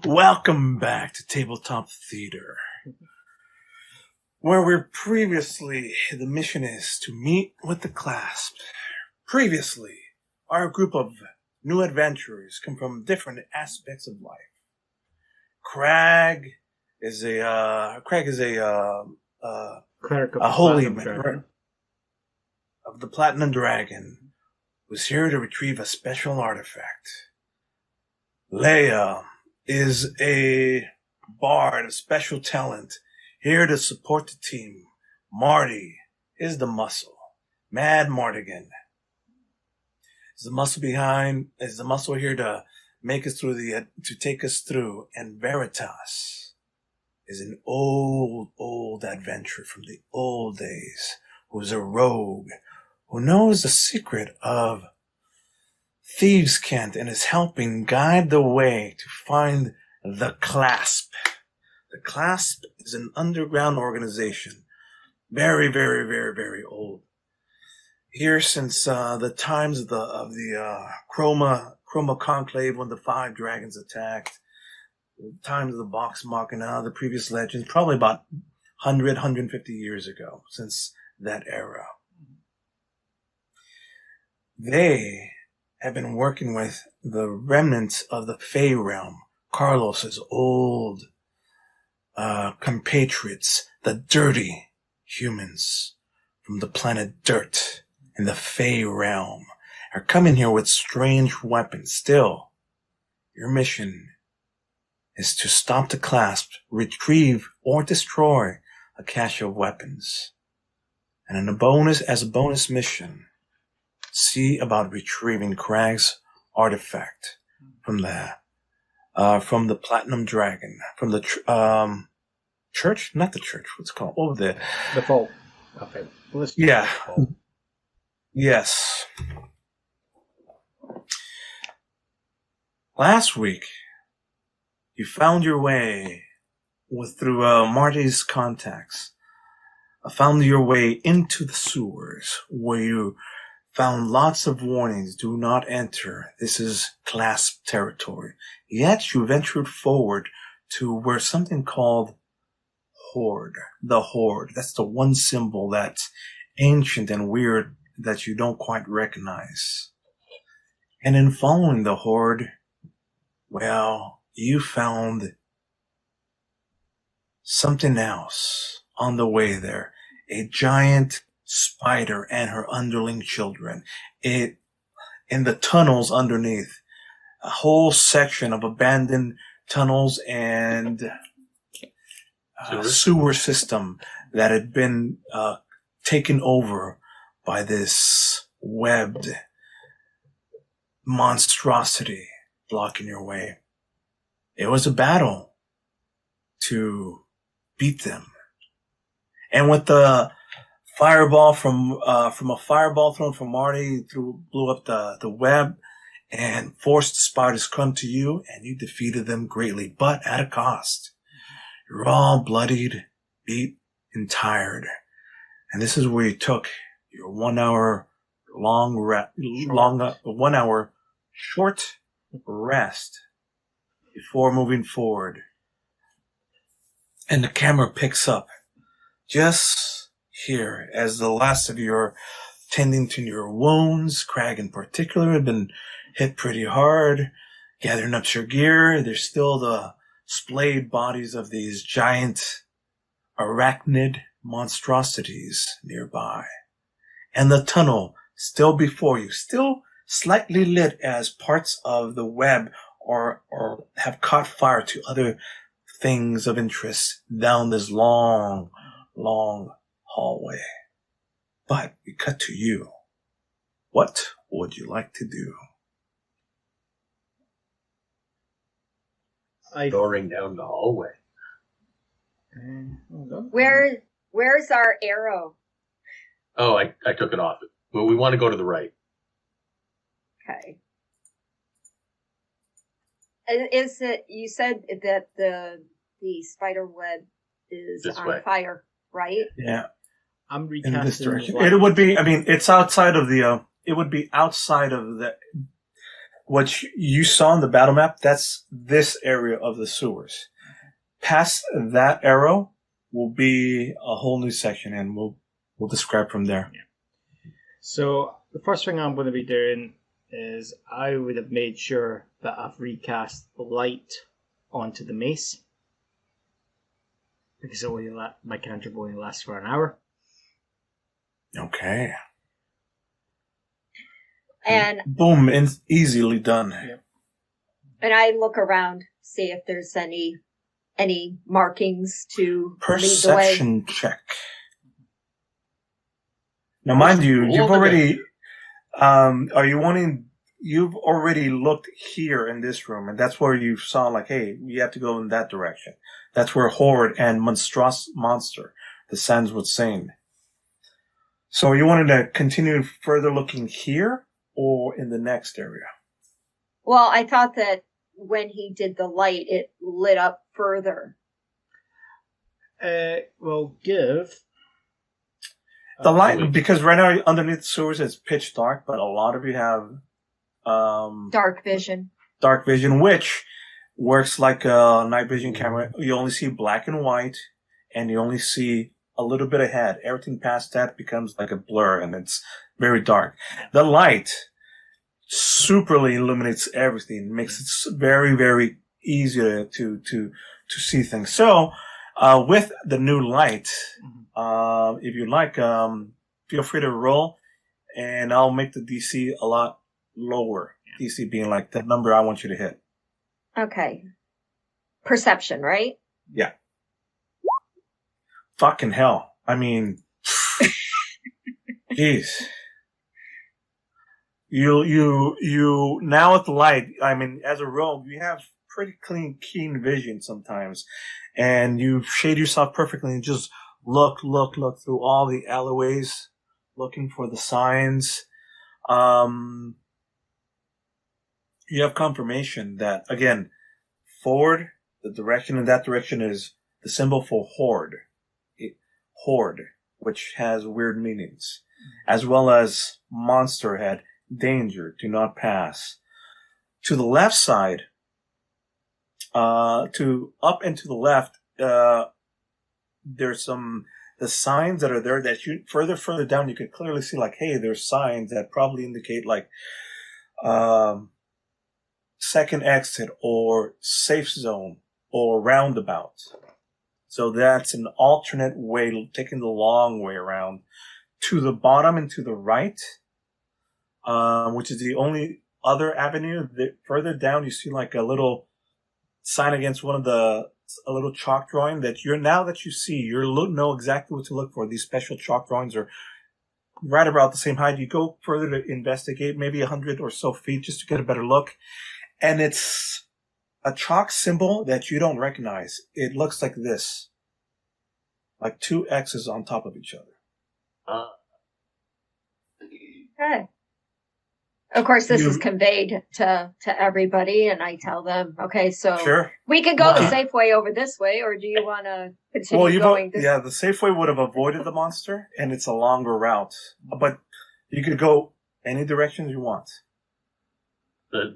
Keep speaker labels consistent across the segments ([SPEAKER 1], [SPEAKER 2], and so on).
[SPEAKER 1] Welcome back to Tabletop Theater, where the mission is to meet with the Clasp. Previously, our group of new adventurers come from different aspects of life. Crag is a holy man of the Platinum Dragon, who's here to retrieve a special artifact. Leia is a bard of special talent, here to support the team. Marty is the muscle. Mad Mardigan is the muscle here to make us to take us through. And Veritas is an old adventurer from the old days, who's a rogue, who knows the secret of Thieves' Cant and is helping guide the way to find the Clasp. The Clasp is an underground organization, very, very, very, very old. Here since the times of the Chroma Conclave, when the 5 dragons attacked, the times of the Vox Machina, the previous legends, probably about 150 years ago, since that era. They have been working with the remnants of the Fey realm, Carlos's old compatriots, the dirty humans from the planet Dirt in the Fey realm, are coming here with strange weapons. Still, your mission is to stop the Clasp, retrieve or destroy a cache of weapons. And as a bonus mission, see about retrieving Crag's artifact from the Platinum Dragon, from the church, not the church. What's it called? Oh, the
[SPEAKER 2] vault. Okay.
[SPEAKER 1] Yeah. Yes. Last week, you found your way through Marty's contacts. Found your way into the sewers, where you found lots of warnings: do not enter. This is Clasp territory. Yet you ventured forward to where something called Horde. The Horde. That's the one symbol that's ancient and weird that you don't quite recognize. And in following the Horde, well, you found something else on the way there. A giant spider and her underling children. In the tunnels underneath, a whole section of abandoned tunnels and sewer system that had been taken over by this webbed monstrosity blocking your way. It was a battle to beat them. And with the fireball from a fireball thrown from Marty, blew up the web and forced the spiders to come to you, and you defeated them greatly, but at a cost. You're all bloodied, beat, and tired. And this is where you took your 1 hour short rest before moving forward. And the camera picks up just here as the last of your tending to your wounds. Crag in particular had been hit pretty hard, gathering up your gear. There's still the splayed bodies of these giant arachnid monstrosities nearby. And the tunnel still before you, still slightly lit as parts of the web or have caught fire to other things of interest down this long hallway. But we cut to you. What would you like to do?
[SPEAKER 3] Soaring down the hallway.
[SPEAKER 4] Where's our arrow?
[SPEAKER 3] Oh, I took it off. Well, we want to go to the right.
[SPEAKER 4] Okay. Is it? You said that the spider web is
[SPEAKER 3] This
[SPEAKER 4] on
[SPEAKER 3] way.
[SPEAKER 4] fire, right?
[SPEAKER 1] Yeah.
[SPEAKER 2] I'm
[SPEAKER 1] In
[SPEAKER 2] recasting
[SPEAKER 1] this direction.
[SPEAKER 2] the light.
[SPEAKER 1] It would be, it's outside of the, it would be outside of the, what you saw on the battle map, that's this area of the sewers. Past that arrow will be a whole new section, and we'll describe from there.
[SPEAKER 2] So the first thing I'm going to be doing is I would have made sure that I've recast the light onto the mace, because my cantrip only lasts for an hour.
[SPEAKER 1] Okay.
[SPEAKER 4] And
[SPEAKER 1] boom, and easily done.
[SPEAKER 2] Yep.
[SPEAKER 4] and I look around, see if there's any markings to lead the way.
[SPEAKER 1] Perception check. Now, mind you,
[SPEAKER 3] Roll
[SPEAKER 1] you've
[SPEAKER 3] the
[SPEAKER 1] already. You've already looked here in this room, and that's where you saw, like, hey, you have to go in that direction. That's where Horde and Monster, the Sands was saying. So you wanted to continue further looking here or in the next area?
[SPEAKER 4] Well, I thought that when he did the light, it lit up further.
[SPEAKER 2] Well, give
[SPEAKER 1] The light, because right now underneath the sewers it's pitch dark, but a lot of you have
[SPEAKER 4] Dark vision.
[SPEAKER 1] dark vision, which works like a night vision camera. You only see black and white, and you only see a little bit ahead. Everything past that becomes like a blur, and it's very dark. The light superly illuminates everything, makes it very, very easy to see things. So, with the new light, if you like, feel free to roll, and I'll make the DC a lot lower. DC being like the number I want you to hit.
[SPEAKER 4] Okay. Perception, right?
[SPEAKER 1] Yeah. Fucking hell. I mean, jeez. You now with the light, I mean, as a rogue, you have pretty keen vision sometimes, and you shade yourself perfectly and just look through all the alleyways, looking for the signs. You have confirmation that, again, forward, the direction in that direction is the symbol for Horde. Horde, which has weird meanings, as well as Monster Head, danger, do not pass. To the left side, to up and to the left, there's the signs that are there that you further down you could clearly see, like, hey, there's signs that probably indicate like second exit or safe zone or roundabout. So that's an alternate way, taking the long way around. To the bottom and to the right, which is the only other avenue. Further down, you see like a little sign against a little chalk drawing that you know exactly what to look for. These special chalk drawings are right about the same height. You go further to investigate, maybe 100 or so feet, just to get a better look. And it's a chalk symbol that you don't recognize. It looks like this. Like two X's on top of each other.
[SPEAKER 4] Okay. Of course, this is conveyed to everybody, and I tell them, okay, so
[SPEAKER 1] Sure.
[SPEAKER 4] we can go the safe way over this way, or do you want to continue going this way?
[SPEAKER 1] Yeah, the safe way would have avoided the monster, and it's a longer route. But you could go any direction you want.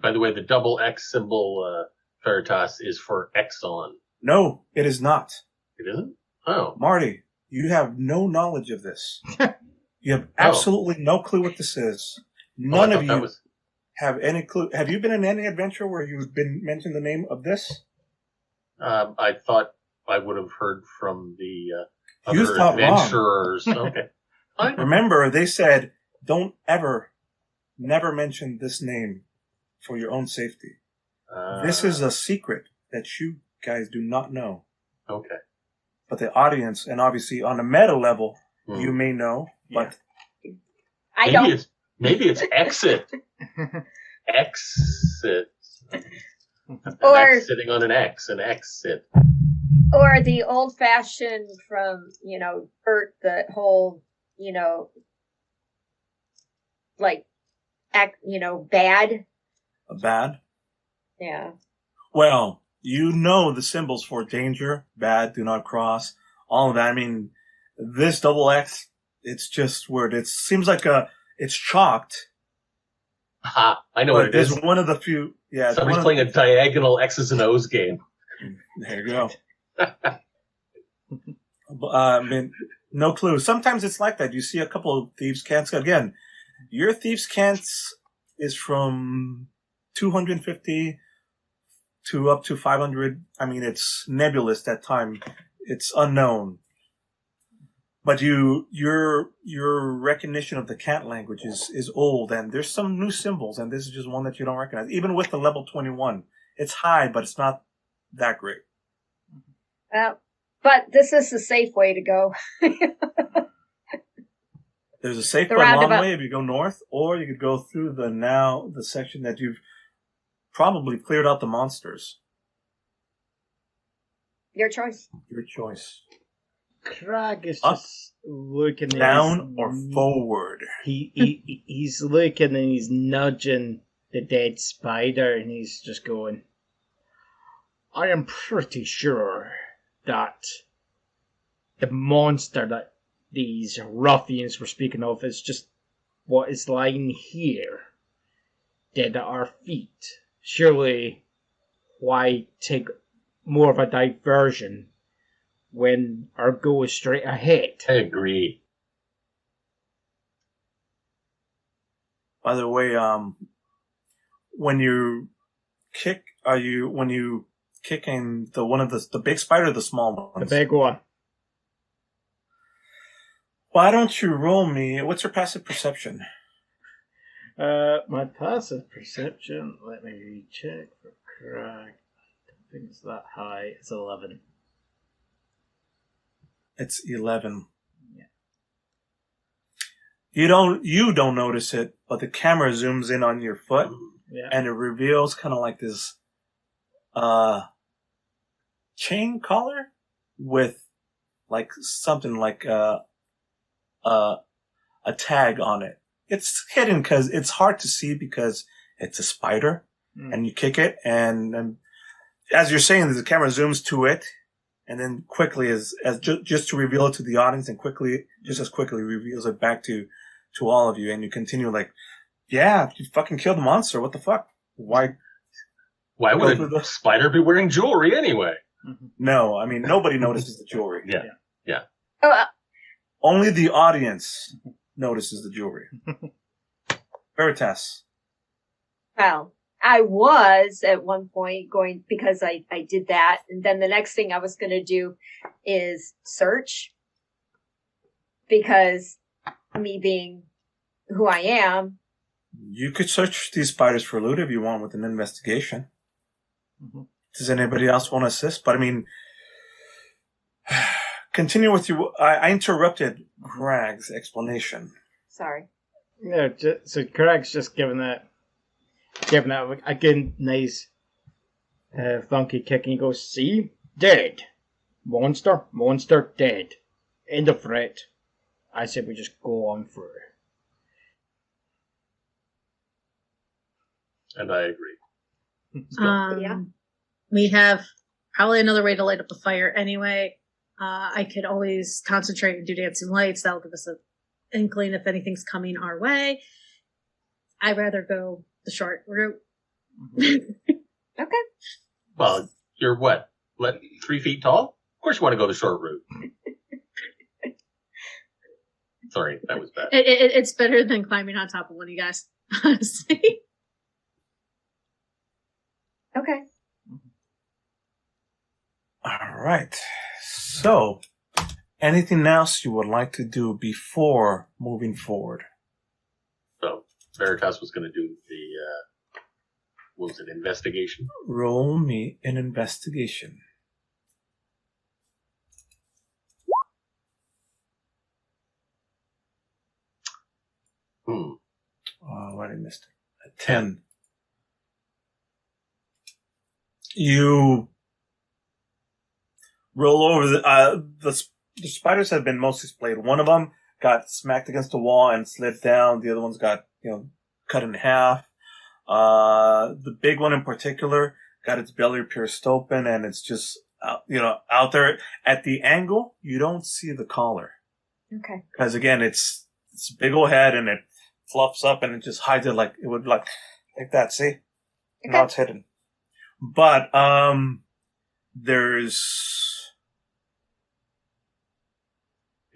[SPEAKER 3] By the way, the double X symbol, Veritas, is for Exxon.
[SPEAKER 1] No, it is not.
[SPEAKER 3] It isn't? Oh.
[SPEAKER 1] Marty, you have no knowledge of this. You have absolutely no clue what this is. None of you have any clue. Have you been in any adventure where you've been mentioned the name of this?
[SPEAKER 3] I thought I would have heard from the
[SPEAKER 1] You
[SPEAKER 3] other
[SPEAKER 1] thought
[SPEAKER 3] adventurers. Okay. Fine.
[SPEAKER 1] Remember, they said, don't never mention this name for your own safety. This is a secret that you guys do not know.
[SPEAKER 3] Okay.
[SPEAKER 1] But the audience, and obviously on a meta level, you may know, but
[SPEAKER 4] I don't.
[SPEAKER 3] Maybe it's exit. Exit.
[SPEAKER 4] Or
[SPEAKER 3] X sitting on an X, an exit.
[SPEAKER 4] Or the old fashioned from, Bert, the whole, like, bad.
[SPEAKER 1] bad.
[SPEAKER 4] Yeah.
[SPEAKER 1] Well, you know the symbols for danger, bad, do not cross, all of that. I mean, this double X, it's just weird. It seems like it's chalked
[SPEAKER 3] Ha! I know what it is.
[SPEAKER 1] There's one of the few. Yeah,
[SPEAKER 3] Somebody's playing a diagonal X's and O's game.
[SPEAKER 1] There you go. I mean, no clue. Sometimes it's like that. You see a couple of thieves' cants. Again, your thieves' cants is from 250 to up to 500. I mean, it's nebulous that time. It's unknown. But your recognition of the cant language is old, and there's some new symbols, and this is just one that you don't recognize. Even with the level 21, it's high, but it's not that great.
[SPEAKER 4] But this is the safe way to go.
[SPEAKER 1] There's a safe but long way if you go north, or you could go through the section that you've probably cleared out the monsters.
[SPEAKER 4] Your choice.
[SPEAKER 1] Your choice.
[SPEAKER 2] Crag is
[SPEAKER 1] Up,
[SPEAKER 2] just looking
[SPEAKER 1] down or forward.
[SPEAKER 2] He's looking and he's nudging the dead spider, and he's just going, I am pretty sure that the monster that these ruffians were speaking of is just what is lying here, dead at our feet. Surely, why take more of a diversion when our goal is straight ahead?
[SPEAKER 3] I agree.
[SPEAKER 1] By the way, when you kick, when you kicking the big spider or the small ones?
[SPEAKER 2] The big one.
[SPEAKER 1] Why don't you roll me? What's your passive perception?
[SPEAKER 2] My passive perception, let me recheck for Crag. I don't think it's that high. It's 11.
[SPEAKER 1] It's 11.
[SPEAKER 2] Yeah.
[SPEAKER 1] You don't notice it, but the camera zooms in on your foot, and it reveals kind of like this chain collar with like something like a tag on it. It's hidden because it's hard to see because it's a spider, and you kick it, and as you're saying, the camera zooms to it, and then quickly just to reveal it to the audience, and just as quickly reveals it back to all of you, and you continue like, yeah, you fucking killed the monster. What the fuck? Why
[SPEAKER 3] would a spider be wearing jewelry anyway?
[SPEAKER 1] No, I mean nobody notices the jewelry.
[SPEAKER 3] Yeah.
[SPEAKER 1] Only the audience notices the jewelry. Veritas.
[SPEAKER 4] Well, I was at one point going, because I did that, and then the next thing I was going to do is search, because me being who I am.
[SPEAKER 1] You could search these spiders for loot if you want with an investigation. Does anybody else want to assist? But I mean, continue with you. I interrupted Crag's explanation.
[SPEAKER 4] Sorry.
[SPEAKER 2] Yeah, so Crag's just giving that a good, nice, funky kick, and he goes, see? Dead. Monster, dead. End of threat. I said we just go on through.
[SPEAKER 3] And I agree.
[SPEAKER 4] Yeah.
[SPEAKER 5] We have probably another way to light up the fire anyway. I could always concentrate and do dancing lights. That'll give us an inkling if anything's coming our way. I'd rather go the short route.
[SPEAKER 4] Okay.
[SPEAKER 3] Well, you're what? 3 feet tall? Of course you want to go the short route. Sorry, that was bad.
[SPEAKER 5] It's better than climbing on top of one of you guys, honestly.
[SPEAKER 4] Okay.
[SPEAKER 1] All right. So, anything else you would like to do before moving forward?
[SPEAKER 3] So, Veritas was going to do what was it, investigation?
[SPEAKER 1] Roll me an investigation. What I missed? A 10. You roll over the spiders have been mostly splayed. One of them got smacked against the wall and slid down. The other one's got cut in half. The big one in particular got its belly pierced open, and it's just out there at the angle. You don't see the collar.
[SPEAKER 4] Okay.
[SPEAKER 1] Because again, it's a big old head, and it fluffs up and it just hides it like it would like that. See?
[SPEAKER 4] Okay.
[SPEAKER 1] Now it's hidden. But there's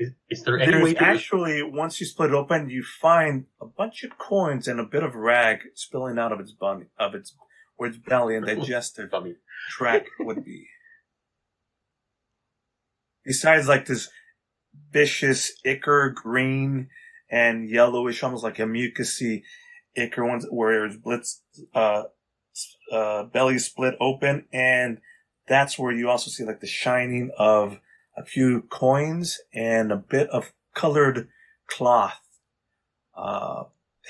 [SPEAKER 3] any way to
[SPEAKER 1] actually, once you split it open, you find a bunch of coins and a bit of rag spilling out of its belly, where its belly and digestive tract would be. Besides, like this vicious ichor, green and yellowish, almost like a mucusy ichor ones, where its belly split open, and that's where you also see like the shining of a few coins and a bit of colored cloth,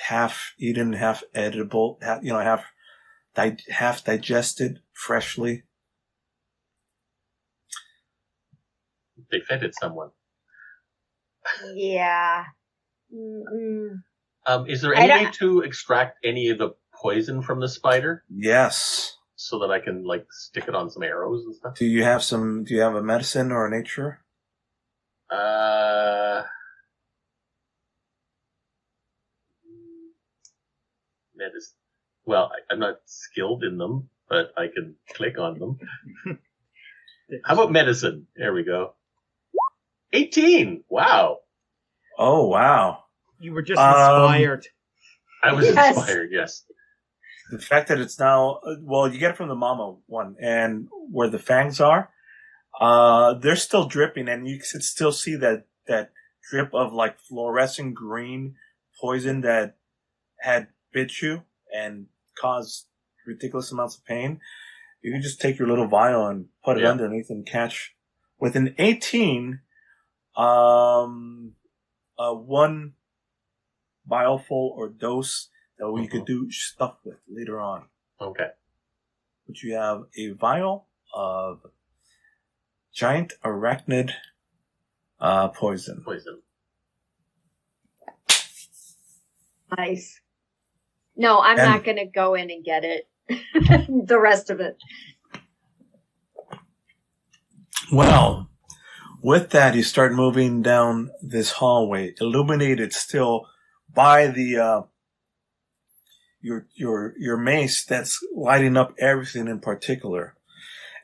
[SPEAKER 1] half eaten, half edible, half digested freshly.
[SPEAKER 3] They fed it someone.
[SPEAKER 4] Yeah.
[SPEAKER 3] Is there any way to extract any of the poison from the spider?
[SPEAKER 1] Yes.
[SPEAKER 3] So that I can like stick it on some arrows and stuff.
[SPEAKER 1] Do you have a medicine or a nature?
[SPEAKER 3] Medicine. Well, I'm not skilled in them, but I can click on them. How about medicine? There we go. 18. Wow.
[SPEAKER 1] Oh, wow.
[SPEAKER 2] You were just inspired.
[SPEAKER 3] I was inspired, yes.
[SPEAKER 1] The fact that it's now, well, you get it from the mama one, and where the fangs are, they're still dripping, and you can still see that drip of like fluorescent green poison that had bit you and caused ridiculous amounts of pain. You can just take your little vial and put it underneath and catch. With an 18, one vial full or dose that we could do stuff with later on.
[SPEAKER 3] Okay.
[SPEAKER 1] But you have a vial of giant arachnid poison.
[SPEAKER 4] Nice. No, I'm not going to go in and get it. The rest of it.
[SPEAKER 1] Well, with that, you start moving down this hallway, illuminated still by the your mace that's lighting up everything in particular.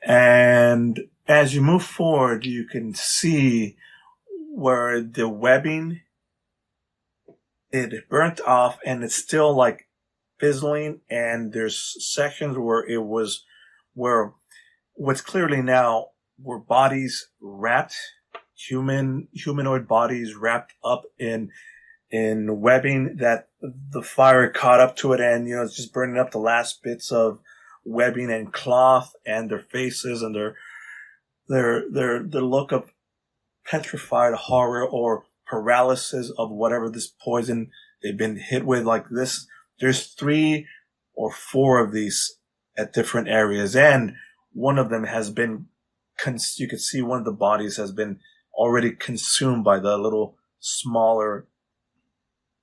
[SPEAKER 1] And as you move forward, you can see where the webbing, it burnt off and it's still like fizzling, and there's sections where what's clearly now were bodies wrapped, humanoid bodies wrapped up in webbing that the fire caught up to it, and it's just burning up the last bits of webbing and cloth, and their faces and their look of petrified horror or paralysis of whatever this poison they've been hit with. Like this, there's 3 or 4 of these at different areas, and one of them has been you could see one of the bodies has been already consumed by the little smaller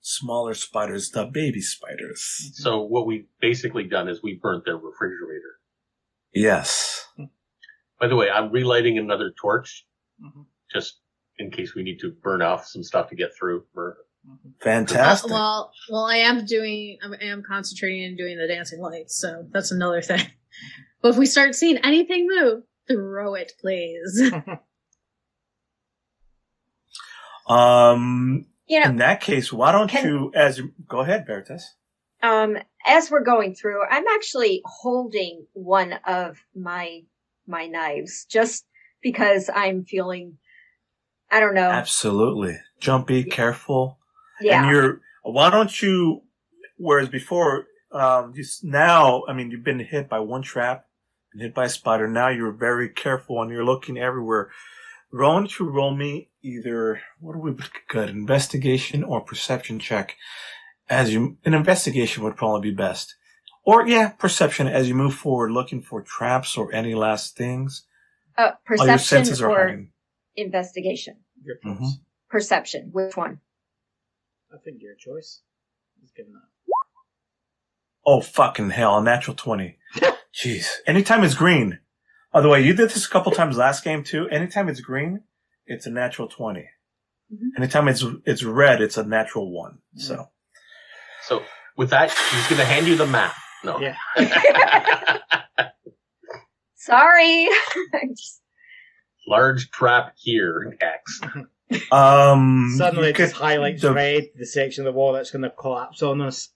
[SPEAKER 1] spiders, the baby spiders.
[SPEAKER 3] So what we basically done is we burnt their refrigerator.
[SPEAKER 1] Yes.
[SPEAKER 3] By the way, I'm relighting another torch, just in case we need to burn off some stuff to get through.
[SPEAKER 1] Fantastic.
[SPEAKER 5] Well, I am concentrating and doing the dancing lights, so that's another thing. But if we start seeing anything move, throw it, please.
[SPEAKER 1] In that case, why don't you go ahead, Veritas.
[SPEAKER 4] As we're going through, I'm actually holding one of my knives just because I'm feeling, I don't know.
[SPEAKER 1] Absolutely. Jumpy, careful.
[SPEAKER 4] Yeah.
[SPEAKER 1] And why don't you, whereas before, you've been hit by one trap, been hit by a spider. Now you're very careful and you're looking everywhere. Why don't you roll me either, what do we good, investigation or perception check? An investigation would probably be best. Or, perception as you move forward, looking for traps or any last things.
[SPEAKER 4] Perception
[SPEAKER 1] your senses are
[SPEAKER 4] or
[SPEAKER 1] hiding.
[SPEAKER 4] Investigation?
[SPEAKER 2] Your choice.
[SPEAKER 1] Mm-hmm.
[SPEAKER 4] Perception. Which one?
[SPEAKER 2] I think your choice is given that.
[SPEAKER 1] Oh, fucking hell. A natural 20. Jeez. Anytime it's green. By the way, you did this a couple times last game, too. Anytime it's green, it's a natural 20. Mm-hmm. Anytime it's red, it's a natural 1. Mm-hmm. So,
[SPEAKER 3] So with that, he's going to hand you the map. No.
[SPEAKER 2] Yeah.
[SPEAKER 4] Sorry.
[SPEAKER 3] Large trap here, X.
[SPEAKER 2] Suddenly it just highlights
[SPEAKER 1] the-
[SPEAKER 2] red the section of the wall that's going to collapse on us.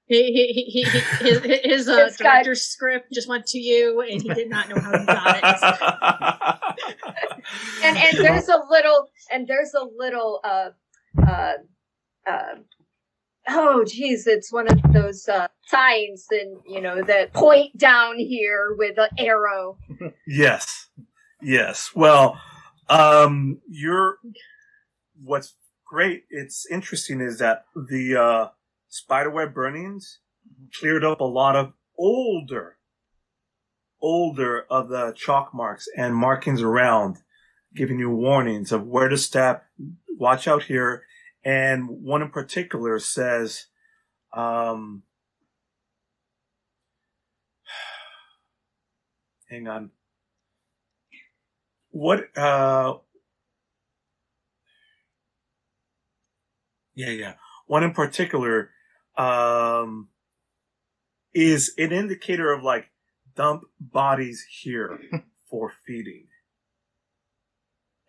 [SPEAKER 5] His
[SPEAKER 4] It's got-
[SPEAKER 5] director's script just went to you, and he did not know how he got it.
[SPEAKER 4] and there's a little oh geez, it's one of those signs and that point down here with an arrow.
[SPEAKER 1] Yes. Well, what's great, it's interesting is that the spiderweb burnings cleared up a lot of older of the chalk marks and markings around, giving you warnings of where to step, watch out here. And one in particular says, hang on. What, yeah. One in particular, is an indicator of like dump bodies here for feeding.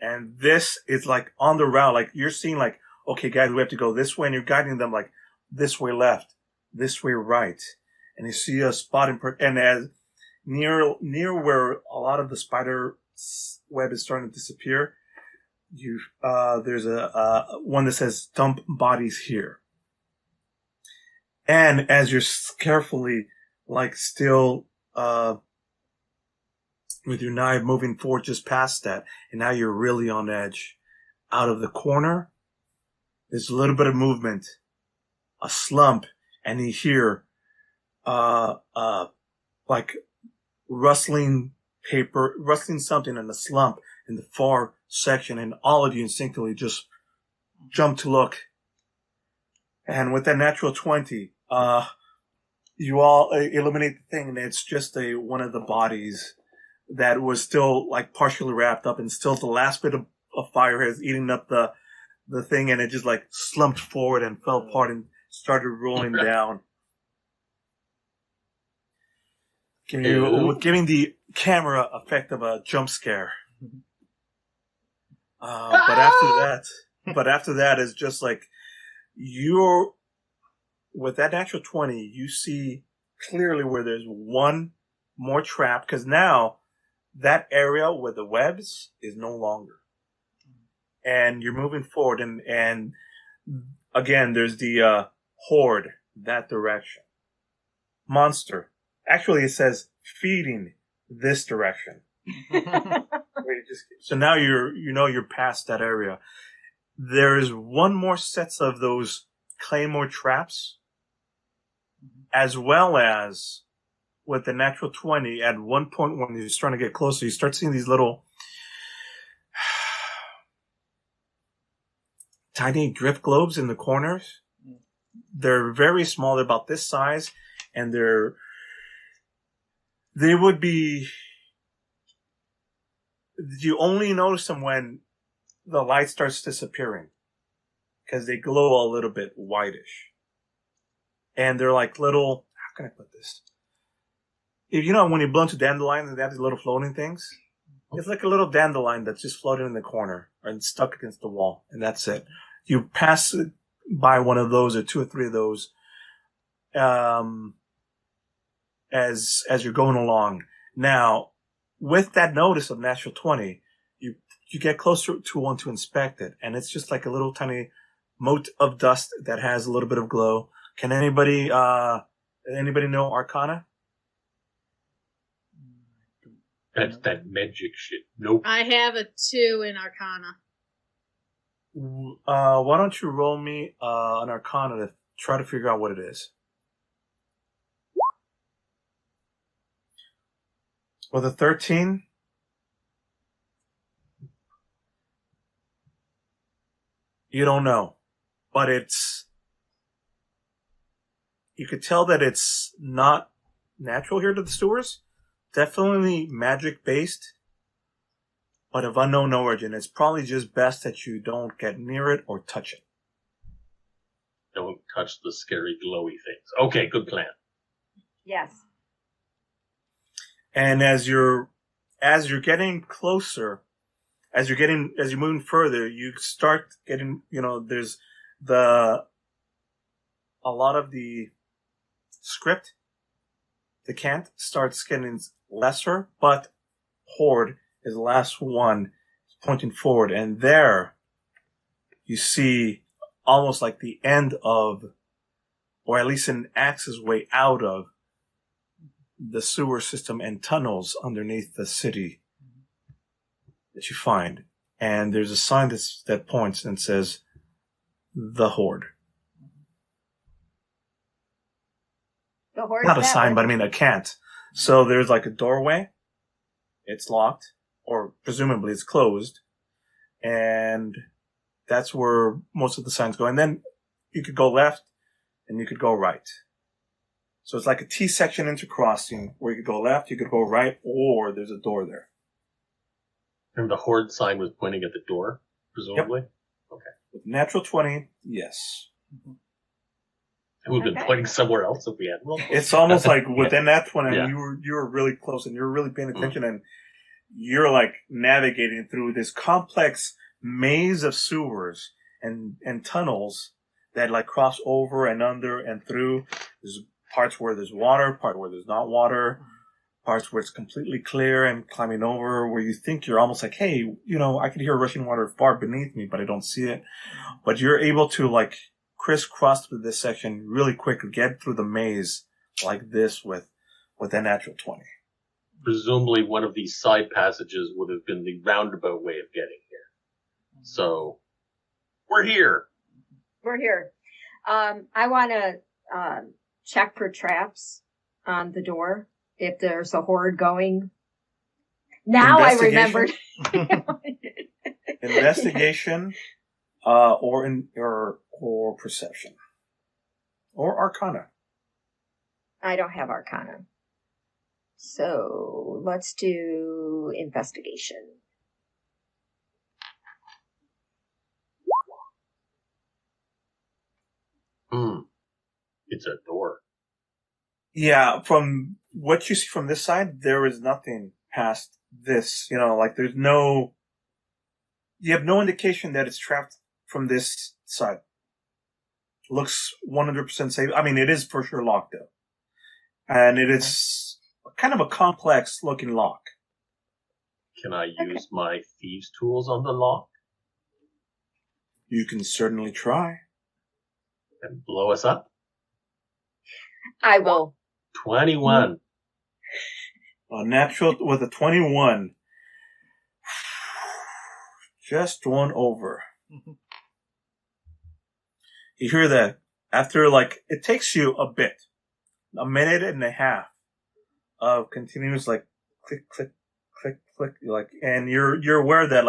[SPEAKER 1] And this is like on the route, like you're seeing like, okay, guys, we have to go this way, and you're guiding them like this way left, this way right. And you see a spot and as near where a lot of the spider web is starting to disappear, there's a one that says dump bodies here. And as you're carefully, like still, with your knife moving forward just past that, and now you're really on edge. Out of the corner, there's a little bit of movement, a slump, and you hear, like rustling paper, rustling something in the slump in the far section, and all of you instinctively just jump to look. And with that natural 20, you all eliminate the thing, and it's just one of the bodies that was still like partially wrapped up, and still the last bit of fire has eaten up the thing, and it just like slumped forward and fell apart and started rolling down. Giving the camera effect of a jump scare. But after that is just like with that natural 20, you see clearly where there's one more trap, because now that area with the webs is no longer. And you're moving forward, and again, there's the horde that direction. Monster. Actually, it says feeding this direction. So now you're past that area. There is one more sets of those claymore traps, as well as with the natural 20. At one point when you're starting to get closer, you start seeing these little tiny drift globes in the corners. They're very small. They're about this size, and they would be. You only notice them when the light starts disappearing, because they glow a little bit whitish, and they're like little. How can I put this? If you know when you blow into dandelions and they have these little floating things, it's like a little dandelion that's just floating in the corner and stuck against the wall, and that's it. You pass by one of those or two or three of those, as you're going along. Now, with that notice of natural 20, you get closer to one to inspect it, and it's just like a little tiny mote of dust that has a little bit of glow. Can anybody know Arcana?
[SPEAKER 3] That's that magic shit. Nope.
[SPEAKER 5] I have a 2 in Arcana.
[SPEAKER 1] Why don't you roll me an Arcana to try to figure out what it is? With a 13, you don't know, but you could tell that it's not natural here to the sewers. Definitely magic based, but of unknown origin. It's probably just best that you don't get near it or touch it.
[SPEAKER 3] Don't touch the scary glowy things. Okay, good plan.
[SPEAKER 4] Yes.
[SPEAKER 1] And as you're getting closer, as you're moving further, you start getting, there's a lot of the script, the cant starts getting lesser, but Horde is the last one pointing forward, and there you see almost like the end of, or at least an axis way out of, the sewer system and tunnels underneath the city that you find. And there's a sign that points and says, "The Horde."
[SPEAKER 4] The Horde.
[SPEAKER 1] Not a sign, but I mean a cant. So there's like a doorway. It's locked, or presumably it's closed. And that's where most of the signs go. And then you could go left and you could go right. So it's like a T-section intercrossing where you could go left, you could go right, or there's a door there.
[SPEAKER 3] And the Horde sign was pointing at the door, presumably? Yep. Okay.
[SPEAKER 1] With natural 20, yes.
[SPEAKER 3] It would have been pointing somewhere else if we had one.
[SPEAKER 1] It's almost like within that 20, and you were really close, and you were really paying attention, and you're like navigating through this complex maze of sewers and tunnels that like cross over and under and through. There's parts where there's water, part where there's not water, parts where it's completely clear and climbing over, where you think you're almost like, hey, I can hear rushing water far beneath me, but I don't see it. But you're able to like crisscross through this section really quickly, get through the maze like this with a natural 20.
[SPEAKER 3] Presumably one of these side passages would have been the roundabout way of getting here. So, we're here.
[SPEAKER 4] We're here. I want to check for traps on the door if there's a horde going. Now I remembered.
[SPEAKER 1] Investigation, or perception, or Arcana.
[SPEAKER 4] I don't have Arcana, so let's do investigation.
[SPEAKER 3] It's a door.
[SPEAKER 1] Yeah, from what you see from this side, there is nothing past this. Like there's no. You have no indication that it's trapped from this side. Looks 100% safe. I mean, it is for sure locked up, and it is kind of a complex looking lock.
[SPEAKER 3] Can I use my thieves' tools on the lock?
[SPEAKER 1] You can certainly try.
[SPEAKER 3] And blow us up?
[SPEAKER 4] I will.
[SPEAKER 3] 21.
[SPEAKER 1] A natural with a 21. Just one over. You hear that after it takes you a bit, a minute and a half of continuous click, click, click, click, and you're aware that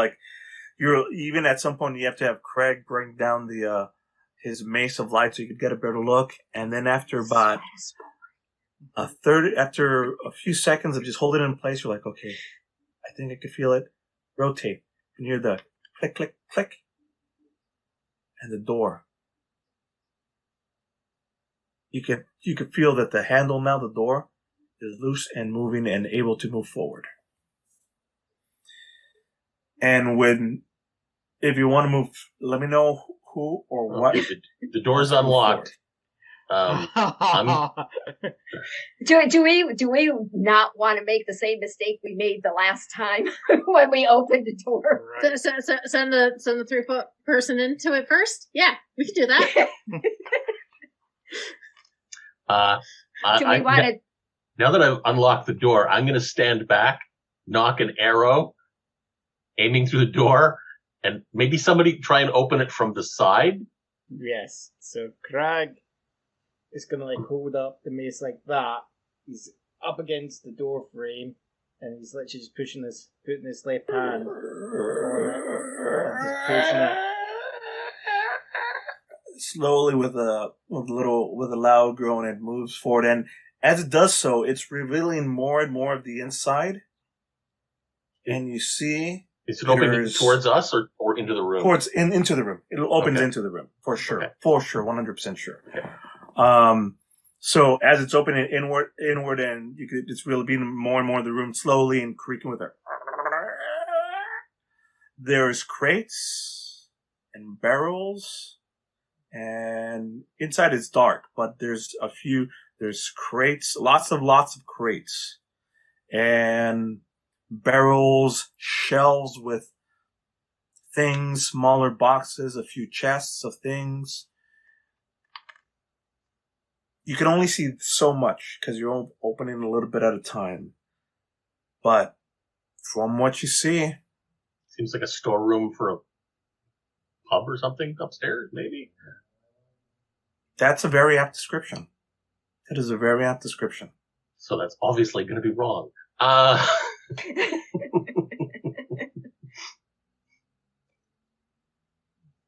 [SPEAKER 1] you're even at some point you have to have Craig bring down his mace of light so you could get a better look, and then after about after a few seconds of just holding it in place, you're like, okay, I think I could feel it. Rotate. You hear the click, click, click, and the door. You could feel that the handle now, the door, is loose and moving and able to move forward. And if you want to move, let me know who or what.
[SPEAKER 3] Okay, the door's unlocked.
[SPEAKER 4] Do we not want to make the same mistake we made the last time when we opened the door?
[SPEAKER 5] Right. Send the 3-foot person into it first. Yeah, we can do that.
[SPEAKER 4] Do we want to?
[SPEAKER 3] Now that I've unlocked the door, I'm going to stand back, knock an arrow, aiming through the door, and maybe somebody try and open it from the side.
[SPEAKER 2] Yes. So Craig is going to hold up the mace like that. He's up against the door frame, and he's literally just putting his left hand on it, and just pushing it.
[SPEAKER 1] Slowly with a loud groan, it moves forward, and as it does so, it's revealing more and more of the inside. And you see
[SPEAKER 3] Is it opening towards us or into the room?
[SPEAKER 1] Into the room. It opens into the room for sure. Okay. For sure, 100% sure. Okay. So as it's opening inward, and it's really being more and more of the room slowly and creaking with it. There's crates and barrels, and inside it's dark, but there's crates, lots of crates, and barrels, shelves with things, smaller boxes, a few chests of things. You can only see so much because you're opening a little bit at a time. But from what you see,
[SPEAKER 3] seems like a storeroom for a pub or something upstairs, maybe.
[SPEAKER 1] That's a very apt description. That is a very apt description.
[SPEAKER 3] So that's obviously going to be wrong.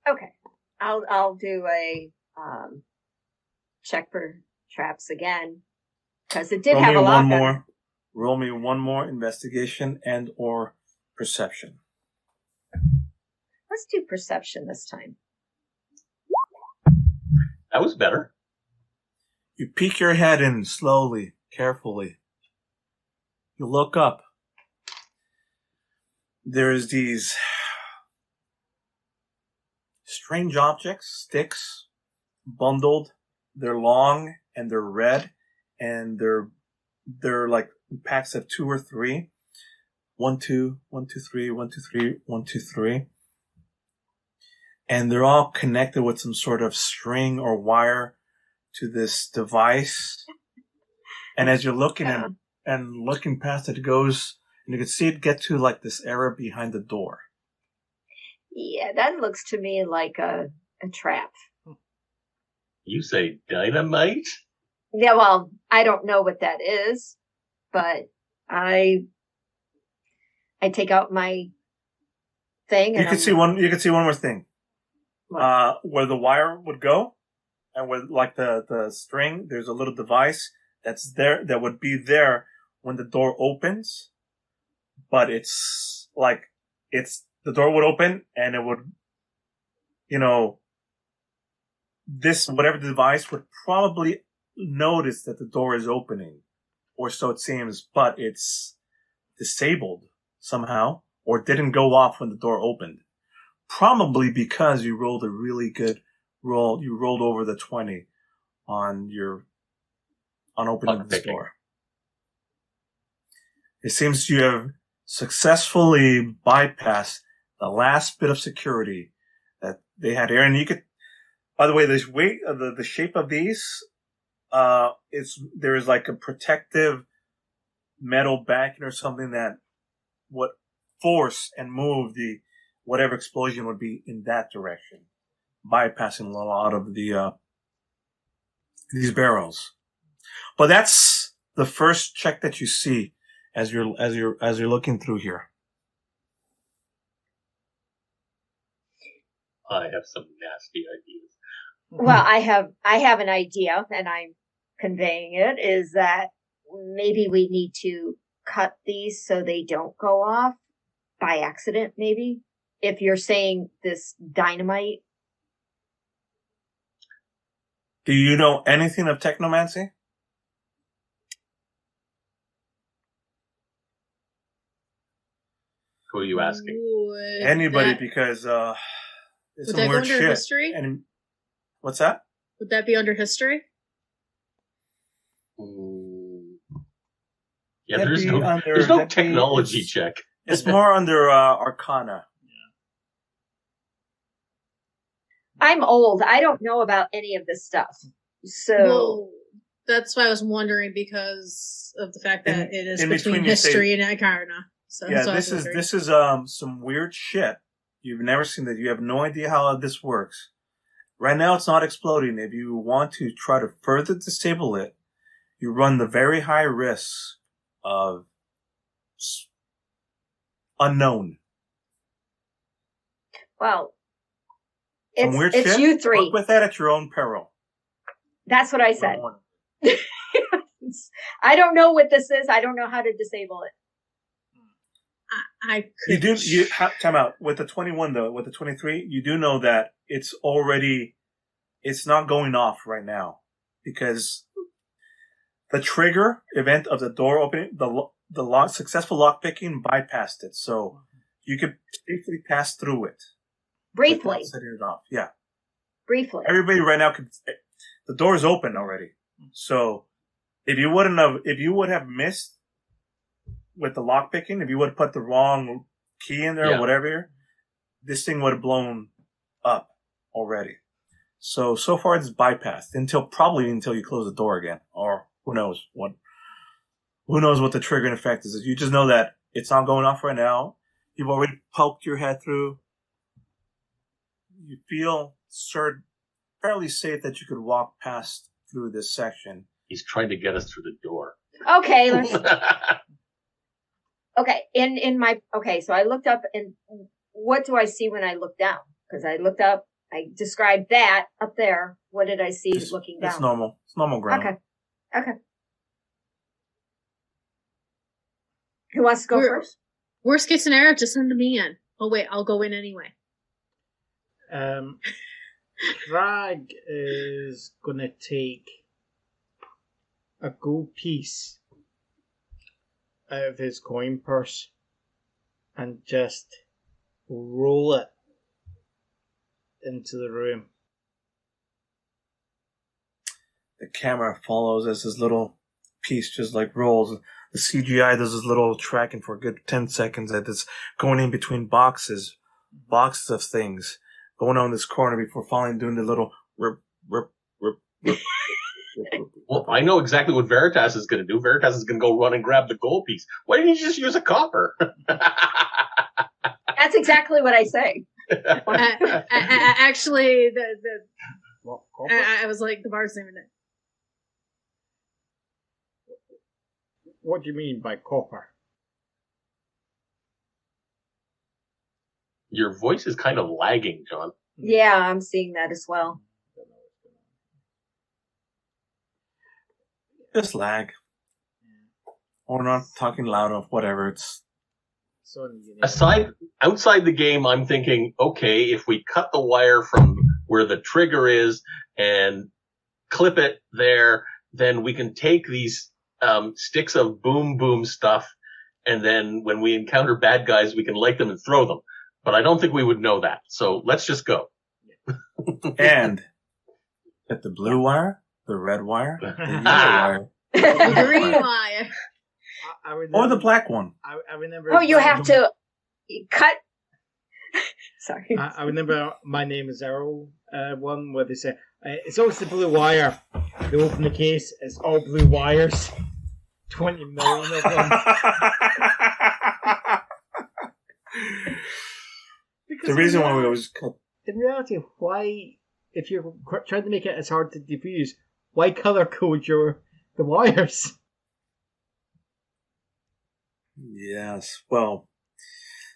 [SPEAKER 4] Okay, I'll do a check for traps again because it did have a lock on it.
[SPEAKER 1] Roll me one more investigation and or perception.
[SPEAKER 4] Let's do perception this time.
[SPEAKER 3] That was better.
[SPEAKER 1] You peek your head in slowly, carefully. You look up. There's these strange objects, sticks, bundled. They're long and they're red, and they're like packs of 2 or 3. 1, 2, 1, 2, 3, 1, 2, 3, 1, 2, 3. And they're all connected with some sort of string or wire to this device. And as you're looking and looking past it, it goes, and you can see it get to like this area behind the door.
[SPEAKER 4] Yeah, that looks to me like a trap.
[SPEAKER 3] You say dynamite?
[SPEAKER 4] Yeah, well, I don't know what that is, but I take out my thing. And
[SPEAKER 1] you can see one more thing. Where the wire would go, and with like the string, there's a little device that's there that would be there when the door opens. But it's like the door would open and it would, this whatever the device would probably notice that the door is opening, or so it seems, but it's disabled somehow or didn't go off when the door opened. Probably because you rolled a really good roll. You rolled over the 20 on opening the door. It seems you have successfully bypassed the last bit of security that they had here. And you could, by the way, the shape of these, there is like a protective metal backing or something that would force and move whatever explosion would be in that direction, bypassing a lot of these barrels. But that's the first check that you see as you're looking through here.
[SPEAKER 3] I have some nasty ideas.
[SPEAKER 4] Well, I have an idea, and I'm conveying it, is that maybe we need to cut these so they don't go off by accident, maybe. If you're saying this dynamite.
[SPEAKER 1] Do you know anything of technomancy?
[SPEAKER 3] Who are you asking?
[SPEAKER 1] Anybody, because it's
[SPEAKER 5] would
[SPEAKER 1] some
[SPEAKER 5] that
[SPEAKER 1] weird
[SPEAKER 5] go under
[SPEAKER 1] shit.
[SPEAKER 5] history?
[SPEAKER 1] And what's that?
[SPEAKER 5] Would that be under history?
[SPEAKER 3] Yeah, there's no technology check.
[SPEAKER 1] It's more under Arcana.
[SPEAKER 4] I'm old. I don't know about any of this stuff. So
[SPEAKER 5] well, that's why I was wondering, because of the fact that it is between history and Arcana. So
[SPEAKER 1] yeah, this is some weird shit. You've never seen that. You have no idea how this works. Right now, it's not exploding. If you want to try to further disable it, you run the very high risk of unknown.
[SPEAKER 4] Well,
[SPEAKER 1] it's
[SPEAKER 4] shit. You three.
[SPEAKER 1] Work with that at your own peril.
[SPEAKER 4] That's what I said. I don't know what this is. I don't know how to disable it.
[SPEAKER 5] I
[SPEAKER 1] You
[SPEAKER 5] could.
[SPEAKER 1] do. Time out with the 21 though. With the 23, you do know that it's already. It's not going off right now because the trigger event of the door opening, the lock, successful lock picking bypassed it, so you could safely pass through it
[SPEAKER 4] Briefly.
[SPEAKER 1] without setting it off. Yeah,
[SPEAKER 4] Briefly.
[SPEAKER 1] everybody right now could. The door is open already, so if you would have missed with the lock picking, if you would have put the wrong key in there or whatever, this thing would have blown up already. So far it's bypassed until you close the door again, or who knows what the triggering effect is. You just know that it's not going off right now. You've already poked your head through. You feel fairly safe that you could walk past through this section.
[SPEAKER 3] He's trying to get us through the door.
[SPEAKER 4] Okay, okay. So I looked up, and what do I see when I look down? Because I looked up, I described that up there. What did I see looking down?
[SPEAKER 1] It's normal. It's normal ground.
[SPEAKER 4] Okay. Who wants to go first?
[SPEAKER 5] Worst case scenario, just send me in. Oh wait, I'll go in anyway.
[SPEAKER 2] Drag is gonna take a gold piece out of his coin purse and just roll it into the room.
[SPEAKER 1] The camera follows as this little piece just like rolls. The CGI does this little tracking for a good 10 seconds that it's going in between boxes of things, going on this corner before finally doing the little rip.
[SPEAKER 3] Well, I know exactly what Veritas is going to do. Veritas is going to go run and grab the gold piece. Why didn't you just use a copper?
[SPEAKER 4] That's exactly what I say.
[SPEAKER 5] Actually,
[SPEAKER 2] What?
[SPEAKER 5] I was like, the bar's name in it.
[SPEAKER 2] What do you mean by copper?
[SPEAKER 3] Your voice is kind of lagging, John.
[SPEAKER 4] Yeah, I'm seeing that as well.
[SPEAKER 1] Just lag. Or not talking loud or whatever. It's
[SPEAKER 3] Outside the game, I'm thinking, okay, if we cut the wire from where the trigger is and clip it there, then we can take these sticks of boom boom stuff, and then when we encounter bad guys, we can light them and throw them. But I don't think we would know that. So let's just go.
[SPEAKER 1] and get the blue wire, the red wire, the yellow wire,
[SPEAKER 5] The green wire.
[SPEAKER 1] or the black one.
[SPEAKER 2] I remember.
[SPEAKER 4] Oh, you have to cut. Sorry.
[SPEAKER 2] I remember My Name is Earl one where they say it's always the blue wire. They open the case, it's all blue wires. 20 million of them.
[SPEAKER 1] The reason why we always cut.
[SPEAKER 2] In reality, why, if you're trying to make it as hard to defuse, why color code the wires?
[SPEAKER 1] Yes, well,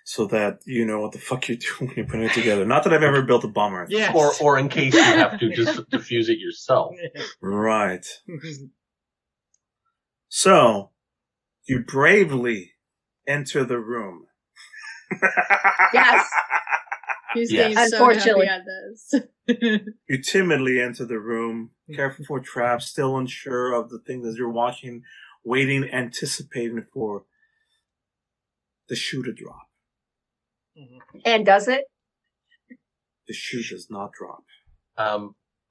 [SPEAKER 1] so that you know what the fuck you're doing when you're putting it together. Not that I've ever built a bomber.
[SPEAKER 2] Yes.
[SPEAKER 3] Or in case you have to just defuse it yourself.
[SPEAKER 1] Right. So, you bravely enter the room.
[SPEAKER 4] Yes.
[SPEAKER 5] He's
[SPEAKER 3] Yes.
[SPEAKER 5] getting so
[SPEAKER 4] Unfortunately.
[SPEAKER 5] happy at this.
[SPEAKER 1] You timidly enter the room, careful for traps, still unsure of the things as you're watching, waiting, anticipating for the shoe to drop.
[SPEAKER 4] And does it?
[SPEAKER 1] The shoe does not drop.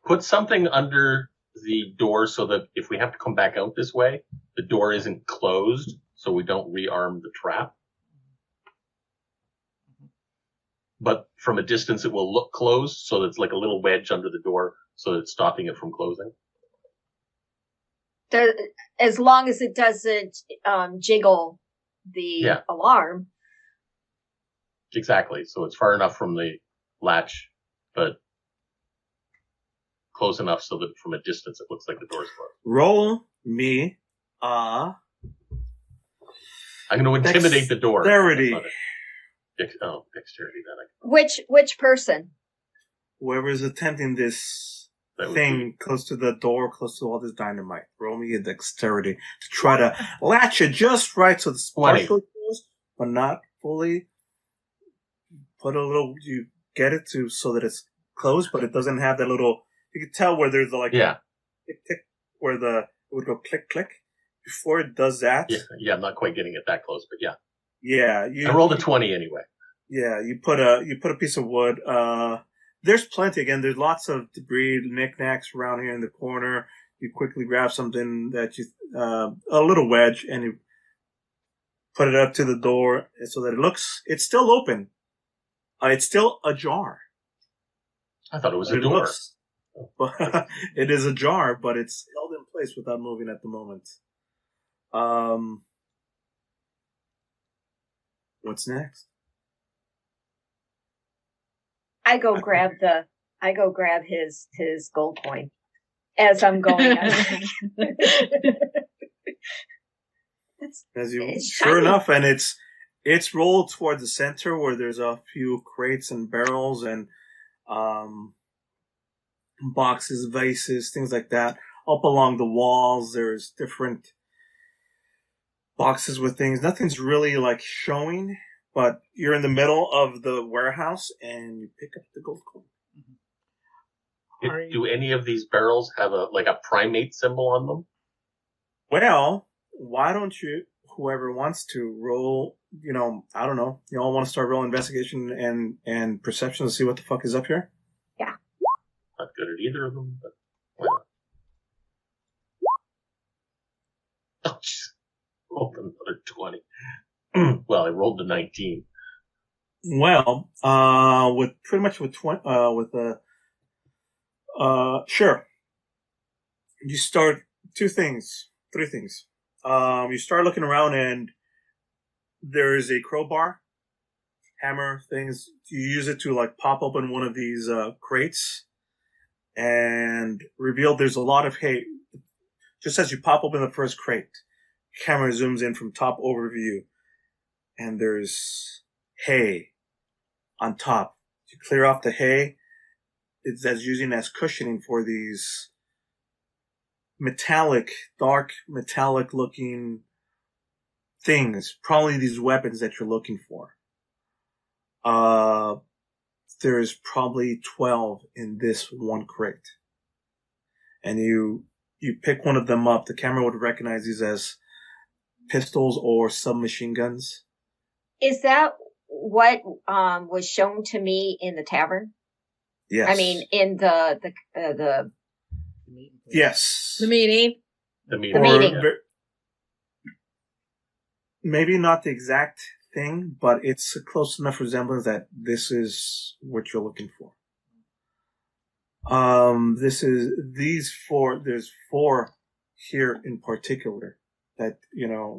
[SPEAKER 3] Put something under the door so that if we have to come back out this way, the door isn't closed, so we don't rearm the trap. But from a distance, it will look closed, so it's like a little wedge under the door, so that it's stopping it from closing.
[SPEAKER 4] As long as it doesn't jiggle the alarm.
[SPEAKER 3] Exactly. So it's far enough from the latch, but close enough so that from a distance it looks like the door's closed.
[SPEAKER 1] Roll me
[SPEAKER 3] I'm going to intimidate the door.
[SPEAKER 1] dexterity.
[SPEAKER 3] Dexterity. Then
[SPEAKER 4] Which person?
[SPEAKER 1] Whoever's attempting this thing close to the door, close to all this dynamite. Roll me a dexterity to try to latch it just right so it's partially closed, but not fully. You get it to so that it's closed, but it doesn't have that little. You can tell where there's like
[SPEAKER 3] Yeah.
[SPEAKER 1] tick tick where it would go click click before it does that.
[SPEAKER 3] Yeah. I'm not quite getting it that close, but yeah.
[SPEAKER 1] Yeah,
[SPEAKER 3] I rolled a 20 anyway.
[SPEAKER 1] Yeah, you put a piece of wood. There's plenty. Again, there's lots of debris, knickknacks around here in the corner. You quickly grab something that a little wedge, and you put it up to the door so that it's still open. It's still ajar.
[SPEAKER 3] I thought it was a door.
[SPEAKER 1] It is ajar, but it's held in place without moving at the moment. What's next?
[SPEAKER 4] I go grab his gold coin as I'm going.
[SPEAKER 1] Sure enough, and it's rolled toward the center where there's a few crates and barrels and boxes, vases, things like that. Up along the walls, there's different boxes with things. Nothing's really like showing, but you're in the middle of the warehouse and you pick up the gold coin.
[SPEAKER 3] Do any of these barrels have a primate symbol on them?
[SPEAKER 1] Well, why don't you, whoever wants to roll, I don't know, you all want to start rolling investigation and perception to see what the fuck is up here?
[SPEAKER 4] Yeah.
[SPEAKER 3] Not good at either of them, but why not? Oh, jeez. Rolled another 20. Well, I rolled the 19.
[SPEAKER 1] Well, sure. You start three things. You start looking around and there is a crowbar, hammer things. You use it to pop open one of these crates and reveal there's a lot of hay. Just as you pop open the first crate, camera zooms in from top overview and there's hay on top. You clear off the hay. That's using as cushioning for these dark metallic looking things. Probably these weapons that you're looking for. There's probably 12 in this one crate. And you pick one of them up. The camera would recognize these as pistols or submachine guns.
[SPEAKER 4] Is that what was shown to me in the tavern?
[SPEAKER 1] Yes.
[SPEAKER 4] I mean, in the
[SPEAKER 1] yes.
[SPEAKER 5] The meeting.
[SPEAKER 3] The meeting.
[SPEAKER 4] meeting.
[SPEAKER 1] Maybe not the exact thing, but it's a close enough resemblance that this is what you're looking for. These four. There's four here in particular. That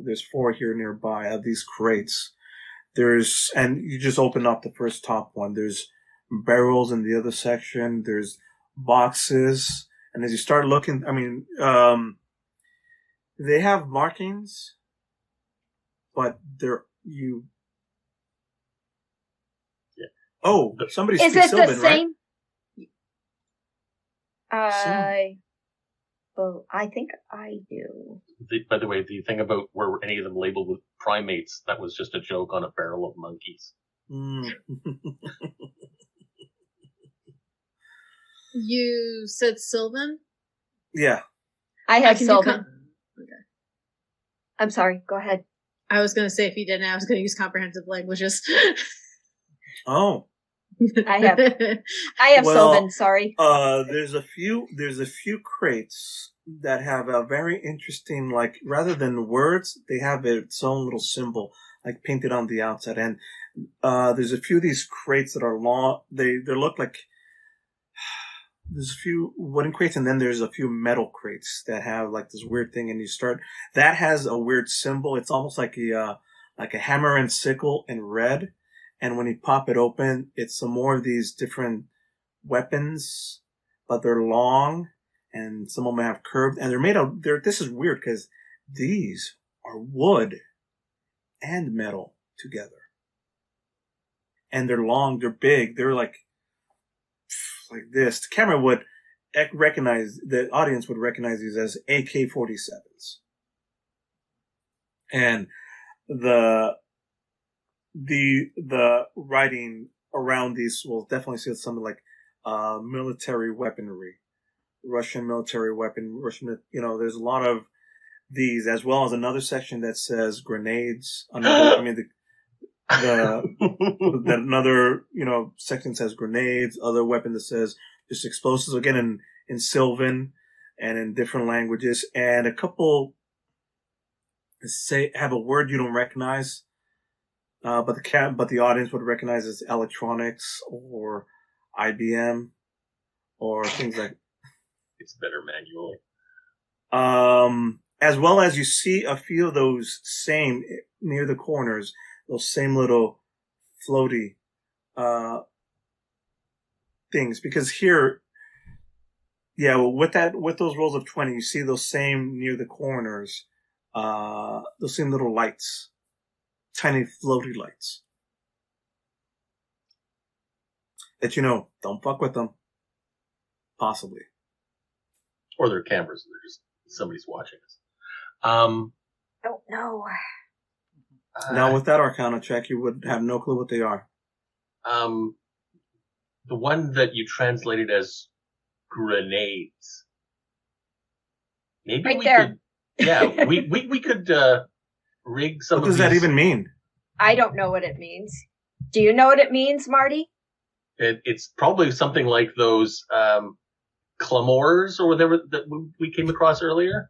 [SPEAKER 1] there's four here nearby of these crates. And you just open up the first top one. There's barrels in the other section. There's boxes. And as you start looking, they have markings, but Yeah. Oh, somebody
[SPEAKER 4] Is
[SPEAKER 1] speaks
[SPEAKER 4] it
[SPEAKER 1] Sylvan,
[SPEAKER 4] the
[SPEAKER 1] right?
[SPEAKER 4] same? Well, I think I do.
[SPEAKER 3] By the way, the thing about were any of them labeled with primates, that was just a joke on a barrel of monkeys.
[SPEAKER 1] Mm.
[SPEAKER 5] You said Sylvan?
[SPEAKER 1] Yeah.
[SPEAKER 4] I have
[SPEAKER 5] Can you
[SPEAKER 4] Sylvan.
[SPEAKER 5] Okay.
[SPEAKER 4] I'm sorry. Go ahead.
[SPEAKER 5] I was going to say if you didn't, I was going to use comprehensive languages.
[SPEAKER 1] Oh.
[SPEAKER 4] I have Sylvan. Sorry.
[SPEAKER 1] There's a few crates that have a very interesting, rather than words, they have its own little symbol, painted on the outside. And there's a few of these crates that are long. They look like there's a few wooden crates, and then there's a few metal crates that have this weird thing. And that has a weird symbol. It's almost like a hammer and sickle in red. And when you pop it open, it's some more of these different weapons, but they're long, and some of them have curved, and they're made of. This is weird because these are wood and metal together, and they're long, they're big, they're like this. The camera would recognize, the audience would recognize these as AK-47s, and the writing around these will definitely say something like military weaponry, Russian military weapon, there's a lot of these, as well as another section that says grenades. Another section says grenades, other weapon that says just explosives, again in Sylvan and in different languages, and a couple have a word you don't recognize, but the audience would recognize as electronics or IBM or things like.
[SPEAKER 3] It's better manually.
[SPEAKER 1] As well as you see a few of those same near the corners, those same little floaty things, because here, with those rolls of 20, you see those same near the corners, those same little lights, tiny floaty lights that don't fuck with them, possibly,
[SPEAKER 3] or they're cameras. They're just somebody's watching us.
[SPEAKER 4] Don't know.
[SPEAKER 1] Now, with that Arcana check, you would have no clue what they are.
[SPEAKER 3] The one that you translated as grenades. Maybe
[SPEAKER 4] right
[SPEAKER 3] we
[SPEAKER 4] there.
[SPEAKER 3] could. Yeah, we could rig some.
[SPEAKER 1] What does that even mean?
[SPEAKER 4] I don't know what it means. Do you know what it means, Marty?
[SPEAKER 3] It's probably something like those claymores or whatever that we came across earlier.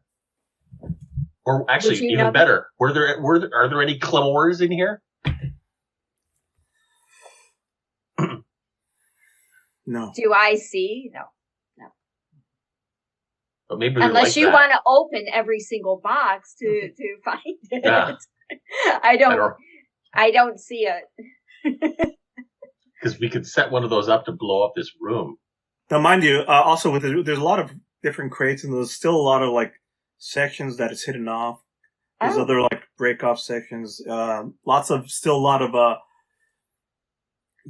[SPEAKER 3] Or actually, even better, are there any claymores in here?
[SPEAKER 1] No.
[SPEAKER 4] Do I see? No.
[SPEAKER 3] But maybe
[SPEAKER 4] unless you want to open every single box to find it. Yeah. I don't see it.
[SPEAKER 3] Because we could set one of those up to blow up this room.
[SPEAKER 1] Now, mind you, also there's a lot of different crates, and there's still a lot of sections that is hidden off. There's other break off sections. A lot of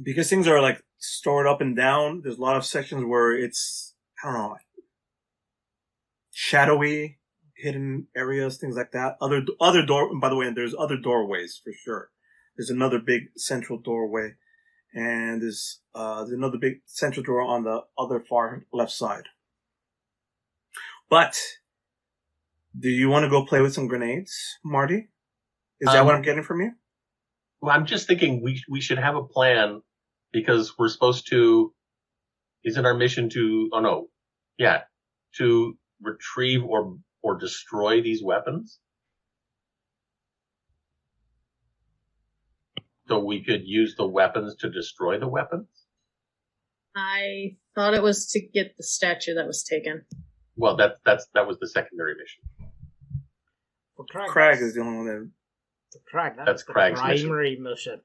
[SPEAKER 1] because things are stored up and down. There's a lot of sections where it's, I don't know, shadowy, hidden areas, things like that. Other door. By the way, there's other doorways for sure. There's another big central doorway, and there's another big central door on the other far left side. But do you want to go play with some grenades, Marty? Is that what I'm getting from you?
[SPEAKER 3] Well, I'm just thinking we should have a plan, because we're supposed to. Isn't our mission to? Oh no, yeah, to retrieve or destroy these weapons? So we could use the weapons to destroy the weapons?
[SPEAKER 5] I thought it was to get the statue that was taken.
[SPEAKER 3] Well, that was the secondary mission.
[SPEAKER 2] For
[SPEAKER 1] Crag is the only one that.
[SPEAKER 2] Crag,
[SPEAKER 3] that's
[SPEAKER 2] the
[SPEAKER 3] Crag's
[SPEAKER 2] primary mission.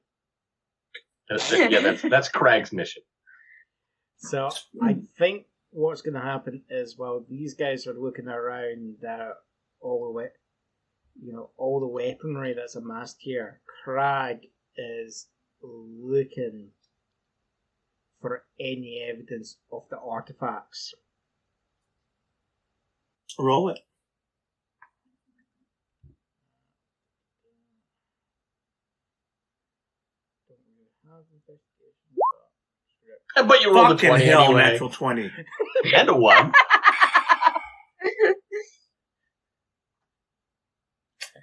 [SPEAKER 3] That's Crag's mission.
[SPEAKER 2] So I think what's going to happen is, while these guys are looking around all the weaponry that's amassed here, Crag is looking for any evidence of the artifacts.
[SPEAKER 1] Roll it.
[SPEAKER 3] But you rolled a 20 anyway.
[SPEAKER 1] Natural 20.
[SPEAKER 3] And a 1.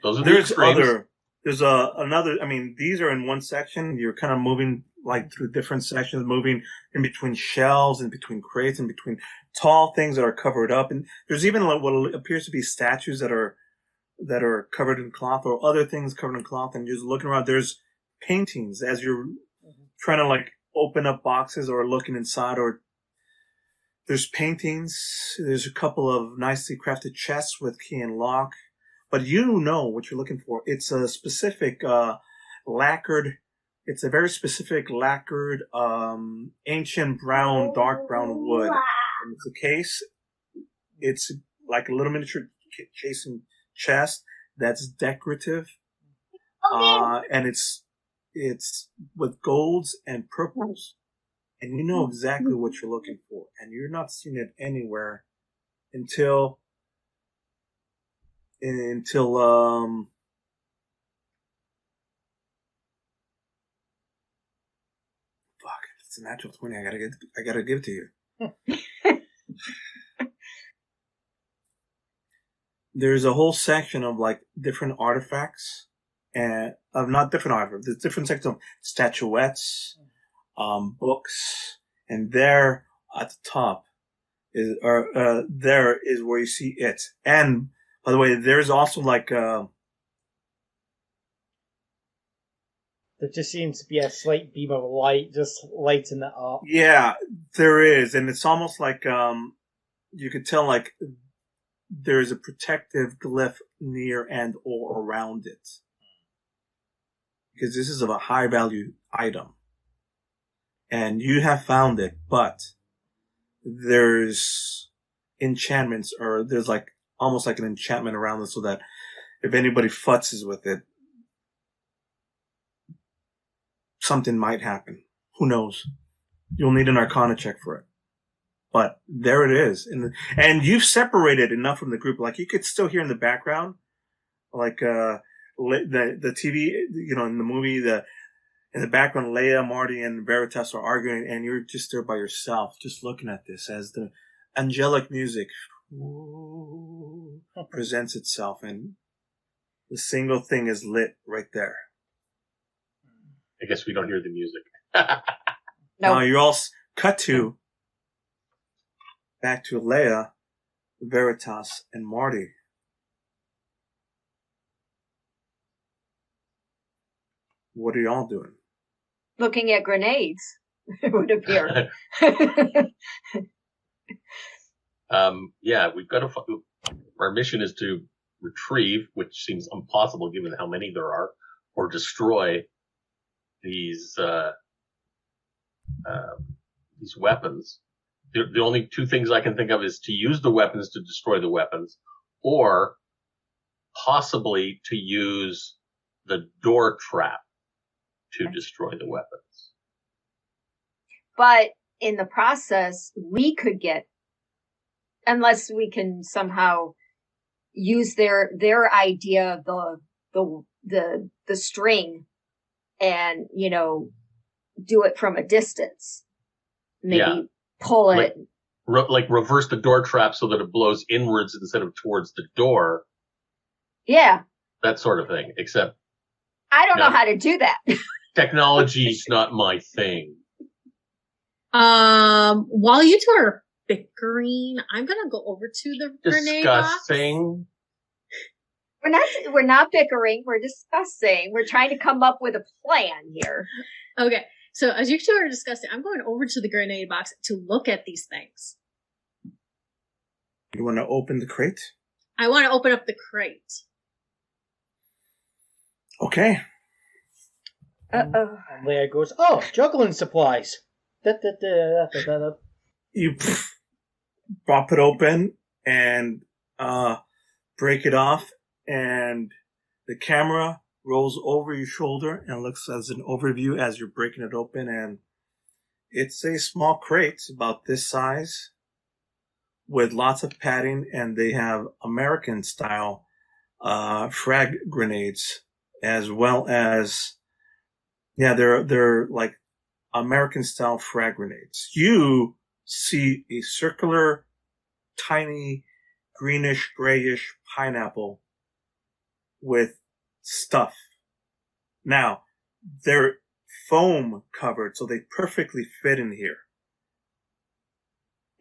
[SPEAKER 3] Those are
[SPEAKER 1] There's another. I mean, these are in one section. You're kind of moving through different sections, moving in between shelves, in between crates, in between tall things that are covered up, and there's even what appears to be statues that are covered in cloth, or other things covered in cloth. And you're just looking around. There's paintings as you're trying to open up boxes or looking inside, or there's paintings. There's a couple of nicely crafted chests with key and lock. But you know what you're looking for. It's a specific lacquered. It's a very specific lacquered, ancient brown, dark brown wood. And it's a case. It's like a little miniature case and chest that's decorative, and it's with golds and purples, and you know exactly what you're looking for, and you're not seeing it anywhere until It's a natural 20. I gotta give it to you. There's a whole section of like different artifacts and of not different artifacts. There's different sections of statuettes, books, and there at the top is there is where you see it. And by the way, there's also like
[SPEAKER 2] There just seems to be a slight beam of light just lighting it up.
[SPEAKER 1] yeah, there is, and it's almost like you could tell like there's a protective glyph near and or around it. Because this is of a high value item. And you have found it, but there's enchantments, or there's like almost like an enchantment around it so that if anybody futzes with it, something might happen. Who knows? You'll need an Arcana check for it. But there it is. And you've separated enough from the group. Like you could still hear in the background, like, the TV, you know, in the movie, in the background, Leia, Marty, and Veritas are arguing, and you're just there by yourself, just looking at this as the angelic music presents itself, and the single thing is lit right there.
[SPEAKER 3] I guess we don't hear the music.
[SPEAKER 4] No.
[SPEAKER 1] Now you're all cut to back to Leia, Veritas, and Marty. What are y'all doing?
[SPEAKER 4] Looking at grenades, it would appear.
[SPEAKER 3] Yeah, we've got to. Our mission is to retrieve, which seems impossible given how many there are, or destroy these weapons. The only two things I can think of is to use the weapons to destroy the weapons, or possibly to use the door trap to destroy the weapons.
[SPEAKER 4] But in the process, we could get, unless we can somehow use their idea of the string and, you know, do it from a distance. Maybe pull it.
[SPEAKER 3] Like reverse the door trap so that it blows inwards instead of towards the door.
[SPEAKER 4] Yeah.
[SPEAKER 3] That sort of thing. Except
[SPEAKER 4] I don't know how to do that.
[SPEAKER 3] Technology's not my thing.
[SPEAKER 5] While you two are bickering, I'm gonna go over to the grenade box.
[SPEAKER 3] Disgusting.
[SPEAKER 4] We're not bickering. We're discussing. We're trying to come up with a plan here.
[SPEAKER 5] Okay. So as you two are discussing, I'm going over to the grenade box to look at these things.
[SPEAKER 1] You want to open the crate?
[SPEAKER 5] I want to open up the crate.
[SPEAKER 1] Okay.
[SPEAKER 4] Uh-oh.
[SPEAKER 2] And Leia goes, "Oh, juggling supplies."
[SPEAKER 1] You pop it open and break it off, and the camera rolls over your shoulder and looks as an overview as you're breaking it open, and it's a small crate about this size with lots of padding, and they have American style frag grenades, as well as they're like American style frag grenades. You see a circular, tiny, greenish, grayish pineapple with stuff. Now, they're foam covered, so they perfectly fit in here.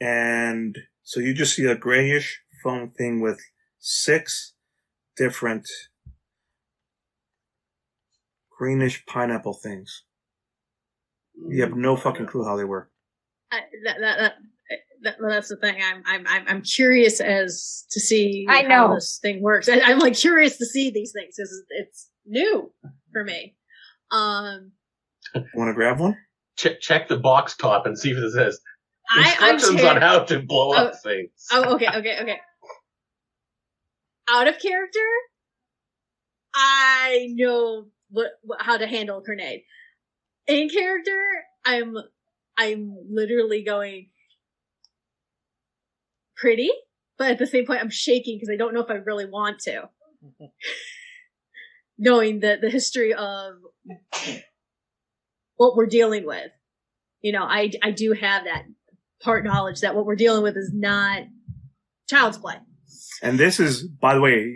[SPEAKER 1] And so you just see a grayish foam thing with 6 different greenish pineapple things. You have no fucking clue how they work.
[SPEAKER 5] That's the thing. I'm curious as to see
[SPEAKER 4] I
[SPEAKER 5] how
[SPEAKER 4] know.
[SPEAKER 5] this thing works. I'm like curious to see these things. It's new for me.
[SPEAKER 1] Want to grab one?
[SPEAKER 3] Check the box top and see if it says
[SPEAKER 5] I'm
[SPEAKER 3] instructions on how to blow up things.
[SPEAKER 5] Oh, okay. Out of character, I know how to handle a grenade. In character, I'm literally going pretty, but at the same point, I'm shaking because I don't know if I really want to. Knowing the history of what we're dealing with. I do have that part knowledge that what we're dealing with is not child's play.
[SPEAKER 1] And this is, by the way,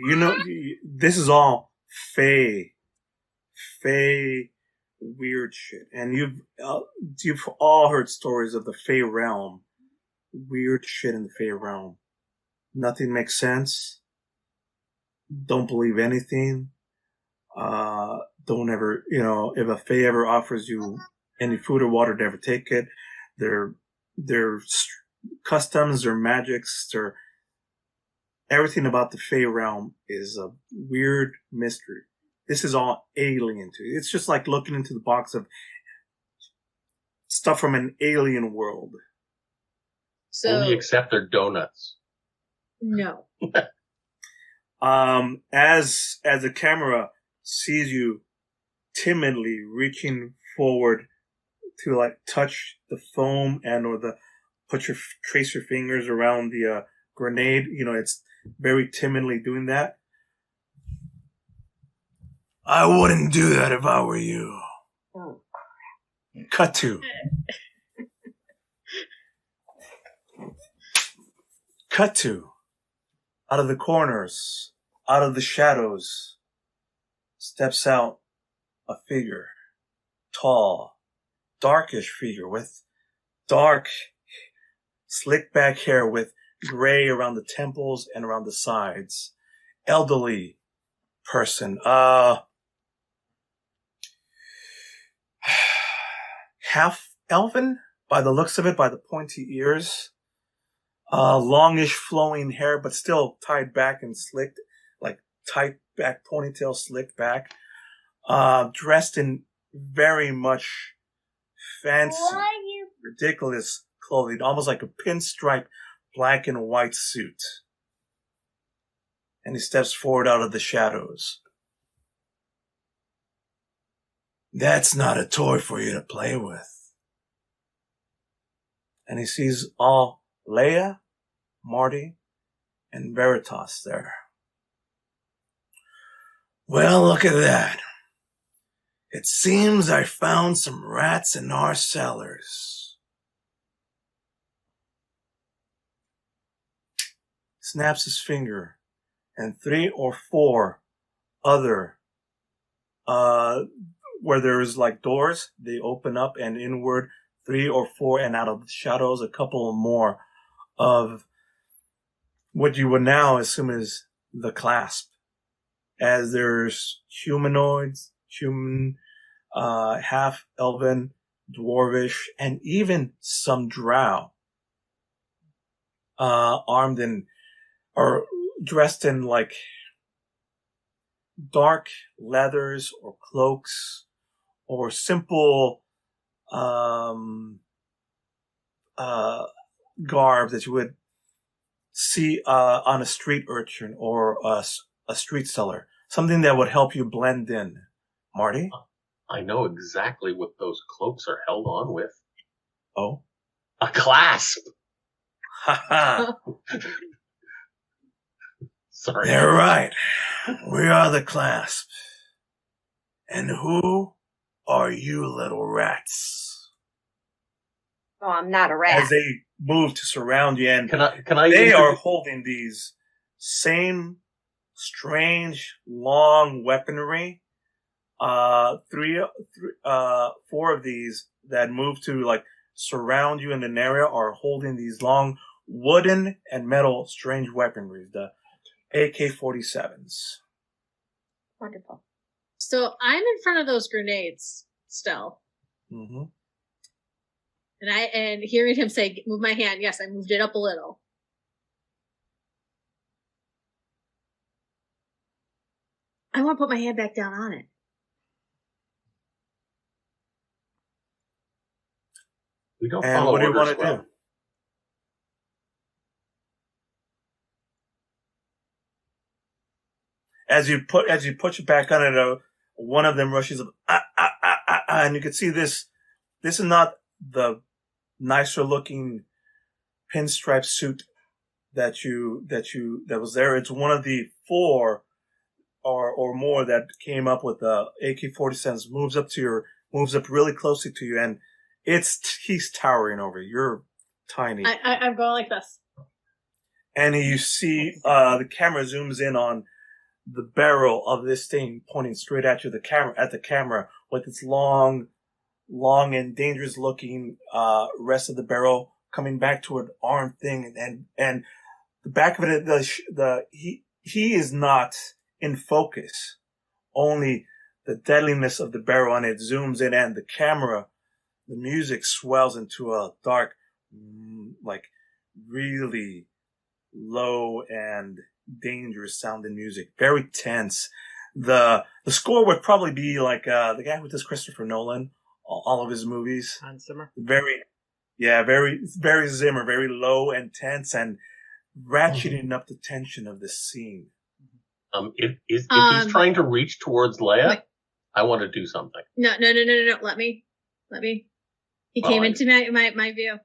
[SPEAKER 1] this is all Fey weird shit. And you've all heard stories of the Fey realm. Weird shit in the Fey realm. Nothing makes sense. Don't believe anything. Don't ever, if a Fey ever offers you any food or water, never take it. Their customs, their magics, everything about the Fey realm is a weird mystery. This is all alien to you. It's just like looking into the box of stuff from an alien world.
[SPEAKER 5] So
[SPEAKER 3] Only accept their donuts.
[SPEAKER 5] No.
[SPEAKER 1] As the camera sees you timidly reaching forward to like touch the foam trace your fingers around the grenade, it's very timidly doing that. I wouldn't do that if I were you.
[SPEAKER 4] Oh.
[SPEAKER 1] Cut to. Cut to. Out of the corners, out of the shadows, steps out a figure. Tall, darkish figure with dark, slick back hair with gray around the temples and around the sides. Elderly person. Half elven by the looks of it, by the pointy ears. Longish flowing hair, but still tied back and slicked, like tight back ponytail slicked back. Dressed in very much fancy, ridiculous clothing, almost like a pinstripe black and white suit. And he steps forward out of the shadows. That's not a toy for you to play with. And he sees all Leia, Marty, and Veritas there. Well, look at that. It seems I found some rats in our cellars. Snaps his finger, and 3 or 4 other, where there's like doors, they open up and inward, 3 or 4, and out of the shadows, a couple more of what you would now assume is the Clasp. As there's humanoids, human, half elven, dwarvish, and even some drow, armed in, or dressed in like dark leathers or cloaks or simple, garb that you would see on a street urchin or a street seller. Something that would help you blend in. Marty?
[SPEAKER 3] I know exactly what those cloaks are held on with.
[SPEAKER 1] Oh?
[SPEAKER 3] A clasp!
[SPEAKER 1] Ha
[SPEAKER 3] Sorry.
[SPEAKER 1] They're right. We are the Clasp. And who are you little rats?
[SPEAKER 4] Oh, I'm not a rat.
[SPEAKER 1] As they move to surround you, and
[SPEAKER 3] Can I
[SPEAKER 1] they are holding these same strange long weaponry. 4 of these that move to like surround you in an area are holding these long wooden and metal strange weaponry, the AK-47s.
[SPEAKER 4] Wonderful.
[SPEAKER 5] So I'm in front of those grenades still.
[SPEAKER 1] Mm-hmm.
[SPEAKER 5] And hearing him say, move my hand, yes, I moved it up a little. I want to put my hand back down on it.
[SPEAKER 3] We don't
[SPEAKER 1] And
[SPEAKER 3] follow
[SPEAKER 1] what do you
[SPEAKER 3] orders
[SPEAKER 1] want to
[SPEAKER 3] well.
[SPEAKER 1] do? As you put it back on it, one of them rushes up, and you can see this. This is not the nicer looking pinstripe suit that was there. It's one of the 4 or more that came up with the AK-47s. Moves up really closely to you, and He's towering over you. You're tiny.
[SPEAKER 5] I'm going like this.
[SPEAKER 1] And you see the camera zooms in on the barrel of this thing pointing straight at you, the camera with its long and dangerous looking rest of the barrel coming back to an arm thing, and the back of it, he is not in focus. Only the deadliness of the barrel, and it zooms in, and the camera, the music swells into a dark, like really low and dangerous sounding music, very tense. The score would probably be like the guy who does Christopher Nolan, all of his movies.
[SPEAKER 2] Hans Zimmer.
[SPEAKER 1] Very Zimmer, very low and tense, and ratcheting up the tension of the scene.
[SPEAKER 3] If he's trying to reach towards Leia, wait. I want to do something.
[SPEAKER 5] No. Let me. He came into my view.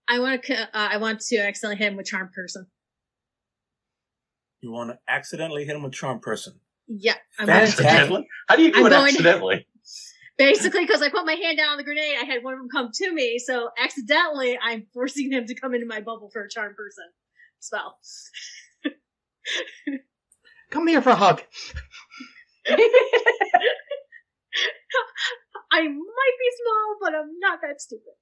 [SPEAKER 5] I want to accidentally hit him with Charm Person.
[SPEAKER 1] You want to accidentally hit him with Charm Person?
[SPEAKER 5] Yeah.
[SPEAKER 3] Accidentally? How do you do it accidentally?
[SPEAKER 5] Basically, because I put my hand down on the grenade, I had one of them come to me, so accidentally I'm forcing him to come into my bubble for a Charm Person spell.
[SPEAKER 2] Come here for a hug.
[SPEAKER 5] I might be small, but I'm not that stupid.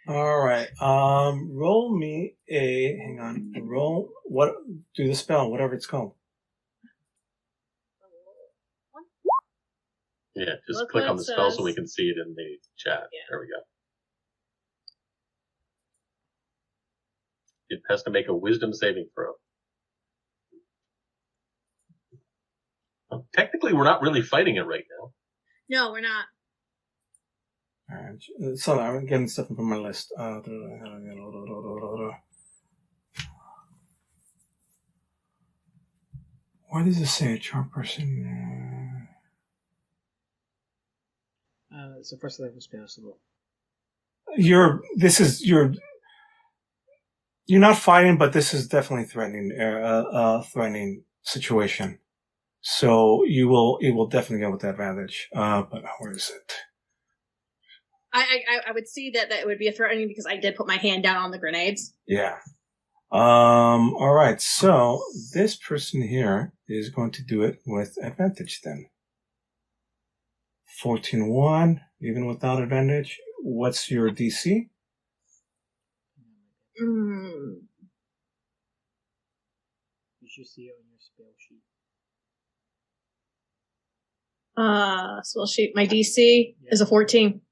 [SPEAKER 1] All right. Roll me a. Hang on. Roll what? Do the spell, whatever it's called.
[SPEAKER 3] Yeah, just click on the spell so we can see it in the chat. Yeah. There we go. It has to make a wisdom saving throw. Well, technically, we're not really fighting it right now.
[SPEAKER 5] No, we're not.
[SPEAKER 1] All right. So I'm getting stuff from my list. Why does it say a Charm Person?
[SPEAKER 2] It's the first level spell. So
[SPEAKER 1] you're not fighting, but this is definitely threatening. Threatening situation. So it will definitely go with advantage. But where is it?
[SPEAKER 5] I would see that it would be a threatening because I did put my hand down on the grenades.
[SPEAKER 1] Yeah. All right. So this person here is going to do it with advantage then. 14-1, even without advantage. What's your DC?
[SPEAKER 2] You should see it on your spell sheet.
[SPEAKER 5] Spell sheet. My DC is a 14.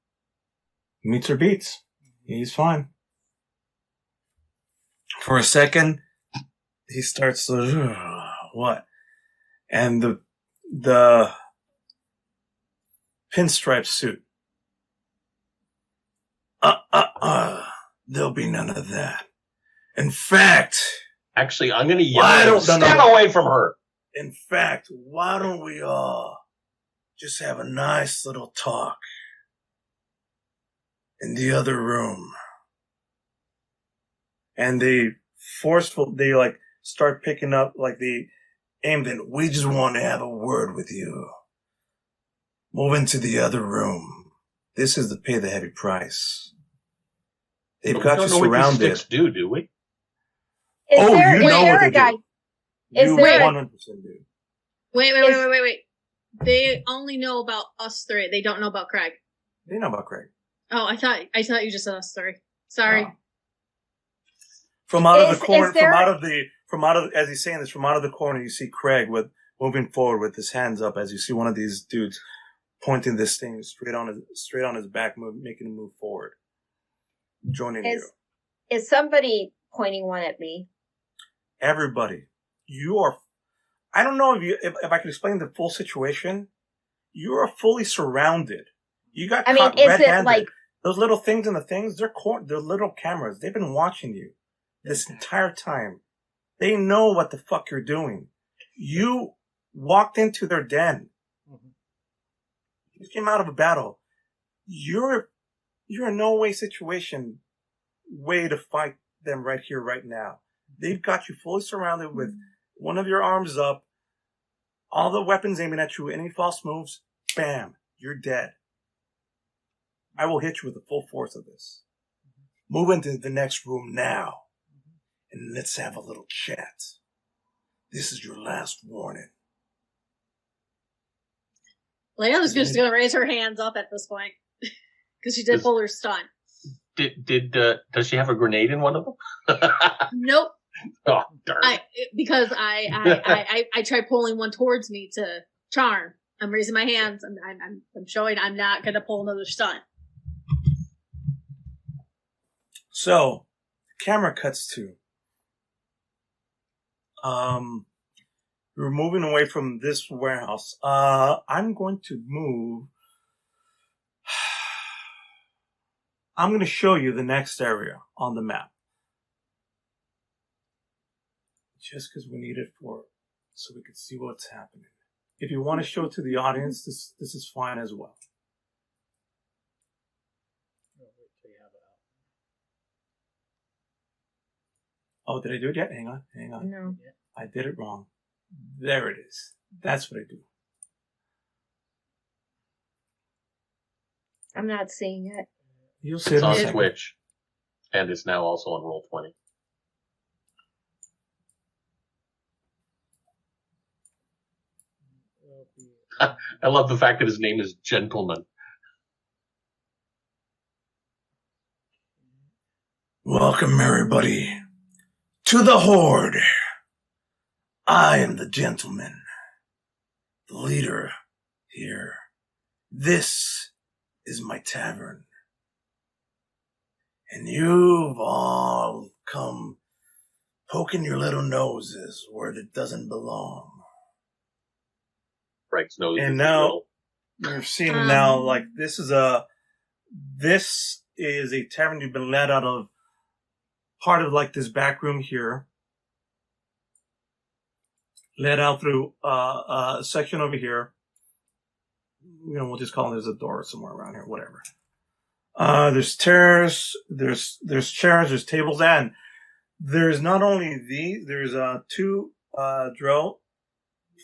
[SPEAKER 1] Meets or beats. He's fine. For a second, he starts to, what? And the pinstripe suit. There'll be none of that. In fact,
[SPEAKER 3] actually, I'm going to yell. Stand away from her.
[SPEAKER 1] In fact, why don't we all just have a nice little talk in the other room? And they start picking up, like they aimed in. We just want to have a word with you. Move into the other room. This is to pay the heavy price. They've got you surrounded.
[SPEAKER 3] What these sticks do we?
[SPEAKER 1] You know what they do. You 100% do.
[SPEAKER 5] Wait. They only know about us three. They don't know about Craig.
[SPEAKER 1] They know about Craig.
[SPEAKER 5] Oh, I thought you just said us three. Sorry.
[SPEAKER 1] Oh. From out of the corner, as he's saying this, from out of the corner, you see Craig moving forward with his hands up as you see one of these dudes pointing this thing straight on his back, making him move forward, joining you.
[SPEAKER 4] Is somebody pointing one at me?
[SPEAKER 1] Everybody, you are. I don't know if I could explain the full situation. You are fully surrounded. You got caught red-handed. Like those little things in the things? They're little cameras. They've been watching you this entire time. They know what the fuck you're doing. You walked into their den. Mm-hmm. You came out of a battle. You're in no way to fight them right here, right now. They've got you fully surrounded with one of your arms up, all the weapons aiming at you. Any false moves, bam, you're dead. I will hit you with the full force of this. Move into the next room now, and let's have a little chat. This is your last warning.
[SPEAKER 5] Leia's just going to raise her hands up at this point because she did pull her stun.
[SPEAKER 3] Does she have a grenade in one of them?
[SPEAKER 5] Nope.
[SPEAKER 3] Oh, darn.
[SPEAKER 5] Because I tried pulling one towards me to charm. I'm raising my hands. I'm showing I'm not going to pull another stun.
[SPEAKER 1] So, camera cuts to. We're moving away from this warehouse. I'm going to move. I'm going to show you the next area on the map. Just because we need it so we can see what's happening. If you want to show it to the audience, this is fine as well. Oh, did I do it yet? Hang on.
[SPEAKER 4] No.
[SPEAKER 1] I did it wrong. There it is. That's what I do.
[SPEAKER 4] I'm not seeing it.
[SPEAKER 1] You'll see
[SPEAKER 3] It's
[SPEAKER 1] it in a
[SPEAKER 3] on
[SPEAKER 1] second.
[SPEAKER 3] Twitch, and it's now also on Roll20. I love the fact that his name is Gentleman.
[SPEAKER 1] Welcome, everybody, to the Horde. I am the gentleman, the leader here. This is my tavern. And you've all come poking your little noses where it doesn't belong.
[SPEAKER 3] Frank's nose.
[SPEAKER 1] And
[SPEAKER 3] is
[SPEAKER 1] now
[SPEAKER 3] little.
[SPEAKER 1] you're seeing now, like, this is a tavern you've been let out of part of, like, this back room here. Let out through a section over here. We'll just call it there's a door somewhere around here, whatever. There's chairs, there's chairs, there's tables, and there's not only these, there's two drow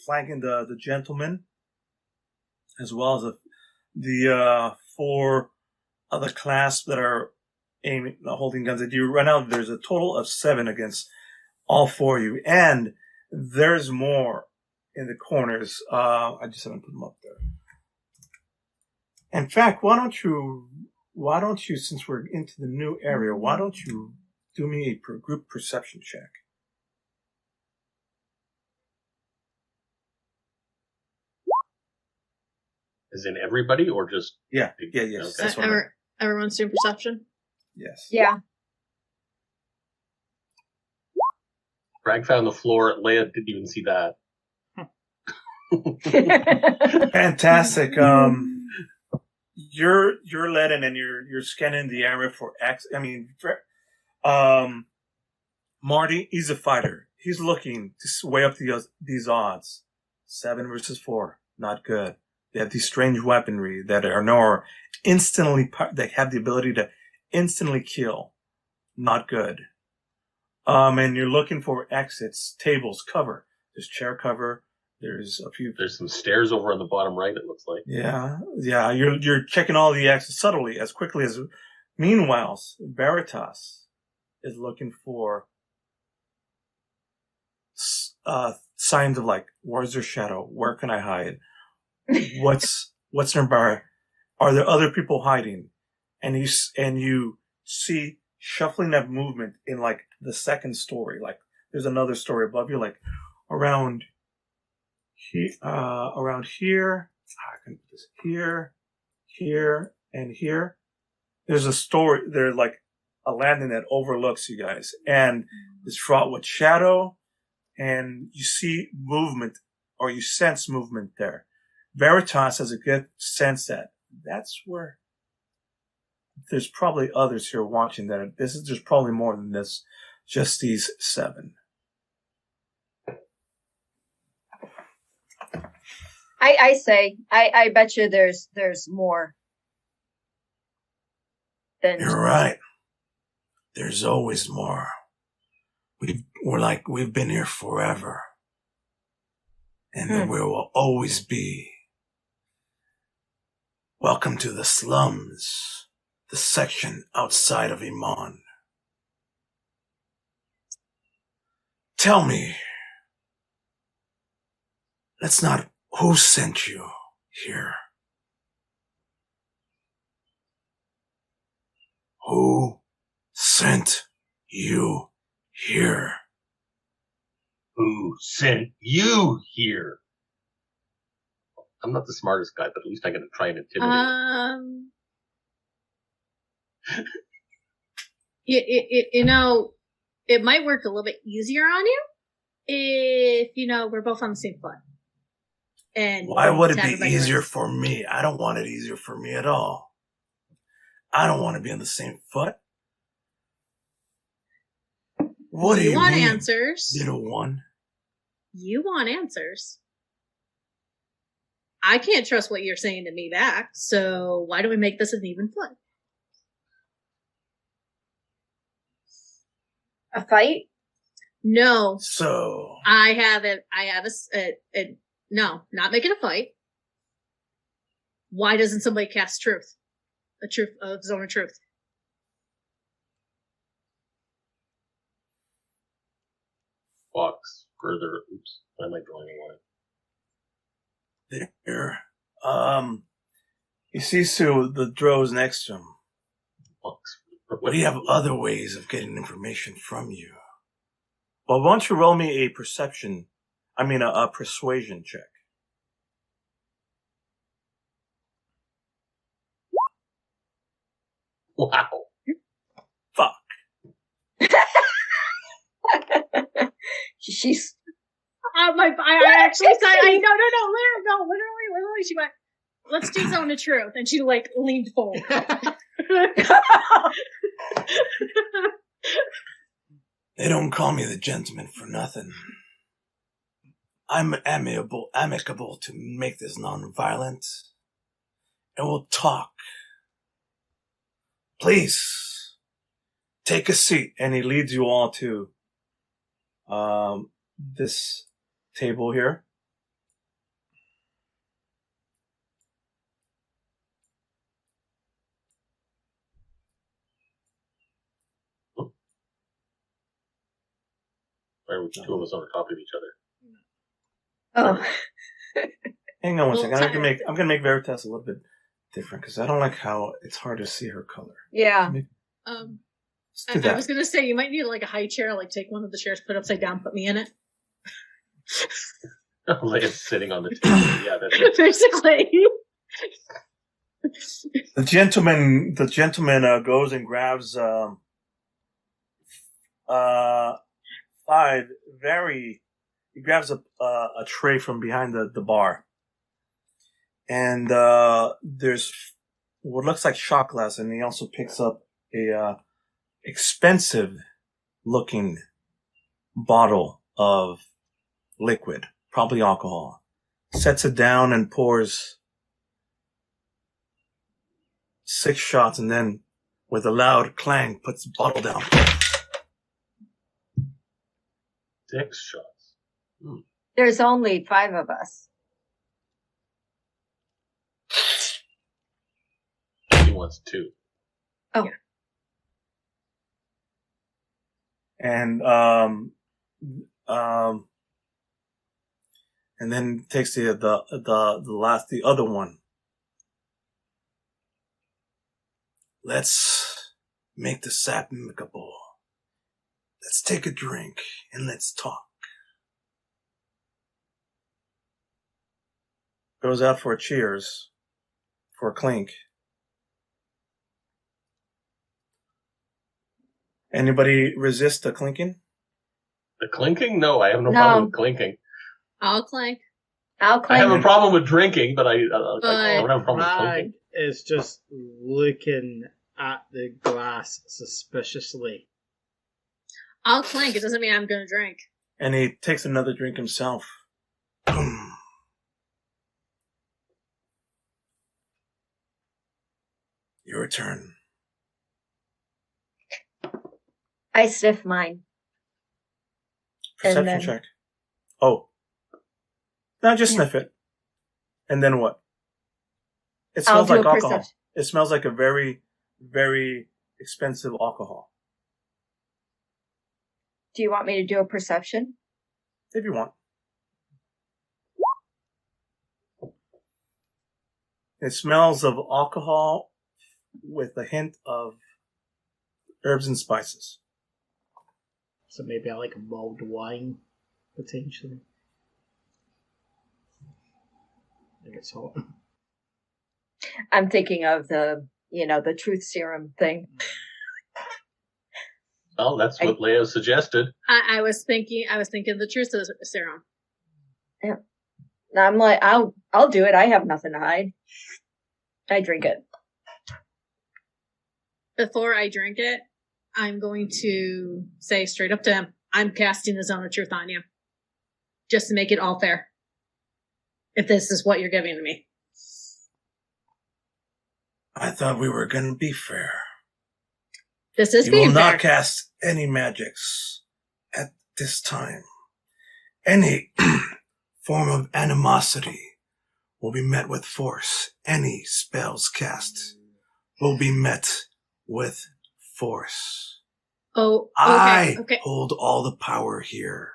[SPEAKER 1] flanking the gentleman, as well as the four other Clasp that are holding guns at you. Right now, there's a total of 7 against all 4 of you, and there's more in the corners. I just haven't put them up there. In fact, why don't you, since we're into the new area, why don't you do me a group perception check?
[SPEAKER 3] Is in everybody or just?
[SPEAKER 1] Yes.
[SPEAKER 3] Okay.
[SPEAKER 1] That's what I meant.
[SPEAKER 5] Everyone's doing perception?
[SPEAKER 1] Yes.
[SPEAKER 4] Yeah.
[SPEAKER 3] Bragg found the floor. Leia didn't even see that.
[SPEAKER 1] Fantastic. You're led in and you're scanning the area for Marty, he's a fighter. He's looking to weigh up these odds. 7 versus 4, not good. They have these strange weaponry that they have the ability to instantly kill. Not good. And you're looking for exits, tables, cover. There's chair cover. There's
[SPEAKER 3] some stairs over on the bottom right, it looks like.
[SPEAKER 1] Yeah. You're checking all the exits subtly, as quickly as. Meanwhile, Veritas is looking for signs of, like, where's their shadow? Where can I hide? What's nearby? Are there other people hiding? And you see shuffling of movement in, like, the second story. Like, there's another story above you, like around here. I can put this here, and here. There's a story. There's like a landing that overlooks you guys, and it's fraught with shadow. And you see movement, or you sense movement there. Veritas has a good sense that that's where there's probably others here watching that. There's probably more than this, just these 7.
[SPEAKER 4] I say, I bet you there's more.
[SPEAKER 1] You're right. There's always more. We've been here forever. And there will always be. Welcome to the slums. the section outside of Iman. Tell me, that's not who sent you here. Who sent you here?
[SPEAKER 3] Who sent you here? I'm not the smartest guy, but at least I got to try and intimidate him.
[SPEAKER 5] It might work a little bit easier on you if, we're both on the same foot. And
[SPEAKER 1] why would it be easier for me? I don't want it easier for me at all. I don't want to be on the same foot. What do you want mean,
[SPEAKER 5] answers?
[SPEAKER 1] Little one.
[SPEAKER 5] You want answers. I can't trust what you're saying to me back, so why don't we make this an even foot?
[SPEAKER 4] A fight?
[SPEAKER 5] No.
[SPEAKER 1] So
[SPEAKER 5] no, not making a fight. Why doesn't somebody cast truth? A zone of truth.
[SPEAKER 3] Walks further. Oops, I might go anyway.
[SPEAKER 1] There. He sees to the drows next to him.
[SPEAKER 3] Walks.
[SPEAKER 1] But do you have other ways of getting information from you? Well, why don't you roll me a persuasion check.
[SPEAKER 3] Wow.
[SPEAKER 1] Fuck.
[SPEAKER 4] She's.
[SPEAKER 5] I actually said, literally, she went, let's do zone of truth. And she, leaned forward.
[SPEAKER 1] They don't call me the gentleman for nothing. I'm amicable to make this non-violent. And we'll talk. Please, take a seat. And he leads you all to this table here.
[SPEAKER 3] Why are two of us on top of each
[SPEAKER 4] Oh.
[SPEAKER 3] other?
[SPEAKER 1] Hang on one second. I'm gonna make Veritas a little bit different because I don't like how it's hard to see her color.
[SPEAKER 4] Yeah.
[SPEAKER 5] I was gonna say you might need a high chair, take one of the chairs, put it upside down, put me in it.
[SPEAKER 3] Like it's sitting on the table. Yeah, that's it.
[SPEAKER 5] Basically.
[SPEAKER 1] The gentleman goes and grabs he grabs a tray from behind the bar. And there's what looks like shot glass, and he also picks up a expensive looking bottle of liquid, probably alcohol. Sets it down and pours 6 shots, and then with a loud clang puts the bottle down.
[SPEAKER 3] 6 shots.
[SPEAKER 4] There's only 5 of us.
[SPEAKER 3] He wants 2.
[SPEAKER 4] Oh.
[SPEAKER 5] Yeah.
[SPEAKER 1] And then takes the other one. Let's make the sap amicable. Let's take a drink and let's talk. Goes out for a cheers, for a clink. Anybody resist the clinking?
[SPEAKER 3] The clinking? No, I have no problem with clinking.
[SPEAKER 5] I'll clink.
[SPEAKER 4] I'll clink.
[SPEAKER 3] I have a problem with drinking, but I don't have a problem with clinking.
[SPEAKER 2] Is just looking at the glass suspiciously.
[SPEAKER 5] I'll clink. It doesn't mean I'm going to drink.
[SPEAKER 1] And he takes another drink himself. Your turn.
[SPEAKER 4] I sniff mine.
[SPEAKER 1] Perception check. Oh. No, just sniff it. And then what? It smells like alcohol. It smells like a very, very expensive alcohol.
[SPEAKER 4] Do you want me to do a perception?
[SPEAKER 1] If you want. It smells of alcohol with a hint of herbs and spices.
[SPEAKER 2] So maybe I like mulled wine, potentially. If it's hot.
[SPEAKER 4] I'm thinking of the truth serum thing.
[SPEAKER 3] Well, that's what Leo suggested.
[SPEAKER 5] I was thinking the truth serum.
[SPEAKER 4] Yeah. I'm like, I'll do it. I have nothing to hide. I drink it.
[SPEAKER 5] Before I drink it, I'm going to say straight up to him, I'm casting the zone of truth on you. Just to make it all fair. If this is what you're giving to me.
[SPEAKER 1] I thought we were going to be fair.
[SPEAKER 5] This is
[SPEAKER 1] You
[SPEAKER 5] being
[SPEAKER 1] will
[SPEAKER 5] fair.
[SPEAKER 1] not cast any magics at this time. Any form of animosity will be met with force. Any spells cast will be met with force.
[SPEAKER 5] Oh,
[SPEAKER 1] I
[SPEAKER 5] okay.
[SPEAKER 1] hold all the power here.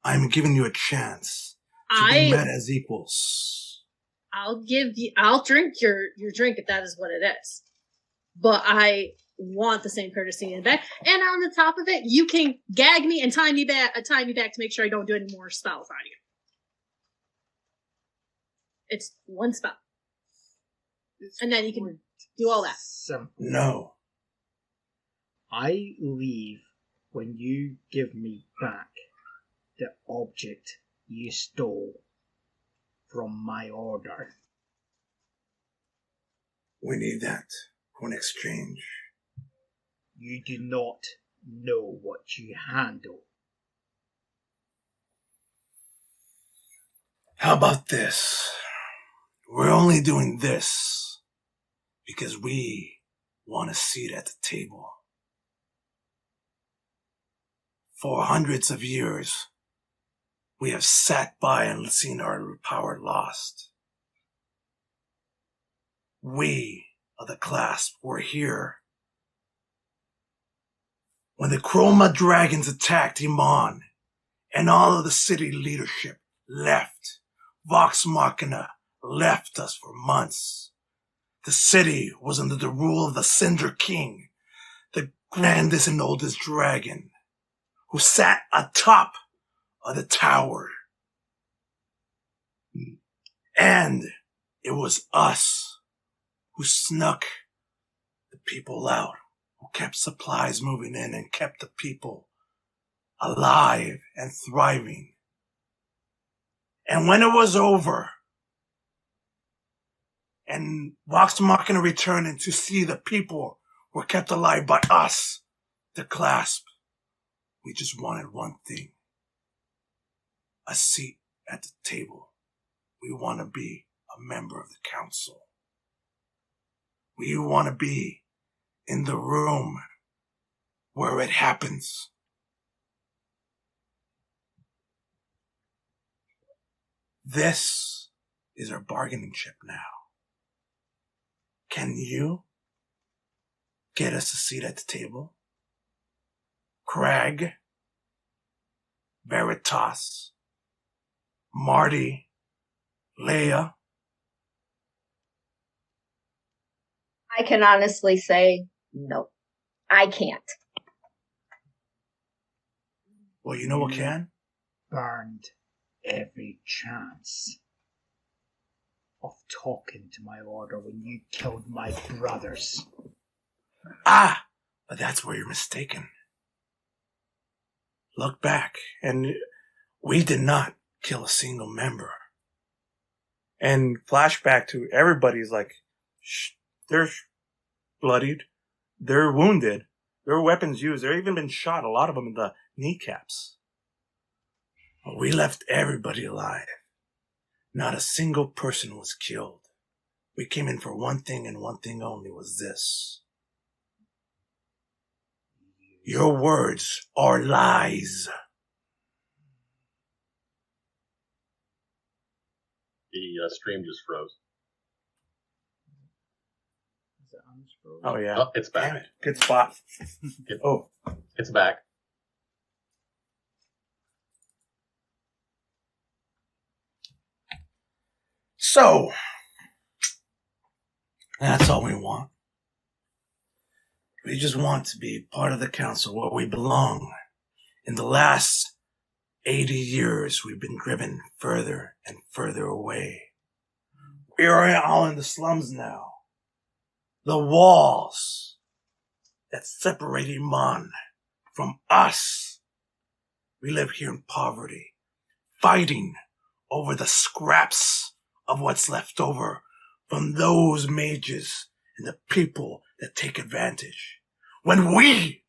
[SPEAKER 1] I'm giving you a chance to be met as equals.
[SPEAKER 5] I'll drink your drink if that is what it is. But I want the same courtesy in back. And on the top of it, you can gag me and tie me back to make sure I don't do any more spells on you. It's one spell. And then you can do all that.
[SPEAKER 2] Simple.
[SPEAKER 1] No.
[SPEAKER 2] I leave when you give me back the object you stole from my order.
[SPEAKER 1] We need that for an exchange.
[SPEAKER 2] You do not know what you handle.
[SPEAKER 1] How about this? We're only doing this because we want a seat at the table. For hundreds of years, we have sat by and seen our power lost. We of the Clasp were here when the Chroma Dragons attacked Iman and all of the city leadership left. Vox Machina left us for months. The city was under the rule of the Cinder King, the grandest and oldest dragon, who sat atop of the tower. And it was us who snuck the people out, who kept supplies moving in and kept the people alive and thriving. And when it was over, and Vox Machina returning to see the people were kept alive by us, the Clasp, we just wanted one thing. A seat at the table. We want to be a member of the council. We want to be in the room where it happens. This is our bargaining chip now. Can you get us a seat at the table? Craig, Veritas, Marty, Leia.
[SPEAKER 4] I can honestly say, no, I can't.
[SPEAKER 1] Well, you know what can?
[SPEAKER 2] Burned every chance of talking to my order when you killed my brothers.
[SPEAKER 1] Ah, but that's where you're mistaken. Look back, and we did not kill a single member. And flashback to everybody's like, they're bloodied, they're wounded, there were weapons used, they've even been shot, a lot of them in the kneecaps. But we left everybody alive. Not a single person was killed. We came in for one thing and one thing only, was this. Your words are lies.
[SPEAKER 3] The stream just froze.
[SPEAKER 2] Is it
[SPEAKER 1] Oh, yeah.
[SPEAKER 3] Oh, it's
[SPEAKER 1] Damn
[SPEAKER 3] back.
[SPEAKER 1] it. Good spot. Oh.
[SPEAKER 3] It's back.
[SPEAKER 1] So, that's all we want. We just want to be part of the council where we belong. In the last 80 years, we've been driven further and further away. We are all in the slums now. The walls that separate Iman from us. We live here in poverty, fighting over the scraps of what's left over from those mages and the people that take advantage. When we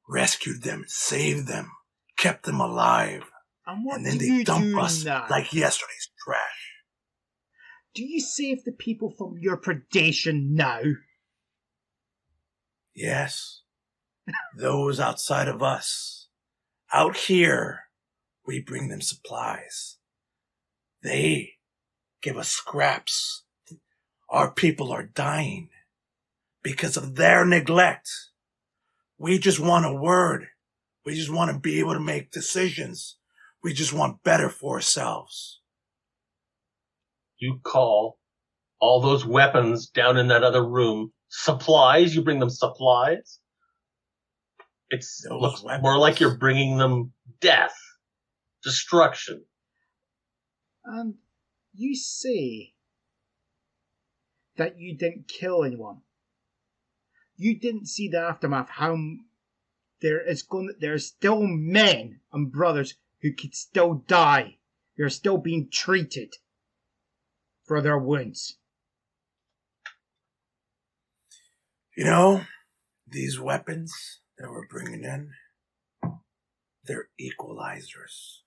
[SPEAKER 1] rescued them, saved them, kept them alive,
[SPEAKER 2] And
[SPEAKER 1] then they dump us like yesterday's trash.
[SPEAKER 2] Do you save the people from your predation now?
[SPEAKER 1] Yes, those outside of us. Out here, we bring them supplies. They give us scraps. Our people are dying because of their neglect. We just want a word. We just want to be able to make decisions. We just want better for ourselves.
[SPEAKER 3] You call all those weapons down in that other room supplies? You bring them supplies? It looks more like you're bringing them death, destruction.
[SPEAKER 2] And you say that you didn't kill anyone. You didn't see the aftermath, how there's still men and brothers who could still die. They're still being treated for their wounds.
[SPEAKER 1] You know, these weapons that we're bringing in, they're equalizers.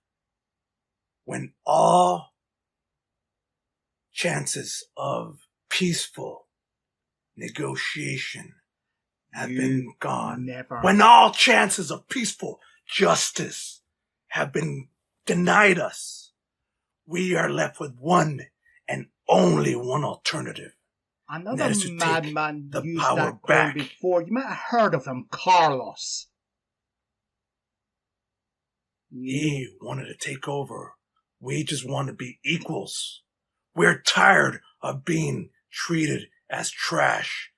[SPEAKER 1] When all chances of peaceful negotiation have been gone, when all chances of peaceful justice have been denied us, we are left with one and only one alternative.
[SPEAKER 2] Another madman
[SPEAKER 1] the
[SPEAKER 2] used
[SPEAKER 1] power
[SPEAKER 2] that
[SPEAKER 1] back.
[SPEAKER 2] claim before. You might have heard of him, Carlos.
[SPEAKER 1] He wanted to take over. We just want to be equals. We're tired of being treated as trash,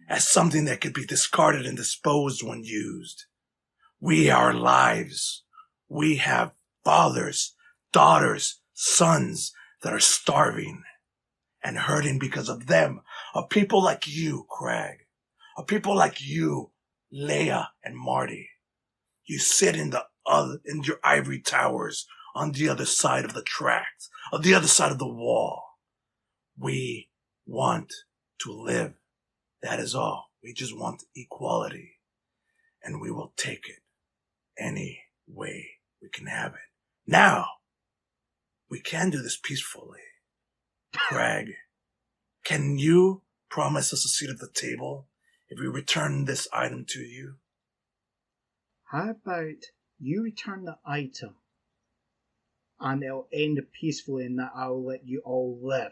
[SPEAKER 1] as something that could be discarded and disposed when used. We are lives. We have fathers, daughters, sons that are starving and hurting because of them. Of people like you, Craig. Of people like you, Leia and Marty. You sit in your ivory towers on the other side of the tracks, on the other side of the wall. We want to live. That is all. We just want equality. And we will take it any way we can have it. Now, we can do this peacefully. Craig, can you promise us a seat at the table if we return this item to you?
[SPEAKER 2] How about you return the item and it'll end peacefully and that I'll let you all live?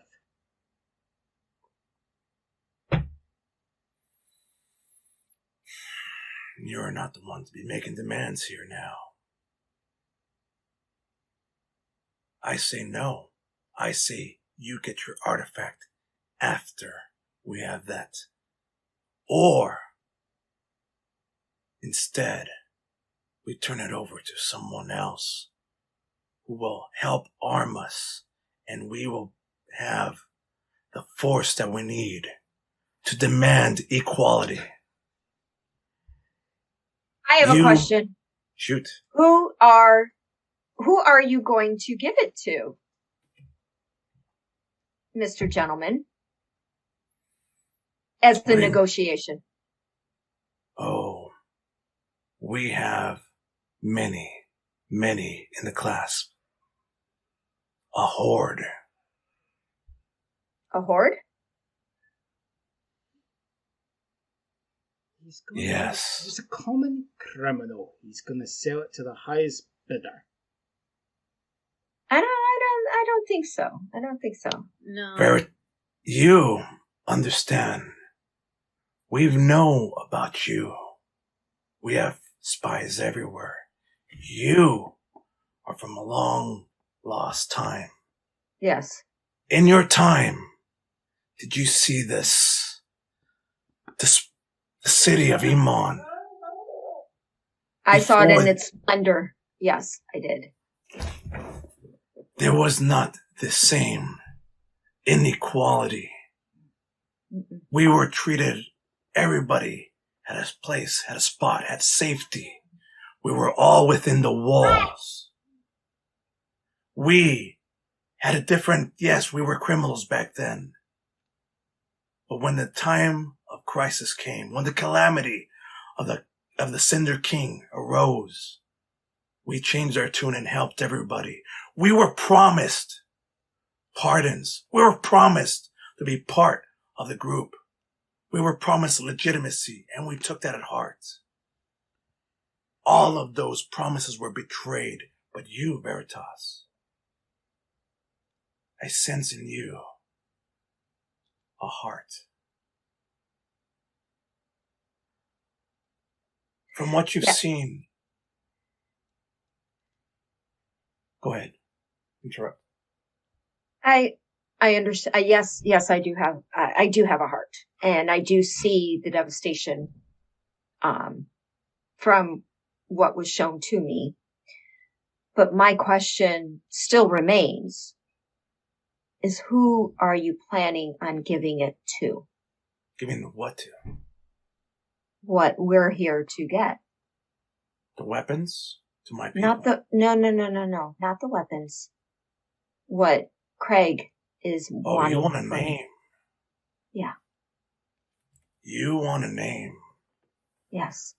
[SPEAKER 1] You're not the one to be making demands here now. I say no. I say you get your artifact after we have that. Or, instead, we turn it over to someone else who will help arm us, and we will have the force that we need to demand equality.
[SPEAKER 4] I have a question.
[SPEAKER 1] Shoot.
[SPEAKER 4] Who are you going to give it to, Mr. Gentleman, as the negotiation?
[SPEAKER 1] Oh, we have many in the Clasp. A horde.
[SPEAKER 4] A horde?
[SPEAKER 1] Yes.
[SPEAKER 2] He's a common criminal. He's going to sell it to the highest bidder.
[SPEAKER 4] I don't think so. I don't think so.
[SPEAKER 5] No.
[SPEAKER 1] You understand We know about you. We have spies everywhere. You are from a long lost time.
[SPEAKER 4] Yes.
[SPEAKER 1] In your time, did you see this? The city of Iman.
[SPEAKER 4] I saw it in
[SPEAKER 1] Before-
[SPEAKER 4] its splendor. Yes, I did.
[SPEAKER 1] There was not the same inequality.
[SPEAKER 4] Mm-mm.
[SPEAKER 1] We were treated, everybody had a place, had a spot, had safety. We were all within the walls. We had a different, yes, we were criminals back then. But when the time of crisis came, when the calamity of the Cinder King arose, we changed our tune and helped everybody. We were promised pardons. We were promised to be part of the group. We were promised legitimacy, and we took that at heart. All of those promises were betrayed, but you, Veritas, I sense in you a heart. From what you've seen, go ahead. Interrupt.
[SPEAKER 4] I understand. Yes, I do have. I do have a heart, and I do see the devastation, from what was shown to me. But my question still remains: is who are you planning on giving it to?
[SPEAKER 1] Giving the what to?
[SPEAKER 4] What we're here to get?
[SPEAKER 1] The weapons to my people.
[SPEAKER 4] Not the no, not the weapons. What Craig is wanting.
[SPEAKER 1] You want a
[SPEAKER 4] from-
[SPEAKER 1] name?
[SPEAKER 4] Yeah.
[SPEAKER 1] You want a name?
[SPEAKER 4] Yes.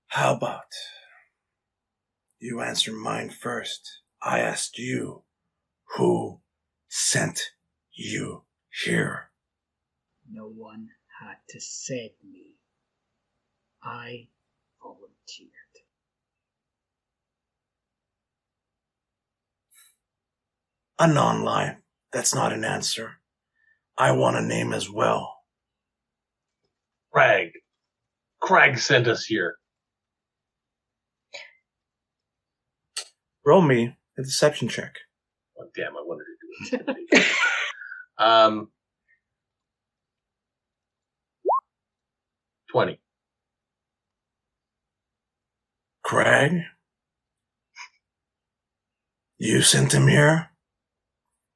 [SPEAKER 1] How about you answer mine first? I asked you who sent you here.
[SPEAKER 2] No one had to send me. I volunteered.
[SPEAKER 1] A non-lie. That's not an answer. I want a name as well.
[SPEAKER 3] Crag sent us here.
[SPEAKER 1] Roll me a deception check.
[SPEAKER 3] Oh, damn, I wanted to do it. 20.
[SPEAKER 1] Craig? You sent him here?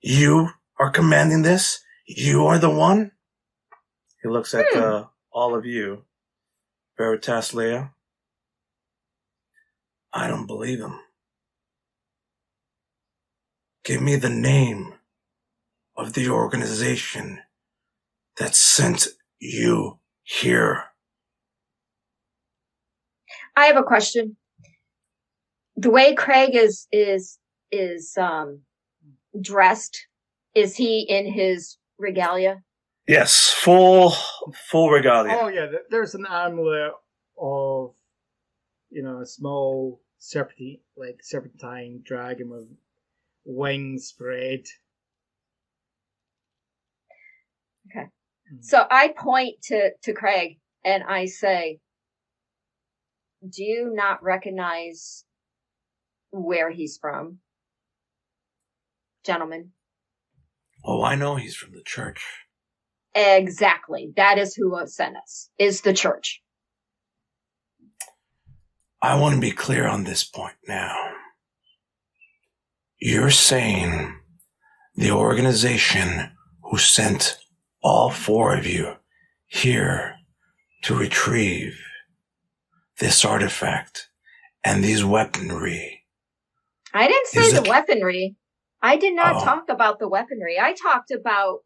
[SPEAKER 1] You are commanding this? You are the one? He looks at all of you. Veritas, Leia. I don't believe him. Give me the name of the organization that sent you here.
[SPEAKER 4] I have a question. The way Craig is dressed, is he in his regalia?
[SPEAKER 1] Yes, full regalia.
[SPEAKER 2] Oh yeah, there's an amulet of, a small serpentine dragon with wings spread.
[SPEAKER 4] Okay. So I point to Craig and I say, do you not recognize where he's from, gentlemen?
[SPEAKER 1] Oh, I know he's from the church.
[SPEAKER 4] Exactly. That is who sent us, is the church.
[SPEAKER 1] I want to be clear on this point now. You're saying the organization who sent all four of you here to retrieve this artifact and these weaponry.
[SPEAKER 4] I didn't say the weaponry. I did not talk about the weaponry. I talked about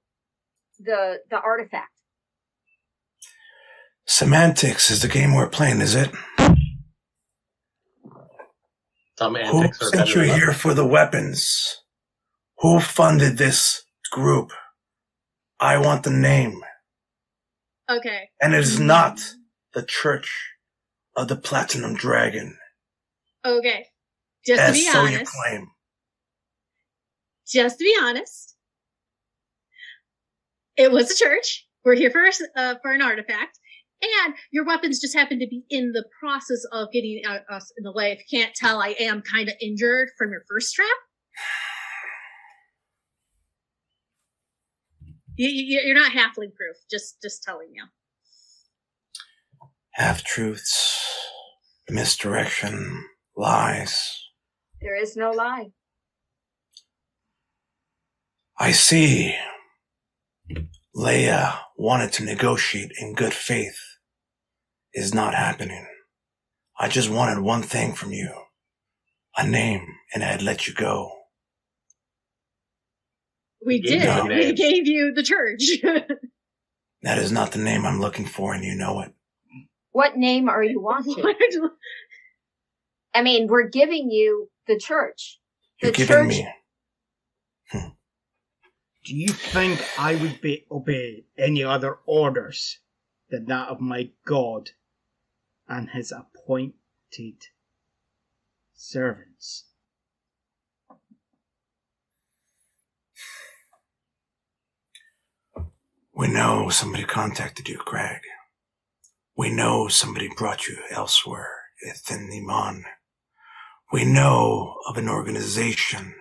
[SPEAKER 4] the artifact.
[SPEAKER 1] Semantics is the game we're playing, is it?
[SPEAKER 3] Some
[SPEAKER 1] Who
[SPEAKER 3] antics are
[SPEAKER 1] sent
[SPEAKER 3] better
[SPEAKER 1] you
[SPEAKER 3] than
[SPEAKER 1] here
[SPEAKER 3] others.
[SPEAKER 1] for the weapons? Who funded this group? I want the name.
[SPEAKER 5] Okay.
[SPEAKER 1] And it is not the Church of the Platinum Dragon.
[SPEAKER 5] Okay. Just to
[SPEAKER 1] As
[SPEAKER 5] be
[SPEAKER 1] so
[SPEAKER 5] honest.
[SPEAKER 1] you claim.
[SPEAKER 5] Just to be honest. It was a church. We're here for an artifact. And your weapons just happen to be in the process of getting us in the way. If you can't tell, I am kind of injured from your first strap. You're not halfling proof. Just telling you.
[SPEAKER 1] Half-truths, misdirection, lies.
[SPEAKER 4] There is no lie.
[SPEAKER 1] I see. Leia wanted to negotiate in good faith. Is not happening. I just wanted one thing from you. A name, and I'd let you go.
[SPEAKER 5] We did.
[SPEAKER 3] No.
[SPEAKER 5] We gave you the church.
[SPEAKER 1] That is not the name I'm looking for, and you know it.
[SPEAKER 4] What name are you wanting? I mean, we're giving you the church.
[SPEAKER 1] You're giving me...
[SPEAKER 2] Do you think I would obey any other orders than that of my God and his appointed servants?
[SPEAKER 1] We know somebody contacted you, Craig. We know somebody brought you elsewhere, within Iman. We know of an organization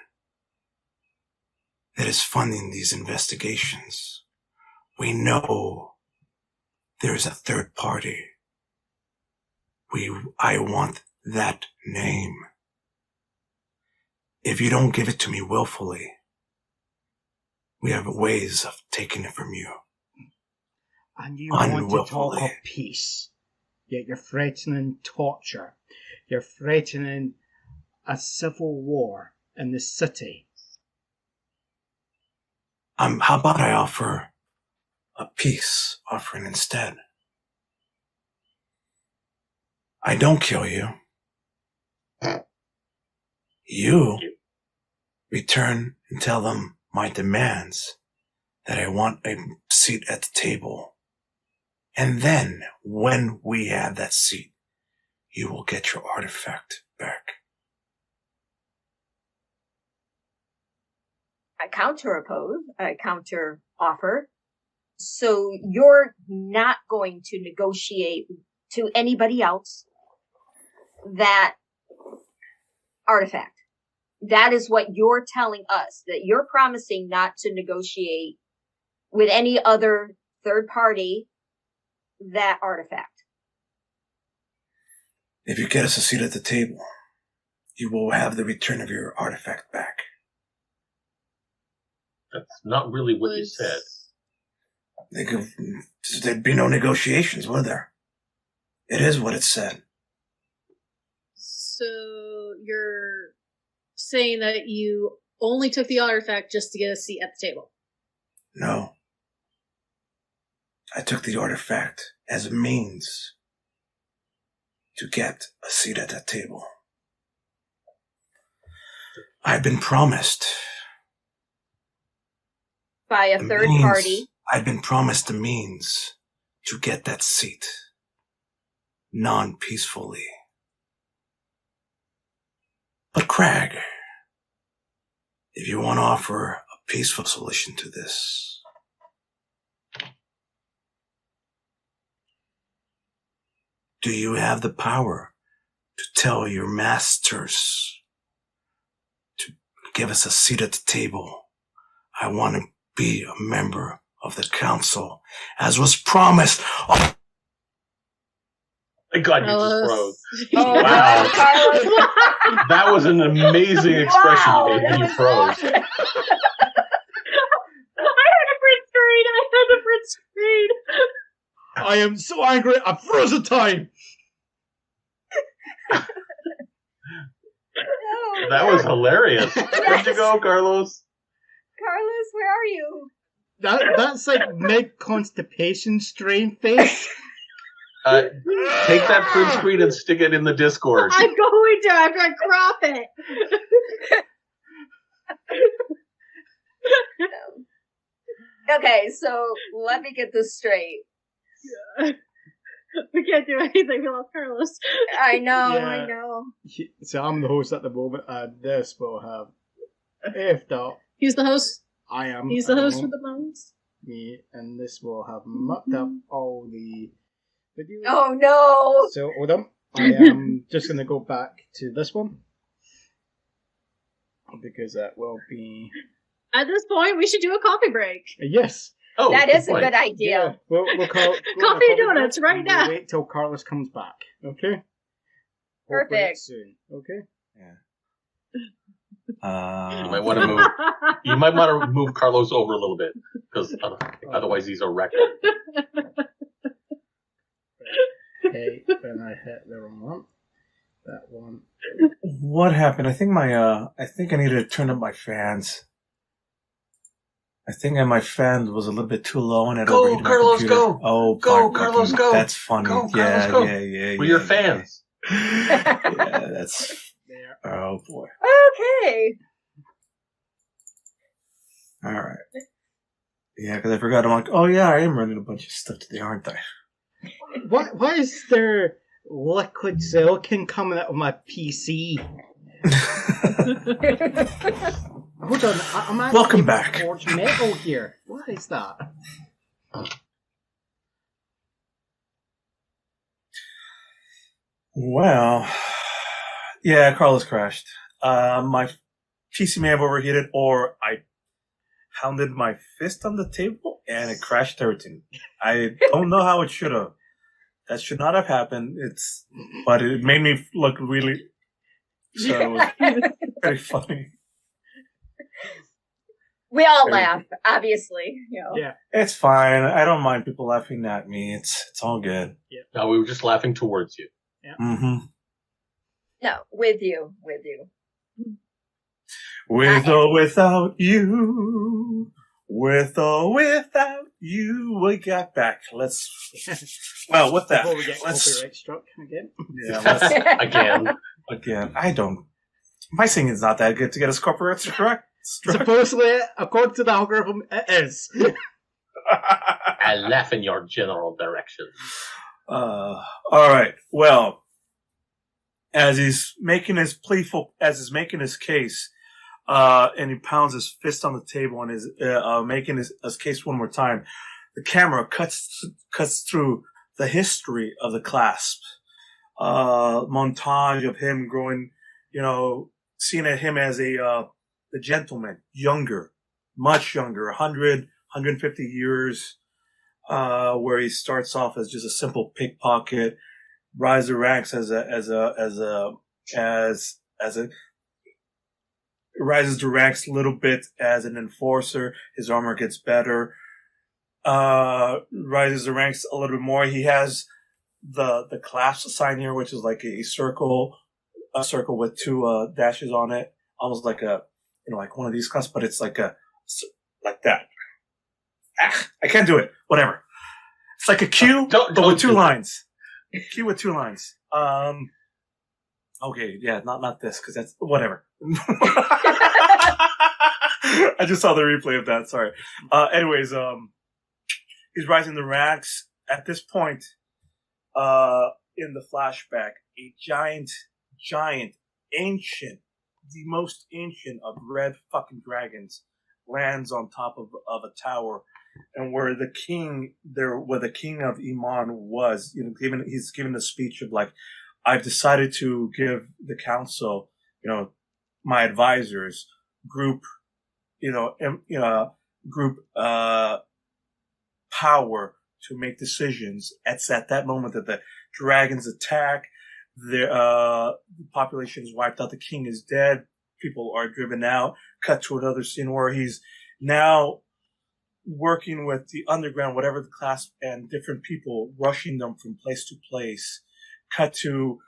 [SPEAKER 1] that is funding these investigations. We know there's a third party. I want that name. If you don't give it to me willfully, we have ways of taking it from you.
[SPEAKER 2] And you want to talk
[SPEAKER 1] Unwillfully.
[SPEAKER 2] of peace, yet you're threatening torture. You're threatening a civil war in the city.
[SPEAKER 1] How about I offer a peace offering instead? I don't kill you. You return and tell them my demands, that I want a seat at the table. And then, when we have that seat, you will get your artifact back.
[SPEAKER 4] I counter offer. So you're not going to negotiate to anybody else that artifact. That is what you're telling us, that you're promising not to negotiate with any other third party that artifact.
[SPEAKER 1] If you get us a seat at the table, you will have the return of your artifact back.
[SPEAKER 3] That's not really what you said.
[SPEAKER 1] There'd be no negotiations, would there? It is what it said.
[SPEAKER 5] So you're saying that you only took the artifact just to get a seat at the table?
[SPEAKER 1] No. I took the artifact as a means to get a seat at that table. I've been promised...
[SPEAKER 4] by a third party.
[SPEAKER 1] I've been promised the means to get that seat non-peacefully. But Crag, if you want to offer a peaceful solution to this, do you have the power to tell your masters to give us a seat at the table? I want to be a member of the council, as was promised. Oh.
[SPEAKER 3] Thank God you just froze.
[SPEAKER 4] Oh,
[SPEAKER 3] Wow.
[SPEAKER 4] Carlos.
[SPEAKER 3] That was an amazing expression
[SPEAKER 4] Wow,
[SPEAKER 3] you made when you
[SPEAKER 4] that
[SPEAKER 3] froze.
[SPEAKER 4] was awesome.
[SPEAKER 5] I had a print screen.
[SPEAKER 2] I am so angry, I froze the time!
[SPEAKER 4] No,
[SPEAKER 3] That was hilarious. Where'd you go, Carlos?
[SPEAKER 4] Carlos, where are you?
[SPEAKER 2] That's like mid-constipation strain face.
[SPEAKER 3] Take that print screen and stick it in the Discord.
[SPEAKER 5] I'm going to. I'm going to crop it.
[SPEAKER 4] Okay, so let me get this straight.
[SPEAKER 5] We can't do anything without Carlos.
[SPEAKER 4] I know,
[SPEAKER 2] Yeah.
[SPEAKER 4] I know.
[SPEAKER 2] So I'm the host at the moment, and this will have effed up.
[SPEAKER 5] He's the host.
[SPEAKER 2] I am.
[SPEAKER 5] He's the
[SPEAKER 2] at
[SPEAKER 5] host for
[SPEAKER 2] moment.
[SPEAKER 5] the bones.
[SPEAKER 2] Me, and this will have mucked up all the video.
[SPEAKER 4] Oh no!
[SPEAKER 2] So hold on. I am just going to go back to this one. Because that will be...
[SPEAKER 5] At this point, we should do a coffee break.
[SPEAKER 2] Yes.
[SPEAKER 3] Oh,
[SPEAKER 4] That is a
[SPEAKER 3] point.
[SPEAKER 4] good idea.
[SPEAKER 2] We'll call
[SPEAKER 5] Coffee and donuts
[SPEAKER 2] break,
[SPEAKER 5] right
[SPEAKER 2] and
[SPEAKER 5] now.
[SPEAKER 2] We'll wait till Carlos comes back. Okay? Hopefully
[SPEAKER 4] Perfect.
[SPEAKER 2] soon. Okay?
[SPEAKER 3] You might want to move. You might want to move Carlos over a little bit because otherwise he's a wreck.
[SPEAKER 2] Okay, then I hit the wrong one. That one.
[SPEAKER 1] What happened? I think I need to turn up my fans. I think my fan was a little bit too low and it
[SPEAKER 3] Go,
[SPEAKER 1] overheated my
[SPEAKER 3] Carlos,
[SPEAKER 1] computer.
[SPEAKER 3] go.
[SPEAKER 1] Oh,
[SPEAKER 3] Go,
[SPEAKER 1] fuck,
[SPEAKER 3] Carlos,
[SPEAKER 1] fucking-
[SPEAKER 3] go.
[SPEAKER 1] That's funny.
[SPEAKER 3] Go,
[SPEAKER 1] yeah,
[SPEAKER 3] Carlos, go.
[SPEAKER 1] yeah.
[SPEAKER 3] We're your fans.
[SPEAKER 1] Yeah, that's.
[SPEAKER 2] There.
[SPEAKER 1] Oh boy.
[SPEAKER 4] Okay.
[SPEAKER 1] All right. Yeah, because I forgot. I'm like, oh yeah, I am running a bunch of stuff today, aren't I?
[SPEAKER 2] Why is there liquid silicon coming out of my PC? Hold on, I'm actually
[SPEAKER 1] Welcome back.
[SPEAKER 2] forged metal here. What is that?
[SPEAKER 1] Well, yeah, Carlos crashed. My PC may have overheated, or I pounded my fist on the table and it crashed everything. I don't know how it should have. That should not have happened. But it made me look really. So it was very funny.
[SPEAKER 4] We all laugh, obviously. You know.
[SPEAKER 2] Yeah.
[SPEAKER 1] It's fine. I don't mind people laughing at me. It's all good.
[SPEAKER 3] No, we were just laughing towards you.
[SPEAKER 1] Mm-hmm.
[SPEAKER 4] No, with you.
[SPEAKER 1] With or without you. With or without you. We got back. Let's. Well, what the?
[SPEAKER 2] Before we get
[SPEAKER 1] Let's.
[SPEAKER 2] copyright struck again.
[SPEAKER 1] Yeah, let's.
[SPEAKER 3] Again.
[SPEAKER 1] I don't. My singing's not that good to get us copyright correct.
[SPEAKER 2] Supposedly, according to the algorithm, it is.
[SPEAKER 3] I laugh in your general direction.
[SPEAKER 1] All right. Well, as he's making his case, and he pounds his fist on the table and is making his case one more time, the camera cuts through the history of the Clasp. Montage of him growing, seeing at him as a gentleman, younger, much younger, 100, 150 years, where he starts off as just a simple pickpocket, rises the ranks rises the ranks a little bit as an enforcer. His armor gets better, rises the ranks a little bit more. He has the Clasp sign here, which is like a circle with two dashes on it, almost like like one of these clasps, but it's like that. I can't do it. Whatever. It's like a Q, but with two lines. Q with two lines. Okay, yeah, not this, because that's whatever. I just saw the replay of that. Sorry. Anyways, he's rising the ranks. At this point, in the flashback, a giant, ancient, the most ancient of red fucking dragons lands on top of a tower, and where the king of Iman was, he's given a speech of like, I've decided to give the council, my advisors, group power to make decisions. It's at that moment that the dragons attack. The population is wiped out. The king is dead. People are driven out. Cut to another scene where he's now working with the underground, whatever the class, and different people, rushing them from place to place. Cut to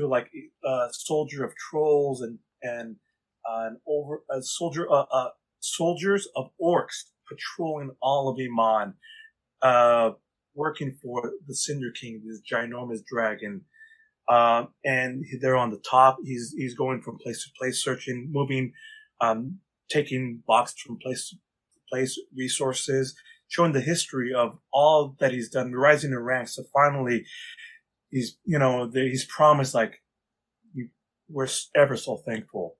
[SPEAKER 1] like a soldier of trolls and soldiers of orcs patrolling all of Iman, working for the Cinder King, this ginormous dragon. And they're on the top. He's going from place to place, searching, moving, taking boxes from place to place, resources, showing the history of all that he's done, rising in ranks. So finally, he's promised, like, we're ever so thankful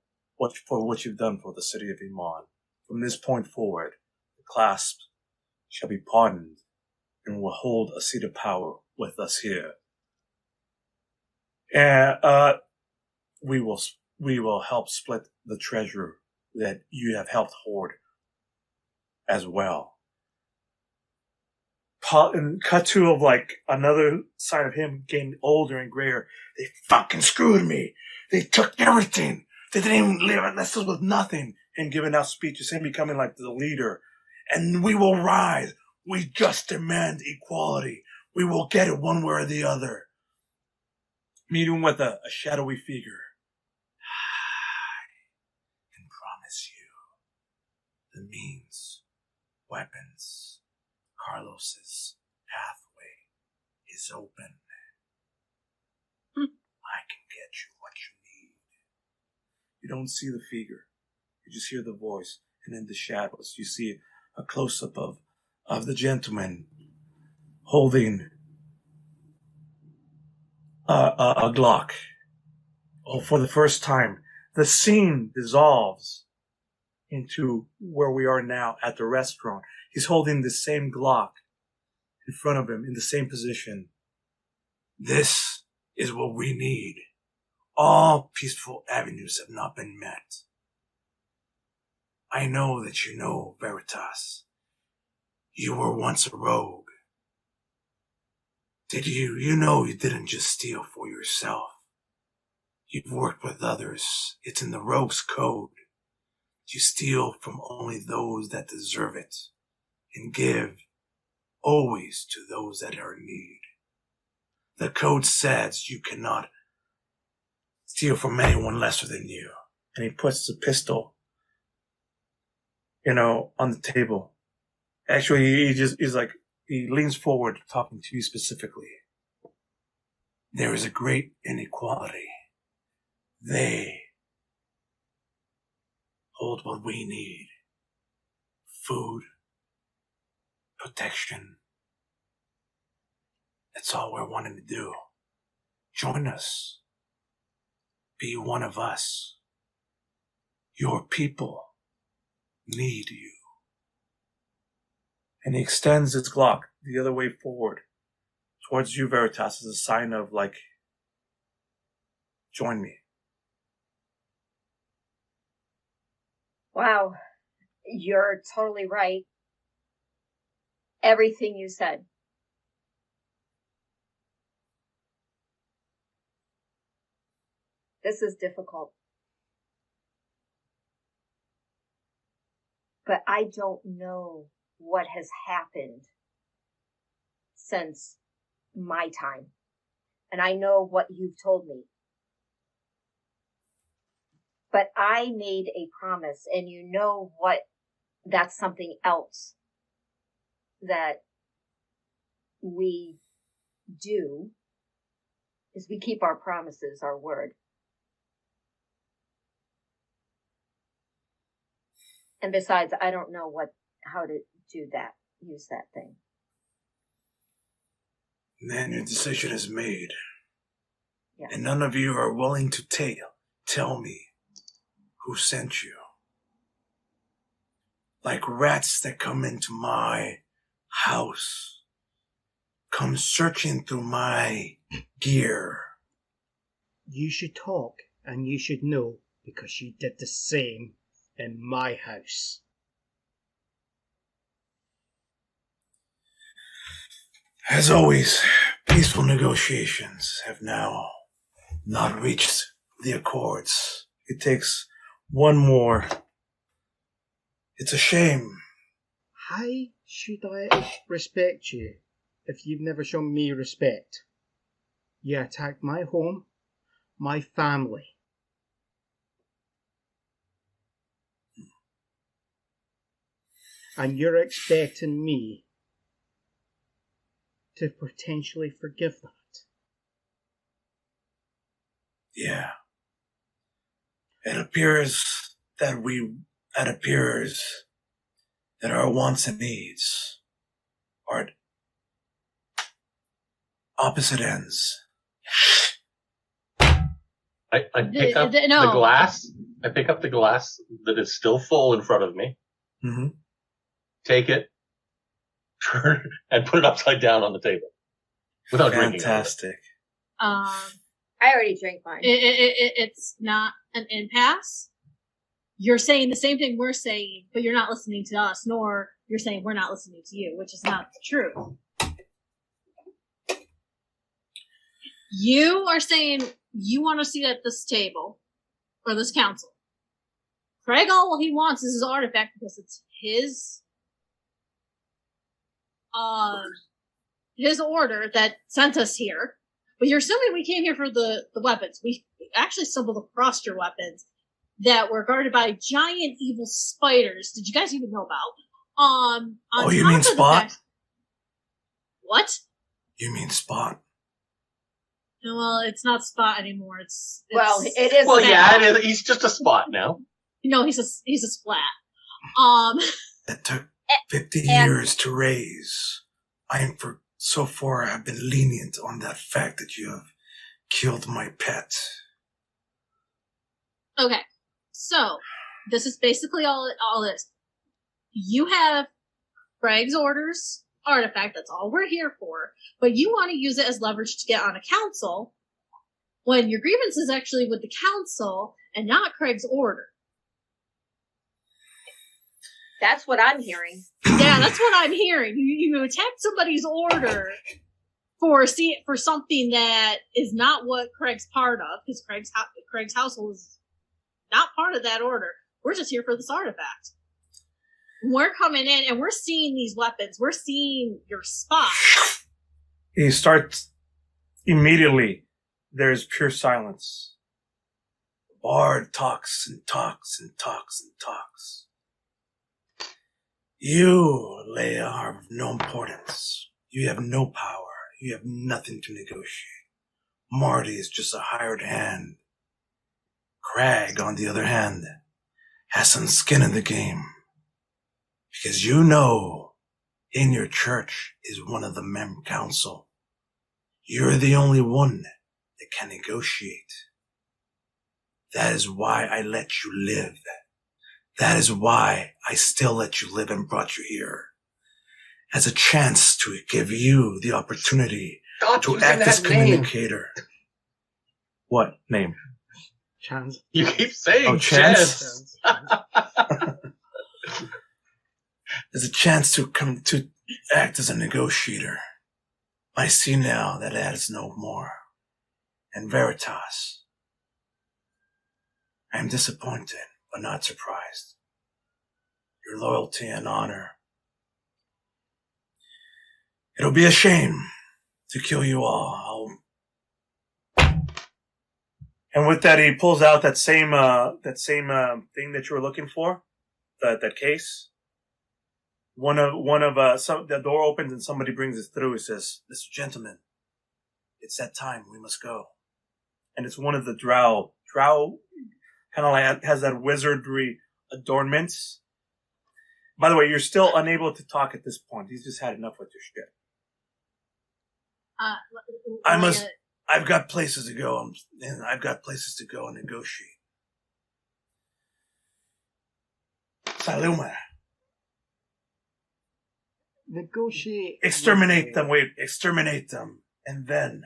[SPEAKER 1] for what you've done for the city of Iman. From this point forward, the Clasp shall be pardoned and will hold a seat of power with us here. And we will help split the treasure that you have helped hoard as well. And cut to of like another side of him getting older and grayer. They fucking screwed me. They took everything. They didn't even leave us with nothing. And giving out speeches, him becoming like the leader. And we will rise. We just demand equality. We will get it one way or the other. Meeting with a shadowy figure. I can promise you the means, weapons, Carlos's pathway is open. I can get you what you need. You don't see the figure. You just hear the voice. And in the shadows, you see a close-up of the gentleman holding a Glock. Oh, for the first time, the scene dissolves into where we are now at the restaurant. He's holding the same Glock in front of him in the same position. This is what we need. All peaceful avenues have not been met. I know that you know, Veritas. You were once a rogue. Did you? You know you didn't just steal for yourself. You've worked with others. It's in the rogue's code. You steal from only those that deserve it and give always to those that are in need. The code says you cannot steal from anyone lesser than you. And he puts the pistol, on the table. Actually, he leans forward talking to you specifically. There is a great inequality. They hold what we need. Food, protection. That's all we're wanting to do. Join us. Be one of us. Your people need you. And he extends his Glock the other way forward towards you, Veritas, as a sign of join me.
[SPEAKER 4] Wow. You're totally right. Everything you said. This is difficult. But I don't know what has happened since my time. And I know what you've told me. But I made a promise, and you know what? That's something else that we do is we keep our promises, our word. And besides, I don't know how to do that, use that thing.
[SPEAKER 1] Then your decision is made.
[SPEAKER 4] Yeah.
[SPEAKER 1] And none of you are willing to tell me who sent you. Like rats that come into my house, come searching through my gear.
[SPEAKER 2] You should talk, and you should know, because you did the same in my house.
[SPEAKER 1] As always, peaceful negotiations have now not reached the accords. It takes one more. It's a shame.
[SPEAKER 2] How should I respect you if you've never shown me respect? You attacked my home, my family. And you're expecting me to potentially forgive that.
[SPEAKER 1] Yeah. It appears that our wants and needs are at opposite ends.
[SPEAKER 3] I pick up the glass. I pick up the glass that is still full in front of me.
[SPEAKER 1] Mm-hmm.
[SPEAKER 3] Take it, turn and put it upside down on the table without drinking.
[SPEAKER 1] Fantastic.
[SPEAKER 4] I already drank mine.
[SPEAKER 5] It's not an impasse. You're saying the same thing we're saying, but you're not listening to us, nor you're saying we're not listening to you, which is not true. You are saying you want to sit at this table, or this council. Craig, all he wants is his artifact because it's his order that sent us here. But you're assuming we came here for the weapons. We actually stumbled across your weapons that were guarded by giant evil spiders. Did you guys even know about?
[SPEAKER 1] Oh, you mean Spot?
[SPEAKER 5] What?
[SPEAKER 1] You mean Spot?
[SPEAKER 5] Well, it's not Spot anymore. It's
[SPEAKER 4] well, it is.
[SPEAKER 3] Well, yeah, it is. He's just a Spot now.
[SPEAKER 5] No, he's a Splat.
[SPEAKER 1] That took 50 years to raise. So far I've been lenient on that fact that you have killed my pet.
[SPEAKER 5] Okay, so this is basically all this. You have Craig's orders artifact. That's all we're here for. But you want to use it as leverage to get on a council when your grievance is actually with the council and not Craig's order.
[SPEAKER 4] That's what I'm hearing.
[SPEAKER 5] Yeah, that's what I'm hearing. You attack somebody's order for something that is not what Craig's part of, because Craig's household is not part of that order. We're just here for this artifact. We're coming in and we're seeing these weapons. We're seeing your spot.
[SPEAKER 1] He starts immediately. There's pure silence. The bard talks and talks and talks and talks. You, Leia, are of no importance. You have no power. You have nothing to negotiate. Marty is just a hired hand. Craig, on the other hand, has some skin in the game. Because you know, in your church is one of the mem council. You're the only one that can negotiate. That is why I let you live. That is why I still let you live and brought you here. As a chance to give you the opportunity to act as communicator. What name?
[SPEAKER 2] Chance.
[SPEAKER 3] You keep saying
[SPEAKER 1] Chance.
[SPEAKER 3] Chance.
[SPEAKER 1] There's a chance to come to act as a negotiator. I see now that is no more. And Veritas. I am disappointed, but not surprised. Your loyalty and honor. It'll be a shame to kill you all. And with that, he pulls out that same thing that you were looking for, that case. The door opens and somebody brings it through. He says, "Mr. Gentleman, it's that time. We must go." And it's one of the drow kind of like has that wizardry adornments. By the way, you're still unable to talk at this point. He's just had enough with your shit. I've got places to go, and I've got places to go and negotiate. Saluma.
[SPEAKER 2] Negotiate.
[SPEAKER 1] Exterminate them, and then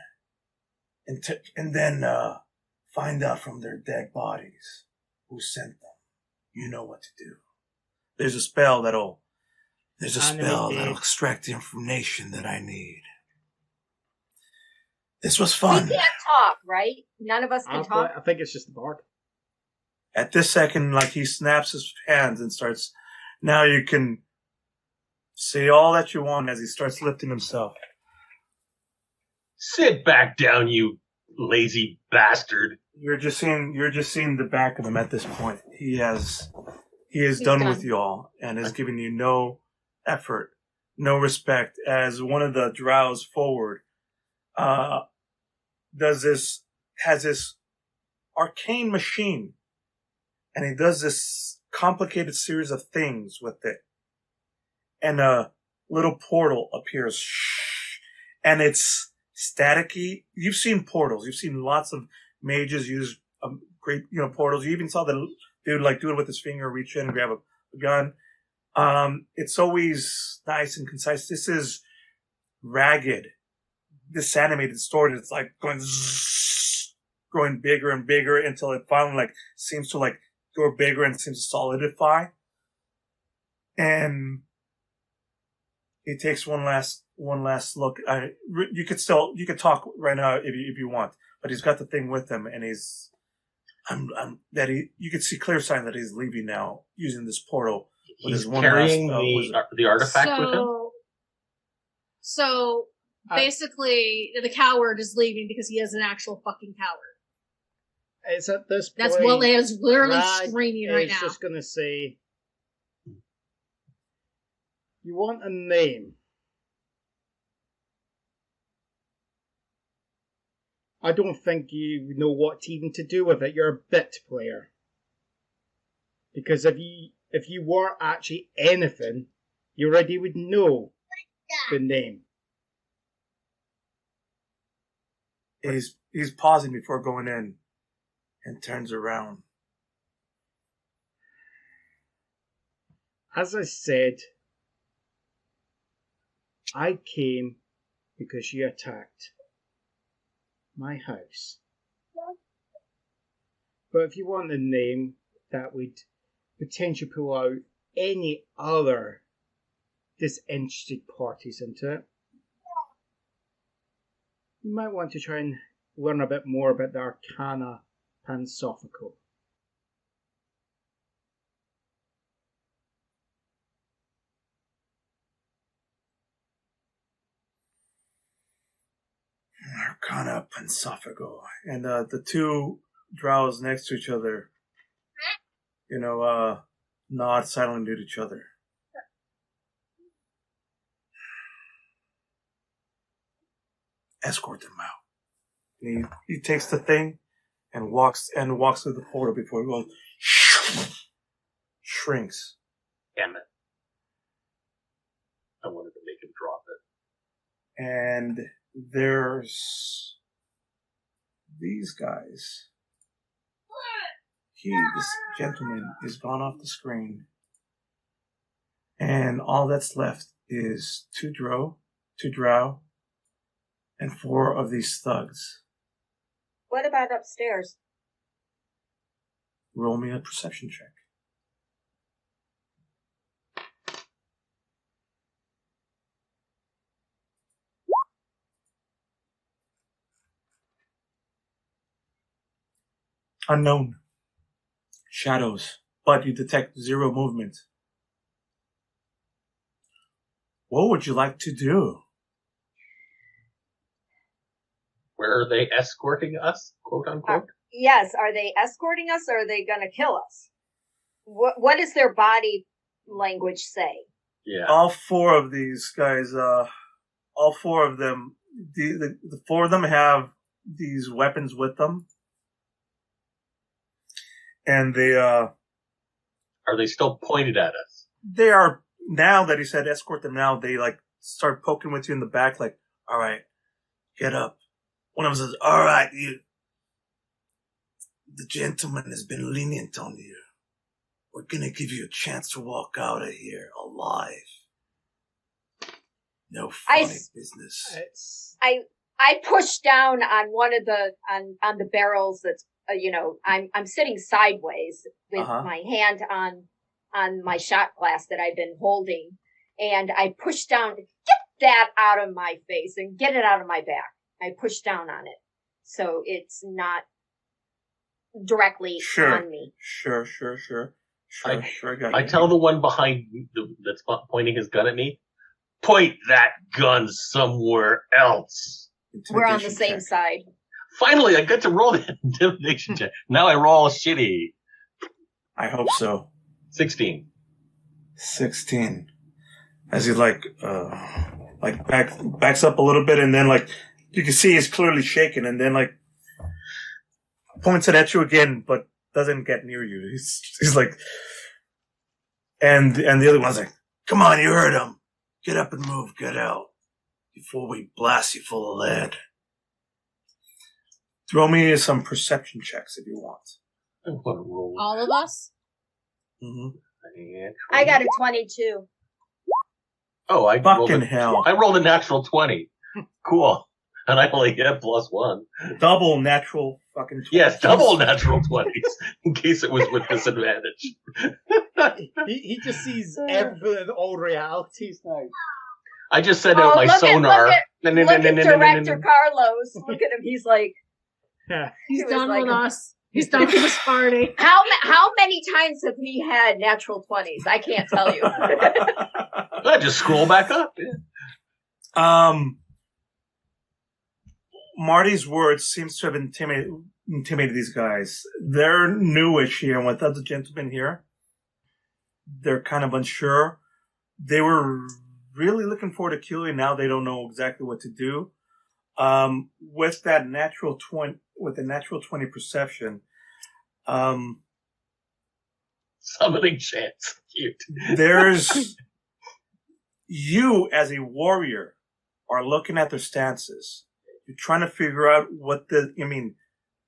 [SPEAKER 1] find out from their dead bodies who sent them. You know what to do. There's a spell that'll extract the information that I need. This was fun.
[SPEAKER 4] We can't talk, right? None of us can talk.
[SPEAKER 2] I think it's just the bard.
[SPEAKER 1] At this second, like he snaps his hands and starts, now you can say all that you want as he starts lifting himself.
[SPEAKER 3] Sit back down, you lazy bastard.
[SPEAKER 1] You're just seeing the back of him at this point. He is done with you all and is giving you no effort, no respect. As one of the drows forward, has this arcane machine, and he does this complicated series of things with it, and a little portal appears, and it's staticky. You've seen portals. You've seen lots of mages use great, portals. You even saw the dude do it with his finger, reach in and grab a gun. It's always nice and concise. This is ragged. This animated story that's like growing bigger and bigger until it finally like seems to like grow bigger and seems to solidify. And he takes one last look. You could talk right now if you want, but he's got the thing with him, and you could see clear sign that he's leaving now using this portal.
[SPEAKER 3] He's carrying the artifact with him.
[SPEAKER 5] So basically, the coward is leaving because he is an actual fucking coward.
[SPEAKER 2] It's at this point.
[SPEAKER 5] That's what is literally
[SPEAKER 2] Rag
[SPEAKER 5] screaming right
[SPEAKER 2] is
[SPEAKER 5] now.
[SPEAKER 2] just going to say, you want a name. I don't think you know what even to do with it. You're a bit player. Because if you were actually anything, you already would know the name.
[SPEAKER 1] He's pausing before going in and turns around.
[SPEAKER 2] As I said, I came because you attacked my house. But if you want a name that would potentially pull out any other disinterested parties into it, you might want to try and learn a bit more about the Arcana Pansophical.
[SPEAKER 1] Arcana Pansophical. And the two drows next to each other, nod silently to each other. Escort them out. He takes the thing and walks through the portal before he goes shrinks.
[SPEAKER 3] Damn it. I wanted to make him drop it.
[SPEAKER 1] And there's these guys. This gentleman is gone off the screen. And all that's left is two drow, and 4 of these thugs.
[SPEAKER 4] What about upstairs?
[SPEAKER 1] Roll me a perception check. Unknown. Shadows, but you detect 0 movement. What would you like to do?
[SPEAKER 3] Where are they escorting us, quote unquote?
[SPEAKER 4] Yes, are they escorting us or are they going to kill us? What does their body language say?
[SPEAKER 3] Yeah.
[SPEAKER 1] All 4 of these guys, all 4 of them, the 4 of them have these weapons with them. And they,
[SPEAKER 3] are they still pointed at us?
[SPEAKER 1] They are, now that he said escort them now, they like start poking with you in the back like, all right, get up. One of them says, all right, the gentleman has been lenient on you. We're going to give you a chance to walk out of here alive. No funny business.
[SPEAKER 4] I push down on one of the, on the barrels that's, I'm sitting sideways with my hand on my shot glass that I've been holding. And I push down, get that out of my face and get it out of my back. I push down on it. So it's not directly on me.
[SPEAKER 1] Sure.
[SPEAKER 3] I tell the one behind that's pointing his gun at me, point that gun somewhere else.
[SPEAKER 4] We're on the same side.
[SPEAKER 3] Finally, I got to roll the intimidation check. Now I roll shitty.
[SPEAKER 1] I hope so.
[SPEAKER 3] 16.
[SPEAKER 1] As he backs up a little bit, and then you can see he's clearly shaking, and then points it at you again, but doesn't get near you. He's like, and the other one's like, come on, you heard him. Get up and move, get out before we blast you full of lead. Throw me some perception checks if you want.
[SPEAKER 3] I want to roll.
[SPEAKER 5] All of us?
[SPEAKER 1] Mm-hmm.
[SPEAKER 4] I got a 22.
[SPEAKER 3] Oh, I
[SPEAKER 1] Fucking hell.
[SPEAKER 3] I rolled a natural 20. Cool. And I only get +1.
[SPEAKER 1] Double natural fucking 20s.
[SPEAKER 3] Yes, double natural 20s, in case it was with disadvantage.
[SPEAKER 2] He just sees everything, all realities now.
[SPEAKER 3] I just sent out my sonar.
[SPEAKER 4] Look at Director Carlos. Look at him. He's like...
[SPEAKER 2] Yeah.
[SPEAKER 5] He's
[SPEAKER 4] He was
[SPEAKER 5] done
[SPEAKER 4] like-
[SPEAKER 5] with us. He's done with this party.
[SPEAKER 4] How many times have we had natural 20s? I can't tell you.
[SPEAKER 3] I just scroll back up. Yeah.
[SPEAKER 1] Marty's words seems to have intimidated these guys. They're newish here, and without the gentleman here, they're kind of unsure. They were really looking forward to killing. Now they don't know exactly what to do. With that natural 20, with the natural 20 perception,
[SPEAKER 3] Summoning chance. Cute.
[SPEAKER 1] there's you as a warrior are looking at their stances. You're trying to figure out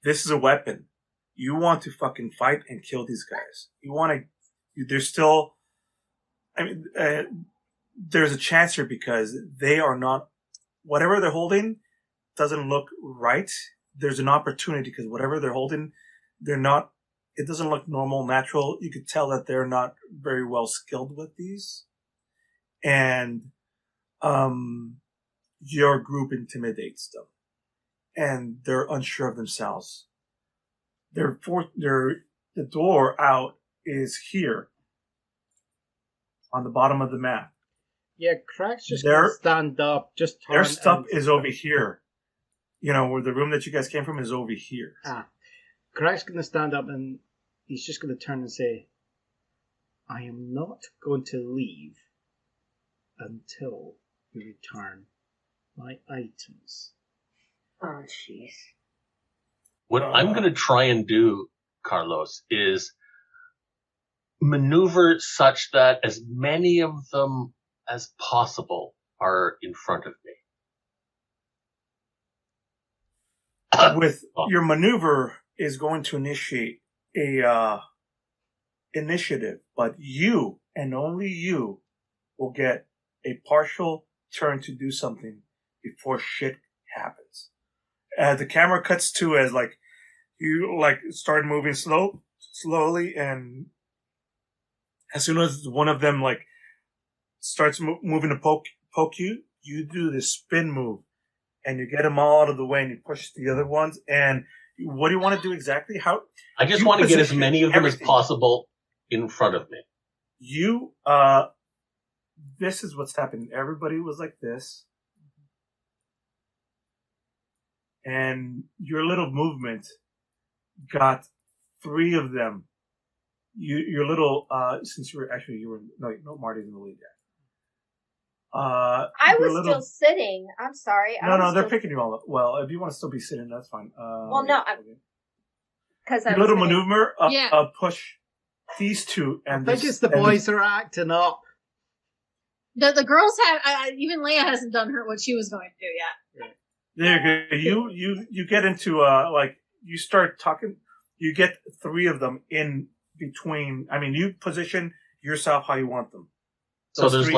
[SPEAKER 1] this is a weapon. You want to fucking fight and kill these guys. There's still, there's a chance here because they are not, whatever they're holding doesn't look right. There's an opportunity because whatever they're holding, it doesn't look normal, natural. You could tell that they're not very well skilled with these. And, your group intimidates them, and they're unsure of themselves. The door out is here on the bottom of the map.
[SPEAKER 2] Yeah, Crack's just gonna stand up, just turn.
[SPEAKER 1] Their stuff is over here. Where the room that you guys came from is over here.
[SPEAKER 2] Crack's gonna stand up and he's just gonna turn and say, I am not going to leave until you return my items.
[SPEAKER 4] Oh, jeez.
[SPEAKER 3] What I'm going to try and do, Carlos, is maneuver such that as many of them as possible are in front of me.
[SPEAKER 1] With your maneuver is going to initiate a initiative, but you and only you will get a partial turn to do something before shit happens. The camera cuts to as you start moving slowly, and as soon as one of them starts moving to poke you, you do this spin move, and you get them all out of the way, and you push the other ones. And what do you want to do exactly?
[SPEAKER 3] I just want to get as many of them as possible in front of me.
[SPEAKER 1] This is what's happening. Everybody was like this. And your little movement got 3 of them. Your little, since Marty's in the lead yet.
[SPEAKER 4] I was still sitting. I'm sorry.
[SPEAKER 1] No, they're picking you all up. Well, if you want to still be sitting, that's fine.
[SPEAKER 4] Well, no, because
[SPEAKER 1] your little maneuver, push these 2. And
[SPEAKER 2] I think it's the boys are acting up.
[SPEAKER 5] The girls have, even Leia hasn't done what she was going to do yet.
[SPEAKER 1] There you go. You get into, you start talking, you get 3 of them in between. You position yourself how you want them.
[SPEAKER 3] So there's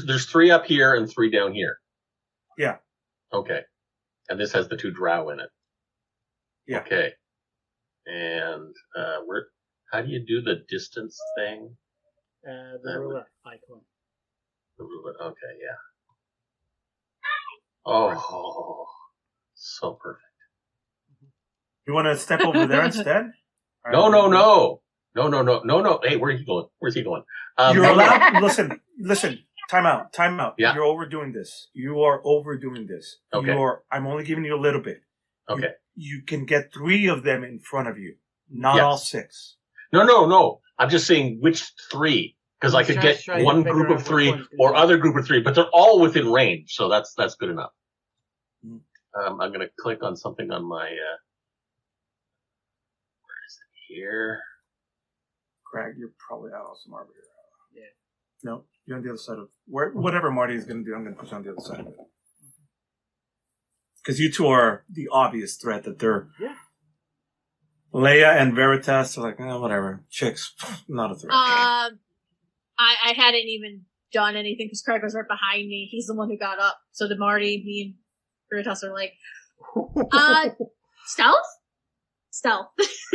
[SPEAKER 3] there's 3 up here and 3 down here.
[SPEAKER 1] Yeah.
[SPEAKER 3] Okay. And this has the 2 drow in it.
[SPEAKER 1] Yeah.
[SPEAKER 3] Okay. And, how do you do the distance thing?
[SPEAKER 2] The ruler icon.
[SPEAKER 3] The ruler, okay, yeah. Oh, so perfect.
[SPEAKER 1] You want to step over there instead?
[SPEAKER 3] No. Hey, where's he going?
[SPEAKER 1] You're allowed. Listen. Time out.
[SPEAKER 3] Yeah.
[SPEAKER 1] You're overdoing this. You are overdoing this.
[SPEAKER 3] Okay.
[SPEAKER 1] I'm only giving you a little bit.
[SPEAKER 3] Okay.
[SPEAKER 1] You can get 3 of them in front of you, not all 6.
[SPEAKER 3] No. I'm just saying which 3. Because I could get one group of 3 or other group of 3, but they're all within range, so that's good enough. I'm going to click on something on my. Where is it here?
[SPEAKER 1] Craig, you're probably out of some arbiter. Yeah. No, you're on the other side of whatever Marty is going to do. I'm going to put you on the other side of it because you 2 are the obvious threat that they're.
[SPEAKER 2] Yeah.
[SPEAKER 1] Leia and Veritas are like, whatever. Chicks, not a threat.
[SPEAKER 5] I hadn't even done anything because Craig was right behind me. He's the one who got up. So did Marty, me, and Veritas are like, stealth? Stealth.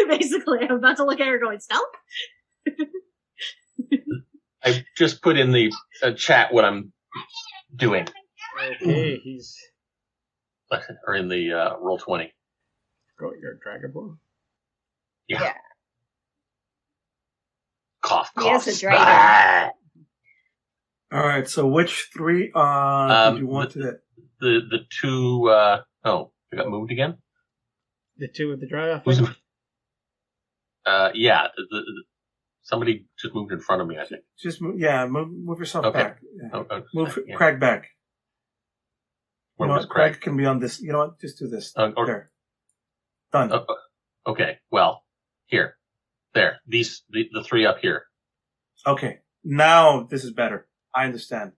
[SPEAKER 5] Basically, I'm about to look at her going, stealth?
[SPEAKER 3] I just put in the chat what I'm doing.
[SPEAKER 2] Okay, he's
[SPEAKER 3] Or in the roll 20.
[SPEAKER 2] got your Dragonborn.
[SPEAKER 3] Yeah. Cough,
[SPEAKER 4] He
[SPEAKER 3] cough.
[SPEAKER 4] has a dragon.
[SPEAKER 1] All right, so which three did you want to...
[SPEAKER 3] The two, they got moved again?
[SPEAKER 2] The two with the dry
[SPEAKER 3] Who's,
[SPEAKER 2] off.
[SPEAKER 3] yeah, somebody just moved in front of me, I think.
[SPEAKER 1] Just move yourself
[SPEAKER 3] Okay.
[SPEAKER 1] back. Yeah.
[SPEAKER 3] Oh,
[SPEAKER 1] Move
[SPEAKER 3] yeah.
[SPEAKER 1] Craig back.
[SPEAKER 3] Where
[SPEAKER 1] You know
[SPEAKER 3] was
[SPEAKER 1] what? Craig can be on this. You know what? Just do this. There. Done.
[SPEAKER 3] Okay, well, here. There. The three up here.
[SPEAKER 1] Okay. Now this is better. I understand.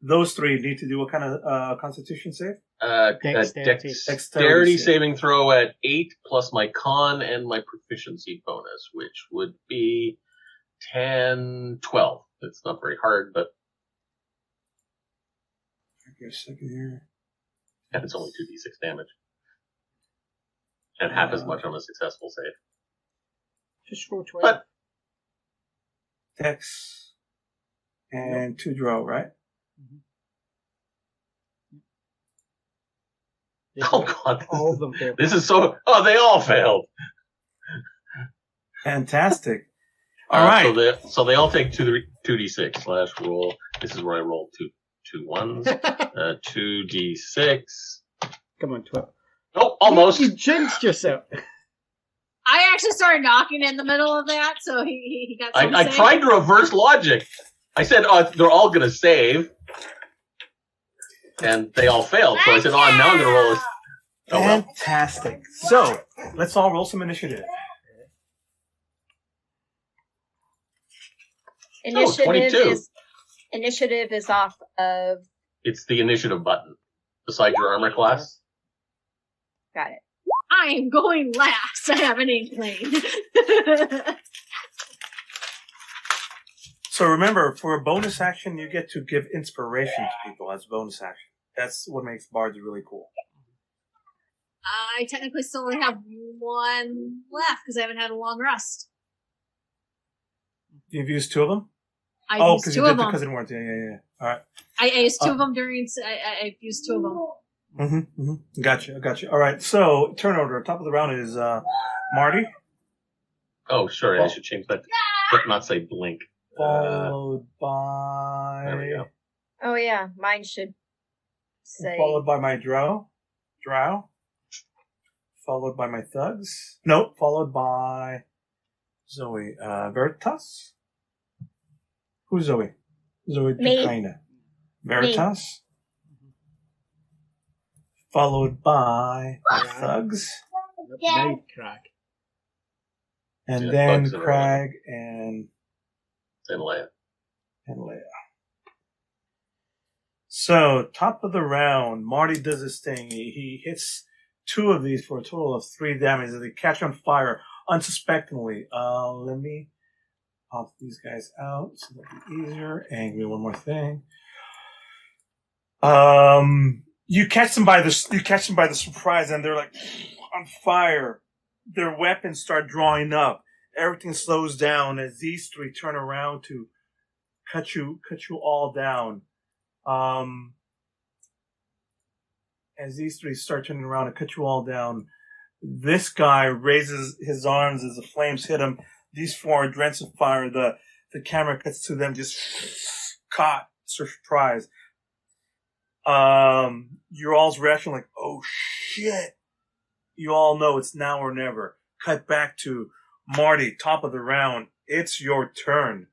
[SPEAKER 1] Those three need to do what kind of constitution save?
[SPEAKER 2] Dexterity.
[SPEAKER 1] Dexterity
[SPEAKER 3] saving throw at 8 plus my con and my proficiency bonus, which would be 10, 12. It's not very hard, but
[SPEAKER 1] Okay, a second here.
[SPEAKER 3] and it's only 2d6 damage. And half as much on a successful save.
[SPEAKER 2] Just roll 12.
[SPEAKER 3] But
[SPEAKER 1] Dex and 2 draw, right?
[SPEAKER 3] oh god,
[SPEAKER 2] All of them failed.
[SPEAKER 3] this is so. Oh, they all failed.
[SPEAKER 1] Fantastic. All right.
[SPEAKER 3] So they all take 2d6 slash roll. This is where I roll two ones. 2d6.
[SPEAKER 2] Come on, 12.
[SPEAKER 3] Oh, almost.
[SPEAKER 2] You jinxed yourself.
[SPEAKER 5] I actually started knocking in the middle of that, so he got some
[SPEAKER 3] I
[SPEAKER 5] save.
[SPEAKER 3] tried to reverse logic. I said, they're all going to save. And they all failed. So I said, now I'm going to roll this. Oh, well.
[SPEAKER 1] Fantastic. So let's all roll some initiative.
[SPEAKER 4] Initiative
[SPEAKER 3] 22.
[SPEAKER 4] Initiative is off of.
[SPEAKER 3] It's the initiative button beside your armor class.
[SPEAKER 4] Got it.
[SPEAKER 5] I am going last. I have an inkling.
[SPEAKER 1] So remember, for a bonus action, you get to give inspiration to people as bonus action. That's what makes bards really cool.
[SPEAKER 5] I technically still only have one left because I haven't had a long rest.
[SPEAKER 1] You've used 2 of them?
[SPEAKER 5] I used
[SPEAKER 1] because
[SPEAKER 5] 2
[SPEAKER 1] you
[SPEAKER 5] of
[SPEAKER 1] did
[SPEAKER 5] them.
[SPEAKER 1] because it weren't. Yeah. All right.
[SPEAKER 5] I used 2 of them during. I used 2 of them.
[SPEAKER 1] Gotcha. All right. So turn order. Top of the round is Marty,
[SPEAKER 3] Oh, sorry, I should change that. But not say blink.
[SPEAKER 1] followed by.
[SPEAKER 3] There we go.
[SPEAKER 4] Oh yeah, mine should say.
[SPEAKER 1] Followed by my drow, followed by my thugs. Nope, followed by Zoe. Veritas? Who's Zoe? Zoe
[SPEAKER 4] Me.
[SPEAKER 1] Dukaina. Veritas? Followed by my thugs.
[SPEAKER 2] Night crack.
[SPEAKER 1] And
[SPEAKER 3] Yeah,
[SPEAKER 1] then
[SPEAKER 3] thugs are
[SPEAKER 1] Crag and
[SPEAKER 3] And Leia.
[SPEAKER 1] Leia. So, top of the round, Marty does his thing. He hits 2 of these for a total of 3 damage as they catch on fire unsuspectingly. Let me pop these guys out so that'll be easier. And give me one more thing. You catch them by the surprise, and they're like on fire. Their weapons start drawing up. Everything slows down as these 3 turn around to cut you all down. As these 3 start turning around and cut you all down, this guy raises his arms as the flames hit him. These 4 are drenched in fire. The camera cuts to them just caught, surprise. You're all's reaction like, oh shit. You all know it's now or never. Cut back to Marty, top of the round. It's your turn.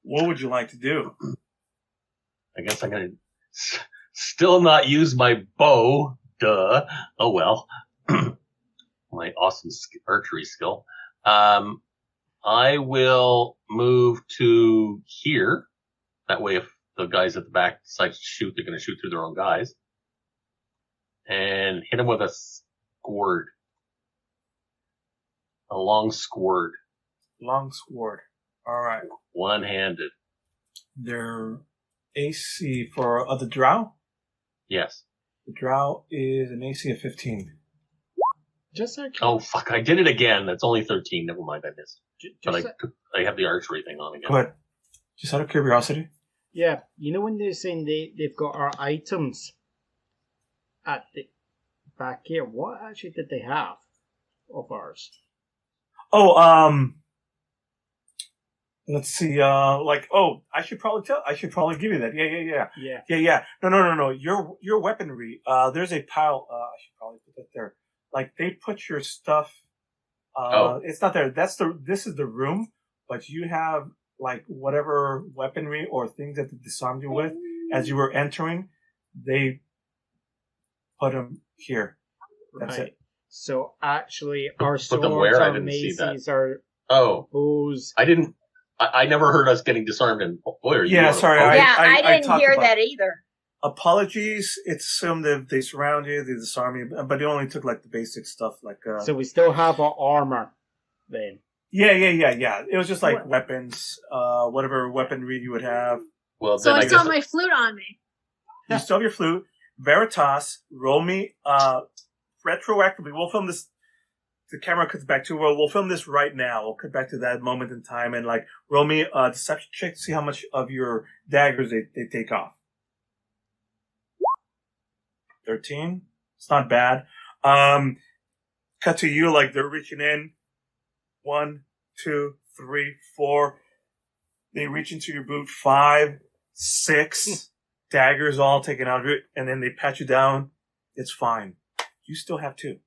[SPEAKER 1] What would you like to do?
[SPEAKER 3] I guess I'm going to still not use my bow. Duh. Oh well. My awesome archery skill. I will move to here. That way, if the guys at the back decide to shoot, they're going to shoot through their own guys. And hit them with a gourd. A long sword.
[SPEAKER 1] Long sword. All right.
[SPEAKER 3] One-handed.
[SPEAKER 1] Their AC for the drow?
[SPEAKER 3] Yes.
[SPEAKER 1] The drow is an AC of 15.
[SPEAKER 2] Just like
[SPEAKER 3] Oh, fuck. I did it again. That's only 13. Never mind. I missed. But
[SPEAKER 2] just
[SPEAKER 3] I have the archery thing on again.
[SPEAKER 1] Go ahead. Just out of curiosity.
[SPEAKER 2] yeah, you know when they're saying they've got our items at the back here, what actually did they have of ours?
[SPEAKER 1] Oh, let's see. I should probably give you that. Yeah. No. Your weaponry. There's a pile. I should probably put that there. Like they put your stuff. It's not there. This is the room, but you have like whatever weaponry or things that they disarmed you with as you were entering. They put them here. That's it.
[SPEAKER 2] So actually, our
[SPEAKER 3] Put
[SPEAKER 2] swords,
[SPEAKER 3] them where? I
[SPEAKER 2] our
[SPEAKER 3] didn't see that.
[SPEAKER 2] maces, our
[SPEAKER 3] Oh,
[SPEAKER 2] bows.
[SPEAKER 3] I never heard us getting disarmed in. Boy, are you?
[SPEAKER 1] Yeah, sorry.
[SPEAKER 4] I didn't
[SPEAKER 1] talked
[SPEAKER 4] hear
[SPEAKER 1] about-
[SPEAKER 4] that either.
[SPEAKER 1] Apologies. It's assumed that they surround you, they disarm you, but it only took like the basic stuff, like.
[SPEAKER 2] So we still have our armor, then.
[SPEAKER 1] Yeah. It was just like weapons, whatever weaponry you would have.
[SPEAKER 3] Well,
[SPEAKER 5] So
[SPEAKER 3] then
[SPEAKER 5] I
[SPEAKER 3] I
[SPEAKER 5] still
[SPEAKER 3] guess
[SPEAKER 5] have my flute on me.
[SPEAKER 1] You still have your flute. Veritas, roll me retroactively. We'll film this. The camera cuts back to we'll film this right now. We'll cut back to that moment in time and like roll me a deception check to see how much of your daggers they take off. 13. It's not bad. Cut to you like they're reaching in. 1, 2, 3, 4. They reach into your boot. 5, 6 daggers all taken out of it, and then they pat you down. It's fine. You still have 2.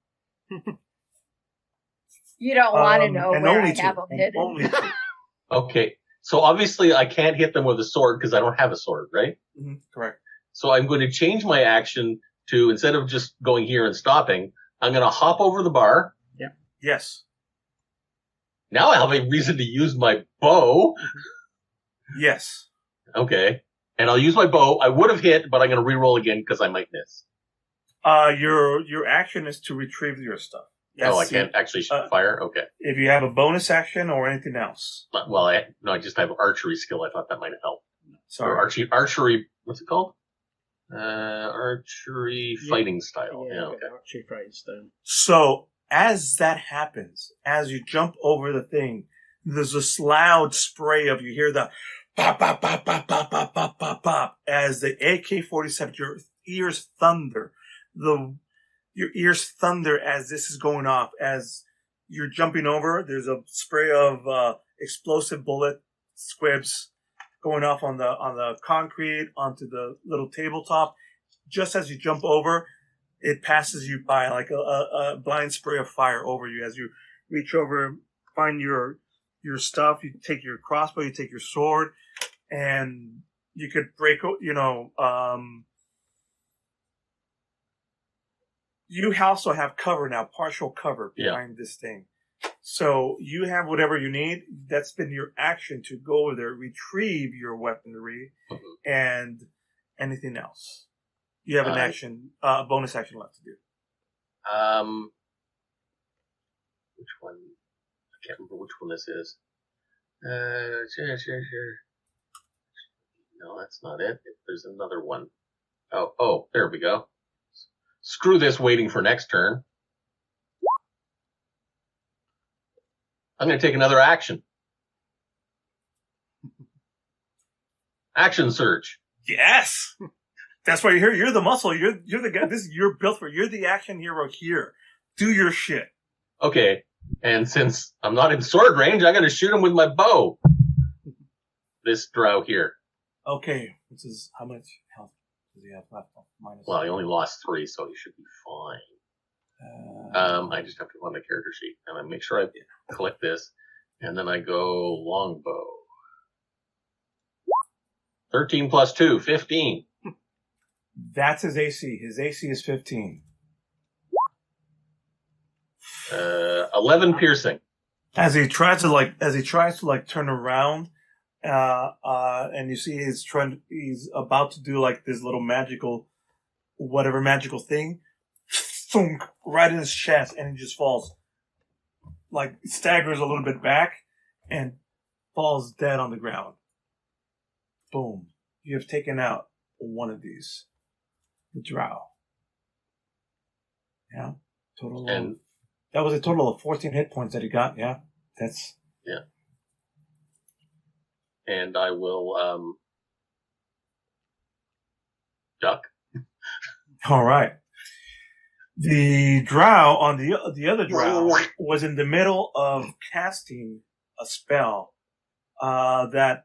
[SPEAKER 4] You don't want to know
[SPEAKER 1] and
[SPEAKER 4] where
[SPEAKER 1] only
[SPEAKER 4] I
[SPEAKER 1] 2.
[SPEAKER 4] have them hidden.
[SPEAKER 1] Only 2.
[SPEAKER 3] Okay. So obviously I can't hit them with a sword because I don't have a sword, right?
[SPEAKER 1] Mm-hmm. Correct.
[SPEAKER 3] So I'm going to change my action to, instead of just going here and stopping, I'm going to hop over the bar.
[SPEAKER 1] Yes.
[SPEAKER 3] Now I have a reason to use my bow.
[SPEAKER 1] Yes.
[SPEAKER 3] Okay. And I'll use my bow. I would have hit, but I'm going to re-roll again because I might miss.
[SPEAKER 1] Your action is to retrieve your stuff.
[SPEAKER 3] I can't actually fire? Okay.
[SPEAKER 1] If you have a bonus action or anything else.
[SPEAKER 3] Well, I just have archery skill. I thought that might help.
[SPEAKER 1] Sorry.
[SPEAKER 3] Or archery, what's it called? Archery fighting style. Yeah, okay.
[SPEAKER 2] Archery fighting style.
[SPEAKER 1] So, as that happens, as you jump over the thing, there's this loud spray of, you hear the pop, pop, pop, pop, pop, pop, pop, pop, pop, as the AK-47, your ears thunder. Your ears thunder as this is going off. As you're jumping over, there's a spray of explosive bullet squibs going off on the concrete onto the little tabletop. Just as you jump over, it passes you by like a blind spray of fire over you. As you reach over, find your stuff, you take your crossbow, you take your sword, and you could break, you also have cover now, partial cover behind this thing. So you have whatever you need. That's been your action to go over there, retrieve your weaponry, and anything else. You have an action, a bonus action left to do.
[SPEAKER 3] Which one? I can't remember which one this is. Sure. No, that's not it. There's another one. Oh, there we go. Screw this waiting for next turn. I'm going to take another action. Action surge.
[SPEAKER 1] Yes! That's why you're here. You're the muscle. You're the guy. You're built for. You're the action hero here. Do your shit.
[SPEAKER 3] Okay. And since I'm not in sword range, I'm going to shoot him with my bow. This drow here.
[SPEAKER 1] Okay. This is how much health does he have left? Minus.
[SPEAKER 3] Well, he only lost 3, so he should be fine. I just have to go on the character sheet and I make sure I click this, and then I go longbow. 13 plus 2, 15.
[SPEAKER 1] That's his AC. His AC is 15.
[SPEAKER 3] 11 piercing.
[SPEAKER 1] As he tries to turn around, and you see he's about to do like this little magical thing, thunk, right in his chest, and he just falls like staggers a little bit back and falls dead on the ground. Boom. You have taken out one of these. The drow. Yeah. That was a total of 14 hit points that he got. Yeah. That's.
[SPEAKER 3] Yeah. And I will duck.
[SPEAKER 1] All right. The drow on the other drow was in the middle of casting a spell that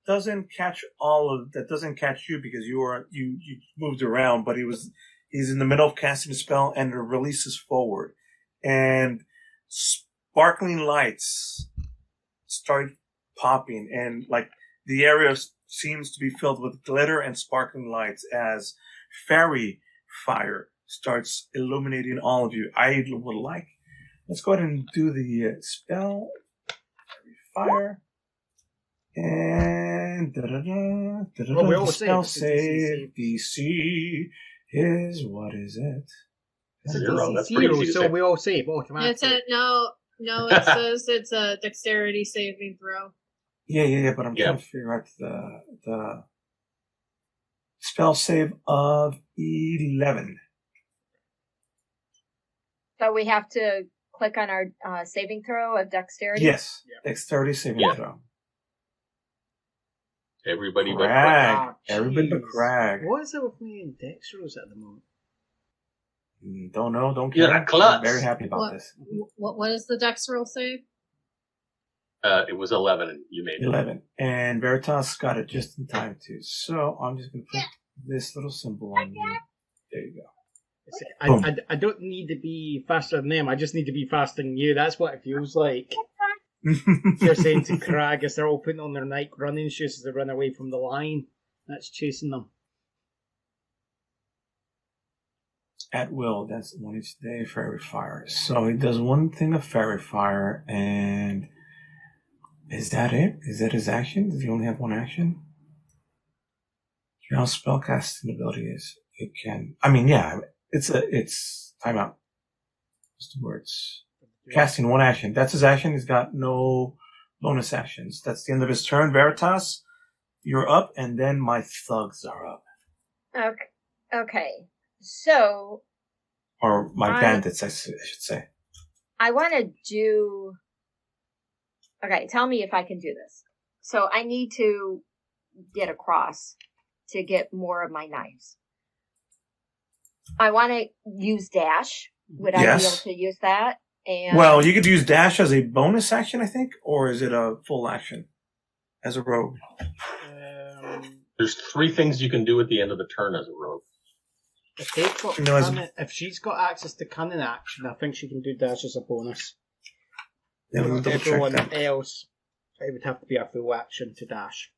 [SPEAKER 1] doesn't catch you because you moved around, but he's in the middle of casting a spell and it releases forward, and sparkling lights start popping, and like the area seems to be filled with glitter and sparkling lights as fairy fire starts illuminating all of you. Let's go ahead and do the spell. Fire. And spell save DC is, what is it?
[SPEAKER 3] Zero. That's pretty easy to
[SPEAKER 2] so
[SPEAKER 3] say.
[SPEAKER 2] we all save automatically.
[SPEAKER 5] It says it's a dexterity saving throw.
[SPEAKER 1] Yeah, but I'm trying to figure out the spell save of 11.
[SPEAKER 4] So we have to click on our saving throw of dexterity?
[SPEAKER 1] Yes, dexterity saving throw.
[SPEAKER 3] Everybody but
[SPEAKER 1] Crag.
[SPEAKER 3] Crag.
[SPEAKER 1] Everybody but Crag.
[SPEAKER 2] What is it with me and dex rolls at the moment?
[SPEAKER 1] Don't know, don't care.
[SPEAKER 3] You're a klutz.
[SPEAKER 1] I'm very happy about this.
[SPEAKER 5] What is the dex roll save?
[SPEAKER 3] It was 11 and you made it.
[SPEAKER 1] 11. And Veritas got it just in time too. So I'm just going to put this little symbol on you. There you go.
[SPEAKER 2] I don't need to be faster than them. I just need to be faster than you. That's what it feels like. You're saying to Crag as they're all putting on their Nike running shoes as they run away from the line. That's chasing them.
[SPEAKER 1] At will, that's one each day, fairy fire. So he does one thing of fairy fire, and is that it? Is that his action? Does he only have one action? Your spellcasting ability is it can. I mean, yeah, it's timeout. What's the words? Casting one action. That's his action. He's got no bonus actions. That's the end of his turn. Veritas, you're up, and then my thugs are up.
[SPEAKER 4] Okay. So.
[SPEAKER 1] Or my bandits, I should say.
[SPEAKER 4] I want to do. Okay, tell me if I can do this. So I need to get across to get more of my knives. I want to use dash. Would I be able to use that? And
[SPEAKER 1] well, you could use dash as a bonus action, I think, or is it a full action as a rogue?
[SPEAKER 3] There's 3 things you can do at the end of the turn as a rogue.
[SPEAKER 2] If she's got access to cunning action, I think she can do dash as a bonus.
[SPEAKER 1] Everyone
[SPEAKER 2] else, it would have to be a full action to dash.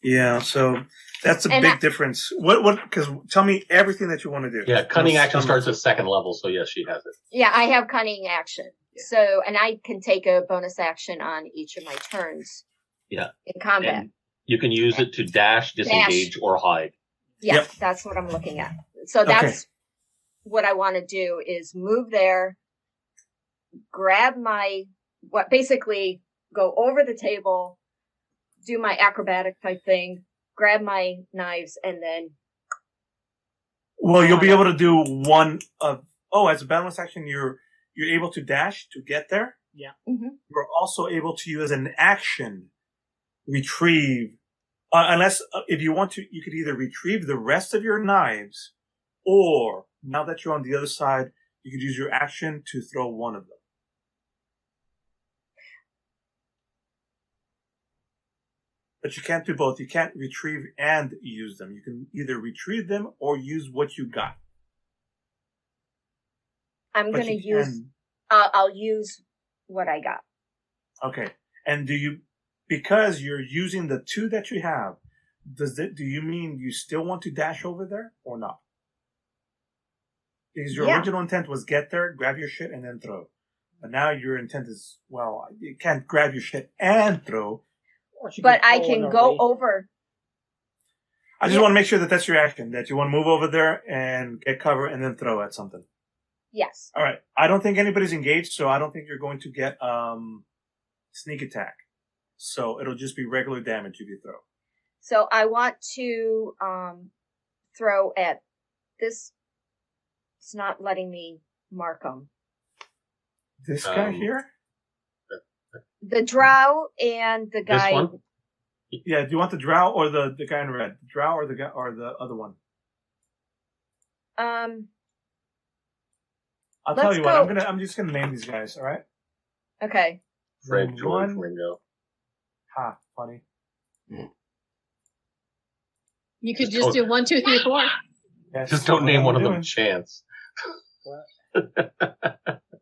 [SPEAKER 1] Yeah, so that's a big difference. What? Because tell me everything that you want to do.
[SPEAKER 3] Yeah, cunning action starts at 2nd level, so yes, she has it.
[SPEAKER 4] Yeah, I have cunning action. Yeah. So, and I can take a bonus action on each of my turns.
[SPEAKER 3] Yeah.
[SPEAKER 4] In combat.
[SPEAKER 3] And you can use it to dash, disengage, or hide.
[SPEAKER 4] Yeah, that's what I'm looking at. So that's what I want to do is move there, grab basically go over the table, do my acrobatic type thing, grab my knives, and then.
[SPEAKER 1] Well, you'll be able to do one of. Oh, as a bonus action, you're able to dash to get there.
[SPEAKER 2] Yeah.
[SPEAKER 4] Mm-hmm.
[SPEAKER 1] You're also able to use an action retrieve. Unless if you want to, you could either retrieve the rest of your knives, or now that you're on the other side, you could use your action to throw one of them. But you can't do both. You can't retrieve and use them. You can either retrieve them or use what you got.
[SPEAKER 4] I'm going to use. I'll use what I got.
[SPEAKER 1] Okay. And because you're using the 2 that you have, do you mean you still want to dash over there or not? Because your original intent was get there, grab your shit, and then throw. But now your intent is, well, you can't grab your shit and throw.
[SPEAKER 4] But I can go over.
[SPEAKER 1] I just want to make sure that that's your action, that you want to move over there and get cover and then throw at something.
[SPEAKER 4] Yes.
[SPEAKER 1] All right. I don't think anybody's engaged, so I don't think you're going to get sneak attack. So it'll just be regular damage if you throw.
[SPEAKER 4] So I want to throw at this. It's not letting me mark them.
[SPEAKER 1] This guy here?
[SPEAKER 4] The drow and the guy.
[SPEAKER 3] This one?
[SPEAKER 1] Yeah, do you want the drow or the guy in red? The drow or the guy or the other one? I'll tell you what. I'm just gonna name these guys. All right.
[SPEAKER 4] Okay.
[SPEAKER 3] Fred, George, Ringo.
[SPEAKER 1] Ha! Funny.
[SPEAKER 5] You could just do 1, 2, 3, 4.
[SPEAKER 1] Yes,
[SPEAKER 3] Just don't name one of them
[SPEAKER 1] doing.
[SPEAKER 3] Chance.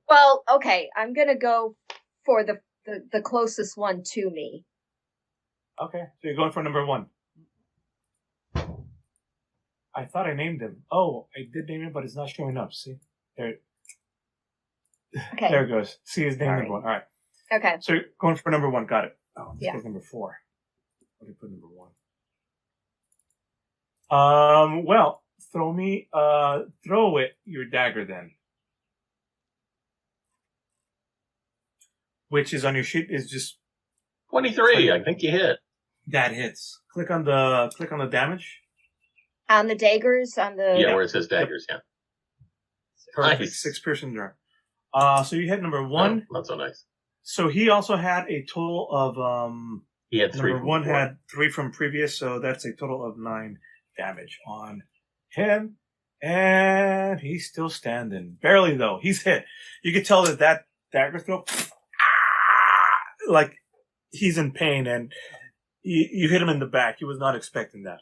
[SPEAKER 4] Well, okay. I'm gonna go for the closest one to me.
[SPEAKER 1] Okay, so you're going for number 1. I thought I named him. Oh, I did name him, but it's not showing up. See? There.
[SPEAKER 4] Okay.
[SPEAKER 1] There it goes. See his name
[SPEAKER 4] All
[SPEAKER 1] number 1. All right.
[SPEAKER 4] Okay.
[SPEAKER 1] So you're going for number 1. Got it. Oh, this
[SPEAKER 4] Yeah.
[SPEAKER 1] guy's number 4. Let me put number 1. Well, throw it your dagger then. Which is on your sheet is just
[SPEAKER 3] 23. I think you hit.
[SPEAKER 1] that hits. Click on the damage.
[SPEAKER 4] On the daggers, on the.
[SPEAKER 3] Yeah, where it says daggers, yeah.
[SPEAKER 1] Perfect.
[SPEAKER 3] Nice.
[SPEAKER 1] 6 piercing there. So you hit number 1.
[SPEAKER 3] Oh, not so nice.
[SPEAKER 1] So he also had a total of
[SPEAKER 3] He had 3
[SPEAKER 1] number
[SPEAKER 3] from
[SPEAKER 1] 1
[SPEAKER 3] 4.
[SPEAKER 1] had 3 from previous, so that's a total of 9 damage on him. And he's still standing. Barely though. He's hit. You can tell that dagger throw, like he's in pain, and you hit him in the back. He was not expecting that.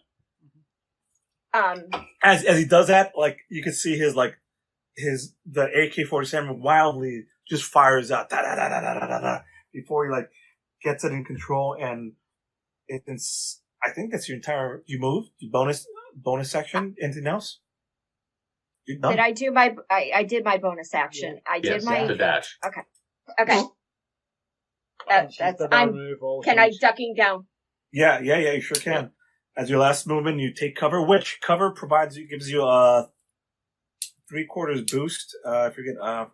[SPEAKER 1] As he does that, like you can see the AK-47 wildly just fires out before he like gets it in control, and it's. I think that's your entire. You moved bonus section. Anything else? You're done.
[SPEAKER 4] Did I do my? I did my bonus action.
[SPEAKER 2] Yeah.
[SPEAKER 4] I did
[SPEAKER 3] Yes,
[SPEAKER 4] my.
[SPEAKER 3] the dash.
[SPEAKER 4] Okay. That's. Can I ducking down?
[SPEAKER 1] Yeah, you sure can. As your last movement, you take cover, which cover gives you a 3/4 boost. I forget. God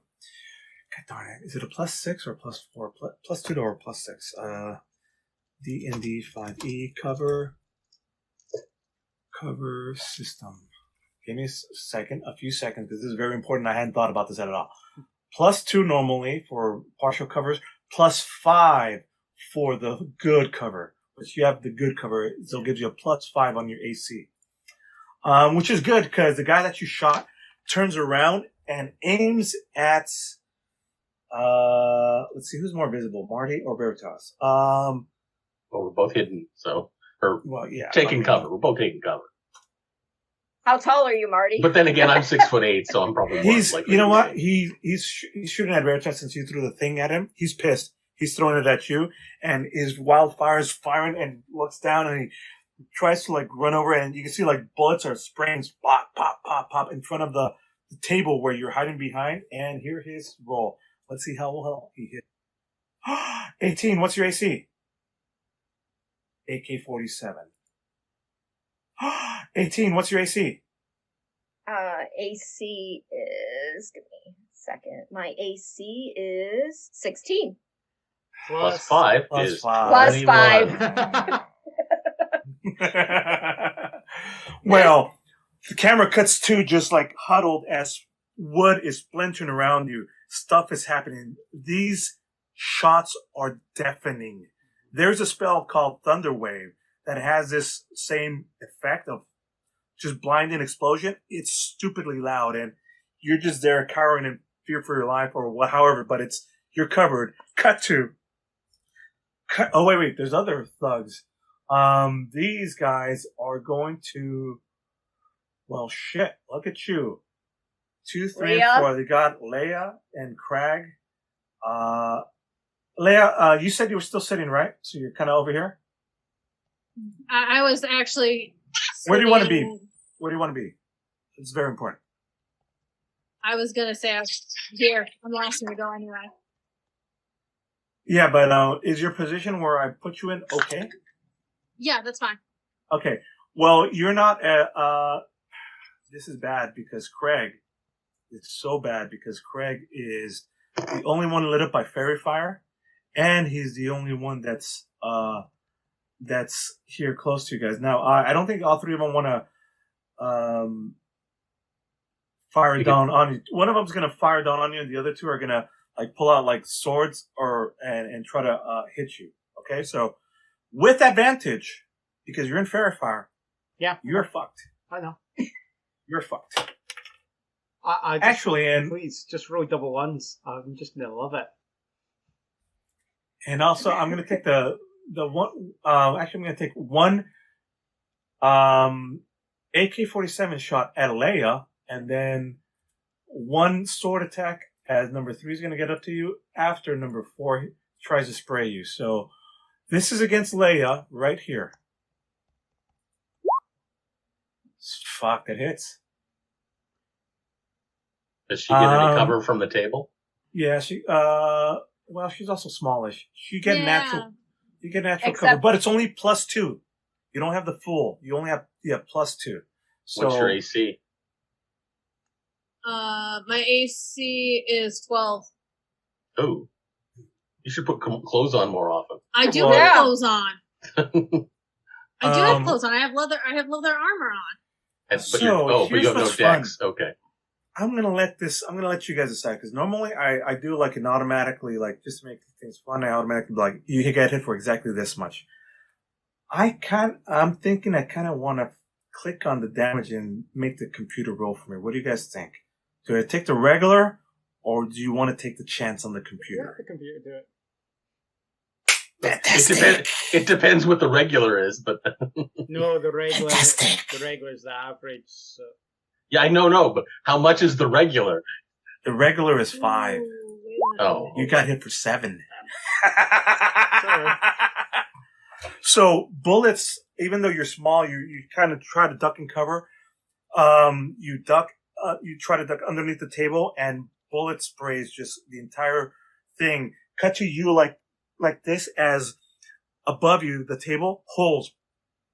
[SPEAKER 1] darn it! Is it a +6 or +4? +2 or +6? D&D 5e cover system. Give me a few seconds, because this is very important. I hadn't thought about this at all. +2 normally for partial covers, +5 for the good cover. But you have the good cover, so it gives you a +5 on your AC. Which is good, because the guy that you shot turns around and aims at, let's see, who's more visible, Marty or Veritas?
[SPEAKER 3] Well, we're both hidden, so.
[SPEAKER 1] Well, yeah.
[SPEAKER 3] Taking cover. We're both taking cover.
[SPEAKER 4] How tall are you, Marty?
[SPEAKER 3] But then again, I'm 6'8", so I'm probably more likely.
[SPEAKER 1] You know what? He's shooting at Veritas since you threw the thing at him. He's pissed. He's throwing it at you, and his wildfire is firing, and looks down, and he tries to like run over, and you can see like bullets are spraying, pop, pop, pop, pop in front of the table where you're hiding behind. And here his roll. Let's see how well he hit. 18. What's your AC? AK-47. 18. What's your AC?
[SPEAKER 4] AC is. Give me a second. My AC is 16.
[SPEAKER 3] +5 is
[SPEAKER 1] +5.
[SPEAKER 4] +5.
[SPEAKER 1] Well, the camera cuts to just like huddled as wood is splintering around you. Stuff is happening. These shots are deafening. There's a spell called Thunder Wave that has this same effect of just blinding explosion. It's stupidly loud, and you're just there cowering in fear for your life or however, but you're covered. Oh, wait. There's other thugs. These guys are going to, well, shit. Look at you. 2, 3,
[SPEAKER 4] Leah?
[SPEAKER 1] 4. They got Leia and Crag. Leia, you said you were still sitting, right? So you're kind of over here?
[SPEAKER 5] I was actually.
[SPEAKER 1] Where do you want to be?
[SPEAKER 5] sitting-
[SPEAKER 1] Where do you want to be? It's very important.
[SPEAKER 5] I was gonna say I was here. I'm asking to go anyway.
[SPEAKER 1] Yeah, but is your position where I put you in okay?
[SPEAKER 5] Yeah, that's fine.
[SPEAKER 1] Okay. Well, you're not. This is bad because Craig It's so bad because Craig is the only one lit up by fairy fire, and he's the only one that's here close to you guys. Now, I don't think all three of them want to fire down on you. One of them's going to fire down on you, and the other two are going to like pull out like swords and try to hit you. Okay, so with advantage because you're in fairy fire.
[SPEAKER 2] Yeah,
[SPEAKER 1] you're fucked.
[SPEAKER 2] I know.
[SPEAKER 1] You're fucked.
[SPEAKER 2] I just,
[SPEAKER 1] Actually, and
[SPEAKER 2] please just roll double ones. I'm just gonna love it.
[SPEAKER 1] And also, I'm gonna take the one. Actually, I'm gonna take one AK-47 shot at Leia, and then one sword attack as number 3 is gonna get up to you after number 4 tries to spray you. So this is against Leia right here. Fuck, that hits.
[SPEAKER 3] Does she get any cover from the table?
[SPEAKER 1] Yeah, she. Well, she's also smallish. You get natural
[SPEAKER 4] Except-
[SPEAKER 1] cover, but it's only +2. You don't have the full. You only have +2. So
[SPEAKER 3] What's your AC?
[SPEAKER 5] My AC is 12.
[SPEAKER 3] Oh, you should put clothes on more often.
[SPEAKER 5] I do
[SPEAKER 1] Well-
[SPEAKER 5] have clothes on. I do have
[SPEAKER 1] Um,
[SPEAKER 5] clothes on. I have leather armor on.
[SPEAKER 3] But
[SPEAKER 1] So,
[SPEAKER 3] but you
[SPEAKER 1] here's
[SPEAKER 3] have no
[SPEAKER 1] what's fun.
[SPEAKER 3] decks. Okay.
[SPEAKER 1] I'm gonna let you guys decide because normally I do like an automatically like just to make things fun. I automatically be like you get hit for exactly this much. I'm thinking I kind of want to click on the damage and make the computer roll for me. What do you guys think? Do I take the regular or do you want to take the chance on the
[SPEAKER 2] Let
[SPEAKER 1] computer?
[SPEAKER 2] the computer do it.
[SPEAKER 3] It depends what the regular is, but
[SPEAKER 2] No, the regular.
[SPEAKER 1] Fantastic.
[SPEAKER 2] The regular is the average. So.
[SPEAKER 3] yeah, I know, but how much is the regular?
[SPEAKER 1] The regular is 5.
[SPEAKER 5] Ooh, wait a minute.
[SPEAKER 3] Oh,
[SPEAKER 1] You got hit for 7.
[SPEAKER 2] Sorry.
[SPEAKER 1] So bullets, even though you're small, you kind of try to duck and cover. You try to duck underneath the table, and bullet sprays just the entire thing. Cut to you like this as above you the table holes.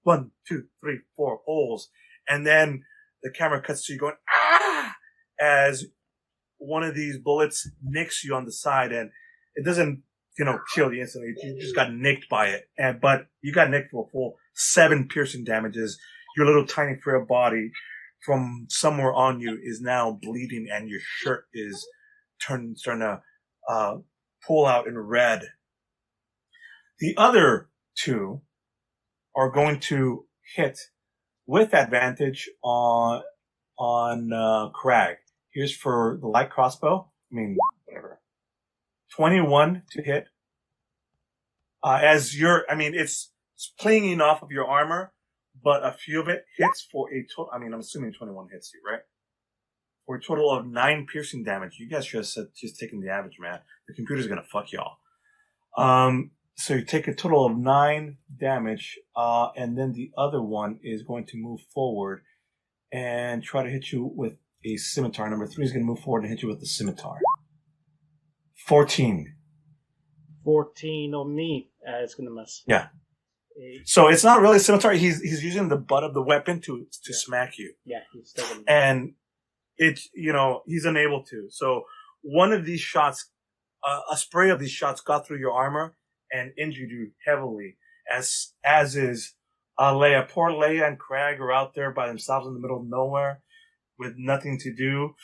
[SPEAKER 1] 1, 2, 3, 4 holes, and then the camera cuts to you going ah as one of these bullets nicks you on the side, and it doesn't kill you instantly. You just got nicked by it, but you got nicked for a full 7 piercing damages. Your little tiny frail body from somewhere on you is now bleeding, and your shirt is starting to pull out in red. The other 2 are going to hit with advantage on Crag. Here's for the light crossbow. Whatever. 21 to hit. It's clinging off of your armor, but a few of it hits for a total. I'm assuming 21 hits you, right? For a total of 9 piercing damage. You guys should have said just taking the average, man. The computer's gonna fuck y'all. So you take a total of 9 damage, and then the other one is going to move forward and try to hit you with a scimitar. Number 3 is going to move forward and hit you with the scimitar. 14.
[SPEAKER 2] 14 on me. It's gonna miss.
[SPEAKER 1] Yeah.
[SPEAKER 2] 8.
[SPEAKER 1] So it's not really a scimitar. He's using the butt of the weapon to smack you.
[SPEAKER 2] Yeah, he's still gonna miss.
[SPEAKER 1] And it's, he's unable to. So one of these shots, a spray of these shots got through your armor and injured you heavily, as is Leia. Poor Leia and Crag are out there by themselves in the middle of nowhere with nothing to do,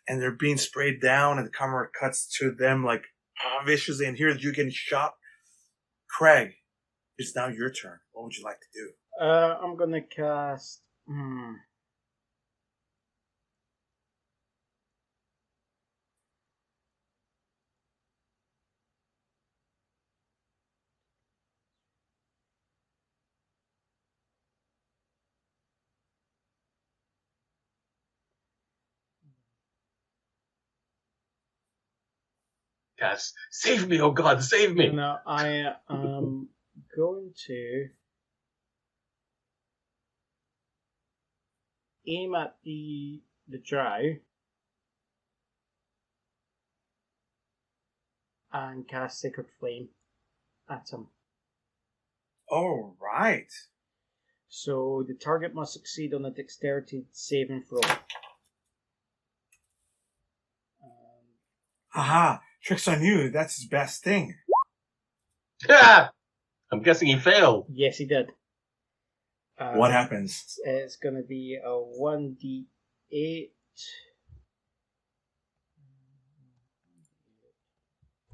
[SPEAKER 1] and they're being sprayed down, and the camera cuts to them like viciously, and here's you getting shot. Craig, it's now your turn. What would you like to do?
[SPEAKER 2] I'm gonna cast.
[SPEAKER 3] Yes, save me! Oh God, save me!
[SPEAKER 2] No, I am going to aim at the drow and cast Sacred Flame at him.
[SPEAKER 1] All right.
[SPEAKER 2] So the target must succeed on a dexterity saving throw.
[SPEAKER 1] Haha, tricks on you. That's his best thing.
[SPEAKER 3] Ah! I'm guessing he failed.
[SPEAKER 2] Yes, he did.
[SPEAKER 1] What happens?
[SPEAKER 2] It's going to be a 1d8.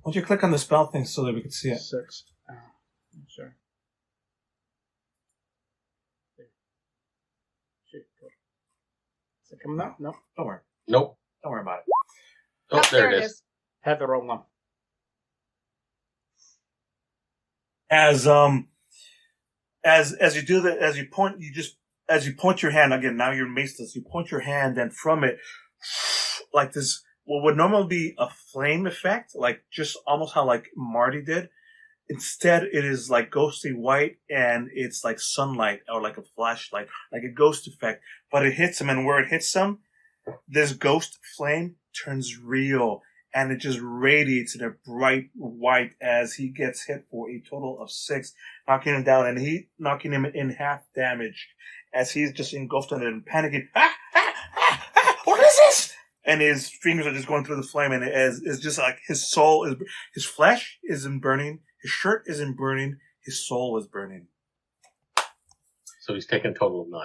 [SPEAKER 1] Why don't you click on the spell thing so that we can see it?
[SPEAKER 2] 6. Sure. Is it coming up? No.
[SPEAKER 1] Don't worry.
[SPEAKER 3] Nope.
[SPEAKER 1] Don't worry about it.
[SPEAKER 3] Oh, there it is.
[SPEAKER 2] Had the wrong one.
[SPEAKER 1] As you do that, as you point your hand again. Now you're maceless. You point your hand, and from it, like this, what would normally be a flame effect, like just almost how like Marty did. Instead, it is like ghostly white, and it's like sunlight or like a flashlight, like a ghost effect. But it hits him, and where it hits him, this ghost flame turns real, and it just radiates in a bright white as he gets hit for a total of 6, knocking him down, and knocking him in half damage as he's just engulfed in it and panicking. What is this? And his fingers are just going through the flame, and it's just like his flesh isn't burning, his shirt isn't burning, his soul is burning.
[SPEAKER 3] So he's taken a total of 9.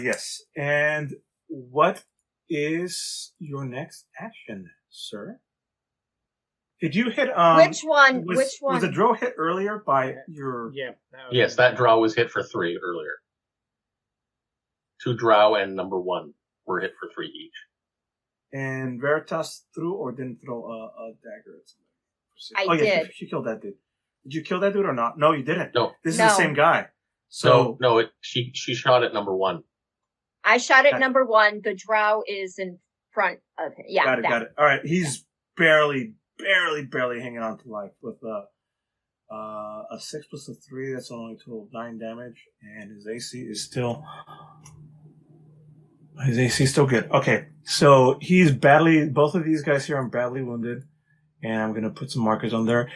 [SPEAKER 1] Yes. And what is your next action, sir? Did you hit,
[SPEAKER 4] Which one?
[SPEAKER 1] Was the draw hit earlier by your...
[SPEAKER 2] Yeah.
[SPEAKER 3] Yes, that draw was hit for 3 earlier. 2 drow and number 1 were hit for 3 each.
[SPEAKER 1] And Veritas threw or didn't throw a dagger at somebody?
[SPEAKER 4] I did.
[SPEAKER 1] You killed that dude. Did you kill that dude or not? No, you didn't.
[SPEAKER 3] No.
[SPEAKER 1] This is the same guy. So
[SPEAKER 3] No, she shot at number 1.
[SPEAKER 4] I shot at number 1. The drow is in front of him. Yeah.
[SPEAKER 1] Got it. All right. He's barely hanging on to life with a 6 plus a 3. That's only a total of 9 damage, and his AC is still good. Okay, so he's both of these guys here are badly wounded, and I'm gonna put some markers on there.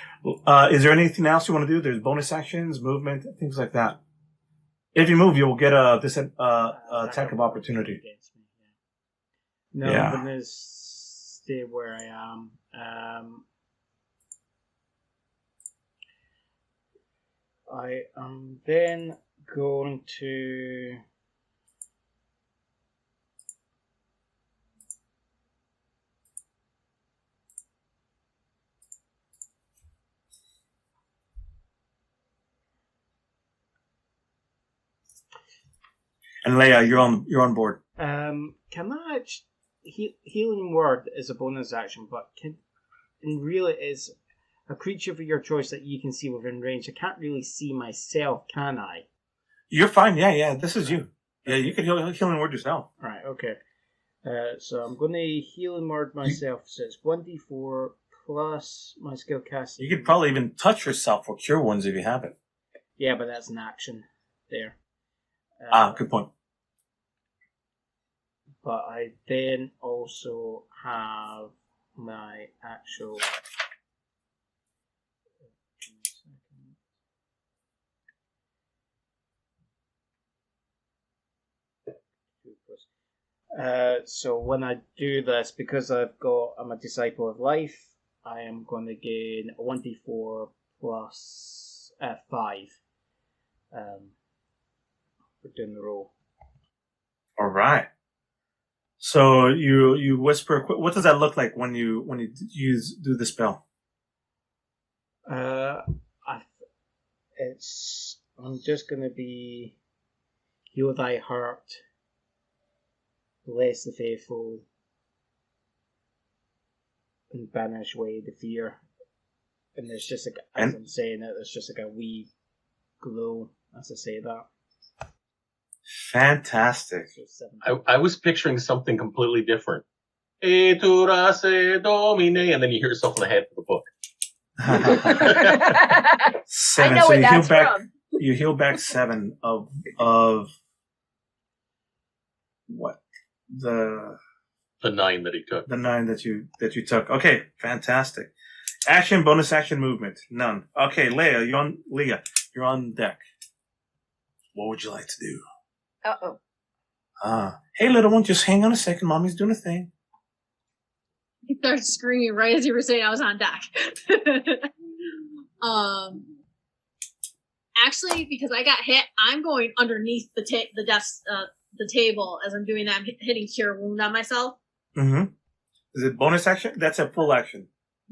[SPEAKER 1] Is there anything else you want to do? There's bonus actions, movement, things like that. If you move, you will get this attack of opportunity.
[SPEAKER 2] No,
[SPEAKER 1] Yeah.
[SPEAKER 2] I'm gonna stay where I am. I am then going to...
[SPEAKER 1] And Leia, you're on board.
[SPEAKER 2] Can I healing word is a bonus action, but really is a creature of your choice that you can see within range. I can't really see myself, can I?
[SPEAKER 1] You're fine. Yeah. This is you. Yeah, you can healing word yourself.
[SPEAKER 2] Right. Okay. So I'm going to healing word myself. So it's 1d4 plus my skill casting.
[SPEAKER 1] You could probably even touch yourself for cure wounds if you have it.
[SPEAKER 2] Yeah, but that's an action there.
[SPEAKER 1] Good point.
[SPEAKER 2] But I then also have my actual... So when I do this, because I'm a disciple of life, I am going to gain a 1d4 plus 5 for doing the roll.
[SPEAKER 1] All right. So you whisper. What does that look like when you do the spell?
[SPEAKER 2] I'm just going to be heal thy heart, bless the faithful, and banish away the fear. And there's just as I'm saying it, there's just like a wee glow as I say that.
[SPEAKER 1] Fantastic.
[SPEAKER 3] I was picturing something completely different. Et tura se domine, and then you hear yourself in the head of the book.
[SPEAKER 1] 7.
[SPEAKER 4] I know
[SPEAKER 1] so
[SPEAKER 4] where that's from.
[SPEAKER 1] You heal back 7 of what? The
[SPEAKER 3] 9 that he took.
[SPEAKER 1] The 9 that you took. Okay, fantastic. Action, bonus action, movement. None. Okay, Leia, you're on deck. What would you like to do?
[SPEAKER 4] Uh-oh.
[SPEAKER 1] Hey, little one, just hang on a second. Mommy's doing a thing.
[SPEAKER 5] He started screaming right as you were saying I was on deck. Actually, because I got hit, I'm going underneath the desk, the table as I'm doing that. I'm hitting Cure Wound on myself.
[SPEAKER 1] Mm-hmm. Is it bonus action? That's a full action.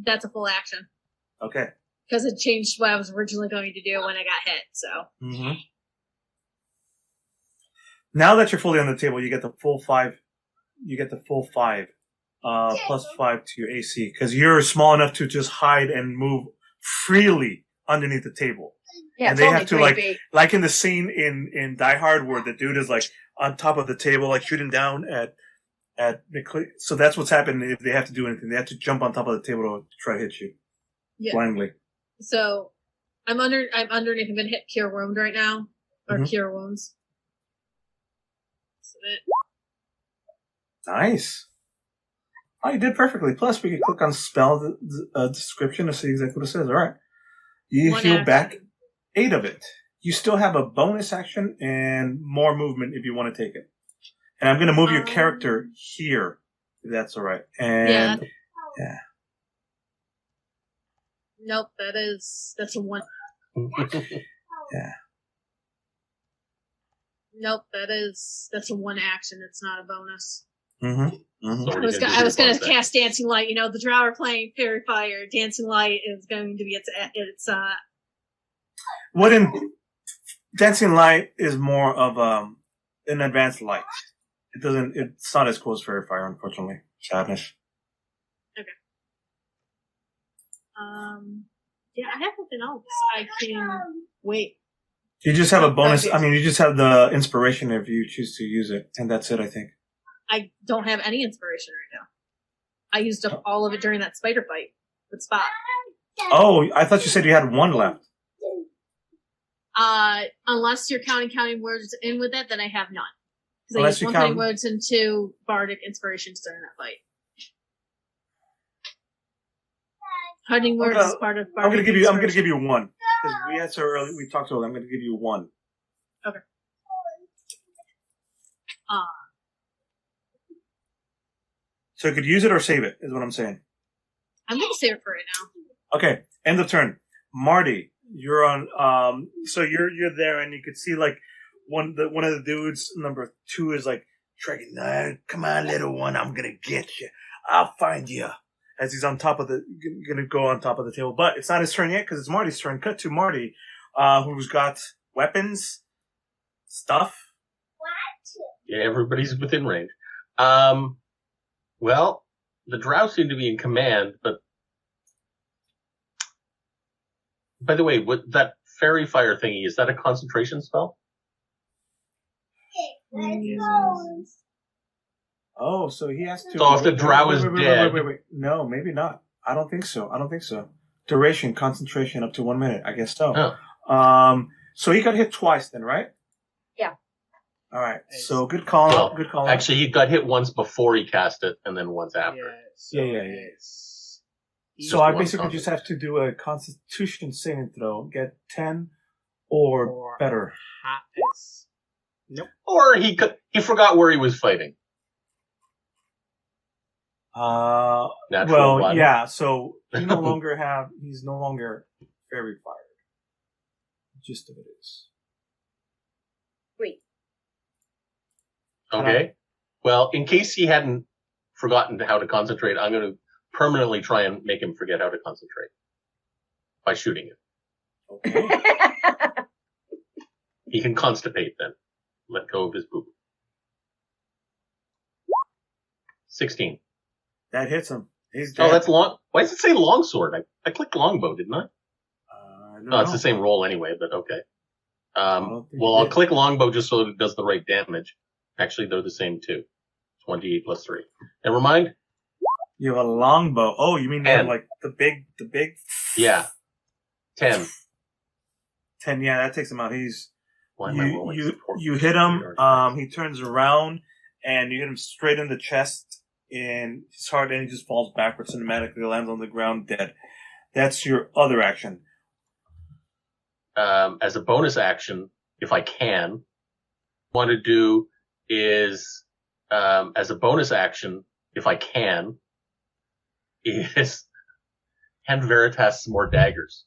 [SPEAKER 5] That's a full action.
[SPEAKER 1] Okay.
[SPEAKER 5] Because it changed what I was originally going to do when I got hit, so.
[SPEAKER 1] Mm-hmm. Now that you're fully on the table, you get the full 5. You get the full 5. Plus 5 to your AC. Because you're small enough to just hide and move freely underneath the table.
[SPEAKER 4] Yeah,
[SPEAKER 1] and
[SPEAKER 4] it's
[SPEAKER 1] they
[SPEAKER 4] only
[SPEAKER 1] have to
[SPEAKER 4] 3 feet.
[SPEAKER 1] like in the scene in Die Hard where the dude is like on top of the table, like shooting down at so that's what's happening if they have to do anything. They have to jump on top of the table to try to hit you blindly.
[SPEAKER 5] So I'm underneath. I'm going to hit Cure Wound right now, or Cure Wounds.
[SPEAKER 1] Nice. Oh, you did perfectly. Plus, we can click on spell description to see exactly what it says. All right. You heal back 8 of it. You still have a bonus action and more movement if you want to take it. And I'm going to move your character here, if that's all right. And yeah.
[SPEAKER 5] Nope, that's a 1.
[SPEAKER 1] Yeah.
[SPEAKER 5] Nope, that's a 1 action. It's not a bonus.
[SPEAKER 1] Mm-hmm. Mm-hmm.
[SPEAKER 3] So
[SPEAKER 5] I was going to cast Dancing Light. You know, the Drow are playing Fairy Fire. Dancing Light is going to be its
[SPEAKER 1] What in Dancing Light is more of an advanced light. It's not as cool as Fairy Fire, unfortunately. Sadness.
[SPEAKER 5] Okay. Yeah, I have nothing else. I can wait.
[SPEAKER 1] You just have a bonus. I mean, you just have the inspiration if you choose to use it, and that's it, I think.
[SPEAKER 5] I don't have any inspiration right now. I used up all of it during that spider fight with Spot.
[SPEAKER 1] Oh, I thought you said you had 1 left.
[SPEAKER 5] Unless you're counting words in with it, then I have none. Because I
[SPEAKER 1] Unless
[SPEAKER 5] used
[SPEAKER 1] you
[SPEAKER 5] 1
[SPEAKER 1] count
[SPEAKER 5] cutting words and 2 bardic inspirations during that fight. Cutting words is part of bardic.
[SPEAKER 1] I'm gonna give you 1 because we had so early. We talked earlier. I'm gonna give you 1.
[SPEAKER 5] Okay.
[SPEAKER 1] So you could use it or save it, is what I'm saying.
[SPEAKER 5] I'm going to save it for right now.
[SPEAKER 1] Okay, end of turn. Marty, you're on. So you're there, and you could see like one of the dudes, number 2, is like dragging. Come on, little one, I'm gonna get you. I'll find you. As he's on top of gonna go on top of the table, but it's not his turn yet because it's Marty's turn. Cut to Marty, who's got weapons, stuff.
[SPEAKER 3] Yeah, everybody's within range. Well, the Drow seem to be in command, but by the way, what that fairy fire thingy, is that a concentration spell?
[SPEAKER 1] Oh, so he has to.
[SPEAKER 3] So if the Drow is dead,
[SPEAKER 1] wait. No, maybe not. I don't think so. Duration, concentration, up to 1 minute. I guess so.
[SPEAKER 3] Oh.
[SPEAKER 1] So he got hit twice, then, right?
[SPEAKER 4] Yeah.
[SPEAKER 1] All right. So good call.
[SPEAKER 3] Well,
[SPEAKER 1] good call.
[SPEAKER 3] actually, he got hit once before he cast it, and then once after.
[SPEAKER 1] Yeah. So I basically just have to do a Constitution saving throw, get 10 or better.
[SPEAKER 2] Nope.
[SPEAKER 3] Or he forgot where he was fighting.
[SPEAKER 1] Natural
[SPEAKER 3] well, one.
[SPEAKER 1] Yeah. So he's no longer fairy fired. The gist of it is.
[SPEAKER 4] Wait.
[SPEAKER 3] Okay. Well, in case he hadn't forgotten how to concentrate, I'm going to permanently try and make him forget how to concentrate by shooting him.
[SPEAKER 1] Okay.
[SPEAKER 3] He can constipate then. Let go of his poop. 16.
[SPEAKER 1] That hits him. He's dead.
[SPEAKER 3] Oh, that's long. Why does it say longsword? I clicked longbow, didn't I?
[SPEAKER 1] No,
[SPEAKER 3] it's the same roll anyway, but okay.
[SPEAKER 1] Well,
[SPEAKER 3] I'll click longbow just so it does the right damage. Actually, they're the same too. 28 plus 3. Never mind.
[SPEAKER 1] You have a longbow. Oh, you mean they have like the big?
[SPEAKER 3] Yeah. 10.
[SPEAKER 1] 10. Yeah, that takes him out.
[SPEAKER 3] Why am I rolling support?
[SPEAKER 1] You hit him. He turns around and you hit him straight in the chest in his heart, and he just falls backwards cinematically, lands on the ground dead. That's your other action.
[SPEAKER 3] As a bonus action, if I can, what I want to do is, as a bonus action, if I can, is hand Veritas some more daggers.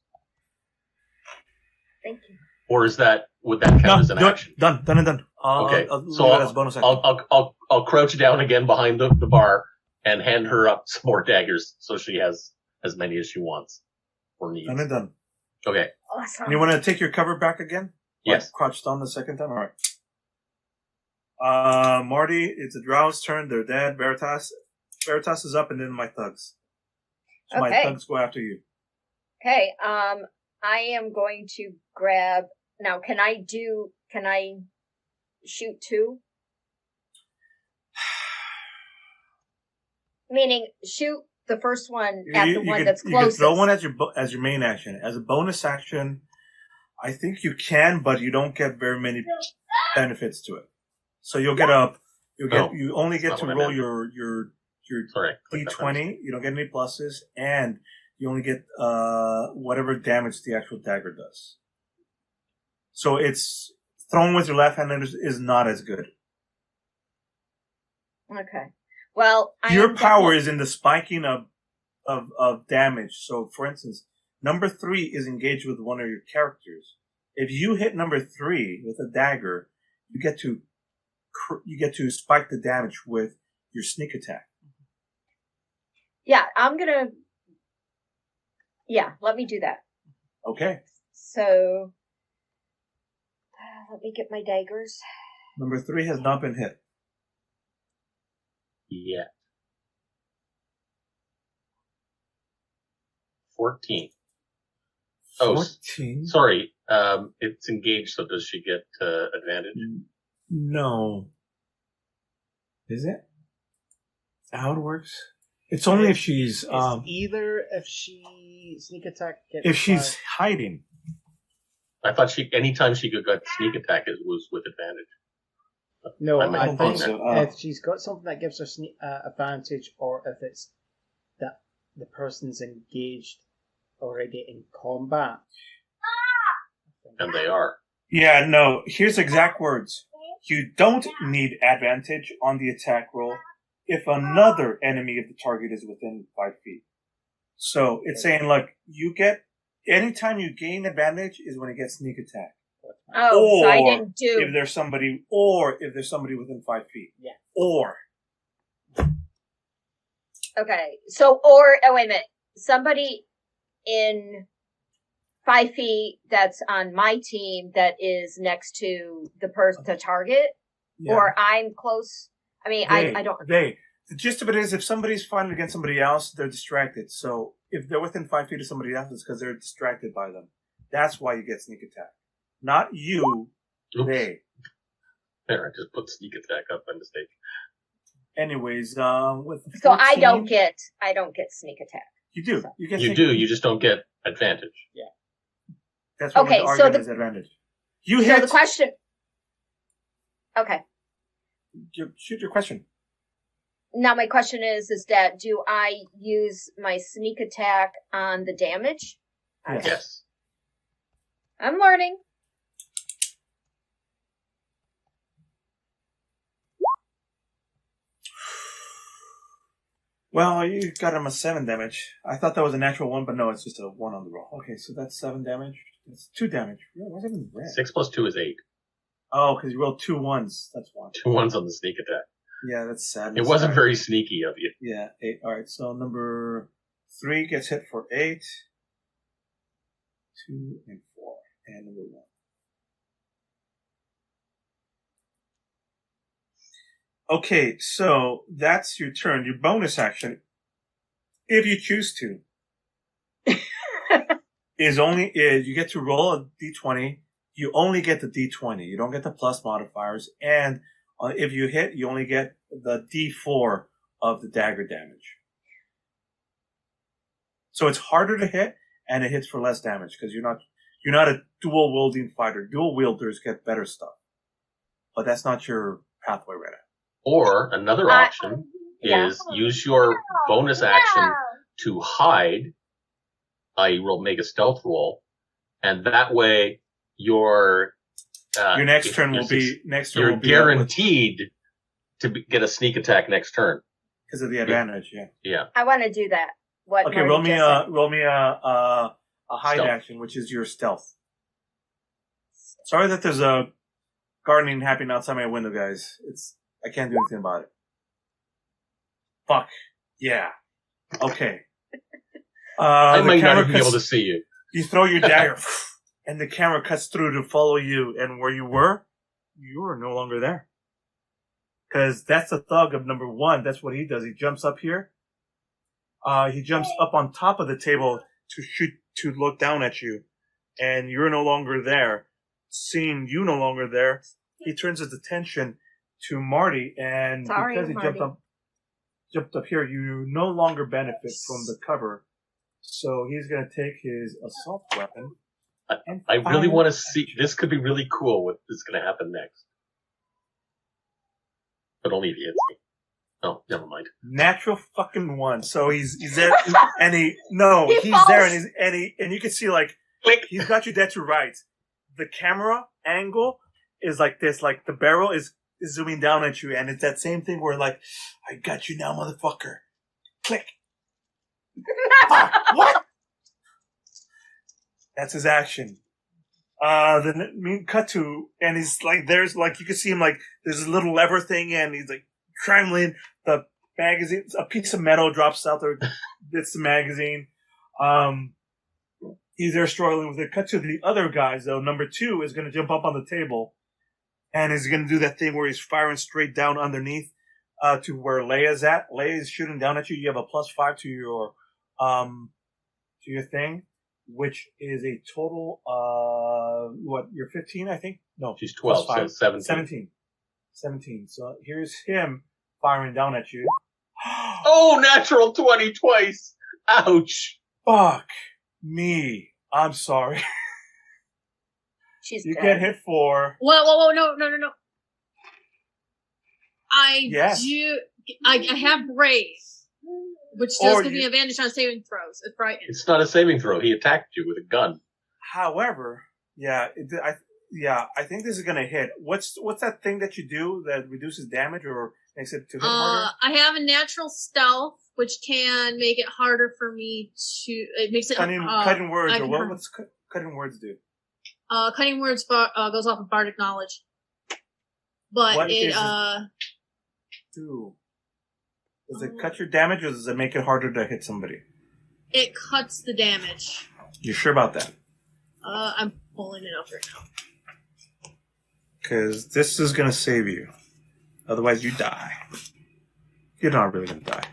[SPEAKER 4] Thank you.
[SPEAKER 3] Or would that count as an action?
[SPEAKER 1] Done and done.
[SPEAKER 3] Okay,
[SPEAKER 1] I'll
[SPEAKER 3] so
[SPEAKER 1] leave it as bonus action.
[SPEAKER 3] I'll crouch down again behind the bar and hand her up some more daggers so she has as many as she wants or needs.
[SPEAKER 1] Done and done.
[SPEAKER 3] Okay.
[SPEAKER 4] Awesome.
[SPEAKER 1] And you want to take your cover back again?
[SPEAKER 3] Yes.
[SPEAKER 1] Like, crouched down the second time? All right. Marty, it's a Drow's turn. They're dead. Veritas is up, and then my thugs. So my
[SPEAKER 4] Okay.
[SPEAKER 1] thugs go after you.
[SPEAKER 4] Okay, I am going to grab, now can I shoot two? Meaning, shoot the first one at the one that's
[SPEAKER 1] You can
[SPEAKER 4] closest.
[SPEAKER 1] throw one as your main action. As a bonus action, I think you can, but you don't get very many benefits to it. So you only get to roll your
[SPEAKER 3] Sorry.
[SPEAKER 1] D20. You don't get any pluses, and you only get whatever damage the actual dagger does. So it's thrown with your left hand is not as good.
[SPEAKER 4] Okay. Well,
[SPEAKER 1] Your power is in the spiking of damage. So, for instance, number 3 is engaged with one of your characters. If you hit number 3 with a dagger, you get to spike the damage with your sneak attack.
[SPEAKER 4] Yeah, let me do that.
[SPEAKER 1] Okay.
[SPEAKER 4] So, let me get my daggers.
[SPEAKER 1] Number 3 has not been hit.
[SPEAKER 3] Yeah. 14. Oh,
[SPEAKER 1] 14?
[SPEAKER 3] sorry. It's engaged, so does she get advantage?
[SPEAKER 1] No. Is it? How it works? It's only if she's
[SPEAKER 2] It's either if she sneak attack gets
[SPEAKER 1] if she's hiding.
[SPEAKER 3] I thought anytime she got sneak attack, it was with advantage.
[SPEAKER 2] No,
[SPEAKER 3] I
[SPEAKER 2] I
[SPEAKER 3] don't
[SPEAKER 2] think
[SPEAKER 3] think
[SPEAKER 1] so.
[SPEAKER 2] if she's got something that gives her advantage, or if it's that the person's engaged already in combat.
[SPEAKER 3] And they are.
[SPEAKER 1] Yeah, no. Here's exact words. You don't need advantage on the attack roll if another enemy of the target is within 5 feet. So it's saying, like, anytime you gain advantage is when it gets sneak attack.
[SPEAKER 4] Oh, so I
[SPEAKER 1] Or
[SPEAKER 4] didn't do.
[SPEAKER 1] if there's somebody within 5 feet.
[SPEAKER 2] Yeah.
[SPEAKER 1] Or.
[SPEAKER 4] Okay, wait a minute. Somebody in 5 feet that's on my team that is next to the target,
[SPEAKER 1] Yeah.
[SPEAKER 4] or I'm close. I mean, I don't.
[SPEAKER 1] The gist of it is if somebody's fighting against somebody else, they're distracted. So if they're within 5 feet of somebody else, it's because they're distracted by them. That's why you get sneak attack. Not you,
[SPEAKER 3] Oops.
[SPEAKER 1] they.
[SPEAKER 3] There, I just put sneak attack up by mistake.
[SPEAKER 1] Anyways, with the 14,
[SPEAKER 4] So I don't get sneak attack.
[SPEAKER 1] You do. You get.
[SPEAKER 3] You do. You just don't get advantage.
[SPEAKER 1] That's what
[SPEAKER 4] Okay,
[SPEAKER 1] the
[SPEAKER 4] so
[SPEAKER 1] argument is advantage. You
[SPEAKER 4] So
[SPEAKER 1] hit.
[SPEAKER 4] the question. Okay.
[SPEAKER 1] Shoot your question.
[SPEAKER 4] Now my question is that do I use my sneak attack on the damage?
[SPEAKER 1] Yes.
[SPEAKER 3] Yes.
[SPEAKER 4] I'm learning.
[SPEAKER 1] Well, you got him a 7 damage. I thought that was a natural 1, but no, it's just a 1 on the roll. Okay, so that's 7 damage. That's 2 damage. Why is it in red?
[SPEAKER 3] 6 plus 2 is 8.
[SPEAKER 1] Oh, because you rolled 2 1s. That's 1.
[SPEAKER 3] 2 1s on the sneak attack.
[SPEAKER 1] Yeah, that's sad.
[SPEAKER 3] It wasn't very sneaky of you.
[SPEAKER 1] Yeah, 8. All right, so number 3 gets hit for 8. 2 and 4. And number 1. Okay, so that's your turn. Your bonus action, if you choose to, is you get to roll a d20. You only get the d20. You don't get the plus modifiers. And if you hit, you only get the d4 of the dagger damage. So it's harder to hit, and it hits for less damage because you're not a dual wielding fighter. Dual wielders get better stuff, but that's not your pathway right now.
[SPEAKER 3] Or another option is use your bonus action to hide. I.e., make a stealth roll, and that way your
[SPEAKER 1] next turn will be
[SPEAKER 3] you're guaranteed to get a sneak attack next turn
[SPEAKER 1] because of the advantage. Yeah.
[SPEAKER 3] Yeah.
[SPEAKER 4] I want to do that. what
[SPEAKER 1] Okay,
[SPEAKER 4] Marty
[SPEAKER 1] roll me
[SPEAKER 4] just said.
[SPEAKER 1] a hide
[SPEAKER 3] Stealth.
[SPEAKER 1] action, which is your stealth. Sorry that there's a gardening happening outside my window, guys. I can't do anything about it. Fuck. Yeah. Okay.
[SPEAKER 3] I
[SPEAKER 1] The
[SPEAKER 3] might not
[SPEAKER 1] camera
[SPEAKER 3] even be able
[SPEAKER 1] cuts-
[SPEAKER 3] to see you.
[SPEAKER 1] You throw your dagger, and the camera cuts through to follow you, and where you are no longer there. Because that's the thug of number one. That's what he does. He jumps up here. He jumps up on top of the table to look down at you, and you're no longer there. Seeing you no longer there, he turns his attention to Marty, and
[SPEAKER 4] Sorry,
[SPEAKER 1] because he
[SPEAKER 4] Marty.
[SPEAKER 1] jumped up here, you no longer benefit from the cover. So he's going to take his assault weapon.
[SPEAKER 3] I really want to see. This could be really cool. What is going to happen next? But only if he hits me. Oh, never mind.
[SPEAKER 1] Natural fucking one. So he's there, and he's
[SPEAKER 4] falls.
[SPEAKER 1] there, and you can see like
[SPEAKER 3] Click.
[SPEAKER 1] he's got you dead to right. The camera angle is like this, like the barrel is zooming down at you, and it's that same thing where like, I got you now, motherfucker. Click. Fuck, what? That's his action. Then cut to, and he's like, there's like, you can see him like, there's a little lever thing, and he's like, trembling. The magazine, a piece of metal drops out there. It's the magazine. He's there struggling with it. Cut to the other guys, though. Number two is going to jump up on the table, and he's going to do that thing where he's firing straight down underneath to where Leia's at. Leia is shooting down at you. You have a +5 to your thing, which is a total you're 15, I think? No,
[SPEAKER 3] She's 12, so 17.
[SPEAKER 1] 17. So here's him firing down at you.
[SPEAKER 3] Oh, natural 20 twice. Ouch.
[SPEAKER 1] Fuck me. I'm sorry.
[SPEAKER 4] She's
[SPEAKER 1] You
[SPEAKER 4] dead.
[SPEAKER 1] get hit for...
[SPEAKER 5] Whoa, no. I have brave, which does
[SPEAKER 1] Or
[SPEAKER 5] give me
[SPEAKER 1] you-
[SPEAKER 5] advantage on saving throws. If frightened.
[SPEAKER 3] It's not a saving throw. He attacked you with a gun.
[SPEAKER 1] However, I think this is gonna hit. What's that thing that you do that reduces damage or makes it to hit harder?
[SPEAKER 5] I have a natural stealth, which can make it harder for me to. It makes it
[SPEAKER 1] Cutting words,
[SPEAKER 5] I
[SPEAKER 1] or
[SPEAKER 5] can-
[SPEAKER 1] what's cutting words do?
[SPEAKER 5] Cutting words goes off of bardic knowledge, but
[SPEAKER 1] What
[SPEAKER 5] it
[SPEAKER 1] is Does it cut your damage, or does it make it harder to hit somebody?
[SPEAKER 5] it cuts the damage.
[SPEAKER 1] You sure about that?
[SPEAKER 5] I'm pulling it up right now.
[SPEAKER 1] Because this is gonna save you. Otherwise, you die. You're not really gonna die.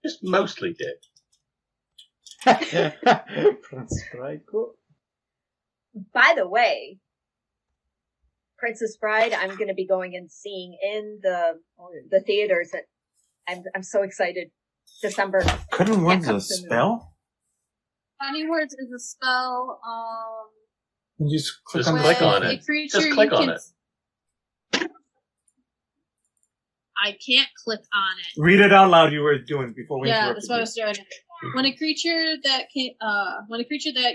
[SPEAKER 3] Just mostly dead.
[SPEAKER 2] Princess Bride quote.
[SPEAKER 4] By the way, Princess Bride, I'm going to be going and seeing in the theaters. I'm so excited. December.
[SPEAKER 1] Cutting words
[SPEAKER 4] come
[SPEAKER 1] a
[SPEAKER 4] soon.
[SPEAKER 1] spell?
[SPEAKER 5] Cutting words is a spell.
[SPEAKER 1] You just click
[SPEAKER 3] Just
[SPEAKER 1] on the
[SPEAKER 3] click
[SPEAKER 1] spell.
[SPEAKER 3] on
[SPEAKER 5] A
[SPEAKER 3] it.
[SPEAKER 5] creature
[SPEAKER 3] Just click
[SPEAKER 5] you
[SPEAKER 3] on
[SPEAKER 5] can-
[SPEAKER 3] it.
[SPEAKER 5] I can't click on it.
[SPEAKER 1] Read it out loud. You were doing before we
[SPEAKER 5] Yeah,
[SPEAKER 1] interrupted
[SPEAKER 5] that's what I
[SPEAKER 1] you.
[SPEAKER 5] was doing. When a creature that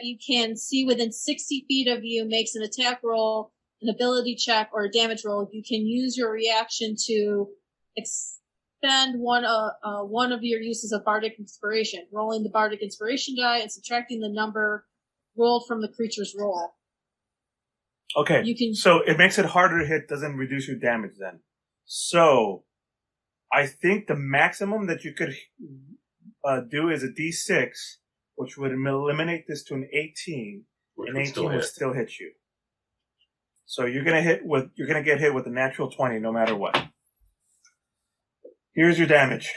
[SPEAKER 5] you can see within 60 feet of you makes an attack roll, an ability check, or a damage roll, you can use your reaction to expend one of your uses of bardic inspiration, rolling the bardic inspiration die and subtracting the number rolled from the creature's roll.
[SPEAKER 1] Okay,
[SPEAKER 5] You can-
[SPEAKER 1] so it makes it harder to hit, doesn't reduce your damage then. So, I think the maximum that you could do is a D6, which would eliminate this to an 18,
[SPEAKER 3] Which
[SPEAKER 1] and
[SPEAKER 3] would
[SPEAKER 1] 18
[SPEAKER 3] still
[SPEAKER 1] would
[SPEAKER 3] hit.
[SPEAKER 1] still hit you. So you're gonna get hit with a natural 20 no matter what. Here's your damage.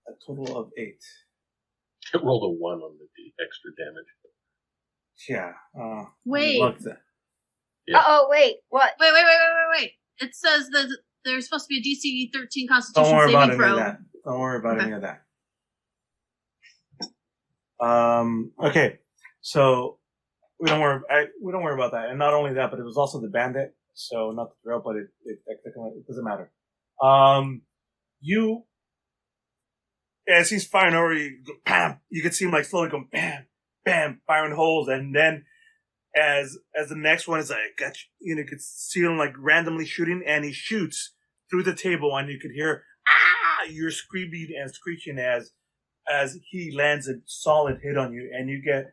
[SPEAKER 1] A total of 8.
[SPEAKER 3] It rolled a 1 on the extra damage.
[SPEAKER 1] Yeah.
[SPEAKER 5] Wait.
[SPEAKER 1] look that-
[SPEAKER 3] Yeah.
[SPEAKER 4] Uh-oh, wait, what?
[SPEAKER 5] Wait. It says that there's supposed to be a DC 13 Constitution
[SPEAKER 1] Don't worry about
[SPEAKER 5] saving
[SPEAKER 1] any of
[SPEAKER 5] throw.
[SPEAKER 1] that. Don't worry about
[SPEAKER 5] Okay.
[SPEAKER 1] any of that. Okay. So we don't worry about that. And not only that, but it was also the bandit. So not the drill, but it doesn't matter. You, as he's firing over, you go, bam, you can see him like slowly going bam, bam, firing holes. And then as the next one is like, you could see him like randomly shooting, and he shoots through the table, and you could hear you're screaming and screeching as he lands a solid hit on you, and you get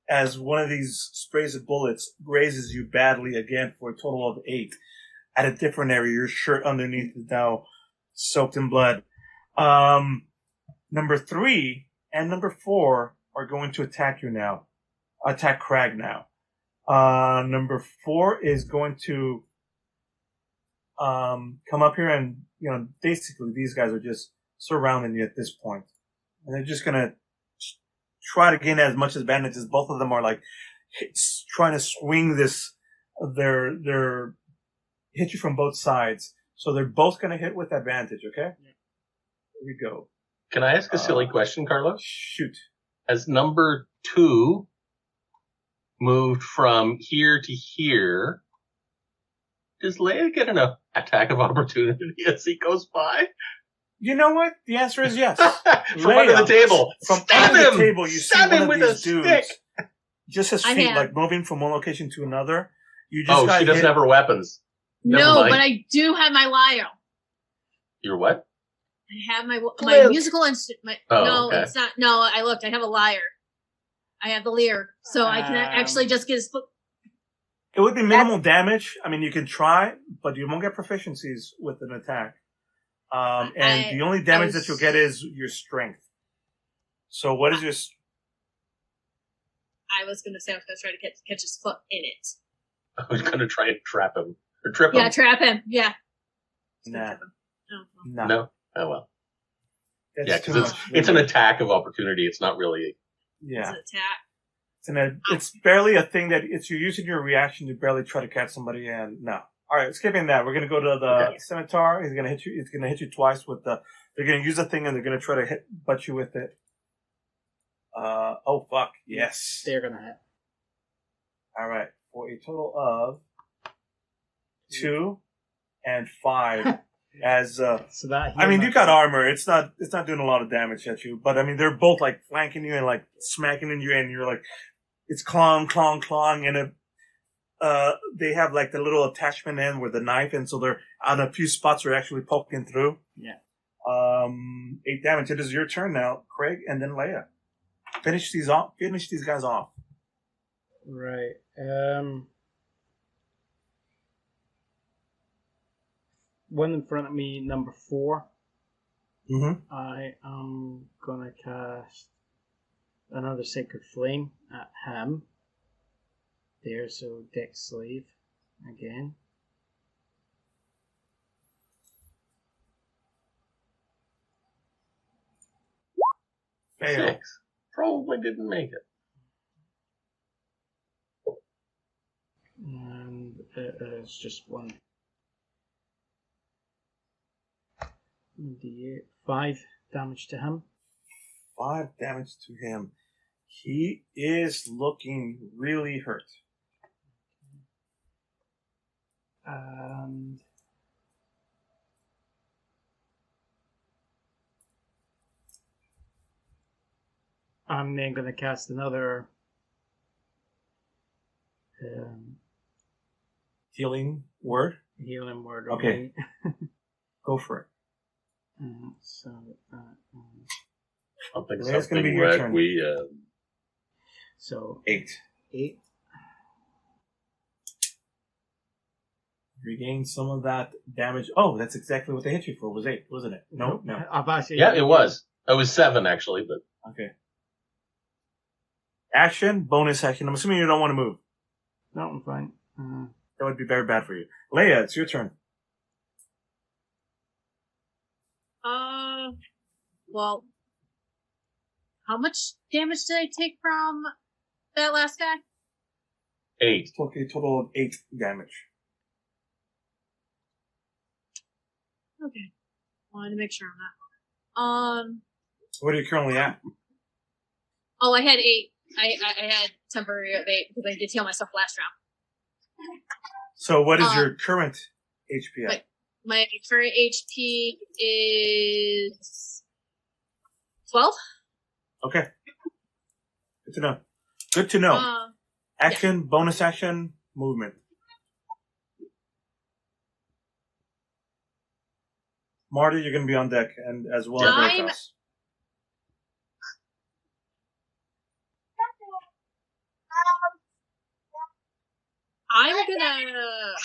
[SPEAKER 1] as one of these sprays of bullets grazes you badly again for a total of 8 at a different area. Your shirt underneath is now soaked in blood. Number 3 and number 4 are going to attack you now. Attack Crag now. Number 4 is going to come up here, and basically these guys are just surrounding you at this point, and they're just gonna try to gain as much advantage as both of them are like trying to swing this. They're hit you from both sides, so they're both gonna hit with advantage. Okay, here we go.
[SPEAKER 3] Can I ask a silly question, Carlos?
[SPEAKER 1] Shoot.
[SPEAKER 3] As number 2 moved from here to here, does Leia get an attack of opportunity as he goes by?
[SPEAKER 1] You know what? The answer is yes.
[SPEAKER 3] From under the table.
[SPEAKER 1] From
[SPEAKER 3] Stab
[SPEAKER 1] under
[SPEAKER 3] him!
[SPEAKER 1] the table, you
[SPEAKER 3] Stab
[SPEAKER 1] see
[SPEAKER 3] him
[SPEAKER 1] one
[SPEAKER 3] with
[SPEAKER 1] of
[SPEAKER 3] a
[SPEAKER 1] these dudes,
[SPEAKER 3] stick!
[SPEAKER 1] just his
[SPEAKER 5] I
[SPEAKER 1] feet,
[SPEAKER 5] have.
[SPEAKER 1] like moving from one location to another. You just
[SPEAKER 3] Oh,
[SPEAKER 1] got
[SPEAKER 3] she doesn't
[SPEAKER 1] hit.
[SPEAKER 3] have her weapons. Never
[SPEAKER 5] No,
[SPEAKER 3] mind.
[SPEAKER 5] but I do have my lyre.
[SPEAKER 3] Your what?
[SPEAKER 5] I have my
[SPEAKER 3] Lyre.
[SPEAKER 5] musical instrument.
[SPEAKER 3] Oh,
[SPEAKER 5] No,
[SPEAKER 3] okay.
[SPEAKER 5] it's not. No, I looked. I have a lyre. I have the lyre, so I can actually just get his foot.
[SPEAKER 1] It would be minimal damage. I mean, you can try, but you won't get proficiencies with an attack. And the only damage that you'll get is your strength. So what is your...
[SPEAKER 5] I was going to say I was going to try to catch his foot in it.
[SPEAKER 3] I was going to try and trap him. Or trip him.
[SPEAKER 5] Yeah, trap him. Yeah.
[SPEAKER 1] Nah.
[SPEAKER 5] Trip him. Oh, well.
[SPEAKER 1] Nah.
[SPEAKER 3] No? Oh, well.
[SPEAKER 1] That's
[SPEAKER 3] Yeah,
[SPEAKER 1] too
[SPEAKER 3] because
[SPEAKER 1] much.
[SPEAKER 3] it's an attack of opportunity. It's not really...
[SPEAKER 1] Yeah.
[SPEAKER 5] It's an attack.
[SPEAKER 1] It's barely a thing that you're using your reaction to barely try to catch somebody, and no. All right, skipping that. We're going to go to the scimitar. He's going to hit you. It's going to hit you twice with the... They're going to use the thing, and they're going to try to butt you with it. Oh, fuck. Yes.
[SPEAKER 2] They're gonna hit.
[SPEAKER 1] All right. For a total of 2 and 5. As
[SPEAKER 2] So that
[SPEAKER 1] I mean, you got armor. It's not doing a lot of damage at you, but I mean, they're both like flanking you and like smacking in you, and you're like, it's clawing, and they have like the little attachment end with the knife, and so they're on a few spots they're actually poking through.
[SPEAKER 2] Yeah.
[SPEAKER 1] 8 damage. It is your turn now, Craig, and then Leia. Finish these guys off.
[SPEAKER 2] Right. One in front of me, number 4.
[SPEAKER 1] Mm-hmm.
[SPEAKER 2] I am gonna cast another Sacred Flame at him. There, so Dex Slave again.
[SPEAKER 1] Fail.
[SPEAKER 3] 6. Probably didn't make it.
[SPEAKER 2] And it is just 1 D8. 5 damage to him.
[SPEAKER 1] 5 damage to him. He is looking really hurt.
[SPEAKER 2] And I'm then going to cast another
[SPEAKER 1] Healing word.
[SPEAKER 2] healing word.
[SPEAKER 1] Okay. Go for it.
[SPEAKER 2] So
[SPEAKER 3] Something
[SPEAKER 1] It's gonna be your
[SPEAKER 3] like
[SPEAKER 1] turn.
[SPEAKER 3] we...
[SPEAKER 2] so
[SPEAKER 1] 8.
[SPEAKER 2] 8.
[SPEAKER 1] Regain some of that damage. Oh, that's exactly what they hit you for. Was 8, wasn't it? No.
[SPEAKER 2] I've actually
[SPEAKER 3] Yeah, it was. It was 7, actually, but...
[SPEAKER 1] Okay. Action, bonus action. I'm assuming you don't want to move.
[SPEAKER 2] No, I'm fine.
[SPEAKER 1] That would be very bad for you. Leia, it's your turn.
[SPEAKER 5] Well, how much damage did I take from that last guy?
[SPEAKER 3] 8.
[SPEAKER 1] Okay, total of 8 damage.
[SPEAKER 5] Okay. Wanted to make sure on that.
[SPEAKER 1] What are you currently at?
[SPEAKER 5] Oh, I had 8. I had temporary of 8 because I did heal myself last round.
[SPEAKER 1] So what is your current HP at?
[SPEAKER 5] My current HP is 12.
[SPEAKER 1] Okay. Good to know. Good to know. Action, bonus action, movement. Marty, you're going to be on deck, and as well as Veritas.
[SPEAKER 5] I'm gonna. I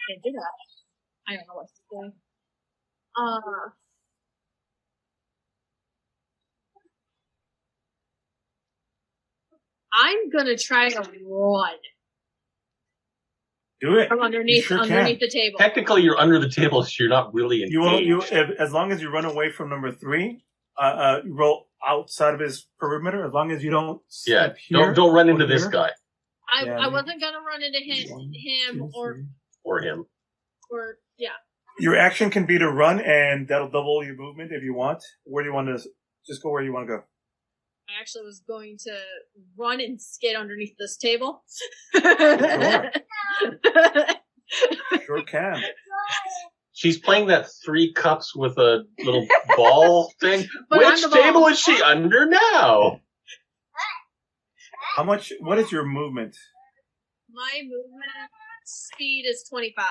[SPEAKER 5] can't do that. I don't know what to do. I'm gonna try to run
[SPEAKER 1] Do it.
[SPEAKER 5] from underneath the table.
[SPEAKER 3] Technically, you're under the table, so you're not really engaged.
[SPEAKER 1] As long as you run away from number 3, you roll outside of his perimeter. As long as you don't.
[SPEAKER 3] Yeah. Don't run into this guy.
[SPEAKER 5] I wasn't gonna run into him or him. Or yeah.
[SPEAKER 1] Your action can be to run, and that'll double your movement if you want. Where do you want to? Just go where you want to go.
[SPEAKER 5] I actually was going to run and skid underneath this table.
[SPEAKER 1] Sure can.
[SPEAKER 3] She's playing that 3 cups with a little ball thing.
[SPEAKER 5] But
[SPEAKER 3] Which table is she under now?
[SPEAKER 1] How much? What is your movement?
[SPEAKER 5] My movement speed is 25.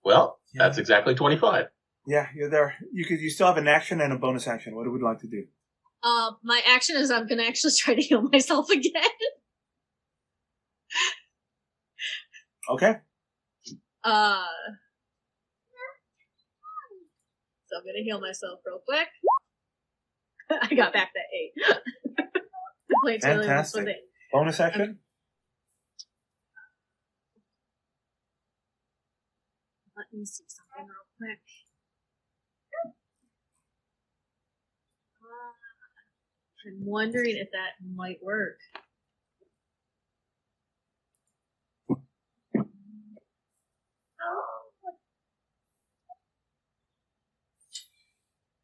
[SPEAKER 3] Well, that's exactly 25.
[SPEAKER 1] Yeah, you're there. You still have an action and a bonus action. What would you like to do?
[SPEAKER 5] My action is I'm gonna actually try to heal myself again.
[SPEAKER 1] Okay.
[SPEAKER 5] So I'm gonna heal myself real quick. I got back to 8.
[SPEAKER 1] Fantastic. Bonus action?
[SPEAKER 5] Okay. Let me see something real quick. I'm wondering if that might work.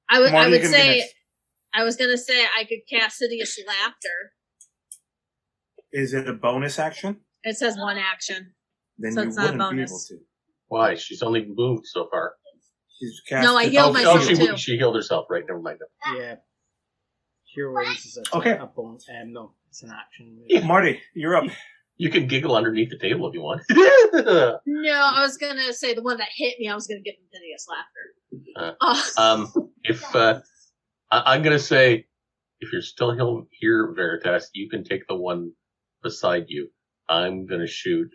[SPEAKER 5] I was gonna say I could cast Hideous Laughter.
[SPEAKER 1] Is it a bonus action?
[SPEAKER 5] It says 1 action.
[SPEAKER 1] Then
[SPEAKER 5] so
[SPEAKER 1] you
[SPEAKER 5] it's not
[SPEAKER 1] wouldn't
[SPEAKER 5] a
[SPEAKER 1] be able
[SPEAKER 5] bonus.
[SPEAKER 1] to.
[SPEAKER 3] Why? She's only moved so far.
[SPEAKER 1] She's cast
[SPEAKER 5] No, I healed myself too.
[SPEAKER 3] She healed herself, right? Never mind.
[SPEAKER 2] Yeah. Cure Wounds is a bonus. No, it's an action.
[SPEAKER 1] Marty, you're up.
[SPEAKER 3] You can giggle underneath the table if you want.
[SPEAKER 5] No, I was gonna say the one that hit me. I was gonna give him Hideous Laughter.
[SPEAKER 3] If I'm gonna say, if you're still here, Veritas, you can take the one beside you. I'm gonna shoot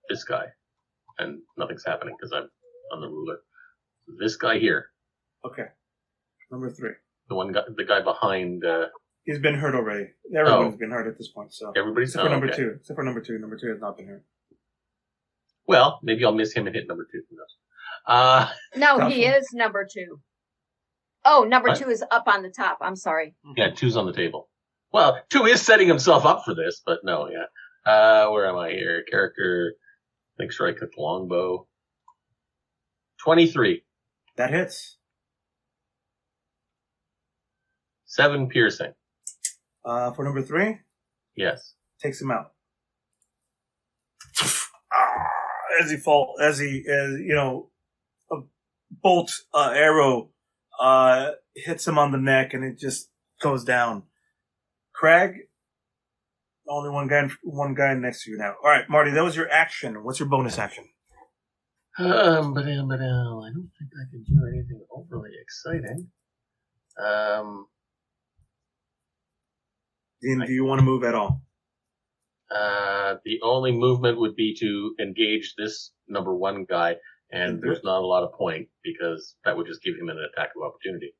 [SPEAKER 3] this guy, and nothing's happening because I'm on the ruler. This guy here.
[SPEAKER 1] Okay. Number 3.
[SPEAKER 3] The guy behind.
[SPEAKER 1] He's been hurt already. Everyone's been hurt at this point. So
[SPEAKER 3] everybody's
[SPEAKER 1] except for number 2. Except for number 2. Number 2 has not been hurt.
[SPEAKER 3] Well, maybe I'll miss him and hit number 2. Who knows?
[SPEAKER 4] No, he is number 2. Oh, number 2 is up on the top. I'm sorry.
[SPEAKER 3] Yeah, 2's on the table. Well, 2 is setting himself up for this, but no, yeah. Where am I here? Character. Make sure I click longbow. 23.
[SPEAKER 1] That hits.
[SPEAKER 3] 7 piercing.
[SPEAKER 1] For number 3?
[SPEAKER 3] Yes.
[SPEAKER 1] Takes him out. As a bolt arrow hits him on the neck, and it just goes down. Craig, only one guy next to you now. All right, Marty, that was your action. What's your bonus action?
[SPEAKER 3] But I don't think I can do anything overly exciting.
[SPEAKER 1] Do you want to move at all?
[SPEAKER 3] The only movement would be to engage this number 1 guy, and there's not a lot of point because that would just give him an attack of opportunity.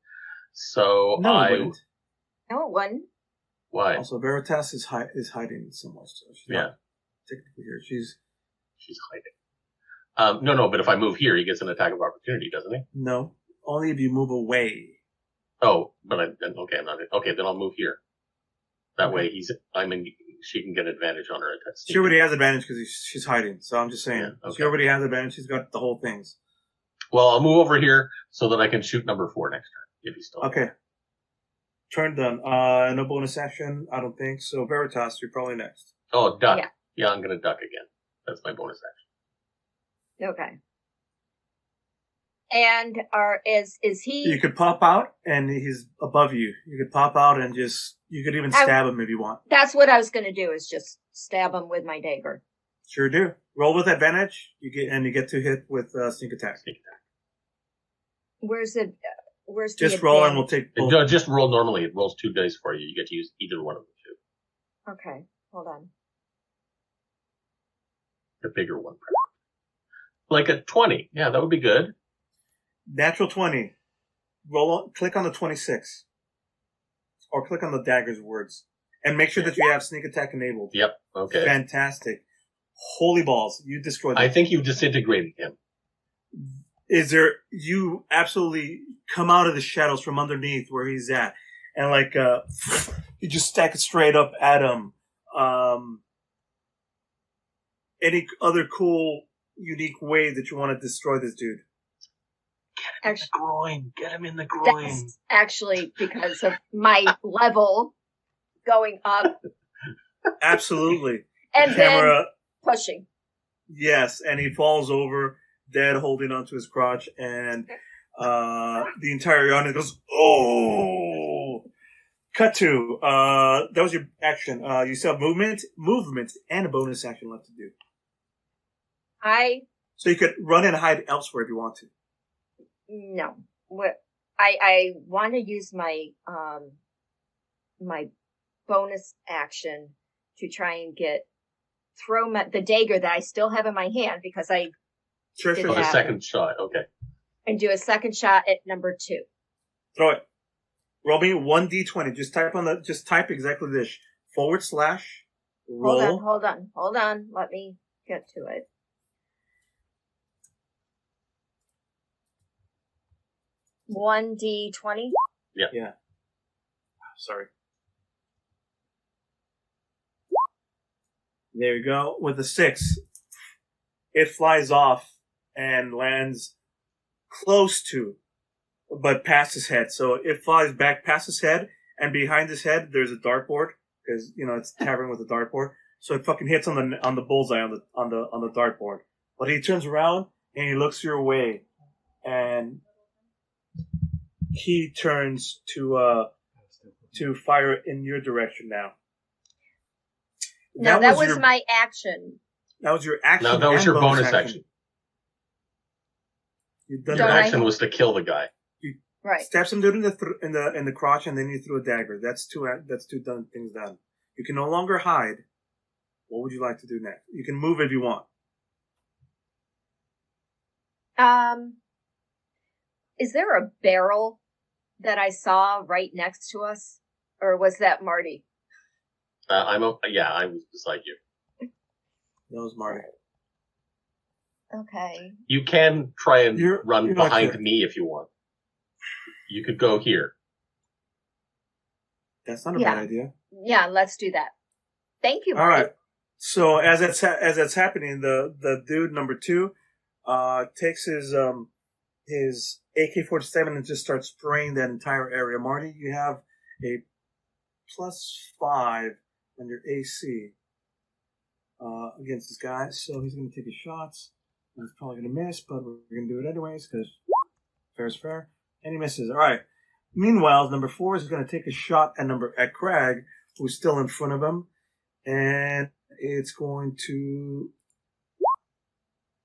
[SPEAKER 3] So
[SPEAKER 1] No, it wouldn't.
[SPEAKER 4] No, it wasn't.
[SPEAKER 3] Why?
[SPEAKER 1] Also, Veritas is hiding somewhere. So she's not technically here. She's
[SPEAKER 3] hiding. No, but if I move here, he gets an attack of opportunity, doesn't he?
[SPEAKER 1] No, only if you move away.
[SPEAKER 3] Oh, but I'm not. Okay, then I'll move here. That way, she can get advantage on her attack.
[SPEAKER 1] She already has advantage because she's hiding. So I'm just saying, She already has advantage. She's got the whole things.
[SPEAKER 3] Well, I'll move over here so that I can shoot number 4 next turn if he's still.
[SPEAKER 1] Okay. Turn done. No bonus action, I don't think. So Veritas, you're probably next.
[SPEAKER 3] Oh, duck. Yeah, I'm gonna duck again. That's my bonus action.
[SPEAKER 4] Okay. And is he?
[SPEAKER 1] You could pop out, and he's above you. You could pop out and you could even stab him if you want.
[SPEAKER 4] That's what I was going to do, is just stab him with my dagger.
[SPEAKER 1] Sure do. Roll with advantage. You get to hit with sneak attack.
[SPEAKER 4] Where's the
[SPEAKER 1] Just roll and we'll take both.
[SPEAKER 3] No, just roll normally. It rolls 2 dice for you. You get to use either one of the two.
[SPEAKER 4] Okay, hold on.
[SPEAKER 3] The bigger one. Like a 20. Yeah, that would be good.
[SPEAKER 1] Natural 20. Click on the 26. Or click on the dagger's words. And make sure that you have sneak attack enabled.
[SPEAKER 3] Yep, okay.
[SPEAKER 1] Fantastic. Holy balls. You destroyed him.
[SPEAKER 3] I think you disintegrated him.
[SPEAKER 1] You absolutely come out of the shadows from underneath where he's at. And you just stack it straight up at him. Any other cool, unique way that you want to destroy this dude?
[SPEAKER 3] Get him in the groin. Get him in the groin.
[SPEAKER 4] That's actually because of my level going up.
[SPEAKER 1] Absolutely.
[SPEAKER 4] And then pushing.
[SPEAKER 1] Yes, and he falls over, dead, holding onto his crotch, and the entire audience goes, "Oh!" Cut to that was your action. You still have movement, and a bonus action left to do. So you could run and hide elsewhere if you want to.
[SPEAKER 4] No. I want to use my my bonus action to try and throw the dagger that I still have in my hand, because I
[SPEAKER 3] sure. A second shot, okay.
[SPEAKER 4] And do a second shot at number 2.
[SPEAKER 1] Throw it. Roll me 1d20. Just type exactly this. / roll.
[SPEAKER 4] Hold on. Let me get to it. $1d20?
[SPEAKER 1] Yeah. Sorry. There you go. With a 6, it flies off and lands close to, but past his head. So it flies back past his head, and behind his head there's a dartboard, because it's tavern with a dartboard. So it fucking hits on the bullseye on the dartboard. But he turns around and he looks your way, and he turns to fire in your direction now.
[SPEAKER 4] No, that was my action.
[SPEAKER 1] That was your action.
[SPEAKER 3] No, that was your bonus action.
[SPEAKER 1] Your
[SPEAKER 3] action was to kill the guy.
[SPEAKER 4] Right.
[SPEAKER 1] Stab some dude in the crotch, and then you threw a dagger. That's two things done. You can no longer hide. What would you like to do next? You can move if you want.
[SPEAKER 4] Is there a barrel that I saw right next to us, or was that Marty?
[SPEAKER 3] I was beside you.
[SPEAKER 1] That was Marty.
[SPEAKER 4] Okay.
[SPEAKER 3] You can try and run behind me if you want. You could go here.
[SPEAKER 1] That's not a bad idea.
[SPEAKER 4] Yeah, let's do that. Thank you, Marty.
[SPEAKER 1] All right. So as that's happening, the dude number 2 takes his AK-47 and just starts spraying that entire area. Marty, you have a +5 on your AC against this guy, so he's going to take his shots. He's probably going to miss, but we're going to do it anyways because fair is fair. And he misses. All right. Meanwhile, number 4 is going to take a shot at Craig, who's still in front of him, and it's going to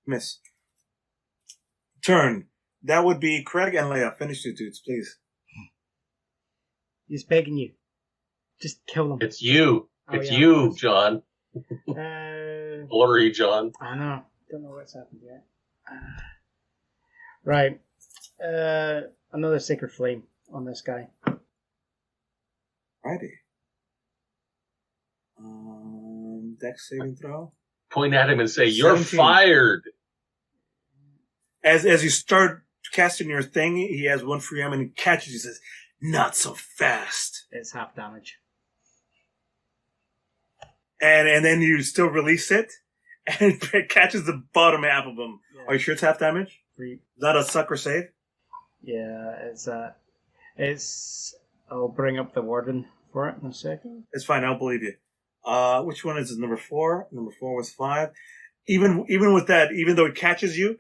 [SPEAKER 1] miss. Turn. That would be Craig and Leia. Finish your dudes, please.
[SPEAKER 2] He's begging you. Just kill him.
[SPEAKER 3] It's you. It's you, John. Blurry John.
[SPEAKER 2] I know. Don't know what's happened yet. Right. Another Sacred Flame on this guy.
[SPEAKER 1] Righty. Dex saving throw.
[SPEAKER 3] Point at him and say, "You're
[SPEAKER 1] 17.
[SPEAKER 3] fired."
[SPEAKER 1] As you start casting your thing, he has one free arm and he catches you and says, "Not so fast."
[SPEAKER 2] It's half damage.
[SPEAKER 1] And then you still release it, and it catches the bottom half of him. Yeah. Are you sure it's half damage? Is that a sucker save?
[SPEAKER 2] Yeah, it's. I'll bring up the warden for it in a second.
[SPEAKER 1] It's fine. I'll believe you. Which one is it? Number 4. Number 4 was 5. Even with that, even though it catches you,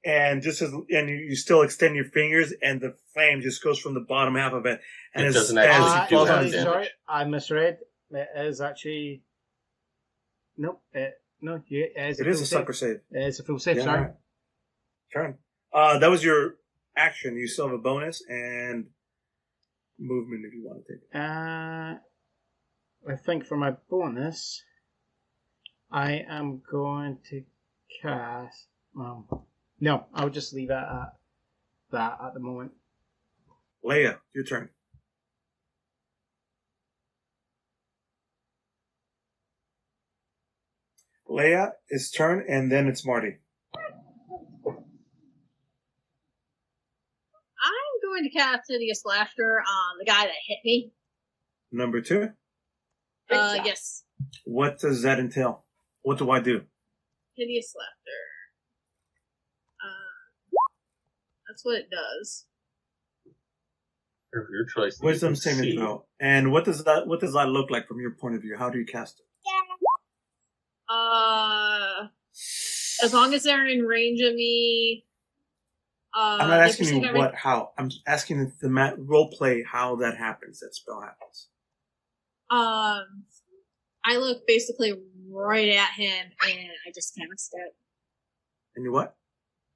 [SPEAKER 1] and you still extend your fingers, and the flame just goes from the bottom half of it, and
[SPEAKER 3] It doesn't actually do
[SPEAKER 1] falls on
[SPEAKER 3] that
[SPEAKER 1] his-
[SPEAKER 3] damage.
[SPEAKER 2] Sorry, I misread. It is actually nope. No, it is.
[SPEAKER 1] It is a sucker save.
[SPEAKER 2] It is a full save.
[SPEAKER 1] Yeah,
[SPEAKER 2] Sorry.
[SPEAKER 1] alright. Turn. That was your action. You still have a bonus and movement if you want to take it.
[SPEAKER 2] I think for my bonus, I am going to cast. No, I'll just leave it at that at the moment.
[SPEAKER 1] Leia, your turn. Leia, it's turn, and then it's Marty.
[SPEAKER 5] I'm going to cast Hideous Laughter on the guy that hit me.
[SPEAKER 1] Number 2.
[SPEAKER 5] Yes.
[SPEAKER 1] What does that entail? What do I do?
[SPEAKER 5] Hideous Laughter. That's what it does.
[SPEAKER 3] Your choice.
[SPEAKER 1] Wisdom
[SPEAKER 3] You can
[SPEAKER 1] saving
[SPEAKER 3] see.
[SPEAKER 1] throw. And what does that look like from your point of view? How do you cast it?
[SPEAKER 5] As long as they're in range of me.
[SPEAKER 1] I'm not asking you how. I'm asking the role play how that happens. That spell happens.
[SPEAKER 5] I look basically right at him and I just cast it.
[SPEAKER 1] And you what?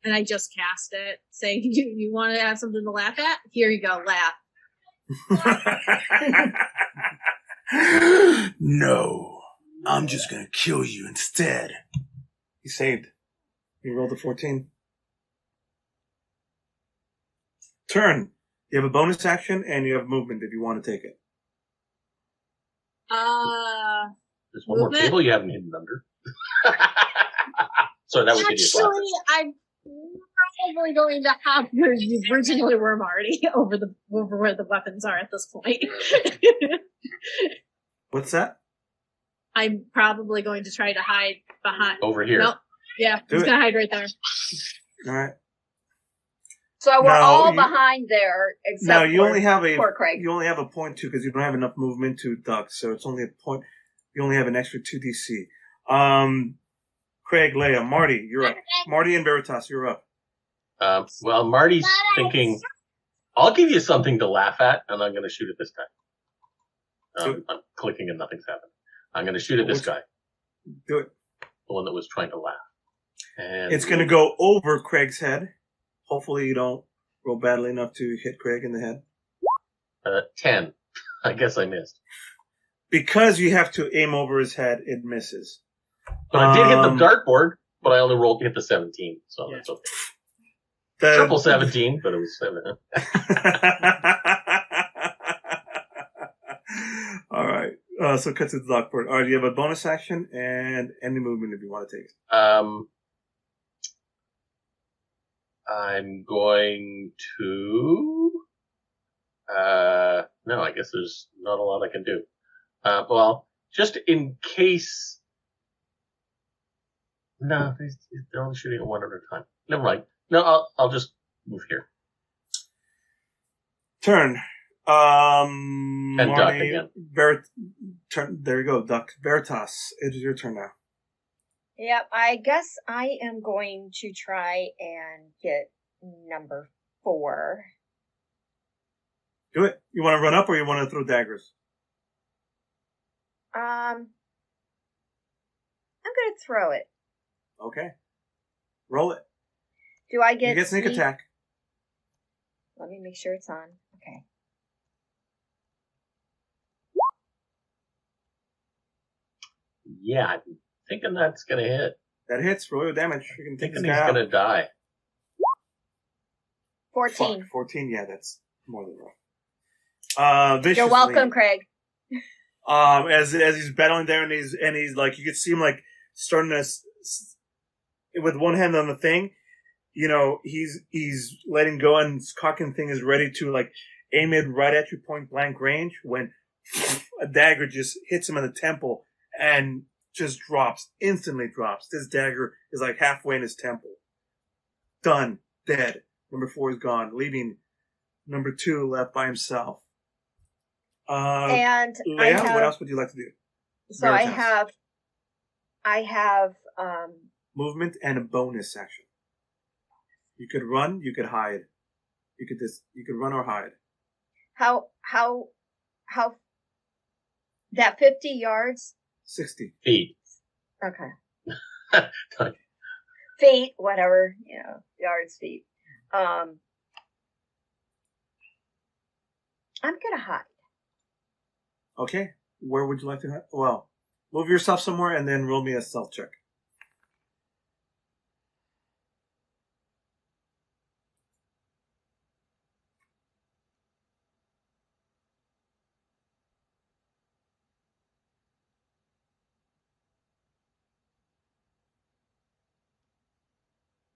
[SPEAKER 5] And I just cast it, saying, "You want to have something to laugh at? Here you go, laugh."
[SPEAKER 1] No, I'm just gonna kill you instead. He saved. He rolled a 14. Turn. You have a bonus action and you have movement if you want to take it.
[SPEAKER 3] There's one more
[SPEAKER 5] Movement?
[SPEAKER 3] table you haven't hidden under. So that was hideous laughter.
[SPEAKER 5] Actually, I'm probably going to have where you originally were, Marty, over where the weapons are at this point.
[SPEAKER 1] What's that?
[SPEAKER 5] I'm probably going to try to hide behind.
[SPEAKER 3] Over here.
[SPEAKER 5] Nope. Yeah,
[SPEAKER 1] Do
[SPEAKER 5] he's
[SPEAKER 1] it.
[SPEAKER 5] gonna hide right there.
[SPEAKER 1] All right.
[SPEAKER 4] So we're
[SPEAKER 1] No,
[SPEAKER 4] all
[SPEAKER 1] you-
[SPEAKER 4] behind there, except
[SPEAKER 1] Now you
[SPEAKER 4] for
[SPEAKER 1] only have
[SPEAKER 4] poor Craig.
[SPEAKER 1] you only have a point 2 because you don't have enough movement to duck, so it's only a point. You only have an extra 2 DC. Craig, Leia, Marty, you're up. Marty and Veritas, you're up.
[SPEAKER 3] Well, Marty's thinking, I'll give you something to laugh at, and I'm going to shoot it this time. I'm clicking and nothing's happening. I'm going to shoot at this guy,
[SPEAKER 1] Do it.
[SPEAKER 3] the one that was trying to laugh. And
[SPEAKER 1] It's going to go over Craig's head. Hopefully, you don't roll badly enough to hit Craig in the head.
[SPEAKER 3] 10. I guess I missed.
[SPEAKER 1] Because you have to aim over his head, it misses.
[SPEAKER 3] But I did hit the dartboard, but I only hit the 17, so
[SPEAKER 2] Yeah.
[SPEAKER 3] that's okay.
[SPEAKER 1] The-
[SPEAKER 3] Triple 17, but it was 7.
[SPEAKER 1] All right. So cut to the dartboard. All right. You have a bonus action and any movement if you want to take it.
[SPEAKER 3] I'm going to. No, I guess there's not a lot I can do. Well, just in case. No, they're only shooting at one at a time. Never mind. No, I'll just move here.
[SPEAKER 1] Turn.
[SPEAKER 3] And duck
[SPEAKER 1] Marty,
[SPEAKER 3] again.
[SPEAKER 1] Turn. There you go, duck. Veritas, it is your turn now.
[SPEAKER 4] Yep, I guess I am going to try and get number 4.
[SPEAKER 1] Do it. You want to run up or you want to throw daggers?
[SPEAKER 4] I'm gonna throw it.
[SPEAKER 1] Okay. Roll it.
[SPEAKER 4] Do I get
[SPEAKER 1] You get sneak
[SPEAKER 4] sneak-
[SPEAKER 1] attack.
[SPEAKER 4] Let me make sure it's on. Okay.
[SPEAKER 3] Yeah, I'm thinking that's going to hit.
[SPEAKER 1] That hits. Roll your damage. You can take this
[SPEAKER 3] Thinking he's
[SPEAKER 1] guy
[SPEAKER 3] going
[SPEAKER 1] out.
[SPEAKER 3] to die.
[SPEAKER 4] 14.
[SPEAKER 1] Fuck, 14. Yeah, that's more than enough. Viciously.
[SPEAKER 4] You're welcome, Craig.
[SPEAKER 1] As he's battling there and he's like, you could see him like starting to with one hand on the thing, you know, he's letting go and his cocking thing is ready to like aim it right at you point blank range when a dagger just hits him in the temple and just instantly drops. This dagger is like halfway in his temple. Done. Dead. Number 4 is gone, leaving number 2 left by himself.
[SPEAKER 4] And
[SPEAKER 1] Leia, what else would you like to do?
[SPEAKER 4] So
[SPEAKER 1] Veritas.
[SPEAKER 4] I have
[SPEAKER 1] Movement and a bonus action. You could run. You could hide. You could run or hide.
[SPEAKER 4] How that 50 yards?
[SPEAKER 1] 60
[SPEAKER 3] feet.
[SPEAKER 4] Okay. Feet, whatever, yards, feet. I'm gonna hide.
[SPEAKER 1] Okay. Where would you like to hide? Well, move yourself somewhere and then roll me a stealth check.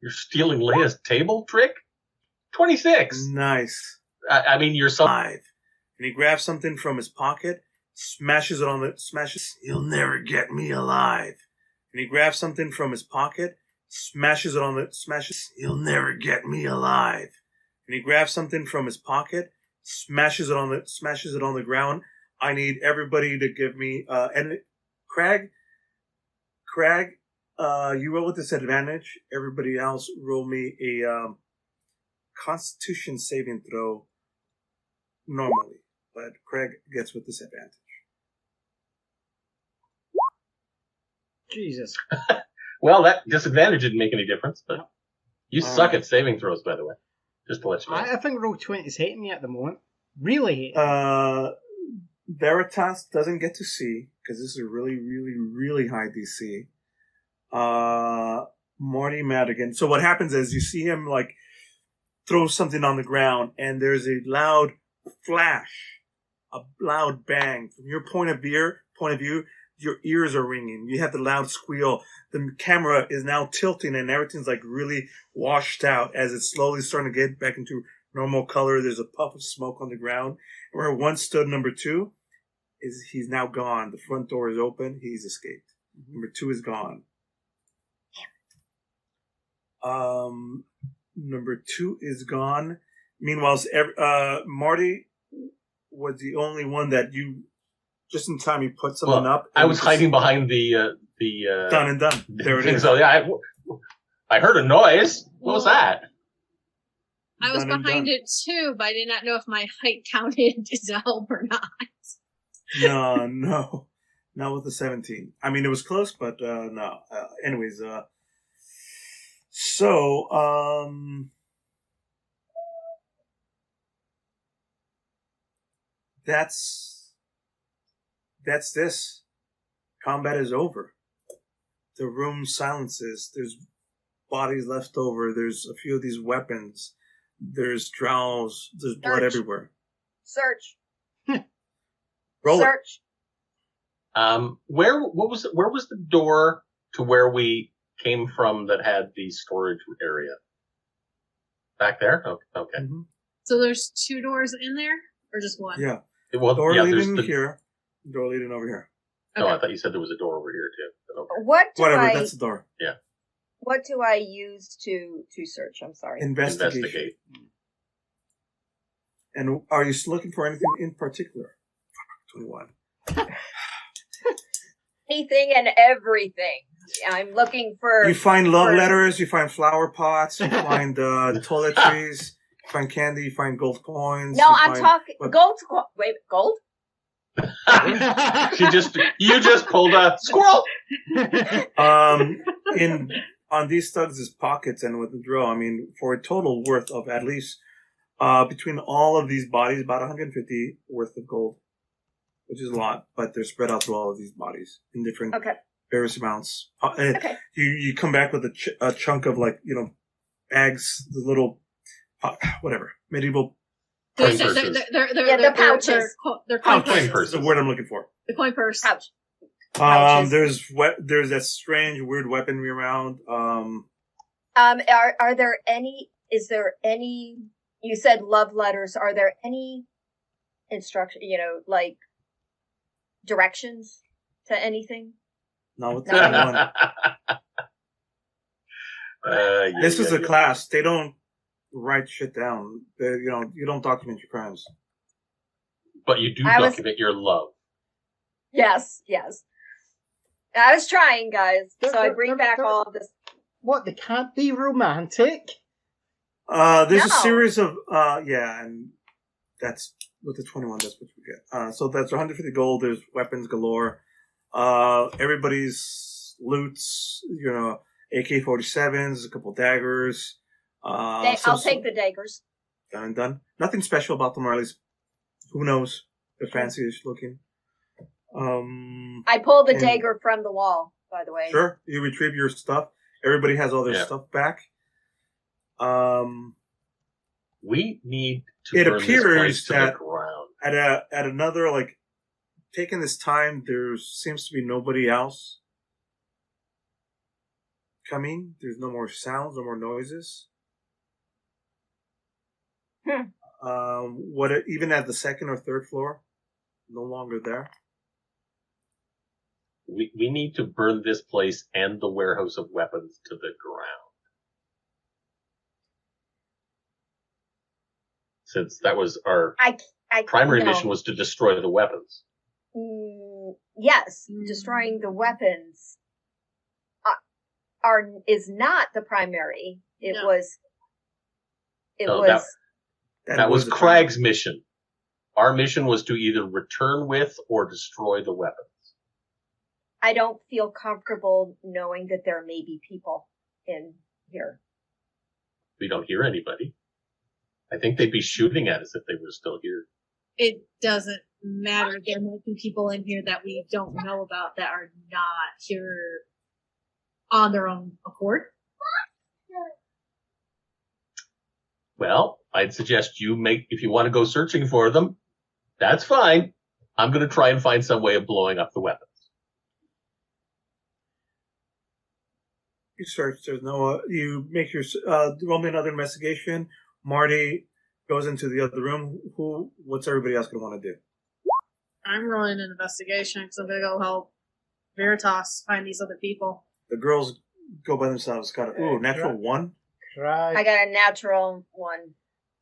[SPEAKER 3] You're stealing Leia's table trick? 26.
[SPEAKER 1] Nice.
[SPEAKER 3] I mean, you're so...
[SPEAKER 1] 5. And he grabs something from his pocket, smashes. You'll never get me alive. And he grabs something from his pocket, smashes. You'll never get me alive. And he grabs something from his pocket, smashes it on the ground. I need everybody to give me, and Craig, you roll with disadvantage. Everybody else roll me a Constitution saving throw normally, but Craig gets with disadvantage.
[SPEAKER 2] Jesus.
[SPEAKER 3] Well, that disadvantage didn't make any difference, but you
[SPEAKER 1] All
[SPEAKER 3] suck
[SPEAKER 1] right.
[SPEAKER 3] at saving throws, by the way. Just to let you know.
[SPEAKER 2] I think roll 20's hating me at the moment. Really hating.
[SPEAKER 1] Veritas doesn't get to see because this is a really, really, really high DC. Marty Madigan. So what happens is you see him like throw something on the ground, and there's a loud flash, a loud bang. From your point of view, your ears are ringing. You have the loud squeal. The camera is now tilting, and everything's like really washed out as it's slowly starting to get back into normal color. There's a puff of smoke on the ground. Where once stood number 2, he's now gone. The front door is open. He's escaped. Number 2 is gone. Number 2 is gone. Meanwhile, Marty was the only one that you, just in time, you put something up.
[SPEAKER 3] I was hiding behind the
[SPEAKER 1] Done and done. There it is.
[SPEAKER 3] So yeah, I heard a noise. What was that?
[SPEAKER 5] I was
[SPEAKER 1] Done and
[SPEAKER 5] behind
[SPEAKER 1] done.
[SPEAKER 5] it too, but I did not know if my height counted to help or not.
[SPEAKER 1] No. Not with the 17. I mean, it was close, but no. Anyways, that's this. Combat is over. The room silences. There's bodies left over. There's a few of these weapons. There's drowns. There's blood
[SPEAKER 4] Search.
[SPEAKER 1] everywhere.
[SPEAKER 4] Search.
[SPEAKER 1] Roll it.
[SPEAKER 4] Search.
[SPEAKER 3] Where was the door to where we came from that had the storage area? Back there? Okay.
[SPEAKER 1] Mm-hmm.
[SPEAKER 5] So there's 2 doors in there, or just one?
[SPEAKER 1] Yeah.
[SPEAKER 3] Well,
[SPEAKER 1] Door
[SPEAKER 3] yeah,
[SPEAKER 1] leading
[SPEAKER 3] there's
[SPEAKER 1] here. Door leading over here.
[SPEAKER 3] No,
[SPEAKER 5] Okay.
[SPEAKER 3] I thought you said there was a door over here too. Okay.
[SPEAKER 1] Whatever, that's the door.
[SPEAKER 4] What do I use to search? I'm sorry.
[SPEAKER 1] Investigation.
[SPEAKER 3] Investigate.
[SPEAKER 1] And are you looking for anything in particular? 21.
[SPEAKER 4] Anything and everything. I'm looking for.
[SPEAKER 1] You find love letters, you find flower pots, you find toiletries, you find candy, you find gold coins.
[SPEAKER 4] No,
[SPEAKER 1] you
[SPEAKER 4] I'm
[SPEAKER 1] find-
[SPEAKER 4] talking
[SPEAKER 1] what-
[SPEAKER 4] gold. Wait, gold?
[SPEAKER 3] You just pulled a squirrel.
[SPEAKER 1] On these thugs' pockets and with the drill, I mean, for a total worth of at least between all of these bodies, about 150 worth of gold, which is a lot, but they're spread out through all of these bodies in different various amounts.
[SPEAKER 4] Okay.
[SPEAKER 1] You come back with a chunk of bags, the little whatever medieval.
[SPEAKER 5] They're
[SPEAKER 3] purses.
[SPEAKER 4] The pouches.
[SPEAKER 5] They're coin
[SPEAKER 3] Coin
[SPEAKER 5] purses.
[SPEAKER 3] purses.
[SPEAKER 1] That's the word I'm looking for.
[SPEAKER 5] The coin purse.
[SPEAKER 4] Pouch. Pouches.
[SPEAKER 1] There's that strange, weird weaponry around.
[SPEAKER 4] Are there any? Is there any? You said love letters. Are there any instruction? Like directions to anything?
[SPEAKER 1] No, with
[SPEAKER 4] No.
[SPEAKER 1] 21. This is a
[SPEAKER 3] yeah.
[SPEAKER 1] class. They don't write shit down. You don't document your crimes.
[SPEAKER 3] But you do
[SPEAKER 4] I was-
[SPEAKER 3] document your love.
[SPEAKER 4] Yes. I was trying, guys. So I bring back all of this.
[SPEAKER 2] What, they can't be romantic?
[SPEAKER 1] There's a
[SPEAKER 4] No.
[SPEAKER 1] series of and that's with the 21. That's what you get. So that's 150 gold. There's weapons galore. Everybody's loots. AK-47s, a couple daggers.
[SPEAKER 4] I'll take the daggers.
[SPEAKER 1] Done and done. Nothing special about them, or at least who knows? They're fancy-ish looking.
[SPEAKER 4] I pulled the dagger from the wall, by the way.
[SPEAKER 1] Sure, you retrieve your stuff. Everybody has all their stuff back.
[SPEAKER 3] We need to
[SPEAKER 1] It
[SPEAKER 3] burn
[SPEAKER 1] appears
[SPEAKER 3] this place to the
[SPEAKER 1] that
[SPEAKER 3] ground.
[SPEAKER 1] at another, like, taking this time, there seems to be nobody else coming. There's no more sounds, no more noises. Even at the second or third floor, no longer there.
[SPEAKER 3] We need to burn this place and the warehouse of weapons to the ground. Since that was our primary mission was to destroy the weapons.
[SPEAKER 4] Yes, destroying the weapons is not the primary.
[SPEAKER 3] That was Craig's mission. Our mission was to either return with or destroy the weapons.
[SPEAKER 4] I don't feel comfortable knowing that there may be people in here.
[SPEAKER 3] We don't hear anybody. I think they'd be shooting at us if they were still here.
[SPEAKER 5] It doesn't matter. There might be people in here that we don't know about that are not here on their own accord.
[SPEAKER 3] Well, I'd suggest if you want to go searching for them, that's fine. I'm going to try and find some way of blowing up the weapons.
[SPEAKER 1] You search. There's no. You make your roll me another investigation. Marty goes into the other room. What's everybody else going to want to do?
[SPEAKER 5] I'm rolling an investigation because I'm going to go help Veritas find these other people.
[SPEAKER 1] The girls go by themselves. Got a natural one.
[SPEAKER 2] Crag.
[SPEAKER 4] I got a natural one.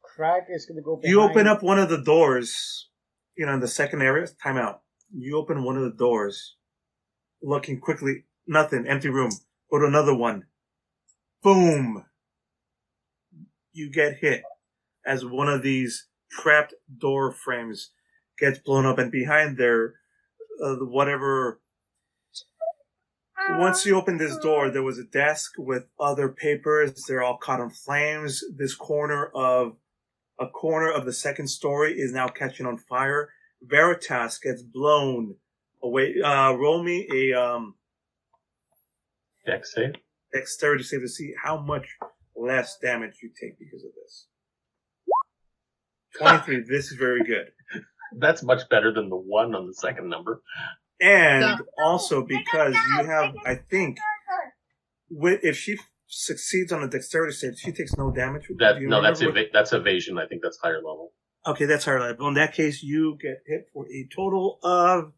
[SPEAKER 2] Crag is going to go behind.
[SPEAKER 1] You open up one of the doors. In the second area. Time out. You open one of the doors. Looking quickly. Nothing. Empty room. Go to another one. Boom. You get hit as one of these trapped door frames gets blown up, and behind there, whatever. Once you open this door, there was a desk with other papers. They're all caught on flames. A corner of the second story is now catching on fire. Veritas gets blown away. Roll me a
[SPEAKER 3] Dex save?
[SPEAKER 1] Dexterity save to see how much less damage you take because of this. 23. This is very good.
[SPEAKER 3] That's much better than the 1 on the second number.
[SPEAKER 1] And also because you have, I think, if she succeeds on a dexterity save, she takes no damage.
[SPEAKER 3] That's evasion. I think that's higher level.
[SPEAKER 1] Okay, that's higher level. In that case, you get hit for a total of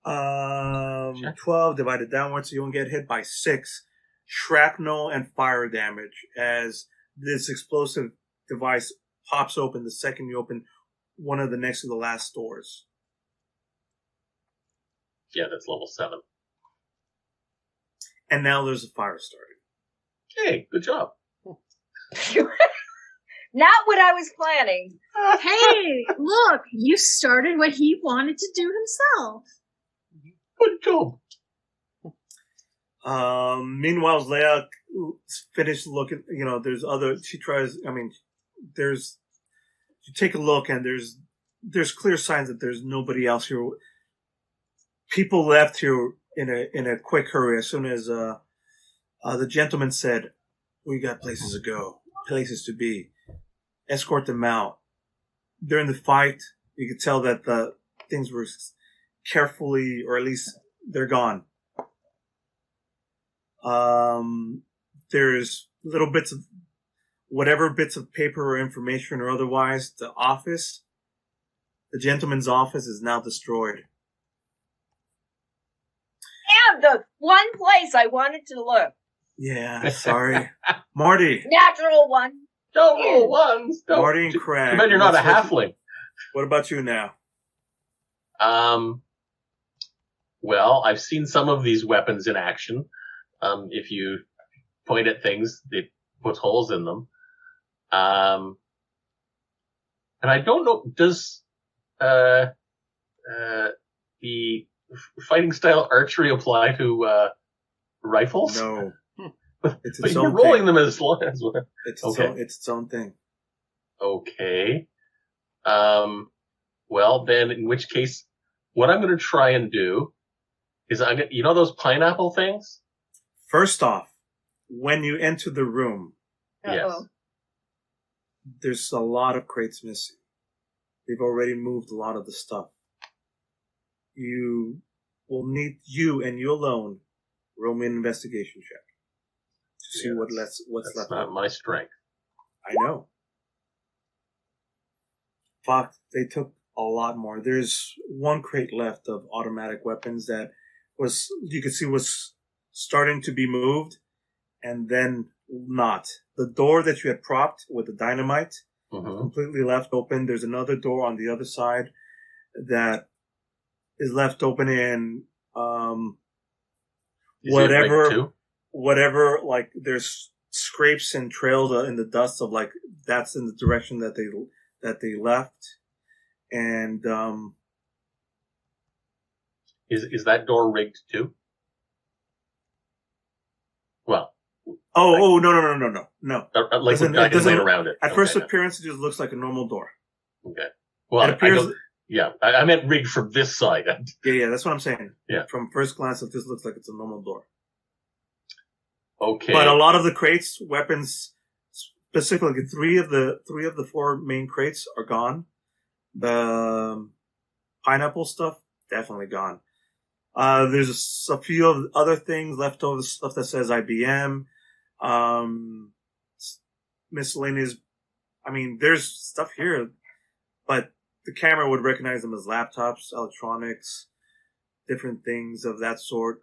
[SPEAKER 1] 12 divided downwards, so you won't get hit by 6 shrapnel and fire damage as this explosive device pops open the second you open one of the next to the last doors.
[SPEAKER 3] Yeah, that's level 7.
[SPEAKER 1] And now there's a fire started.
[SPEAKER 3] Hey, good job.
[SPEAKER 4] Not what I was planning.
[SPEAKER 5] Hey, look, you started what he wanted to do himself.
[SPEAKER 3] Good job.
[SPEAKER 1] Meanwhile, Leia finished looking, there's other, she tries, you take a look and there's clear signs that there's nobody else here. People left here in a quick hurry as soon as, the gentleman said, we got places to go, places to be. Escort them out. During the fight, you could tell that the things were carefully, or at least they're gone. There's little bits of whatever bits of paper or information or otherwise. The gentleman's office is now destroyed.
[SPEAKER 4] And the one place I wanted to look.
[SPEAKER 1] Yeah, sorry. Marty.
[SPEAKER 4] Natural one.
[SPEAKER 3] Don't roll ones. Don't.
[SPEAKER 1] Marty and Craig.
[SPEAKER 3] Too bad you're not a halfling.
[SPEAKER 1] What about you now?
[SPEAKER 3] Well, I've seen some of these weapons in action. If you point at things, it puts holes in them. And I don't know, does the fighting style archery apply to rifles?
[SPEAKER 1] No.
[SPEAKER 3] But
[SPEAKER 1] It's
[SPEAKER 3] you're rolling them as long as well.
[SPEAKER 1] It's
[SPEAKER 3] Okay.
[SPEAKER 1] its own thing.
[SPEAKER 3] Okay. Well, then, in which case, what I'm going to try and do is you know those pineapple things?
[SPEAKER 1] First off, when you enter the room,
[SPEAKER 3] Yes.
[SPEAKER 1] there's a lot of crates missing. They've already moved a lot of the stuff. You will need you and you alone roll me an investigation check to see what's
[SPEAKER 3] That's
[SPEAKER 1] left.
[SPEAKER 3] not my strength.
[SPEAKER 1] I know. Fuck, they took a lot more. There's one crate left of automatic weapons that you could see was starting to be moved and then not. The door that you had propped with the dynamite completely left open. There's another door on the other side that is left open in whatever, like there's scrapes and trails in the dust of like that's in the direction that they left. And
[SPEAKER 3] is that door rigged too? Well,
[SPEAKER 1] no.
[SPEAKER 3] Like
[SPEAKER 1] Doesn't-
[SPEAKER 3] I
[SPEAKER 1] it
[SPEAKER 3] can lay
[SPEAKER 1] doesn't-
[SPEAKER 3] around it.
[SPEAKER 1] At first appearance, it just looks like a normal door.
[SPEAKER 3] Okay. Well,
[SPEAKER 1] It appears.
[SPEAKER 3] I meant rigged from this side.
[SPEAKER 1] Yeah, that's what I'm saying.
[SPEAKER 3] Yeah.
[SPEAKER 1] From first glance, it just looks like it's a normal door.
[SPEAKER 3] Okay.
[SPEAKER 1] But a lot of the crates, weapons, specifically three of the four main crates are gone. The pineapple stuff definitely gone. There's a few of other things left over, stuff that says IBM, miscellaneous. I mean, there's stuff here, but the camera would recognize them as laptops, electronics, different things of that sort.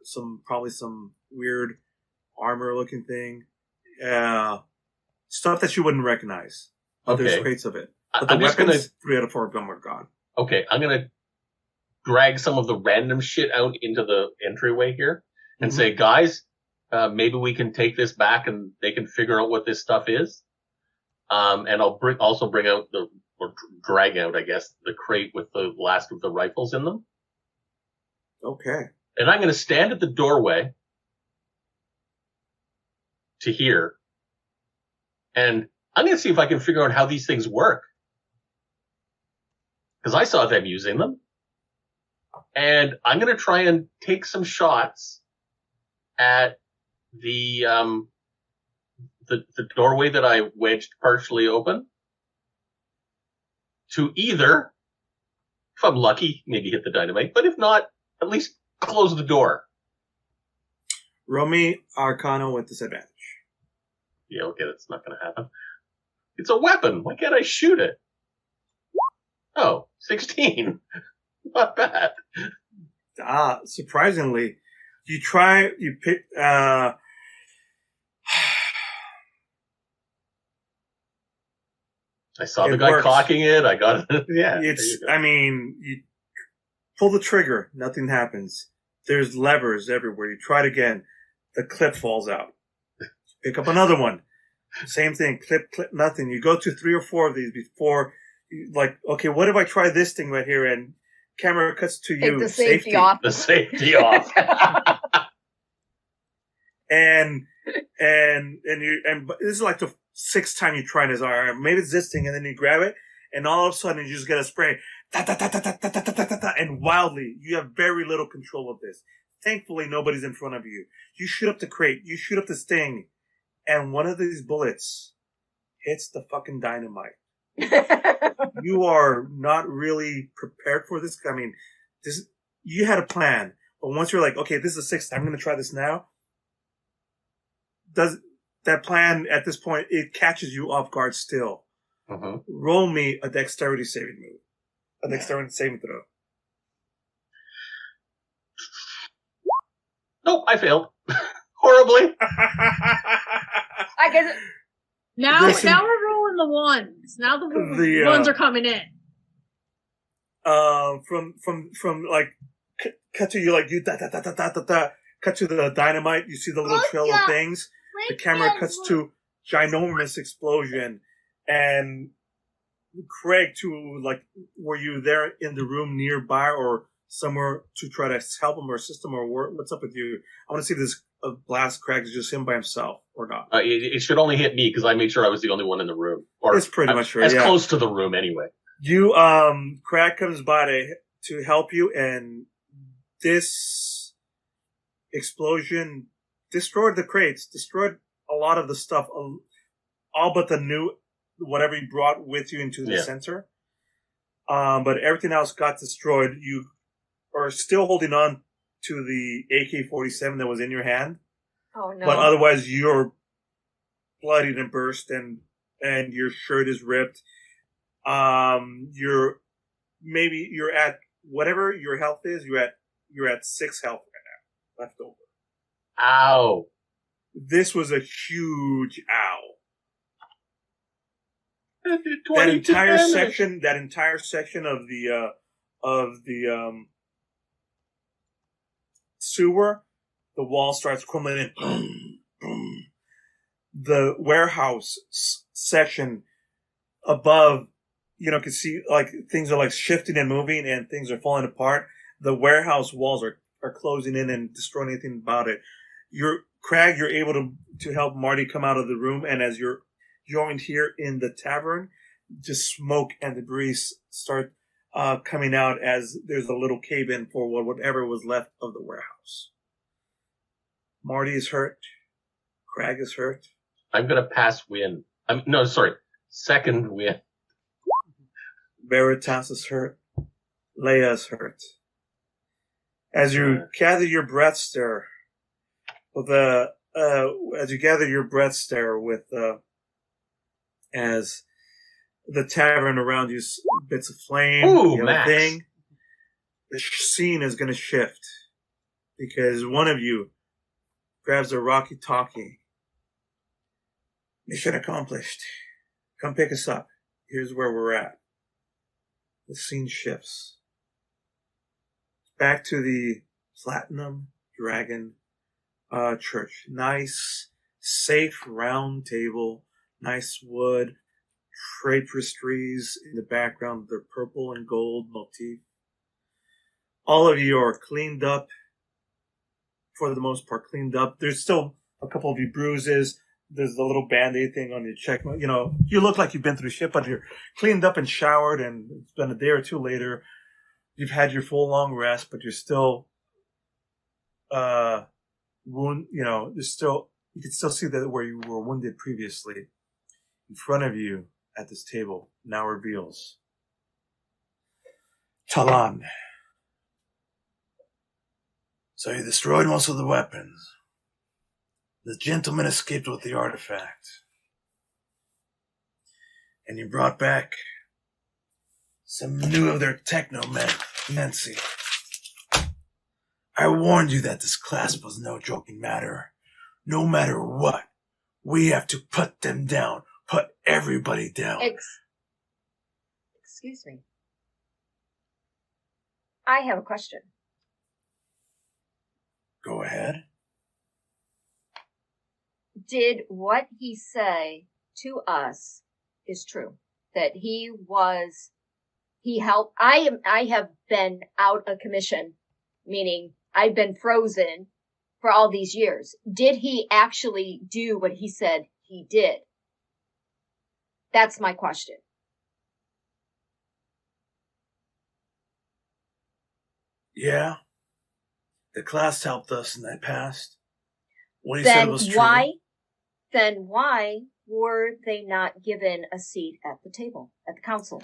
[SPEAKER 1] Probably some weird armor-looking thing. Stuff that you wouldn't recognize. But
[SPEAKER 3] Okay.
[SPEAKER 1] there's crates of it. But
[SPEAKER 3] I'm
[SPEAKER 1] the
[SPEAKER 3] just
[SPEAKER 1] weapons, 3 out of 4 of them are gone.
[SPEAKER 3] Okay, I'm gonna drag some of the random shit out into the entryway here and say, guys, maybe we can take this back and they can figure out what this stuff is. And I'll bring out drag out, I guess, the crate with the last of the rifles in them.
[SPEAKER 1] Okay.
[SPEAKER 3] And I'm gonna stand at the doorway to here, and I'm gonna see if I can figure out how these things work. Because I saw them using them. And I'm going to try and take some shots at the doorway that I wedged partially open to either, if I'm lucky, maybe hit the dynamite, but if not, at least close the door.
[SPEAKER 1] Roll me Arcana with disadvantage.
[SPEAKER 3] Yeah, okay, that's not going to happen. It's a weapon. Why can't I shoot it? Oh, 16. Not bad.
[SPEAKER 1] Surprisingly, you pick, I
[SPEAKER 3] saw the
[SPEAKER 1] It
[SPEAKER 3] guy
[SPEAKER 1] works.
[SPEAKER 3] cocking it. I got it. Yeah.
[SPEAKER 1] you pull the trigger, nothing happens. There's levers everywhere. You try it again, the clip falls out. Pick up another one. Same thing, clip, nothing. You go to 3 or 4 of these before, okay, what if I try this thing right here? And camera cuts to
[SPEAKER 4] Take
[SPEAKER 1] you.
[SPEAKER 4] the safety off.
[SPEAKER 3] The safety off.
[SPEAKER 1] And this is like the 6th time you try this. All right, maybe it's this thing, and then you grab it, and all of a sudden you just get a spray, and wildly, you have very little control of this. Thankfully, nobody's in front of you. You shoot up the crate, you shoot up this thing, and one of these bullets hits the fucking dynamite. You are not really prepared for this. I mean, you had a plan, but once you're like, okay, this is the 6th time, I'm going to try this now. Does that plan at this point, it catches you off guard still. Roll me a dexterity saving move. A dexterity saving throw.
[SPEAKER 3] Nope, I failed. Horribly.
[SPEAKER 4] I guess
[SPEAKER 5] Now
[SPEAKER 1] Listen-
[SPEAKER 5] we're rolling the ones. Now the ones are coming in.
[SPEAKER 1] From like, cut to you, like, you cut to the dynamite, you see the little trail of things. The camera cuts to ginormous explosion, And Craig, too, like, were you there in the room nearby or somewhere to try to help him or assist him, or what's up with you? I want to see if this blast Craig is just him by himself or not.
[SPEAKER 3] It should only hit me because I made sure I was the only one in the room. Or
[SPEAKER 1] it's pretty much sure,
[SPEAKER 3] as close to the room anyway.
[SPEAKER 1] You, Craig comes by to help you, and this explosion destroyed the crates, destroyed a lot of the stuff, all but the new, whatever you brought with you into the center. But everything else got destroyed. You are still holding on to the AK-47 that was in your hand.
[SPEAKER 4] Oh, no.
[SPEAKER 1] But otherwise, you're bloodied and burst, and your shirt is ripped. You're at whatever your health is. You're at 6 health right now left over.
[SPEAKER 3] Ow!
[SPEAKER 1] This was a huge ow.
[SPEAKER 3] That entire
[SPEAKER 1] section of the sewer, the wall starts crumbling in. The warehouse section above, can see like things are like shifting and moving and things are falling apart. The warehouse walls are closing in and destroying anything about it. Craig, you're able to help Marty come out of the room, and as you're joined here in the tavern, just smoke and debris start coming out as there's a little cave-in for whatever was left of the warehouse. Marty is hurt. Craig is hurt.
[SPEAKER 3] I'm going to pass win. Second win.
[SPEAKER 1] Veritas is hurt. Leia is hurt. As you gather your breaths there, as the tavern around you, bits of flame, thing, the scene is going to shift because one of you grabs a walkie-talkie. Mission accomplished. Come pick us up. Here's where we're at. The scene shifts back to the Platinum Dragon church. Nice, safe round table. Nice wood. Tapestries in the background. The purple and gold motif. All of you are cleaned up. For the most part, cleaned up. There's still a couple of you bruises. There's the little Band-Aid thing on your check. You look like you've been through shit, but you're cleaned up and showered, and it's been a day or two later. You've had your full long rest, but you're still, you can still see that where you were wounded previously. In front of you at this table now reveals Talan. So you destroyed most of the weapons. The gentleman escaped with the artifact. And you brought back some new of their technomancy. I warned you that this Clasp was no joking matter. No matter what, we have to put them down. Put everybody down.
[SPEAKER 4] Excuse me. I have a question.
[SPEAKER 1] Go ahead.
[SPEAKER 4] Did what he say to us is true? That he helped. I have been out of commission, meaning I've been frozen for all these years. Did he actually do what he said he did? That's my question.
[SPEAKER 1] Yeah. The class helped us in that past. What he said was true.
[SPEAKER 4] Then why were they not given a seat at the table, at the council?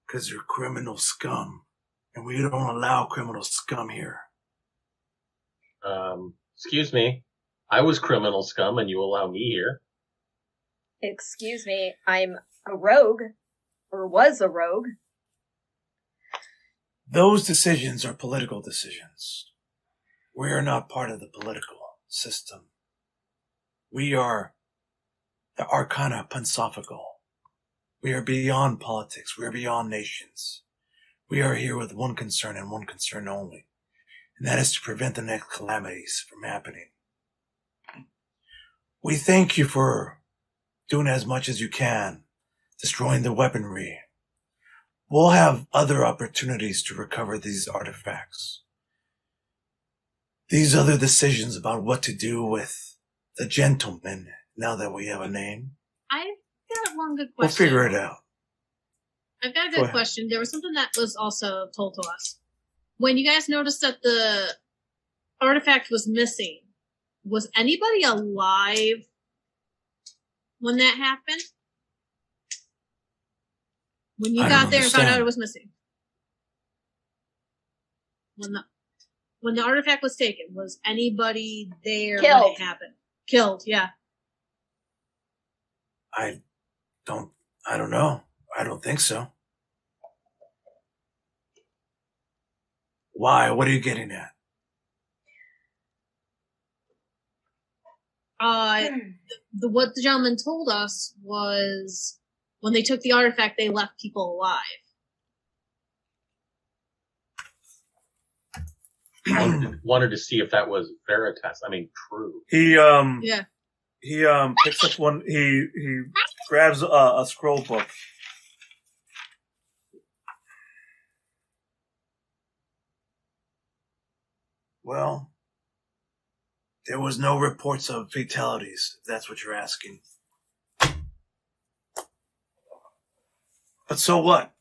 [SPEAKER 1] Because you're criminal scum. And we don't allow criminal scum here.
[SPEAKER 3] Excuse me. I was criminal scum and you allow me here.
[SPEAKER 4] Excuse me, I'm a rogue. Or was a rogue.
[SPEAKER 1] Those decisions are political decisions. We are not part of the political system. We are the Arcana Pontifical. We are beyond politics. We are beyond nations. We are here with one concern and one concern only, and that is to prevent the next calamities from happening. We thank you for doing as much as you can destroying the weaponry. We'll have other opportunities to recover these artifacts. These other decisions about what to do with the gentleman, now that we have a name,
[SPEAKER 5] I've got one good question.
[SPEAKER 1] we'll figure it out.
[SPEAKER 5] I've got a
[SPEAKER 1] Go
[SPEAKER 5] good
[SPEAKER 1] ahead.
[SPEAKER 5] question. There was something that was also told to us. When you guys noticed that the artifact was missing, was anybody alive when that happened? When you
[SPEAKER 1] I
[SPEAKER 5] got
[SPEAKER 1] don't
[SPEAKER 5] there and found out
[SPEAKER 1] understand.
[SPEAKER 5] it was missing? When the artifact was taken, was anybody there when
[SPEAKER 4] Killed.
[SPEAKER 5] it happened? Killed, yeah.
[SPEAKER 1] I don't know. I don't think so. Why? What are you getting at?
[SPEAKER 5] What the gentleman told us was when they took the artifact, they left people alive.
[SPEAKER 3] Wanted to see if that was Veritas. I mean, true.
[SPEAKER 1] He
[SPEAKER 5] Yeah.
[SPEAKER 1] he picks up one. He grabs a scroll book. Well, there was no reports of fatalities, if that's what you're asking. But so what?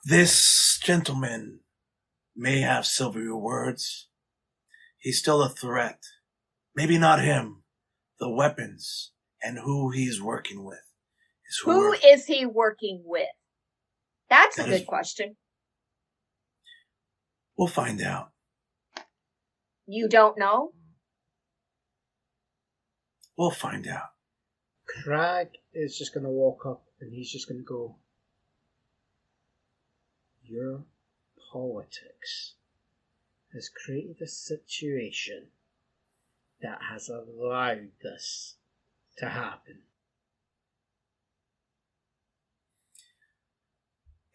[SPEAKER 1] This gentleman may have silvery words. He's still a threat. Maybe not him. The weapons and who he's working with.
[SPEAKER 4] Who is he working with? That's a
[SPEAKER 1] That
[SPEAKER 4] good
[SPEAKER 1] is-
[SPEAKER 4] question.
[SPEAKER 1] We'll find out.
[SPEAKER 4] You don't know?
[SPEAKER 1] We'll find out.
[SPEAKER 2] Crag is just going to walk up and he's just going to go, your politics has created a situation that has allowed this to happen.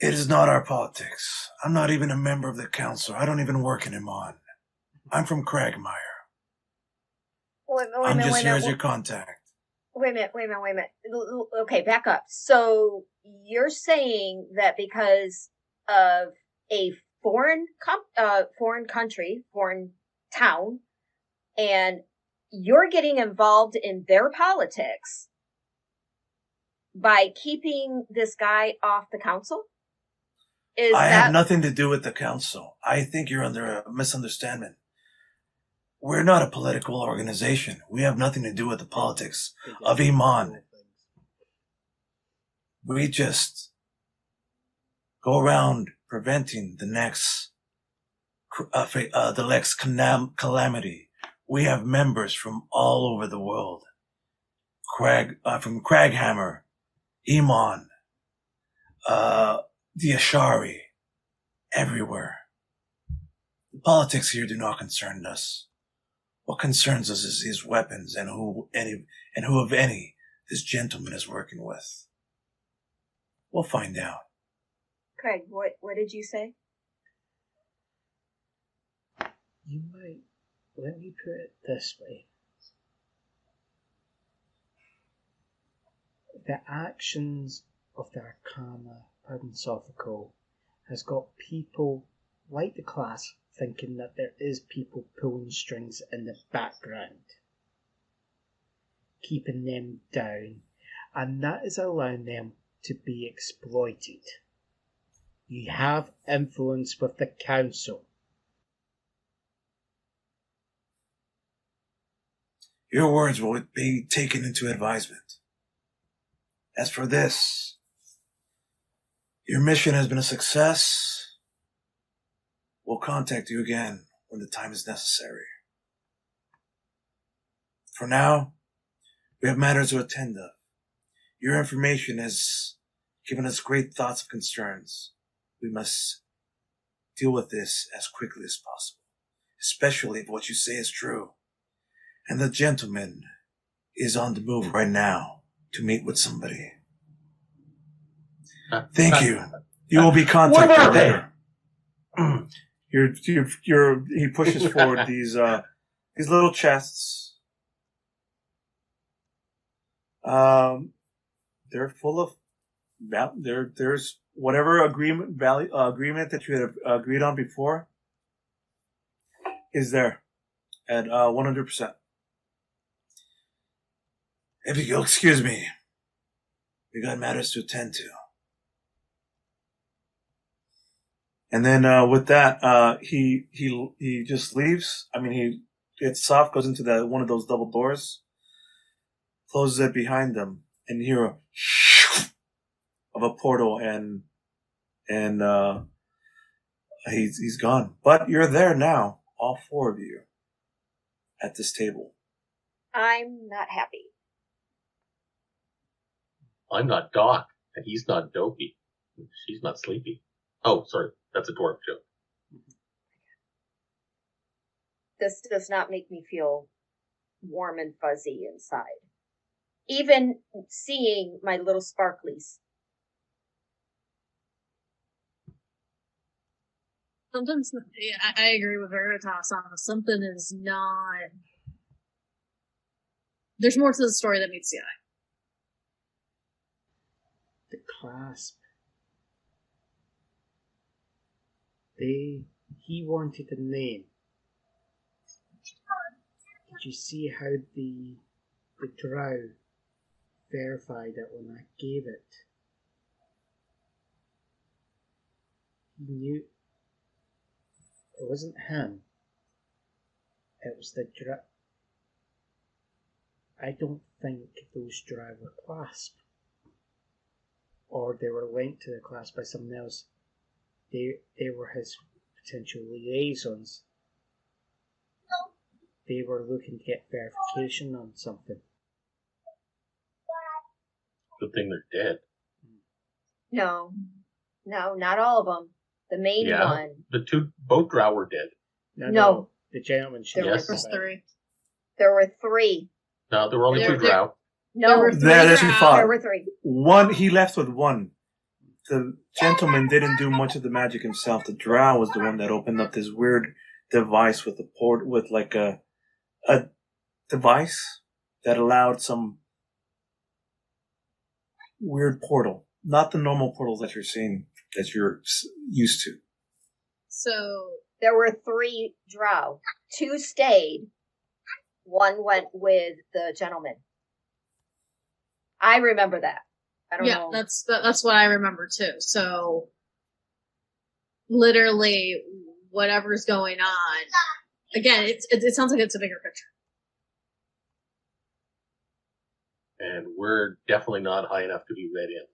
[SPEAKER 1] It is not our politics. I'm not even a member of the council. I don't even work in Iman. I'm from Cragmire. I'm just here as your contact.
[SPEAKER 4] Wait a minute. Okay, back up. So you're saying that because of a foreign country, foreign town, and you're getting involved in their politics by keeping this guy off the council?
[SPEAKER 1] I have nothing to do with the council. I think you're under a misunderstanding. We're not a political organization. We have nothing to do with the politics of Iman. We just go around preventing the next calamity. We have members from all over the world. From Craghammer, Iman, the Ashari, everywhere. The politics here do not concern us. What concerns us is these weapons and who of any this gentleman is working with. We'll find out.
[SPEAKER 4] Craig, what did you say?
[SPEAKER 2] You might, let me put it this way. The actions of the Arcana Paransophical has got people like the Clasp thinking that there is people pulling strings in the background, keeping them down, and that is allowing them to be exploited. You have influence with the council.
[SPEAKER 1] Your words will be taken into advisement. As for this, your mission has been a success. We'll contact you again when the time is necessary. For now, we have matters to attend to. Your information has given us great thoughts of concerns. We must deal with this as quickly as possible, especially if what you say is true. And the gentleman is on the move right now to meet with somebody. Thank you. You will be contacted
[SPEAKER 3] What are they?
[SPEAKER 1] later. He pushes forward these little chests. They're they're full of there's whatever agreement that you had agreed on before is there at 100%. If you'll excuse me, we got matters to attend to. And then with that, he just leaves. I mean, he gets soft, goes into one of those double doors, closes it behind them, and you hear a of a portal, and he's gone. But you're there now, all four of you, at this table.
[SPEAKER 4] I'm not happy.
[SPEAKER 3] I'm not Doc, and he's not Dopey. She's not Sleepy. Oh, sorry, that's a dwarf joke.
[SPEAKER 4] This does not make me feel warm and fuzzy inside. Even seeing my little sparklies.
[SPEAKER 5] Something's, I agree with Veritas on this. Something is not. There's more to the story than meets the eye.
[SPEAKER 2] The Clasp. He wanted a name. Did you see how the drow verified it when I gave it? He knew it wasn't him. It was the drow. I don't think those drow were Clasp. Or they were linked to the Clasp by someone else. They were his potential liaisons. They were looking to get verification on something.
[SPEAKER 3] Good thing they're dead.
[SPEAKER 4] No, not all of them. The main one.
[SPEAKER 3] Both drow were dead.
[SPEAKER 4] No.
[SPEAKER 2] The gentleman she
[SPEAKER 4] There
[SPEAKER 3] Yes.
[SPEAKER 5] There's three.
[SPEAKER 4] There were three.
[SPEAKER 3] No, there were only two drow.
[SPEAKER 4] No,
[SPEAKER 5] There were three
[SPEAKER 1] That is
[SPEAKER 5] drow.
[SPEAKER 1] fine.
[SPEAKER 4] there were three.
[SPEAKER 1] One, he left with one. The gentleman didn't do much of the magic himself. The drow was the one that opened up this weird device with like a device that allowed some weird portal. Not the normal portals that you're seeing, that you're used to.
[SPEAKER 5] So
[SPEAKER 4] There were three drow. Two stayed. One went with the gentleman. I remember that. I don't know.
[SPEAKER 5] that's what I remember too. So literally, whatever's going on. Again, it sounds like it's a bigger picture.
[SPEAKER 3] And we're definitely not high enough to be read in.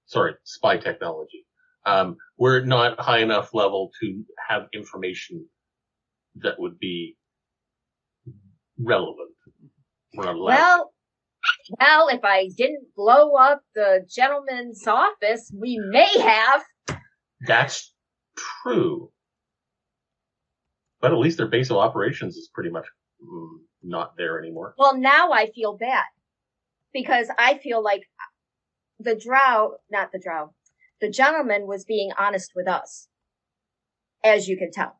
[SPEAKER 3] Sorry, spy technology. We're not high enough level to have information that would be relevant. We're not allowed.
[SPEAKER 4] Well, if I didn't blow up the gentleman's office, we may have.
[SPEAKER 3] That's true. But at least their base of operations is pretty much not there anymore.
[SPEAKER 4] Well, now I feel bad. Because I feel like the gentleman was being honest with us. As you can tell.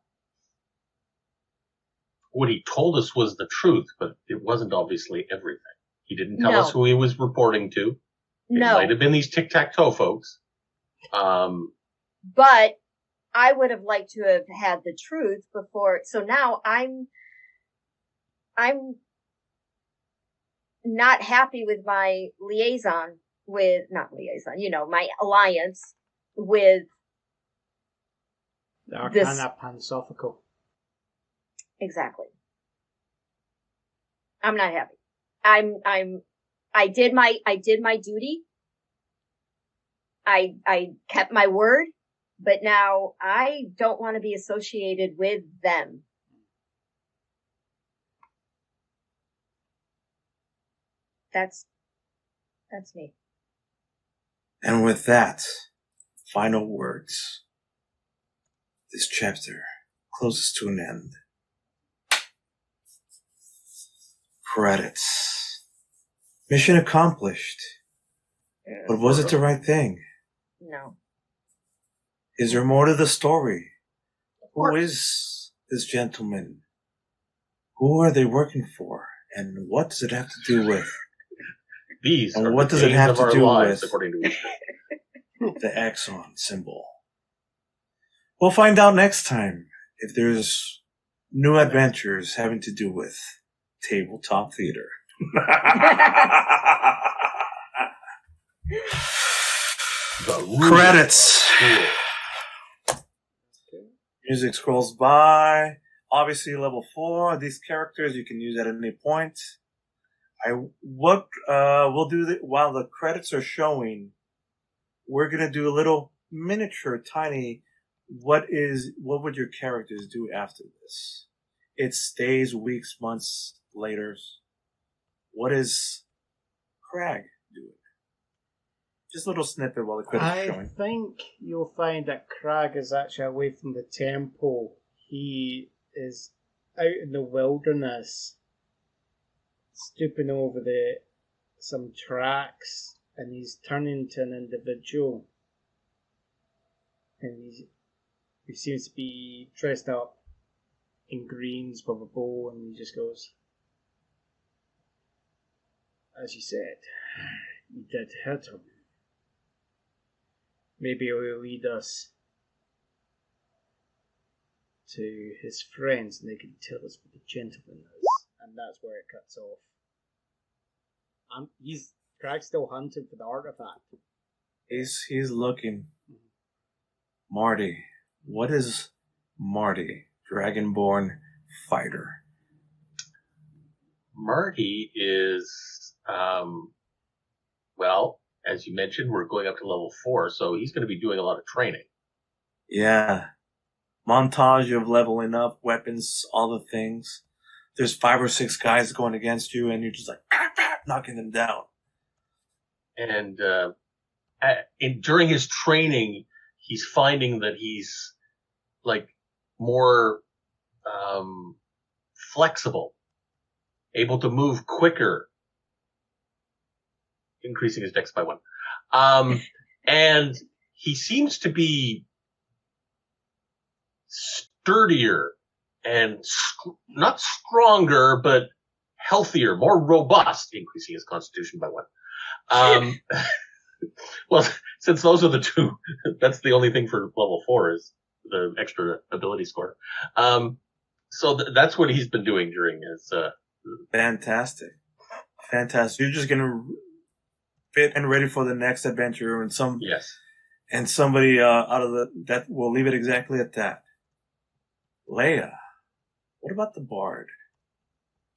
[SPEAKER 3] What he told us was the truth, but it wasn't obviously everything. He didn't tell us who he was reporting to. It might have been these tic-tac-toe folks.
[SPEAKER 4] But I would have liked to have had the truth before. So now I'm not happy with my my alliance with
[SPEAKER 2] the Arcana Pansophical.
[SPEAKER 4] Exactly. I'm not happy. I did my duty. I kept my word, but now I don't want to be associated with them. That's me.
[SPEAKER 1] And with that, final words. This chapter closes to an end. Credits. Mission accomplished. But was it the right thing?
[SPEAKER 4] No.
[SPEAKER 1] Is there more to the story? Who is this gentleman? Who are they working for? And what does it have to do with?
[SPEAKER 3] These
[SPEAKER 1] And
[SPEAKER 3] are
[SPEAKER 1] what
[SPEAKER 3] the
[SPEAKER 1] does it
[SPEAKER 3] days
[SPEAKER 1] have
[SPEAKER 3] of
[SPEAKER 1] to
[SPEAKER 3] our
[SPEAKER 1] do
[SPEAKER 3] lives,
[SPEAKER 1] with
[SPEAKER 3] according to Wisdom.
[SPEAKER 1] the Axon symbol? We'll find out next time if there's new adventures having to do with tabletop theater. Credits. Music scrolls by. Obviously, level 4. These characters you can use at any point. We'll do while the credits are showing. We're gonna do a little miniature, tiny. What would your characters do after this? It's days, weeks, months later. What is Crag doing? Just a little snippet while the credits are showing.
[SPEAKER 2] I think you'll find that Crag is actually away from the temple. He is out in the wilderness, stooping over some tracks, and he's turning to an individual. And he seems to be dressed up in greens with a bow, and he just goes, "As you said, you did hurt him. Maybe he will lead us to his friends and they can tell us what the gentleman is." And that's where it cuts off. Craig's still hunting for the artifact.
[SPEAKER 1] He's looking. Marty. What is Marty? Dragonborn fighter.
[SPEAKER 3] Marty is, well, as you mentioned, we're going up to level 4, so he's going to be doing a lot of training.
[SPEAKER 1] Yeah. Montage of leveling up, weapons, all the things. There's 5 or 6 guys going against you, and you're just like, knocking them down.
[SPEAKER 3] And during his training, he's finding that he's like more flexible, able to move quicker, increasing his dex by 1. And he seems to be sturdier and not stronger, but healthier, more robust, increasing his constitution by 1. Well, since those are the two, that's the only thing for level 4 is the extra ability score. So that's what he's been doing during his.
[SPEAKER 1] Fantastic. You're just gonna fit and ready for the next adventure, and
[SPEAKER 3] Yes.
[SPEAKER 1] And somebody out of that. We'll leave it exactly at that. Leia, what about the bard?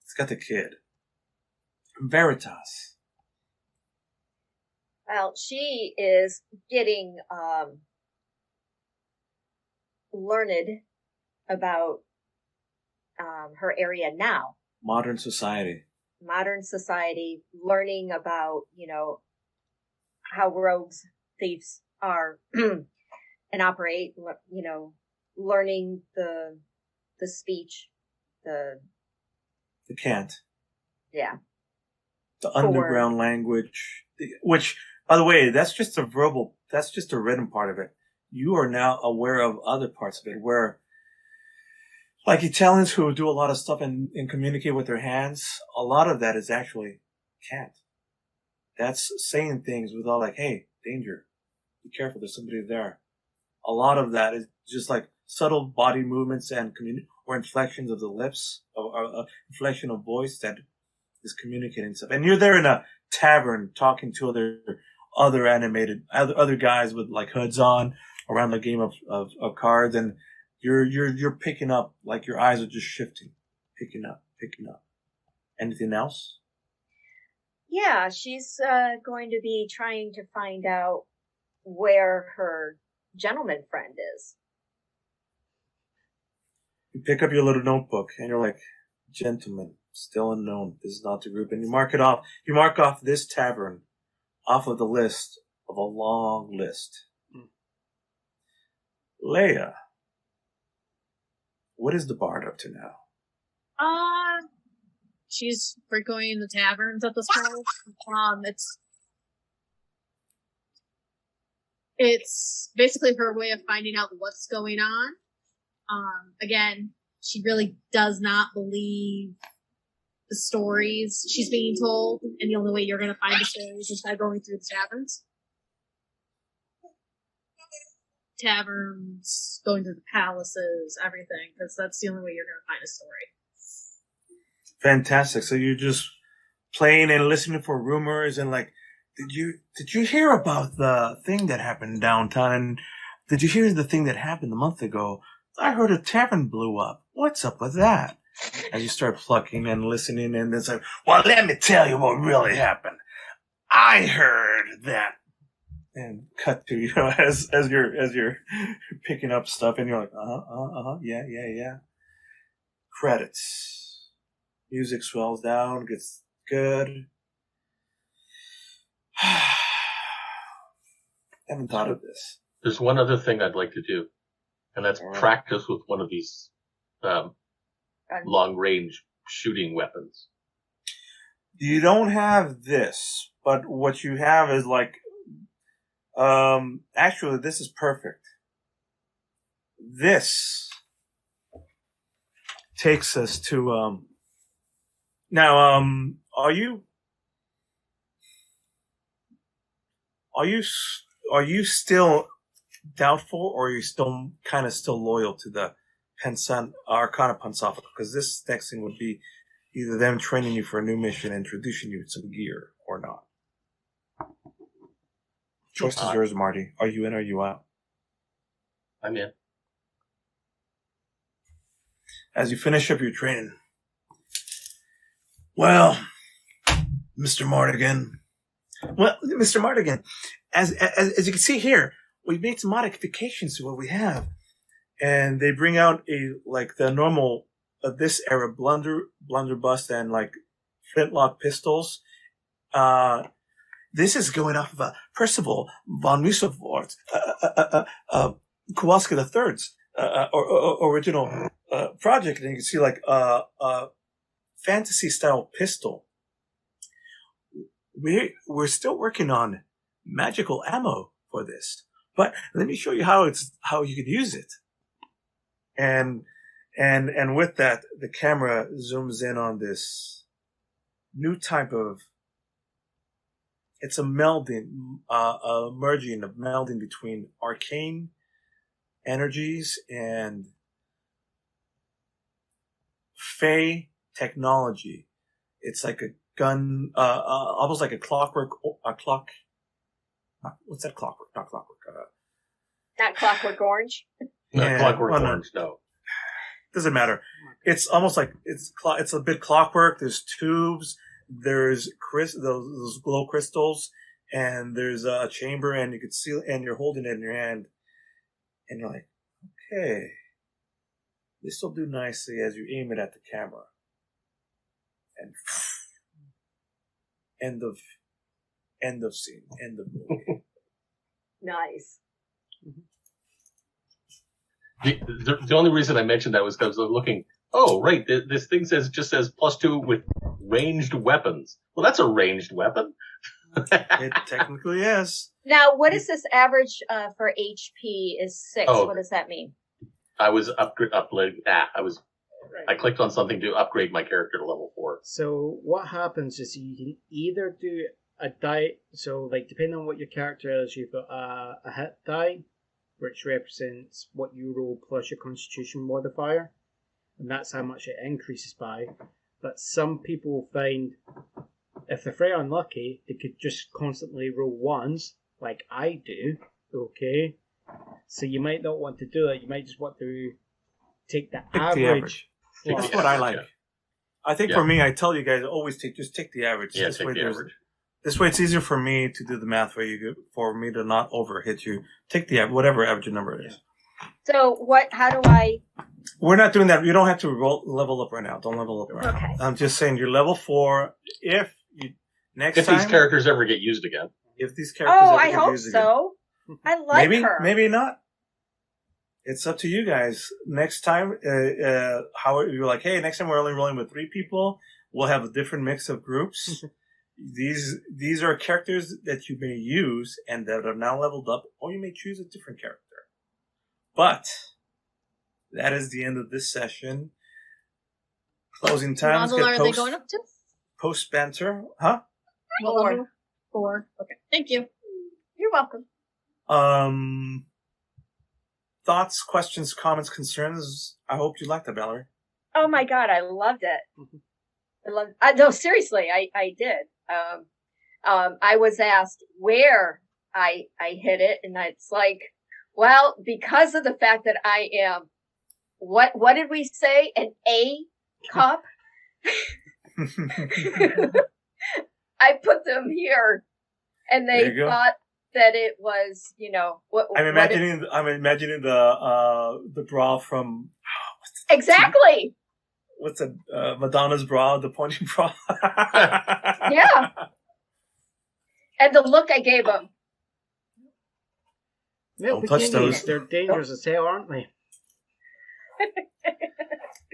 [SPEAKER 1] It's got the kid. Veritas.
[SPEAKER 4] Well, she is getting learned about her area now.
[SPEAKER 1] Modern society,
[SPEAKER 4] learning about, how rogues, thieves are and operate, learning the speech, the
[SPEAKER 1] cant.
[SPEAKER 4] Yeah.
[SPEAKER 1] The underground language, which, by the way, that's just a written part of it. You are now aware of other parts of it where, like Italians who do a lot of stuff and communicate with their hands, a lot of that is actually cant. That's saying things without like, hey, danger, be careful, there's somebody there. A lot of that is just like subtle body movements and or inflections of the lips, or inflection of voice that is communicating stuff. And you're there in a tavern talking to other guys with like hoods on around the game of cards, and you're picking up, like your eyes are just shifting, picking up. Anything else?
[SPEAKER 4] Yeah, she's going to be trying to find out where her gentleman friend is.
[SPEAKER 1] You pick up your little notebook and you're like, gentlemen, still unknown. This is not the group. And you mark it off. You mark off this tavern off of the list of a long list. Leia, what is the bard up to now?
[SPEAKER 5] She's frequenting the taverns at this point. It's basically her way of finding out what's going on. Again, she really does not believe the stories she's being told, and the only way you're going to find the stories is by going through the taverns, going through the palaces, everything, because that's the only way you're going to find a story.
[SPEAKER 1] Fantastic. So you're just playing and listening for rumors and like, did you hear about the thing that happened downtown? And did you hear the thing that happened a month ago? I heard a tavern blew up. What's up with that? As you start plucking and listening, and it's like, well, let me tell you what really happened. I heard that. And cut to, as you're picking up stuff, and you're like, yeah. Credits. Music swells down, gets good. Haven't thought of this.
[SPEAKER 3] There's one other thing I'd like to do, and that's practice with one of these long-range shooting weapons.
[SPEAKER 1] You don't have this, but what you have is like, actually, this is perfect. This takes us to, now, are you still doubtful, or are you still kind of still loyal to the Arcana Pansophica? Because this next thing would be either them training you for a new mission, introducing you to some gear, or not. Choice is yours, Marty. Are you in or are you out?
[SPEAKER 3] I'm in.
[SPEAKER 1] As you finish up your training. Well, Mr. Mardigan. As you can see here, we've made some modifications to what we have. And they bring out the normal, this era blunderbuss and like flintlock pistols. This is going off of Percival von Musselwort, Kowalski III's original project, and you can see like a fantasy style pistol. We're still working on magical ammo for this, but let me show you how you could use it. And with that, the camera zooms in on this new type of. It's a melding, melding between arcane energies and Fey technology. It's like a gun, almost like a clockwork, what's that clockwork? Not clockwork.
[SPEAKER 4] Not Clockwork Orange.
[SPEAKER 3] Not Clockwork Orange, no.
[SPEAKER 1] Doesn't matter. It's almost like it's a bit clockwork. There's tubes. There's those glow crystals, and there's a chamber, and you can see, and you're holding it in your hand, and you're like, okay, this will do nicely as you aim it at the camera. And end of scene, end of movie.
[SPEAKER 4] Nice.
[SPEAKER 3] The only reason I mentioned that was because I was looking. Oh, right. This thing just says +2 with ranged weapons. Well, that's a ranged weapon.
[SPEAKER 1] It technically is.
[SPEAKER 4] Now, what is this average for HP is 6?
[SPEAKER 3] Oh.
[SPEAKER 4] What does that mean?
[SPEAKER 3] I was I clicked on something to upgrade my character to level 4.
[SPEAKER 2] So what happens is you can either do a die. So like depending on what your character is, you've got a hit die, which represents what you roll plus your Constitution modifier, and that's how much it increases by. But some people find if they're very unlucky, they could just constantly roll ones, like I do. Okay, so you might not want to do it. You might just want to take the average.
[SPEAKER 1] That's what I like. I think for me, I tell you guys always just take the average.
[SPEAKER 3] Yeah, take the average.
[SPEAKER 1] This way, it's easier for me to do the math for me to not overhit you. Take the whatever average number it is.
[SPEAKER 4] So how do I?
[SPEAKER 1] We're not doing that. You don't have to level up right now. Don't level up right
[SPEAKER 4] Okay.
[SPEAKER 1] now. I'm just saying you're level 4. If these
[SPEAKER 3] characters ever get used again.
[SPEAKER 1] If these characters ever
[SPEAKER 4] I
[SPEAKER 1] get
[SPEAKER 4] hope
[SPEAKER 1] used
[SPEAKER 4] so.
[SPEAKER 1] again.
[SPEAKER 4] I like her.
[SPEAKER 1] Maybe not. It's up to you guys. Next time, how you're like, hey, next time we're only rolling with 3 people. We'll have a different mix of groups. These are characters that you may use and that are now leveled up, or you may choose a different character. But that is the end of this session. Closing
[SPEAKER 5] What
[SPEAKER 1] times
[SPEAKER 5] level
[SPEAKER 1] get
[SPEAKER 5] are they going up to?
[SPEAKER 1] post banter. Huh?
[SPEAKER 5] What
[SPEAKER 4] Four.
[SPEAKER 5] level? 4. Okay. Thank you.
[SPEAKER 4] You're welcome.
[SPEAKER 1] Thoughts, questions, comments, concerns. I hope you liked that, Valerie.
[SPEAKER 4] Oh my God, I loved it. No, seriously, I did. I was asked where I hit it, and it's like, well, because of the fact that I am, what did we say? An A cup? I put them here, and they thought that it was,
[SPEAKER 1] I'm imagining the bra from
[SPEAKER 4] exactly.
[SPEAKER 1] What's a Madonna's bra, the pointy bra.
[SPEAKER 4] Yeah. And the look I gave them.
[SPEAKER 2] Little
[SPEAKER 1] Don't touch those.
[SPEAKER 2] bikinis, they're dangerous as hell, aren't they?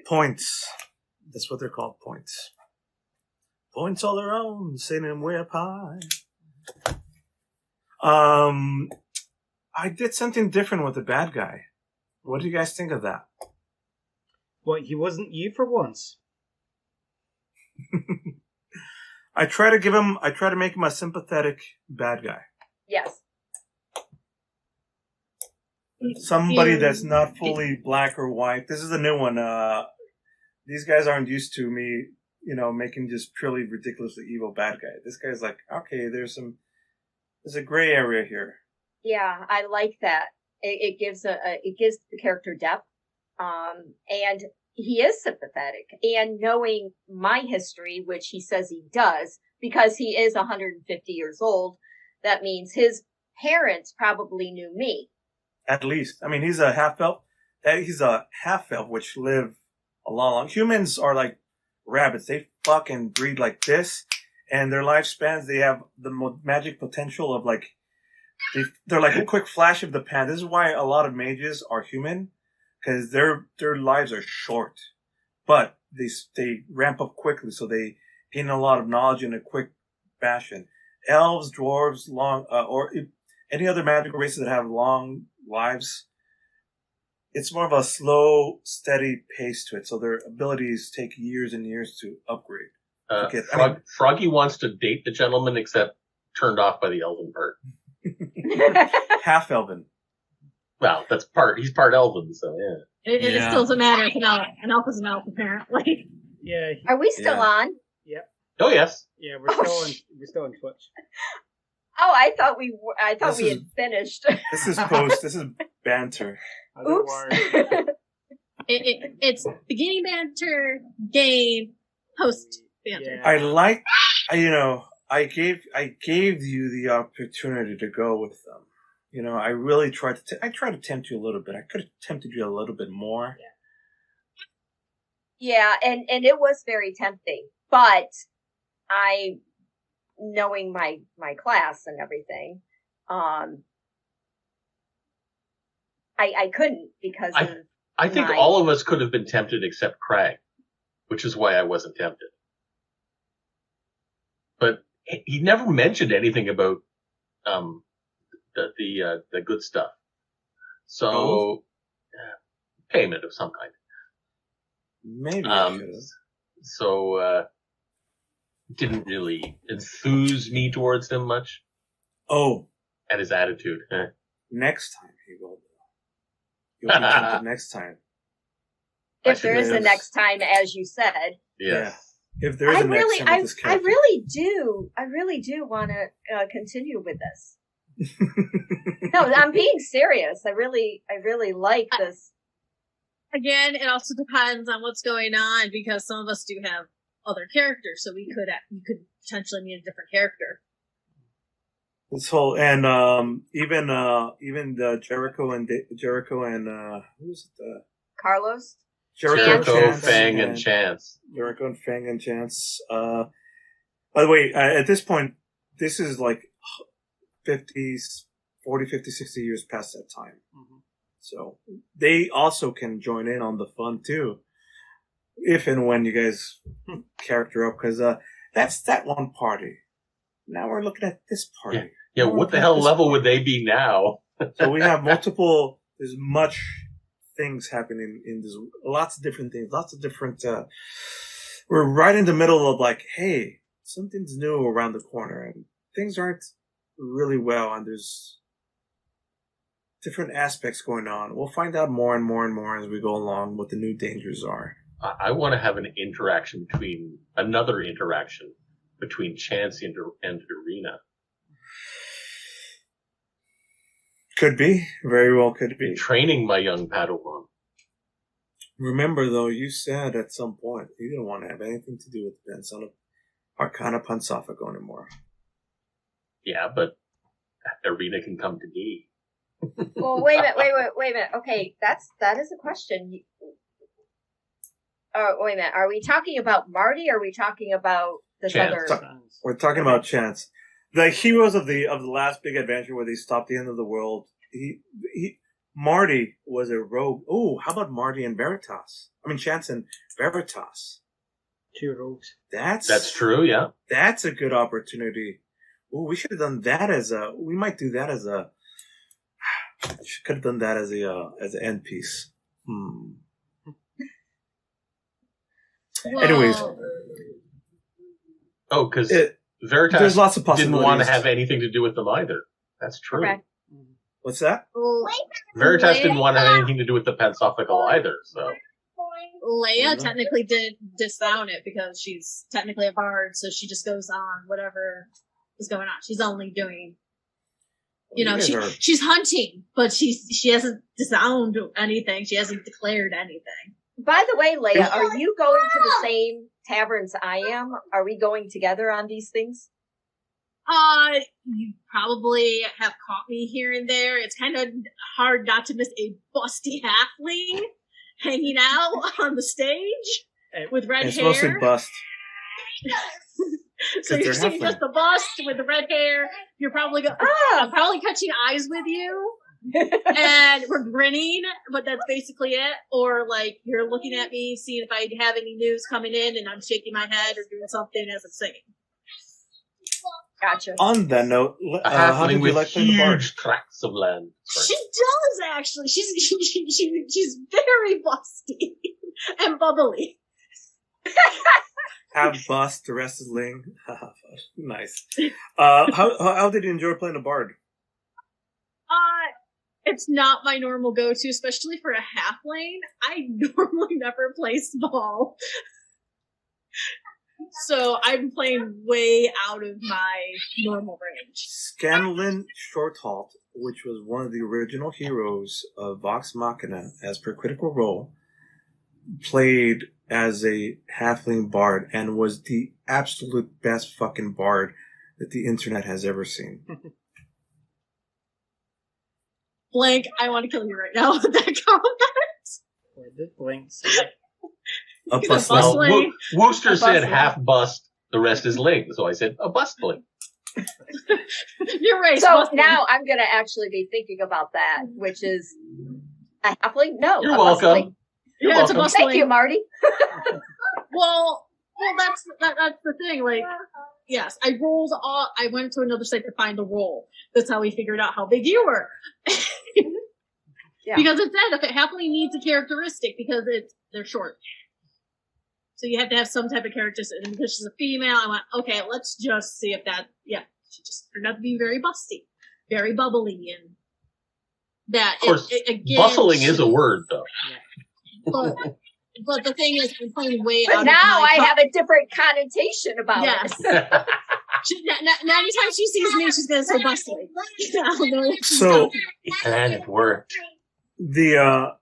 [SPEAKER 1] Points. That's what they're called, points. Points all around, sitting way up high. I did something different with the bad guy. What do you guys think of that?
[SPEAKER 2] Well, he wasn't you for once.
[SPEAKER 1] I try to make him a sympathetic bad guy.
[SPEAKER 4] Yes.
[SPEAKER 1] Somebody that's not fully black or white. This is a new one. These guys aren't used to me, making just purely ridiculously evil bad guy. This guy's like, okay, there's a gray area here.
[SPEAKER 4] Yeah, I like that. It gives the character depth. And he is sympathetic. And knowing my history, which he says he does, because he is 150 years old, that means his parents probably knew me.
[SPEAKER 1] At least. I mean, he's a half-elf. He's a half-elf, which live a long. Humans are like rabbits. They fucking breed like this. And their lifespans, they have the magic potential of like, they're like a quick flash of the pan. This is why a lot of mages are human. Because their lives are short, but they ramp up quickly, so they gain a lot of knowledge in a quick fashion. Elves, dwarves, or any other magical races that have long lives, it's more of a slow, steady pace to it. So their abilities take years and years to upgrade.
[SPEAKER 3] Froggy wants to date the gentleman, except turned off by the elven part.
[SPEAKER 1] Half elven.
[SPEAKER 3] Well, he's part elven, so yeah.
[SPEAKER 5] It still doesn't matter. It's an elf. An elf is an elf, apparently.
[SPEAKER 2] Yeah.
[SPEAKER 4] Are we still on?
[SPEAKER 2] Yep.
[SPEAKER 3] Oh yes.
[SPEAKER 2] Yeah, we're still on Twitch.
[SPEAKER 4] Oh, I thought we had finished.
[SPEAKER 1] This is banter.
[SPEAKER 4] Oops.
[SPEAKER 5] It's beginning banter, game, post banter.
[SPEAKER 2] Yeah.
[SPEAKER 1] I gave you the opportunity to go with them. I really tried to tempt you a little bit. I could have tempted you a little bit more.
[SPEAKER 4] Yeah, and it was very tempting. But knowing my class and everything, I couldn't because
[SPEAKER 3] I think all of us could have been tempted except Crag, which is why I wasn't tempted. But he never mentioned anything about the good stuff. So payment of some kind.
[SPEAKER 1] Maybe I could have.
[SPEAKER 3] So didn't really enthuse me towards him much.
[SPEAKER 1] Oh.
[SPEAKER 3] And his attitude.
[SPEAKER 1] Next time he will. You'll be tempted next time.
[SPEAKER 4] If there is a next time, as you said.
[SPEAKER 3] Yeah.
[SPEAKER 1] If there is a next time with this character.
[SPEAKER 4] I really do want to continue with this. No, I'm being serious. I really like this.
[SPEAKER 5] Again, it also depends on what's going on, because some of us do have other characters, so you could potentially meet a different character.
[SPEAKER 1] This whole and even the Jericho and who's it?
[SPEAKER 4] Carlos.
[SPEAKER 3] Jericho, Fang, and Chance.
[SPEAKER 1] Jericho and Fang and Chance. By the way, at this point, this is like 40, 50, 60 years past that time.
[SPEAKER 2] Mm-hmm.
[SPEAKER 1] So they also can join in on the fun too, if and when you guys character up, because that's that one party. Now we're looking at this party.
[SPEAKER 3] Yeah, what the hell level would they be now?
[SPEAKER 1] So we have multiple. There's much things happening in this. Lots of different things. Lots of different we're right in the middle of like, hey, something's new around the corner, and things aren't really well, and there's different aspects going on. We'll find out more and more and more as we go along what the new dangers are.
[SPEAKER 3] I want to have another interaction between Chance and Irina.
[SPEAKER 1] Could be. Very well could be.
[SPEAKER 3] Training my young Padawan.
[SPEAKER 1] Remember, though, you said at some point you didn't want to have anything to do with the Pensana Arcana Pansophico anymore.
[SPEAKER 3] Yeah, but Irina can come to me.
[SPEAKER 4] Well, wait a minute. Okay, that is a question. Oh, wait a minute. Are we talking about Marty, or are we talking about this
[SPEAKER 3] Chance.
[SPEAKER 4] other?
[SPEAKER 1] We're talking about Chance. The heroes of the last big adventure where they stopped the end of the world. Marty was a rogue. Oh, how about Marty and Veritas? I mean, Chance and Veritas.
[SPEAKER 2] 2 rogues.
[SPEAKER 1] That's
[SPEAKER 3] true, yeah.
[SPEAKER 1] That's a good opportunity. Oh, we should have done that we might do that as a, could have done that as an end piece.
[SPEAKER 5] Well,
[SPEAKER 1] Anyways.
[SPEAKER 3] Oh, because Veritas
[SPEAKER 1] there's lots of possibilities.
[SPEAKER 3] didn't want to have anything to do with them either. That's true.
[SPEAKER 4] Okay.
[SPEAKER 1] What's that?
[SPEAKER 3] Veritas didn't want to have anything to do with the Pansophical either, so.
[SPEAKER 5] Leia technically did disown it because she's technically a bard, so she just goes on whatever is going on. She's only doing, she's hunting, but she hasn't disowned anything. She hasn't declared anything.
[SPEAKER 4] By the way, Leia, are you going to the same taverns I am? Are we going together on these things?
[SPEAKER 5] You probably have caught me here and there. It's kind of hard not to miss a busty halfling hanging out on the stage with red
[SPEAKER 1] it's
[SPEAKER 5] hair.
[SPEAKER 1] It's mostly bust.
[SPEAKER 5] So you're seeing just the bust with the red hair. You're probably I'm probably catching eyes with you. And we're grinning, but that's basically it. Or like you're looking at me, seeing if I have any news coming in, and I'm shaking my head or doing something as I'm singing.
[SPEAKER 4] Gotcha.
[SPEAKER 1] On that note, how did you like playing the bard?
[SPEAKER 3] Huge tracts of land.
[SPEAKER 5] She does actually. She's very busty and bubbly.
[SPEAKER 1] Have bust, the rest is ling. Nice. How did you enjoy playing the bard?
[SPEAKER 5] It's not my normal go-to, especially for a halfling. I normally never play small. So I'm playing way out of my normal range.
[SPEAKER 1] Scanlan Shorthalt, which was one of the original heroes of Vox Machina as per Critical Role, played as a halfling bard and was the absolute best fucking bard that the internet has ever seen.
[SPEAKER 5] Blank, I want to kill you right now with that comment.
[SPEAKER 2] What did Blank say?
[SPEAKER 1] A bust
[SPEAKER 3] Well,
[SPEAKER 1] link.
[SPEAKER 3] Wooster said
[SPEAKER 4] bust
[SPEAKER 3] half bust, the rest is ling. So I said a bustling.
[SPEAKER 5] You're right.
[SPEAKER 4] So
[SPEAKER 5] bustling.
[SPEAKER 4] now I'm going to actually be thinking about that, which is a halfling? No.
[SPEAKER 3] You're
[SPEAKER 4] a
[SPEAKER 3] welcome.
[SPEAKER 4] bustling.
[SPEAKER 3] You're
[SPEAKER 5] Yeah, it's a
[SPEAKER 3] welcome.
[SPEAKER 5] bustling.
[SPEAKER 4] Thank you, Marty.
[SPEAKER 5] Well, that's the thing. Like, yes, I went to another site to find the roll. That's how we figured out how big you were.
[SPEAKER 4] Yeah.
[SPEAKER 5] Because it said if it happily needs a characteristic because they're short. So you have to have some type of characteristic. And because she's a female, I went, okay, let's just see if she just turned out to be very busty, very bubbly, and that.
[SPEAKER 3] Of course,
[SPEAKER 5] again,
[SPEAKER 3] bustling is a word, though.
[SPEAKER 5] But the thing is, I'm playing way
[SPEAKER 4] But
[SPEAKER 5] out
[SPEAKER 4] now
[SPEAKER 5] of my
[SPEAKER 4] I have a different connotation about
[SPEAKER 5] Yes.
[SPEAKER 4] it.
[SPEAKER 5] Now, anytime she sees me, she's gonna say bustling.
[SPEAKER 1] So
[SPEAKER 3] And it worked.
[SPEAKER 1] the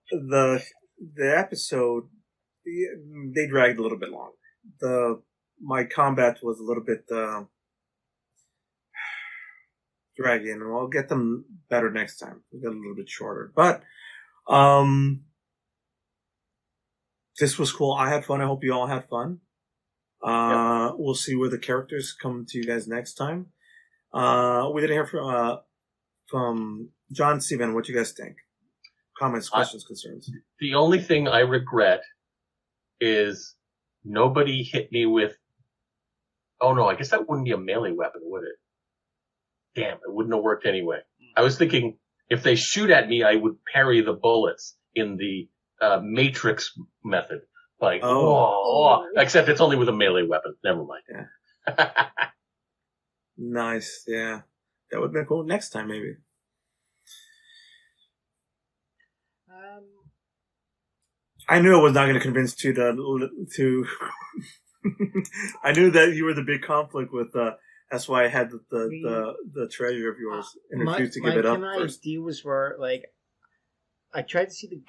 [SPEAKER 1] episode, they dragged a little bit long. My combat was a little bit dragging. I'll get them better next time. We'll get a little bit shorter, but this was cool. I had fun. I hope you all had fun. We'll see where the characters come to you guys next time. We didn't hear from John, Steven. What you guys think? Comments, questions, concerns?
[SPEAKER 3] The only thing I regret is nobody hit me with. Oh no, I guess that wouldn't be a melee weapon, would it? Damn, it wouldn't have worked anyway. I was thinking if they shoot at me, I would parry the bullets in the Matrix method. Like,
[SPEAKER 1] Oh.
[SPEAKER 3] whoa. Except it's only with a melee weapon. Never mind.
[SPEAKER 1] Yeah. Nice. Yeah. That would have been cool next time, maybe. I knew I was not going to convince you to. I knew that you were the big conflict with. That's why I had the treasure of yours and refused to give it up.
[SPEAKER 2] My ideas were like, I tried to see the.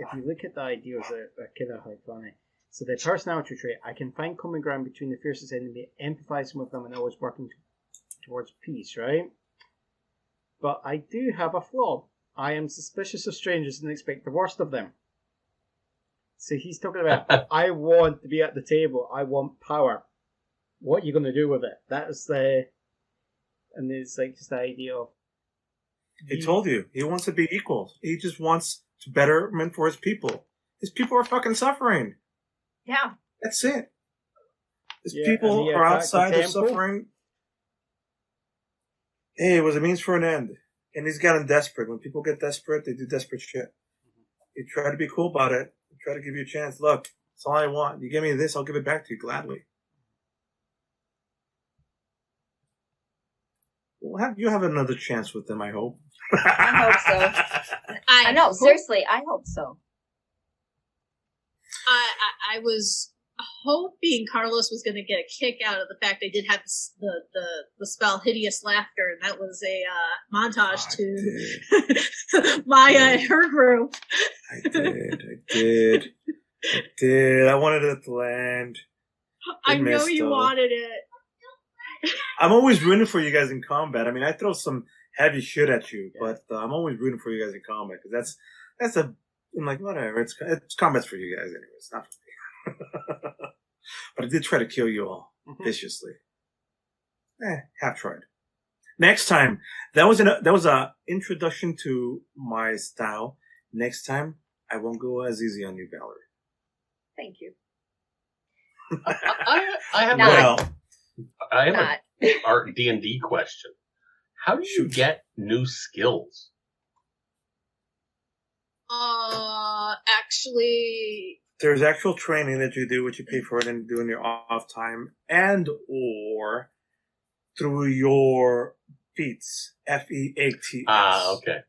[SPEAKER 2] If you look at the ideas, they're kind of like funny. So the personality trait, I can find common ground between the fiercest enemy, empathizing with them, and always working towards peace. Right. But I do have a flaw. I am suspicious of strangers and expect the worst of them. So he's talking about, I want to be at the table. I want power. What are you going to do with it? That's the... And it's like just the idea of...
[SPEAKER 1] He told you. He wants to be equal. He just wants to betterment for his people. His people are fucking suffering.
[SPEAKER 4] Yeah.
[SPEAKER 1] That's it. His people are outside, they're suffering. Hey, it was a means for an end. And he's gotten desperate. When people get desperate, they do desperate shit. You try to be cool about it. You try to give you a chance. Look, that's all I want. You give me this, I'll give it back to you gladly. Well, you have another chance with them, I hope.
[SPEAKER 4] I hope so. I know, seriously, I hope so.
[SPEAKER 5] I was hoping Carlos was going to get a kick out of the fact they did have the spell Hideous Laughter, and that was a montage to Maya and her group.
[SPEAKER 1] I did. I wanted it to land.
[SPEAKER 5] I know you wanted it.
[SPEAKER 1] I'm always rooting for you guys in combat. I mean, I throw some heavy shit at you, but I'm always rooting for you guys in combat because I'm like, whatever. It's combat's for you guys anyway. It's not for me. But I did try to kill you all viciously. Half tried. Next time, that was a introduction to my style. Next time, I won't go as easy on you, Valerie.
[SPEAKER 4] Thank you.
[SPEAKER 3] I have an art D&D question. How do you get new skills?
[SPEAKER 5] Actually,
[SPEAKER 1] there's actual training that you do, which you pay for it and do in your off time, and or through your feats, FEATS.
[SPEAKER 3] Okay.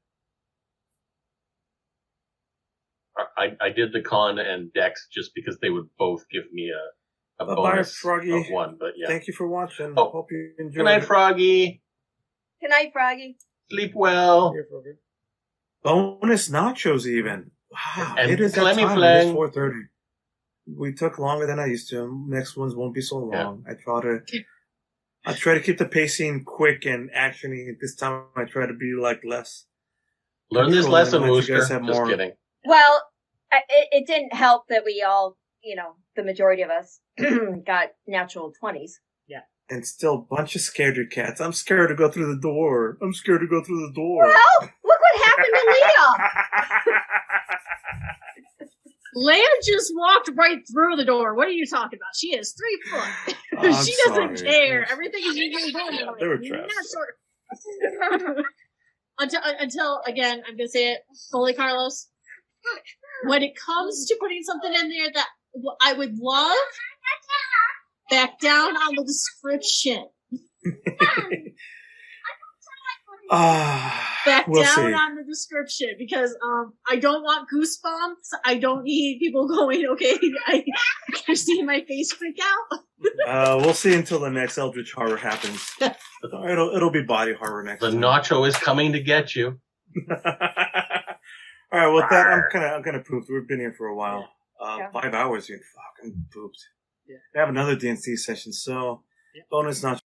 [SPEAKER 3] I did the con and Dex just because they would both give me a bonus
[SPEAKER 1] Froggy.
[SPEAKER 3] of 1, but yeah.
[SPEAKER 1] Thank you for watching.
[SPEAKER 3] Oh.
[SPEAKER 1] Hope you enjoyed.
[SPEAKER 3] Good night, Froggy.
[SPEAKER 4] Good night, Froggy.
[SPEAKER 3] Sleep well.
[SPEAKER 2] Here, Froggy.
[SPEAKER 1] Bonus nachos even. Wow.
[SPEAKER 3] And
[SPEAKER 1] it is that
[SPEAKER 3] Clemmy
[SPEAKER 1] time.
[SPEAKER 3] Flang.
[SPEAKER 1] It is 4:30. We took longer than I used to. Next ones won't be so long. Yeah. I try to keep the pacing quick and actiony. This time I try to be like less.
[SPEAKER 3] Learn this lesson, Wooster. Just kidding.
[SPEAKER 4] Well, it didn't help that we all, the majority of us got natural 20s.
[SPEAKER 2] Yeah.
[SPEAKER 1] And still a bunch of scaredy cats. I'm scared to go through the door.
[SPEAKER 4] Well, look what happened to Leah.
[SPEAKER 5] Leia just walked right through the door. What are you talking about? She is 3 foot. She doesn't care. Everything is usually going on.
[SPEAKER 1] They were traps.
[SPEAKER 5] Until again, I'm gonna say it fully, Carlos. When it comes to putting something in there that I would love, back down on the description. Back down on the description because I don't want goosebumps. I don't need people going, okay, you're seeing my face freak out.
[SPEAKER 1] We'll see until the next Eldritch horror happens. It'll be body horror next time.
[SPEAKER 3] Nacho is coming to get you.
[SPEAKER 1] All right, with that, I'm kind of pooped. We've been here for a while. 5 hours here. Fucking pooped.
[SPEAKER 2] Yeah.
[SPEAKER 1] We have another D&C session, so bonus nacho.